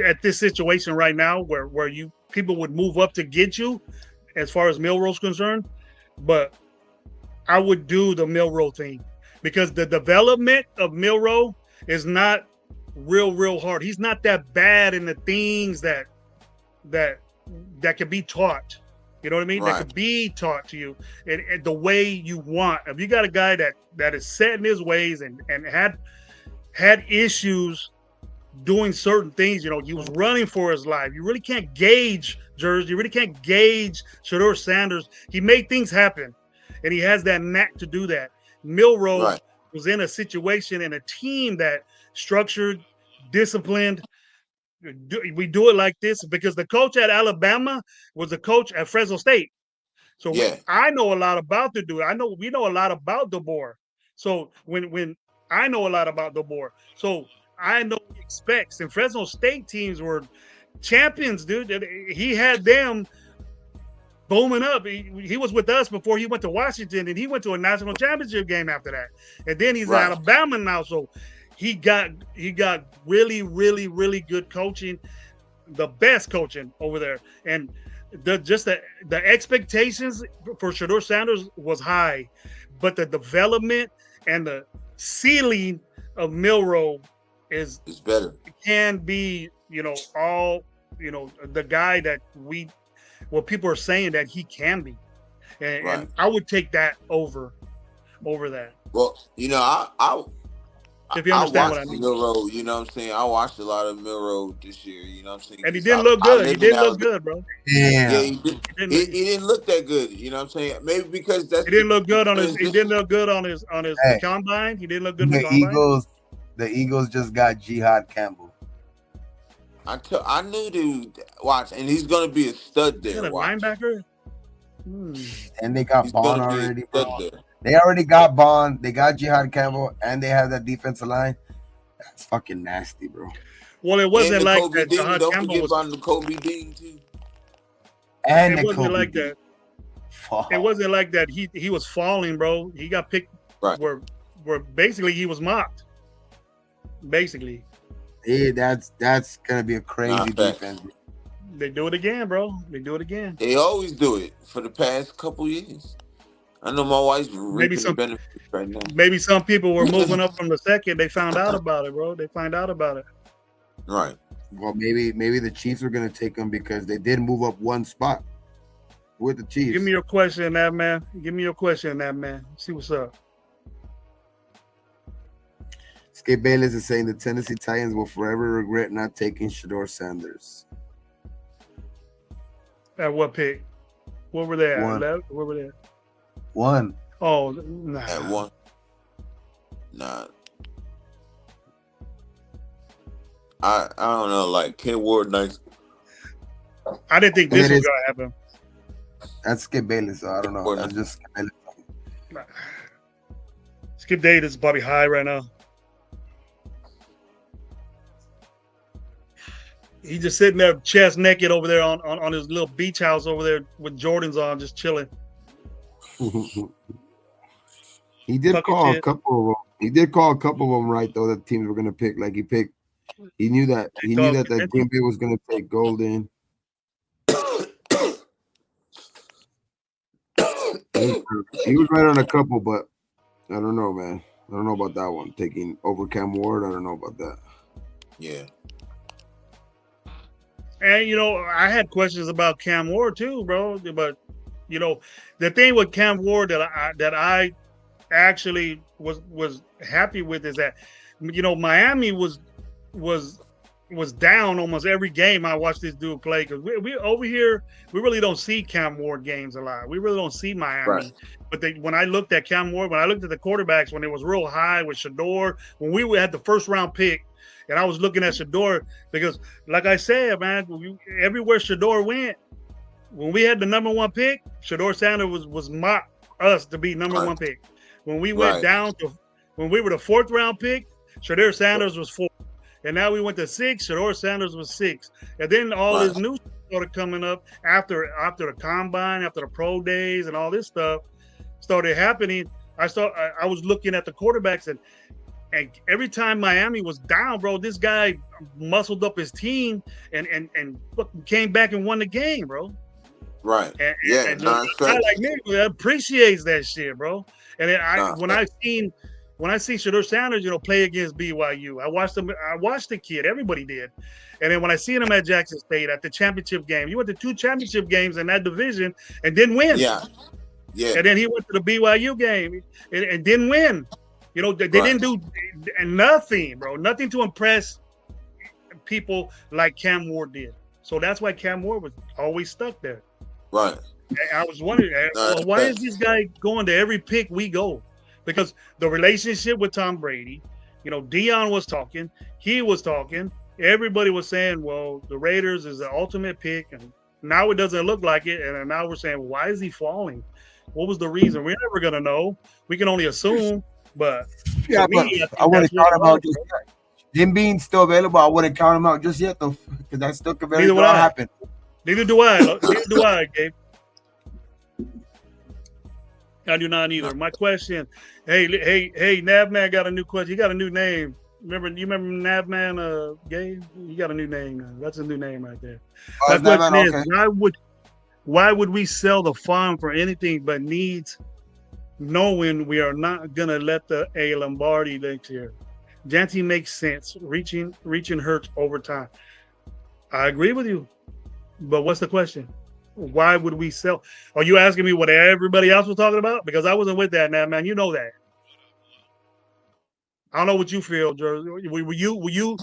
at this situation right now where people would move up to get you as far as Milroe's concerned. But I would do the Milroe thing because the development of Milroe is not real hard. He's not that bad in the things that can be taught. You know what I mean? That could be taught to you and the way you want. If you got a guy that is set in his ways and had issues doing certain things, he was running for his life. You really can't gauge Jersey. You really can't gauge Shedeur Sanders. He made things happen, and he has that knack to do that. Milroe was in a situation and a team that structured, disciplined. We do it like this because the coach at Alabama was the coach at Fresno State. So I know a lot about the dude. We know a lot about DeBoer. So when I know a lot about DeBoer, so I know what he expects. And Fresno State teams were champions, dude. He had them booming up. He was with us before he went to Washington, and he went to a national championship game after that. And then he's in Alabama now, so he got really, really, really good coaching, the best coaching over there. And the expectations for Shedeur Sanders was high, but the development and the ceiling of Milroe is better. Can be, the guy that people are saying that he can be, and I would take that over that. Well, I if you understand what I mean. Milroe, you know what I'm saying? I watched a lot of Milroe this year, you know what I'm saying? And he didn't look good. He didn't look good, bro. Yeah, he didn't look that good, you know what I'm saying? Maybe because he didn't look good on his combine. He didn't look good in the combine. The Eagles just got Jihad Campbell. I knew dude. Watch, and he's gonna be a stud there. A linebacker. And they got Bond already, bro. They already got Bond. They got Jihad Campbell, and they have that defensive line. That's fucking nasty, bro. Well, it wasn't like Kobe that. Jihad Campbell was on the Kobe Dean too. And it wasn't like that. It wasn't like that. He was falling, bro. He got picked. Where basically he was mocked. Basically. Yeah, that's gonna be a crazy defense. They do it again, bro. They do it again. They always do it for the past couple years. I know my wife's reaping the benefits right now. Maybe some people were moving up from the second. They found out about it, bro. They find out about it. Right. Well, maybe the Chiefs were gonna take them because they did move up one spot with the Chiefs. Give me your question, on that man. See what's up. Skip Bayless is saying the Tennessee Titans will forever regret not taking Shedeur Sanders. At what pick? Where were they at? One. Where were they at? One. Oh, nah. At one. Nah. I don't know, like Ken Ward nice. I didn't think this was gonna happen. That's Skip Bayless, so I don't know. That's just Skip Bayless. Skip Bayless is probably high right now. He's just sitting there chest naked over there on his little beach house over there with Jordans on, just chilling. He did call a couple of them. He did call a couple of them right though that teams were gonna pick. Like he knew that that Green Bay was gonna take Golden. He was right on a couple, but I don't know, man. I don't know about that one. Taking over Cam Ward, I don't know about that. Yeah. And I had questions about Cam Ward too, bro. But the thing with Cam Ward that I actually was happy with is that Miami was down almost every game I watched this dude play, because we over here we really don't see Cam Ward games a lot. We really don't see Miami. Right. But when I looked at Cam Ward, when I looked at the quarterbacks, when it was real high with Shedeur, when we had the first round pick. And I was looking at Shedeur because, like I said, man, everywhere Shedeur went, when we had the number one pick, Shedeur Sanders was mocked us to be number one pick. When we went down to, when we were the fourth round pick, Shedeur Sanders was 4. And now we went to 6, Shedeur Sanders was 6. And then all this new stuff started coming up after the combine, after the pro days and all this stuff started happening. I was looking at the quarterbacks and every time Miami was down, bro, this guy muscled up his team and came back and won the game, bro. Right. And a guy like me appreciates that shit, bro. And then when when I see Shedeur Sanders, play against BYU, I watched the kid. Everybody did. And then when I seen him at Jackson State at the championship game, he went to 2 championship games in that division and didn't win. Yeah. And then he went to the BYU game and didn't win. They didn't do nothing, bro. Nothing to impress people like Cam Ward did. So that's why Cam Ward was always stuck there. Right. And I was wondering, why is this guy going to every pick we go? Because the relationship with Tom Brady, Dion was talking, he was talking, everybody was saying, well, the Raiders is the ultimate pick, and now it doesn't look like it, and now we're saying, why is he falling? What was the reason? We're never gonna know. We can only assume, but I wouldn't count him out just yet. Him being still available, I wouldn't count him out just yet, though, because that still could very well happen. Neither do I. Neither do I, Gabe. I do not either. My question, hey, Navman got a new question. He got a new name. You remember Navman, Gabe? He got a new name now. That's a new name right there. My question is, why would we sell the farm for anything but needs, knowing we are not gonna let a Lombardi next year? Janty makes sense. Reaching hurts over time. I agree with you, but what's the question? Why would we sell? Are you asking me what everybody else was talking about? Because I wasn't with that now, man. You know that. I don't know what you feel, Jersey. Were you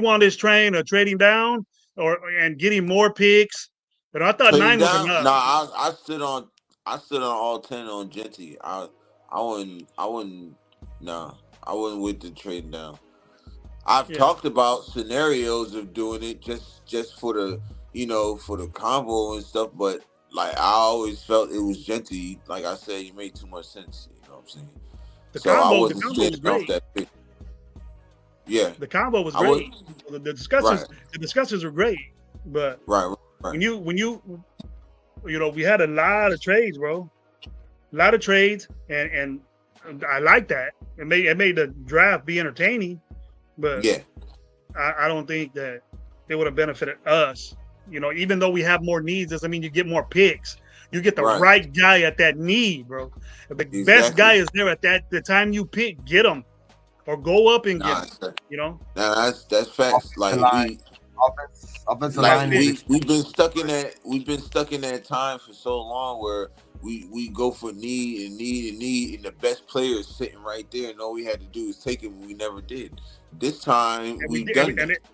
on this train of trading down and getting more picks? But I thought trading 9 was enough. No, I stood on all 10 on Genty. I wouldn't with the trading down. I've talked about scenarios of doing it just for the for the combo and stuff, but like I always felt it was Genty. Like I said, he made too much sense. You know what I'm saying? The combo was great. That pick. Yeah, the combo was great. The discussions were great, but right. When you we had a lot of trades, bro. A lot of trades, and I like that. It made the draft be entertaining, but I don't think that it would have benefited us. Even though we have more needs, doesn't mean you get more picks. You get the right guy at that need, bro. If the best guy is there at the time you pick, get him, or go up and get him. That's facts. Like offensive line. We've been stuck in that time for so long where we go for need, and the best player is sitting right there, and all we had to do is take him. We never did. This time we've done it.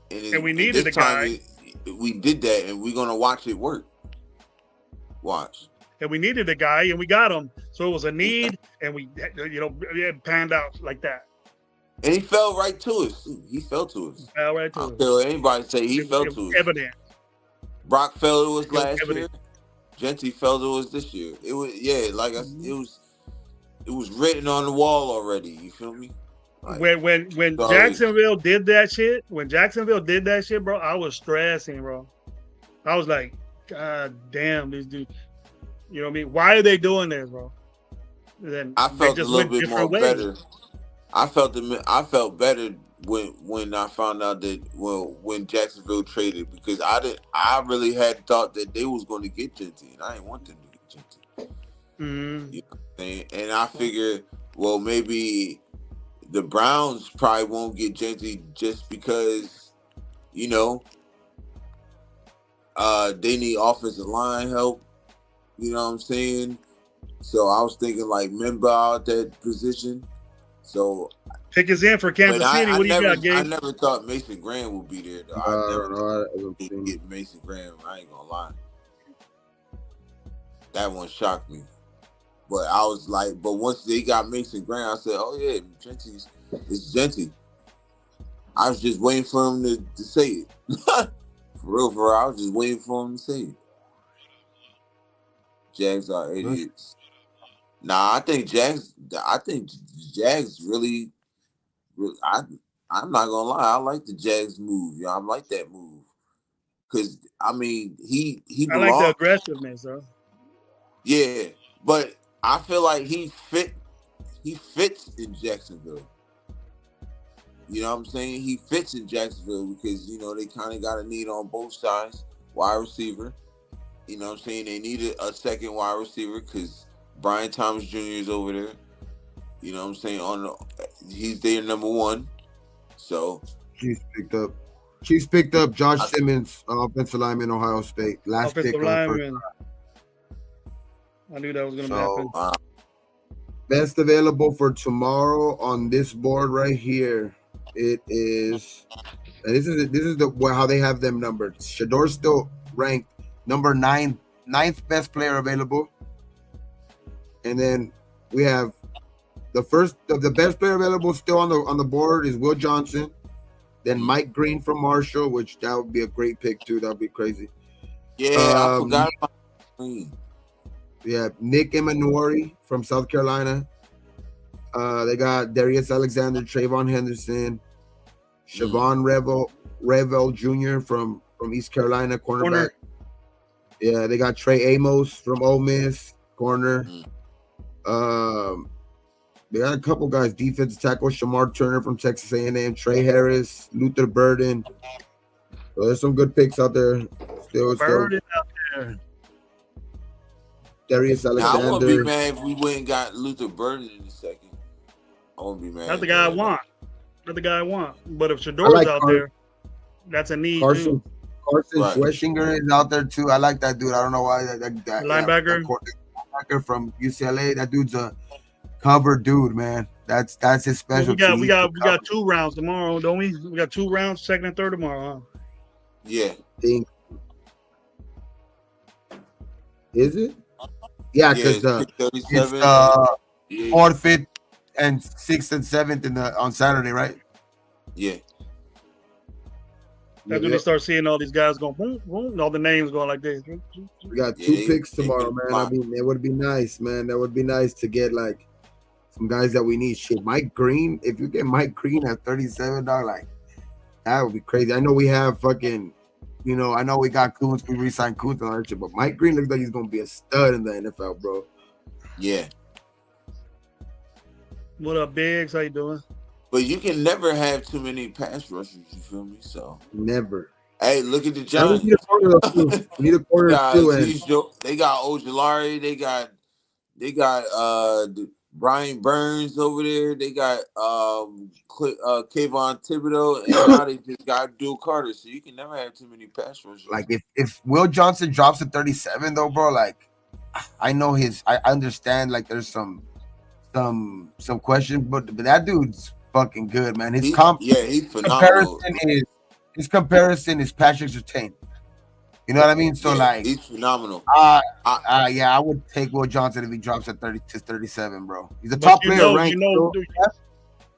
And we needed a guy. We did that, and we're gonna watch it work. Watch. And we needed a guy, and we got him. So it was a need, and we, it panned out like that. And he fell right to us. He fell to us. Fell right to us. Until anybody say he fell to us. Evident. Brock fell to us last year. Genty fell to us this year. It was it was written on the wall already. You feel me? Like, when Jacksonville did that shit, bro, I was stressing, bro. I was like, God damn, these dudes. You know what I mean? Why are they doing this, bro? Then I felt a little bit more better. I felt better when I found out that when Jacksonville traded, because I really had thought that they was going to get Genty, and I didn't want them to get Genty. Mm-hmm. You know what I'm saying? And I figured, well, maybe the Browns probably won't get Genty just because, they need offensive line help. You know what I'm saying? So I was thinking like Memba at that position. So pick us in for Kansas City. What do you got, Gabe? I never thought Mason Graham would be there, though. I never get Mason Graham. I ain't gonna lie. That one shocked me. But I was like, but once they got Mason Graham, I said, oh yeah, it's Genty. I was just waiting for him to say it. For real, I was just waiting for him to say it. Jags are idiots. Nah, I think Jags really. I'm not gonna lie. I like the Jags move. I like that move because I mean he. I like the aggressiveness, though. Yeah, but I feel like he fits in Jacksonville. You know what I'm saying? He fits in Jacksonville because they kind of got a need on both sides, wide receiver. You know what I'm saying? They needed a second wide receiver because Brian Thomas Jr. is over there. You know what I'm saying? He's their number one. So Chiefs picked up Josh Simmons, offensive lineman, Ohio State. Last offensive pick lineman. I knew that was going to happen. Best available for tomorrow on this board right here. It is. This is how they have them numbered. Shador's still ranked number 9, ninth best player available, and then we have the best player available still on the board is Will Johnson. Then Mike Green from Marshall, which that would be a great pick too. That would be crazy. Yeah, I forgot about Green. Yeah, Nick Emanuori from South Carolina. They got Darius Alexander, Trayvon Henderson, Siobhan Revel Jr. from East Carolina, cornerback. Yeah, they got Trey Amos from Ole Miss, corner. They got a couple guys, defensive tackle, Shamar Turner from Texas A&M, Trey Harris, Luther Burden. So there's some good picks out there. Burden out there. Darius Alexander. Now, I wouldn't be mad if we went and got Luther Burden in a second. I wouldn't be mad. That's the guy I want. That's the guy I want. But if Shador's out there, that's a need too. Carson Schweschinger is out there too. I like that dude. I don't know why that linebacker. Linebacker from UCLA. That dude's a cover dude, man. That's his specialty. Well, we got 2 rounds tomorrow, don't we? We got 2 rounds, second and third tomorrow, huh? Yeah. Is it? Yeah, because it's 4th, 5th, and 6th and 7th on Saturday, right? Yeah. That's when they start seeing all these guys going boom, boom, and all the names going like this. We got 2 picks tomorrow, man. I mean, it would be nice, man. That would be nice to get like some guys that we need. Shit, Mike Green. If you get Mike Green at $37, like that would be crazy. I know we have fucking, I know we got Coons. We re-signed Coons and all that shit, but Mike Green looks like he's gonna be a stud in the NFL, bro. Yeah. What up, Biggs? How you doing? But you can never have too many pass rushers, you feel me? So never. Hey, look at the Giants. We need a corner too. They got Ojulari. They got Brian Burns over there. They got Kayvon Thibodeau, and now they just got Dual Carter. So you can never have too many pass rushers. Like if Will Johnson drops to 37 though, bro, like I know I understand like there's some questions, but that dude's fucking good, man. He's phenomenal. His comparison is Patrick Surtain. You know what I mean? So he's phenomenal. I would take Will Johnson if he drops at 30 to 37, bro. He's a top player ranked.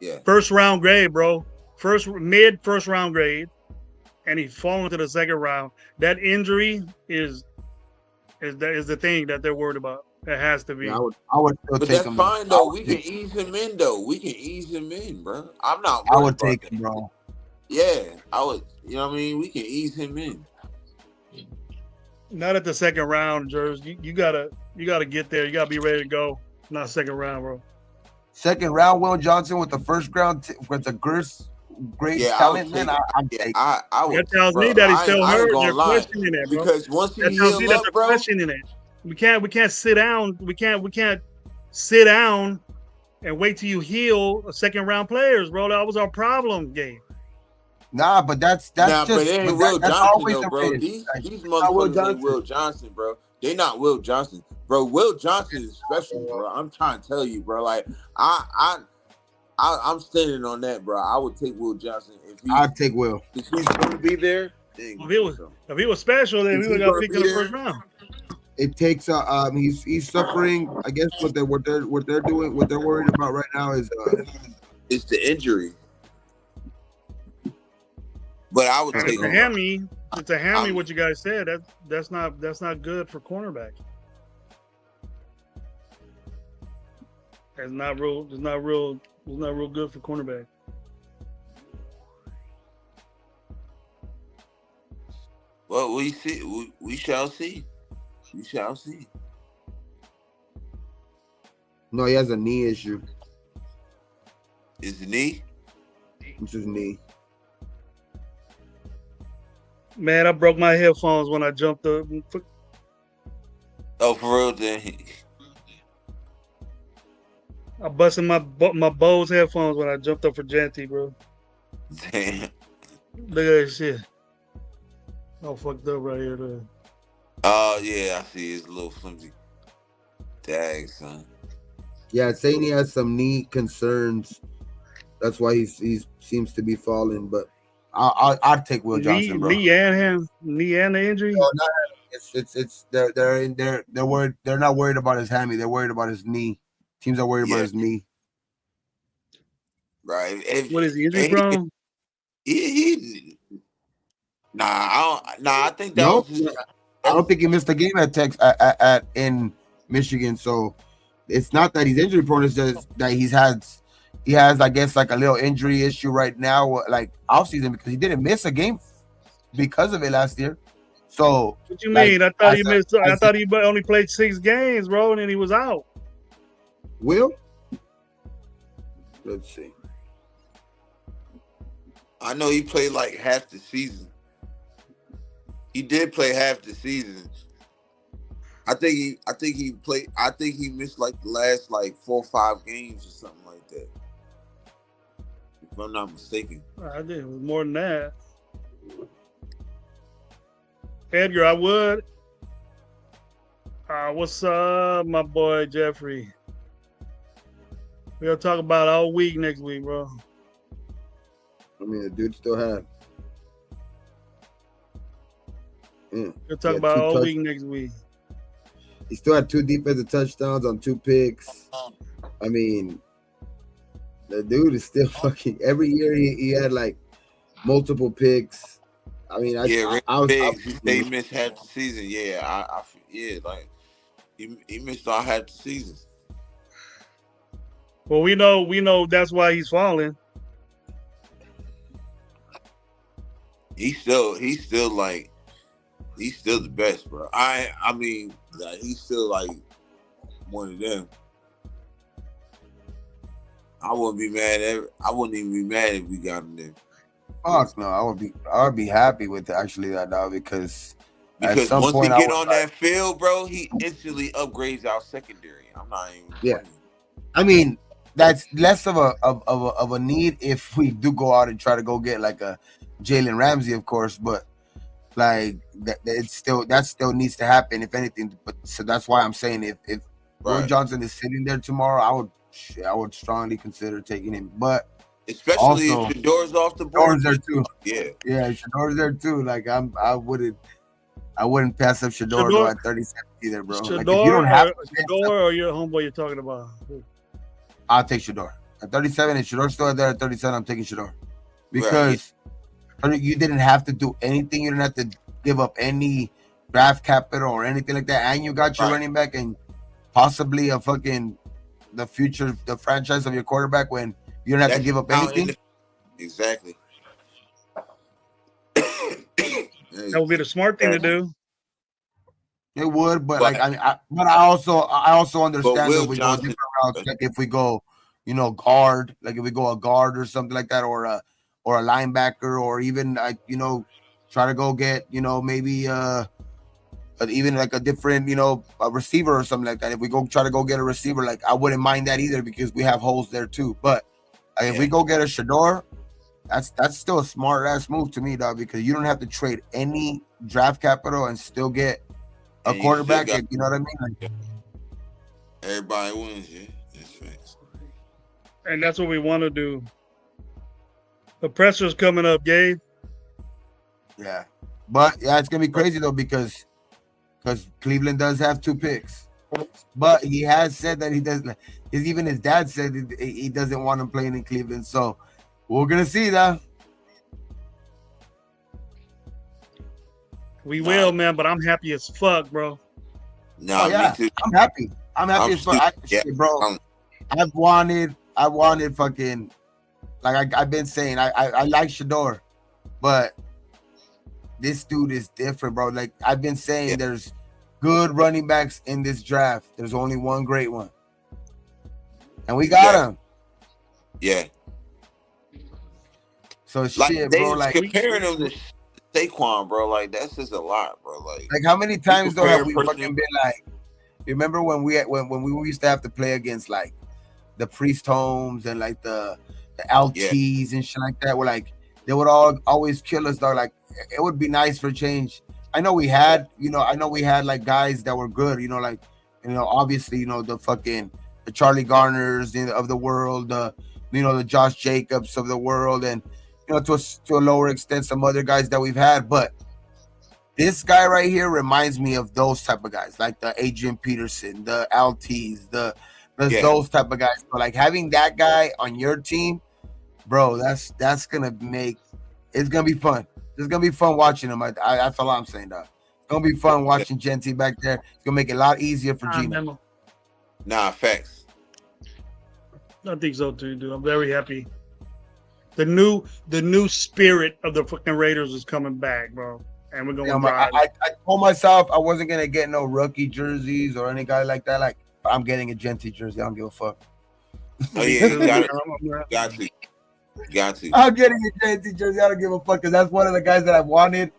Yeah. First round grade, bro. First round grade, and he's falling to the second round. That injury is the thing that they're worried about. It has to be. Yeah, I would still take him. But that's fine though. We can ease him in though. We can ease him in, bro. I'm not. I would take him, bro. Yeah, I would. You know what I mean? We can ease him in. Not at the second round, Jers. You gotta get there. You gotta be ready to go. Not second round, bro. Second round, Will Johnson with the first round with the great talent. Man, I would. That tells me that he's still hurt. They're questioning it, bro. Because once he heals up, bro, questioning it. We can't sit down. We can't sit down and wait till you heal a second round players, bro. That was our problem, Gabe. Nah, but that's just. But it ain't Will Johnson, though, bro. These motherfuckers ain't Will Johnson, bro. They not Will Johnson, bro. Will Johnson is special, bro. I'm trying to tell you, bro. Like I'm standing on that, bro. I would take Will Johnson I'd take Will. If he's going to be there. If he was special, then we would have got picked in the first round. It takes he's suffering. I guess what they're doing, what they're worried about right now is it's the injury. But I would take It's a hammy. What you guys said, that's not good for cornerback. It's not real good for cornerback. Well, we see. We shall see. We shall see. No, he has a knee issue. Is the knee? It's his knee. Man, I broke my headphones when I jumped up. Oh, for real, then. I busted my Bose headphones when I jumped up for Janty, bro. Damn. Look at that shit. All fucked up right here, though. Oh yeah, I see. It's a little flimsy. Dang, son. Yeah, saying he has some knee concerns. That's why he seems to be falling. But I'd take Will Johnson, bro. Knee and the injury. No, not it's they're worried. They're not worried about his hammy. They're worried about his knee. Teams are worried about his knee. Right. What is he, injury prone? I think that was. I don't think he missed a game at in Michigan. So it's not that he's injury prone. It's just that he has, I guess, like a little injury issue right now, like off season, because he didn't miss a game because of it last year. So what you mean? I thought he missed. I thought he only played 6 games, bro, and then he was out. Will? Let's see. I know he played like half the season. He did play half the season. I think he played. I think he missed like the last like 4 or 5 games or something like that. If I'm not mistaken. I did. It was more than that. Edgar, I would. What's up, my boy Jeffrey? We'll talk about it all week next week, bro. I mean, the dude still had. We'll talk about it all week next week. He still had 2 defensive touchdowns on 2 picks. I mean, the dude is still fucking. Every year he had like multiple picks. I mean, they missed half the season. Yeah, like he missed all half the season. Well, we know that's why he's falling. He's still the best, bro. I mean, he's still like one of them. I wouldn't even be mad if we got him there. Fuck no, I would be happy with actually that now because once he get on that field, bro, he instantly upgrades our secondary. I'm not even. Yeah, funny. I mean that's less of a need if we do go out and try to go get like a Jalen Ramsey, of course, but like that still needs to happen if anything. But so that's why I'm saying if Will Johnson is sitting there tomorrow, I would strongly consider taking him, but. Especially if Shador's off the board. Shador's there too. Yeah, Shador's there too. Like I wouldn't pass up Shador at 37 either, bro. Shador, like if you don't have Shador or your homeboy you're talking about? I'll take Shador at 37. If Shador's still there at 37, I'm taking Shador because you didn't have to do anything. You didn't have to give up any draft capital or anything like that, and you got your running back and possibly a fucking the franchise of your quarterback when. You don't have to give up anything. Exactly. That would be the smart thing to do. It would, but like I also understand that we go different routes. Like if we go, guard, like if we go a guard or something like that, or a linebacker, or even try to go get maybe even like a different a receiver or something like that. If we go try to go get a receiver, like I wouldn't mind that either because we have holes there too. But if we go get a Shador, that's still a smart ass move to me, dog, because you don't have to trade any draft capital and still get a quarterback. You know what I mean? Like, everybody wins, yeah. That's facts. And that's what we want to do. The pressure's coming up, Gabe. Yeah, but it's gonna be crazy though because Cleveland does have 2 picks. But he has said that he doesn't. Even his dad said he doesn't want him playing in Cleveland. So we're gonna see that. We will, man. But I'm happy as fuck, bro. No, me too. I'm happy. I'm happy as fuck, bro. I've wanted fucking like I've been saying. I like Shador, but this dude is different, bro. Like I've been saying, there's good running backs in this draft. There's only one great one. And we got him. Yeah. So shit, bro. Like comparing him to Saquon, bro. Like that's just a lot, bro. Like how many times though have we fucking been like? Remember when we used to have to play against like the priest homes and like the LTs and shit like that. Were like they would always kill us. Though, like it would be nice for change. I know we had like guys that were good. Like obviously the Charlie Garners of the world, the Josh Jacobs of the world, and to a lower extent some other guys that we've had, but. This guy right here reminds me of those type of guys, like the Adrian Peterson, the LTs, those type of guys. But like having that guy on your team, bro, that's gonna it's gonna be fun. It's gonna be fun watching him. That's all I'm saying, dog. It's gonna be fun watching Genty back there. It's gonna make it a lot easier for Gino. Nah, facts. I think so too, dude. I'm very happy. The new spirit of the fucking Raiders is coming back, bro. And we're going to I told myself I wasn't going to get no rookie jerseys or any guy like that. Like, I'm getting a Genty jersey. I don't give a fuck. Oh, yeah, you got to. I'm getting a Genty jersey. I don't give a fuck because that's one of the guys that I wanted.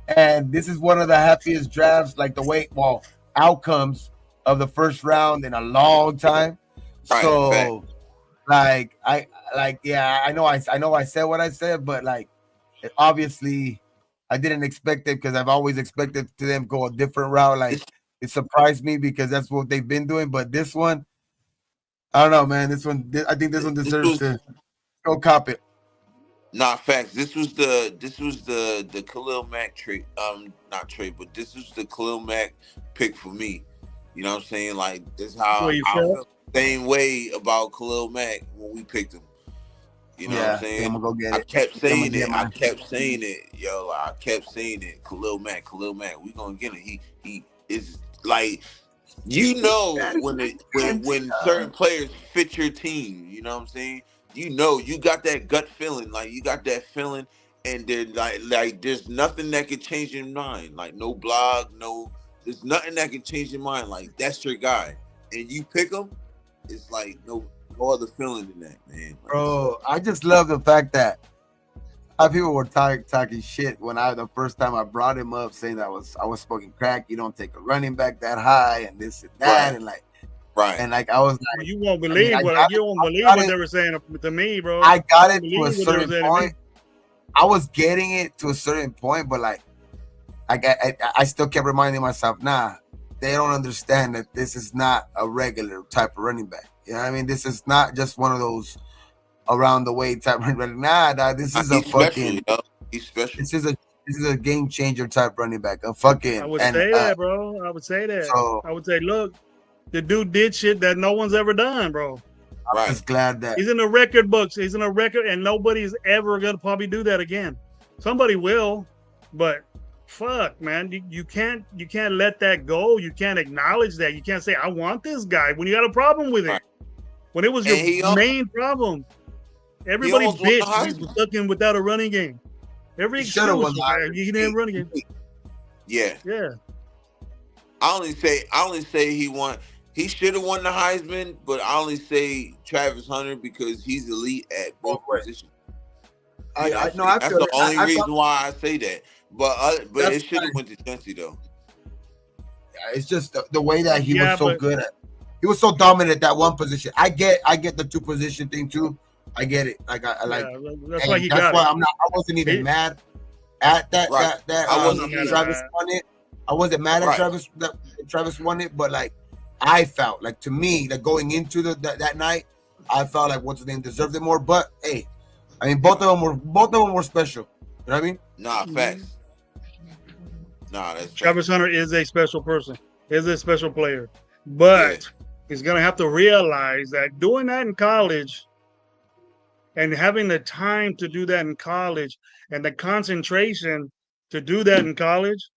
And this is one of the happiest drafts, like outcomes of the first round in a long time. Right, so, I know I said what I said, but like, obviously, I didn't expect it because I've always expected to them go a different route. Like it surprised me because that's what they've been doing. But this one, I don't know, man. I think this one deserves to go cop it. Nah, facts. This was the Khalil Mack trade. Not trade, but this was the Khalil Mack pick for me. You know what I'm saying? Like this is how I felt the same way about Khalil Mack when we picked him. You know what I'm saying? I'm gonna go get it. I kept saying it. Yo, I kept saying it. Khalil Mack. We gonna get it. He is like, when certain players fit your team. You know what I'm saying? You got that gut feeling. Like you got that feeling, and then like there's nothing that could change your mind. Like no blog, there's nothing that can change your mind. Like that's your guy, and you pick him. It's like no other feeling than that, man. Like, bro, I just love the fact that people were talking shit when the first time I brought him up, saying that I was smoking crack. You don't take a running back that high, and this and that, and like, and like I was like, you won't believe what they were saying to me, bro. I got it to a certain point. I was getting it to a certain point, but like, I still kept reminding myself, nah, they don't understand that this is not a regular type of running back. You know what I mean? This is not just one of those around the way type running back. Nah, this is a fucking. He's special. This is a game changer type running back. A fucking. I would say that, bro. I would say that. So, I would say, look, the dude did shit that no one's ever done, bro. I'm just glad that he's in the record books. He's in a record, and nobody's ever gonna probably do that again. Somebody will, but. Fuck, man, you can't let that go. You can't acknowledge that. You can't say I want this guy when you got a problem with it. When it was your main problem, everybody bitch he was stuck in without a running game. Every excuse, he didn't run a game. Yeah. I only say he should have won the Heisman, but I only say Travis Hunter because he's elite at both positions. That's the only reason why I say that. But it should have went to Genty though. Yeah, it's just the way that he was so good at. He was so dominant at that one position. I get the two position thing too. I get it. Like I like. That's why I wasn't even mad at that. Right. I wasn't Travis won it. I wasn't mad at Travis that Travis won it, but like I felt like to me that going into that night, I felt like what's his name deserved it more. But hey, I mean both of them were special. You know what I mean? Nah, facts. Nah, that's Travis Hunter is a special person. Is a special player, but he's gonna have to realize that doing that in college and having the time to do that in college and the concentration to do that in college,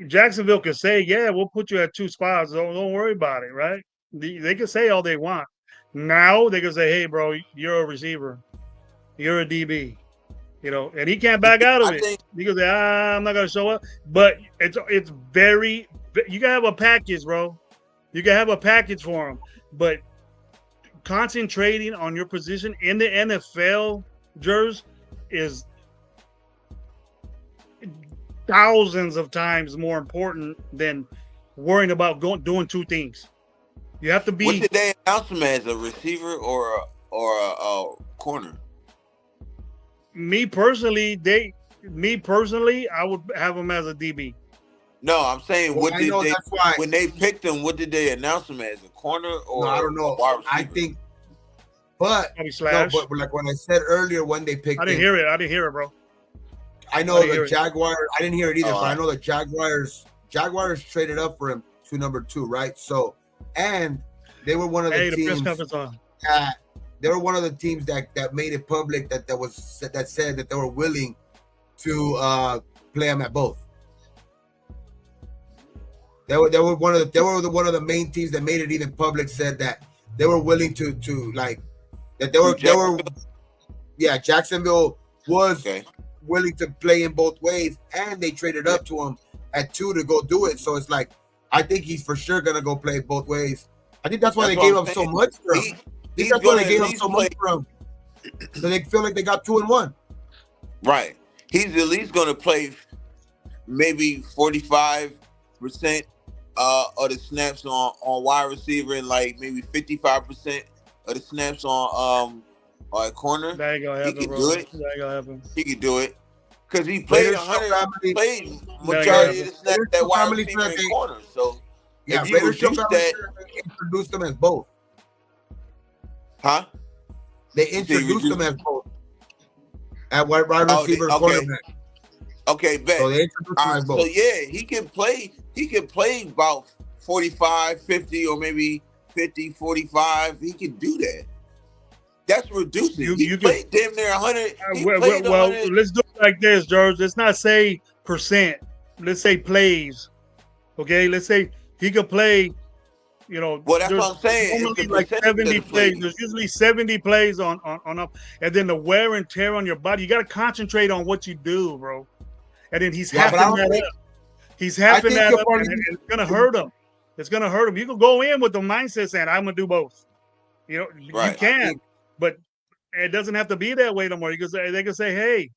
Jacksonville could say, "Yeah, we'll put you at two spots. Don't worry about it." Right? They can say all they want. Now they can say, "Hey, bro, you're a receiver. You're a DB." And he can't back out of it. He goes, I'm not gonna show up. But it's very. You can have a package, bro. You can have a package for him. But concentrating on your position in the NFL, Jers, is thousands of times more important than worrying about doing two things. You have to be. What did they announce him as, a receiver or a corner? Me personally, I would have him as a DB. No, I'm saying when they picked him, what did they announce him as, a corner or? No, I don't know. I think, but like when I said earlier, when they picked, I didn't hear it, bro. I know the Jaguars. I didn't hear it either, but I know the Jaguars traded up for him to number 2, right? So, and they were one of the teams. They were one of the teams that made it public that said that they were willing to play him at both. They were one of the main teams that made it even public, said that they were willing to like that they were Jacksonville was willing to play in both ways, and they traded up to him at 2 to go do it. So it's like, I think he's for sure gonna go play both ways. I think that's why they gave him so much for him. That's why they gave him so much for him. So they feel like they got 2 and 1. Right. He's at least gonna play maybe 45% of the snaps on wide receiver, and like maybe 55% of the snaps on corner. That ain't gonna happen, he can bro. do it. That ain't gonna happen. He can do it because he played majority of the snaps that wide receiver and corner. So if you reduce that, introduced them as both. Huh? They introduced them as both at wide receiver, cornerback. Okay, bet. So they introduced them as both. So yeah, he can play. He can play about 45, 50, or maybe 50, 45. He can do that. That's reducing. He played damn near 100. Well, let's do it like this, George. Let's not say percent. Let's say plays. Okay, let's say he could play. You know, well, that's what I'm saying. Normally like 70 plays. There's usually 70 plays on up, and then the wear and tear on your body. You got to concentrate on what you do, bro. And then he's halving that up. He's halving that up, and it's gonna hurt him. It's gonna hurt him. You can go in with the mindset saying, "I'm gonna do both." You know, you can, but it doesn't have to be that way no more. They can say, "Hey,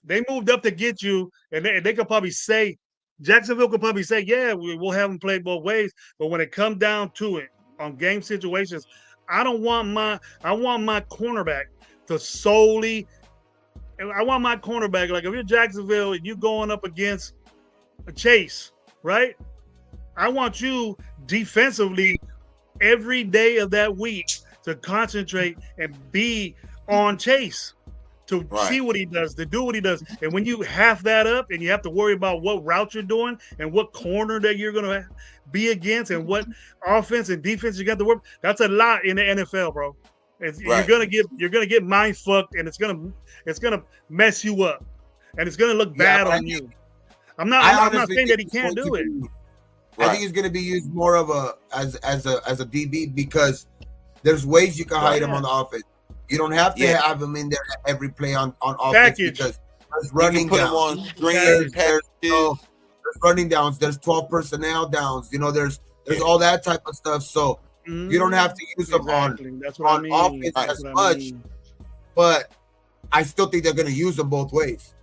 they moved up to get you," and they could probably say, Jacksonville could probably say, "Yeah, we'll have them play both ways." But when it comes down to it, on game situations, I want my cornerback to solely. I want my cornerback, like if you're Jacksonville and you're going up against a Chase, right? I want you defensively every day of that week to concentrate and be on Chase, to see what he does, to do what he does. And when you half that up and you have to worry about what route you're doing and what corner that you're going to be against and what offense and defense you got to work, that's a lot in the NFL, bro. You're gonna get mind fucked, and it's gonna mess you up, and it's gonna look bad on you. I'm not saying that he can't do it. I think he's gonna be used more of as a DB, because there's ways you can hide him on the offense. You don't have to have him in there every play on offense, because there's running downs. There's running downs. There's 12 personnel downs. You know, there's all that type of stuff. So you don't have to use them on offense as much, but I still think they're going to use them both ways,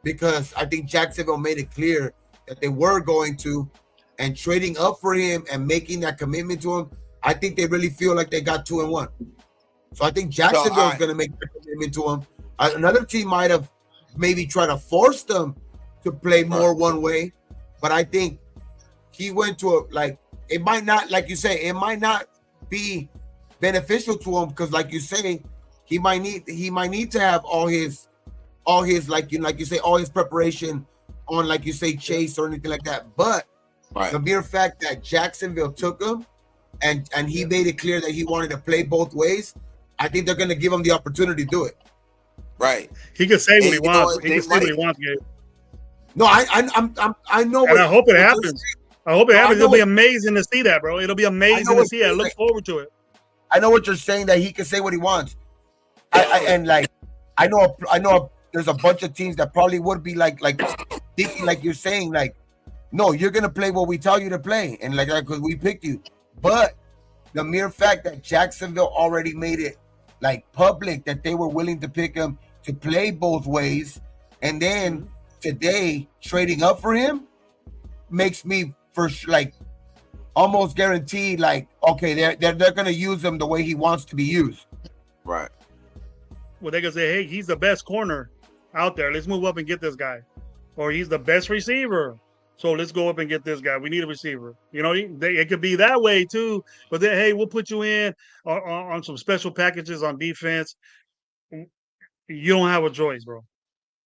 because I think Jacksonville made it clear that they were going to, and trading up for him and making that commitment to him. I think they really feel like they got 2 and 1. So I think Jacksonville is going to make the commitment to him. Another team might have maybe tried to force them to play more one way, but I think he went to it might not, like you say, it might not be beneficial to him, because like you say, he might need to have all his like you say, all his preparation on, like you say, Chase or anything like that. But the mere fact that Jacksonville took him and he made it clear that he wanted to play both ways, I think they're going to give him the opportunity to do it. Right. He can say what he wants. He can say what he wants, Gabe. No, I know. And I hope it happens. I hope it happens. It'll be amazing to see that, bro. It'll be amazing to see that. I look forward to it. I know what you're saying, that he can say what he wants. I know there's a bunch of teams that probably would be like thinking like you're saying, like, no, you're gonna play what we tell you to play, and like that because we picked you. But the mere fact that Jacksonville already made it like public that they were willing to pick him to play both ways, and then today trading up for him makes me almost guaranteed, like, okay, they're gonna use him the way he wants to be used. Right. Well, they can say, hey, he's the best corner out there. Let's move up and get this guy. Or he's the best receiver. So let's go up and get this guy. We need a receiver. You know, it could be that way too. But then, hey, we'll put you in on some special packages on defense. You don't have a choice, bro.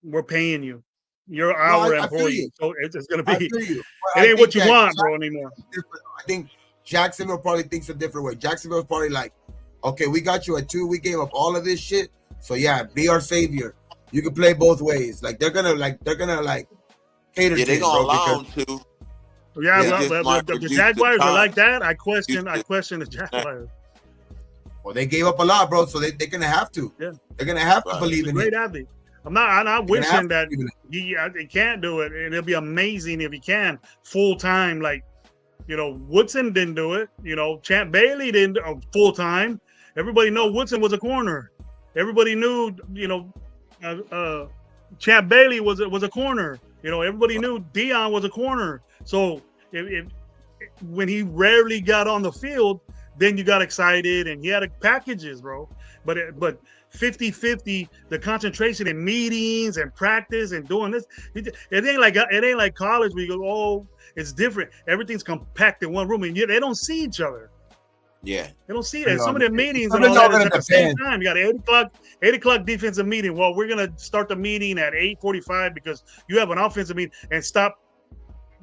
We're paying you. You're our employee. So it's going to be, it ain't what you want, bro, anymore. I think Jacksonville probably thinks a different way. Jacksonville's probably like, okay, we got you at 2. We gave up all of this shit. So yeah, be our savior. You can play both ways. Like they're gonna cater to they're gonna allow because, them to. Yeah, the Jaguars are like that. I question the Jaguars. Well, they gave up a lot, bro. So they're gonna have to. Yeah, they're gonna have to believe in great him. athlete. I'm not wishing that he can't do it, and it'll be amazing if he can full time. Like, you know, Woodson didn't do it. You know, Champ Bailey didn't full time. Everybody know Woodson was a corner. Everybody knew, you know, Champ Bailey was a corner. You know, everybody knew Dion was a corner. So if when he rarely got on the field, then you got excited and he had packages, bro. But 50-50, the concentration in meetings and practice and doing this, it ain't like college where you go, oh, it's different. Everything's compact in one room and they don't see each other. Yeah, they don't see it. Some of their meetings and all that is at the same time. You got 8 o'clock defensive meeting. Well, we're gonna start the meeting at 8:45 because you have an offensive meeting and stop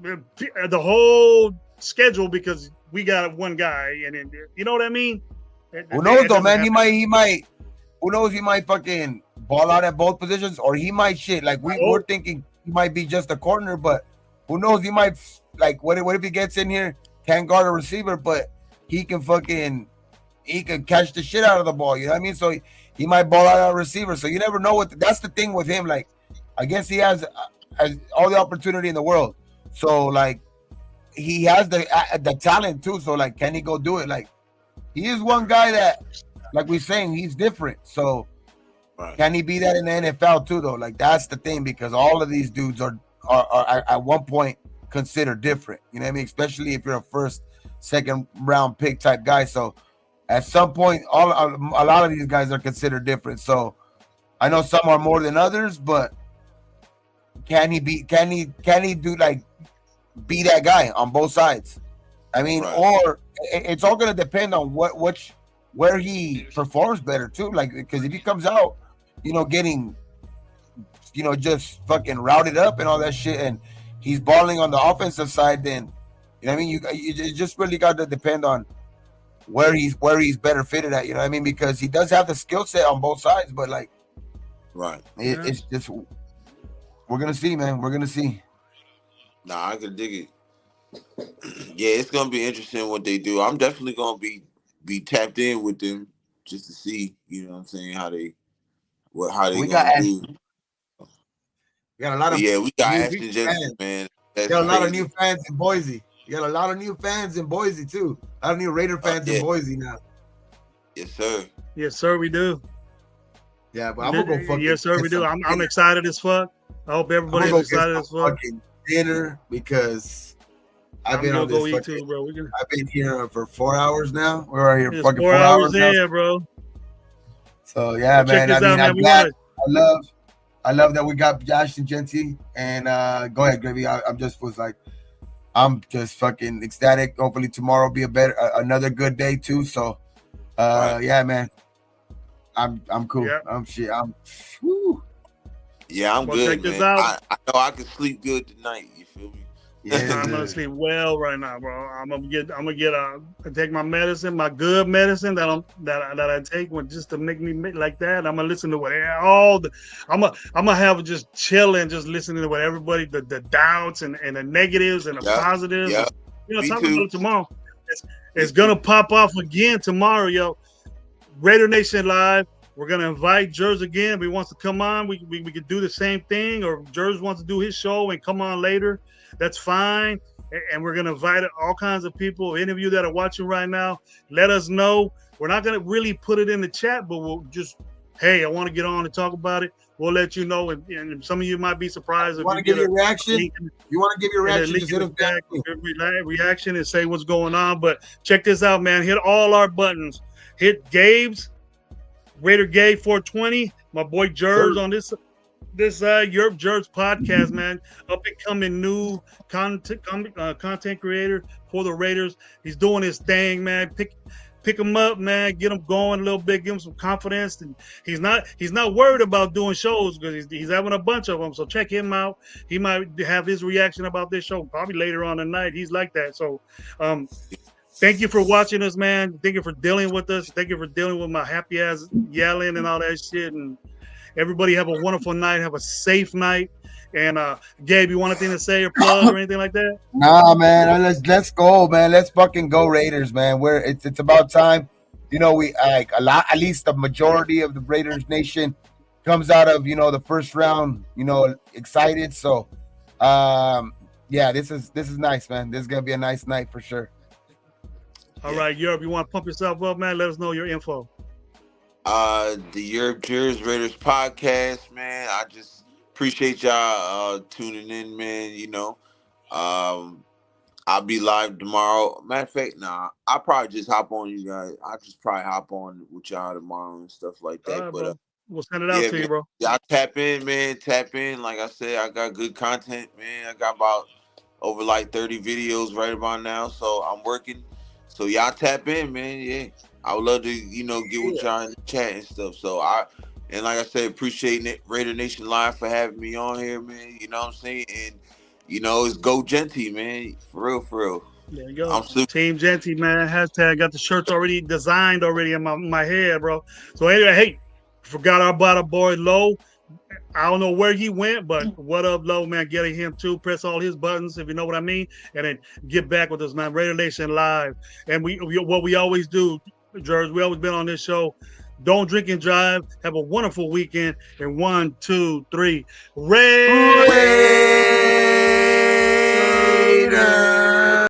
the whole schedule because we got one guy. And then, you know what I mean? Who knows though, man? He might. Who knows? He might fucking ball out at both positions, or he might shit. Like we're thinking he might be just a corner, but who knows? He might like what if he gets in here, can't guard a receiver, but he can catch the shit out of the ball. You know what I mean? So he might ball out a receiver. So you never know that's the thing with him. Like, I guess he has all the opportunity in the world. So like, he has the talent too. So like, can he go do it? Like, he is one guy that, like we're saying, he's different. So can he be that in the NFL too? Though, like that's the thing because all of these dudes are at one point considered different. You know what I mean? Especially if you're a second round pick type guy. So at some point, a lot of these guys are considered different. So I know some are more than others, but can he do like be that guy on both sides? I mean, or it's all gonna depend on where he performs better too. Like, because if he comes out, you know, getting, you know, just fucking routed up and all that shit, and he's balling on the offensive side, then you know what I mean? You just really got to depend on where he's better fitted at. You know what I mean? Because he does have the skill set on both sides, but like, it's just we're gonna see, man. We're gonna see. Nah, I can dig it. Yeah, it's gonna be interesting what they do. I'm definitely gonna be tapped in with them just to see, you know what I'm saying, how they gonna do. We got a lot of we got Ashton Jensen, man. We got a lot of new fans in Boise. You got a lot of new fans in Boise too. A lot of new Raider fans in Boise now. Yes, sir. Yes, sir. We do. Yeah, but I'm gonna go fucking. Yes, sir. We do. I'm excited as fuck. I hope everybody's excited as fuck. Dinner because I've been on this fucking, too, bro. I've been here for 4 hours now. We're here fucking 4 hours in, bro. So yeah, man. I love that we got Josh and Genty. And go ahead, Gravy. I'm just fucking ecstatic. Hopefully tomorrow will be another good day too. So yeah, man. I'm cool. Yep. Whew. Yeah, I'm good, man. I know I can sleep good tonight. You feel me? Yeah, I'm gonna sleep well right now, bro. I'm gonna take my medicine, my good medicine that I take just to make me like that. I'm gonna listen to what I'm gonna have just chilling, just listening to what everybody the doubts and the negatives and the positives. Yeah. You know, talking about it tomorrow. It's gonna pop off again tomorrow, yo. Raider Nation Live. We're gonna invite Jers again. If he wants to come on, we could do the same thing, or Jers wants to do his show and come on later. That's fine. And we're gonna invite all kinds of people. Any of you that are watching right now, let us know. We're not gonna really put it in the chat, but we'll just hey, I want to get on and talk about it, we'll let you know. And some of you might be surprised if you want to give your reaction. You want to give your reaction? Just hit us back. Reaction and say what's going on. But check this out, man. Hit all our buttons. Hit Gabe's Raider Gabe 420. My boy Jers on this Europe Jers podcast, man. Up and coming new content creator for the Raiders. He's doing his thing, man. Pick him up, man. Get him going a little bit. Give him some confidence. And he's not worried about doing shows because he's having a bunch of them. So check him out. He might have his reaction about this show probably later on tonight. He's like that. So, thank you for watching us, man. Thank you for dealing with us. Thank you for dealing with my happy ass yelling and all that shit. And everybody have a wonderful night. Have a safe night. And Gabe, you want anything to say or plug or anything like that? Nah, man. Let's go, man. Let's fucking go Raiders, man. It's about time. You know, we like at least the majority of the Raiders nation comes out of the first round, excited. So yeah, this is nice, man. This is gonna be a nice night for sure. All right, Europe, you want to pump yourself up, man? Let us know your info. The Europe Cheers Raiders podcast, man. I just appreciate y'all tuning in, man. I'll be live tomorrow. Matter of fact, I'll probably just hop on you guys. I'll just probably hop on with y'all tomorrow and stuff like that. Right, but we'll send it out to you, bro. Y'all tap in, man. Tap in. Like I said, I got good content, man. I got about over like 30 videos right about now. So I'm working. So y'all tap in, man. Yeah. I would love to, get with y'all in the chat and stuff. So like I said, appreciate Raider Nation Live for having me on here, man. You know what I'm saying? And it's Go Genty, man. For real. There you go. Team Genty, man. Hashtag got the shirts already designed already in my head, bro. So anyway, hey, forgot about our boy Low. I don't know where he went, but what up, Low, man? Get at him too. Press all his buttons, if you know what I mean, and then get back with us, man. Raider Nation Live, and what we always do, George. We always been on this show. Don't drink and drive. Have a wonderful weekend. And 1, 2, 3, Raiders.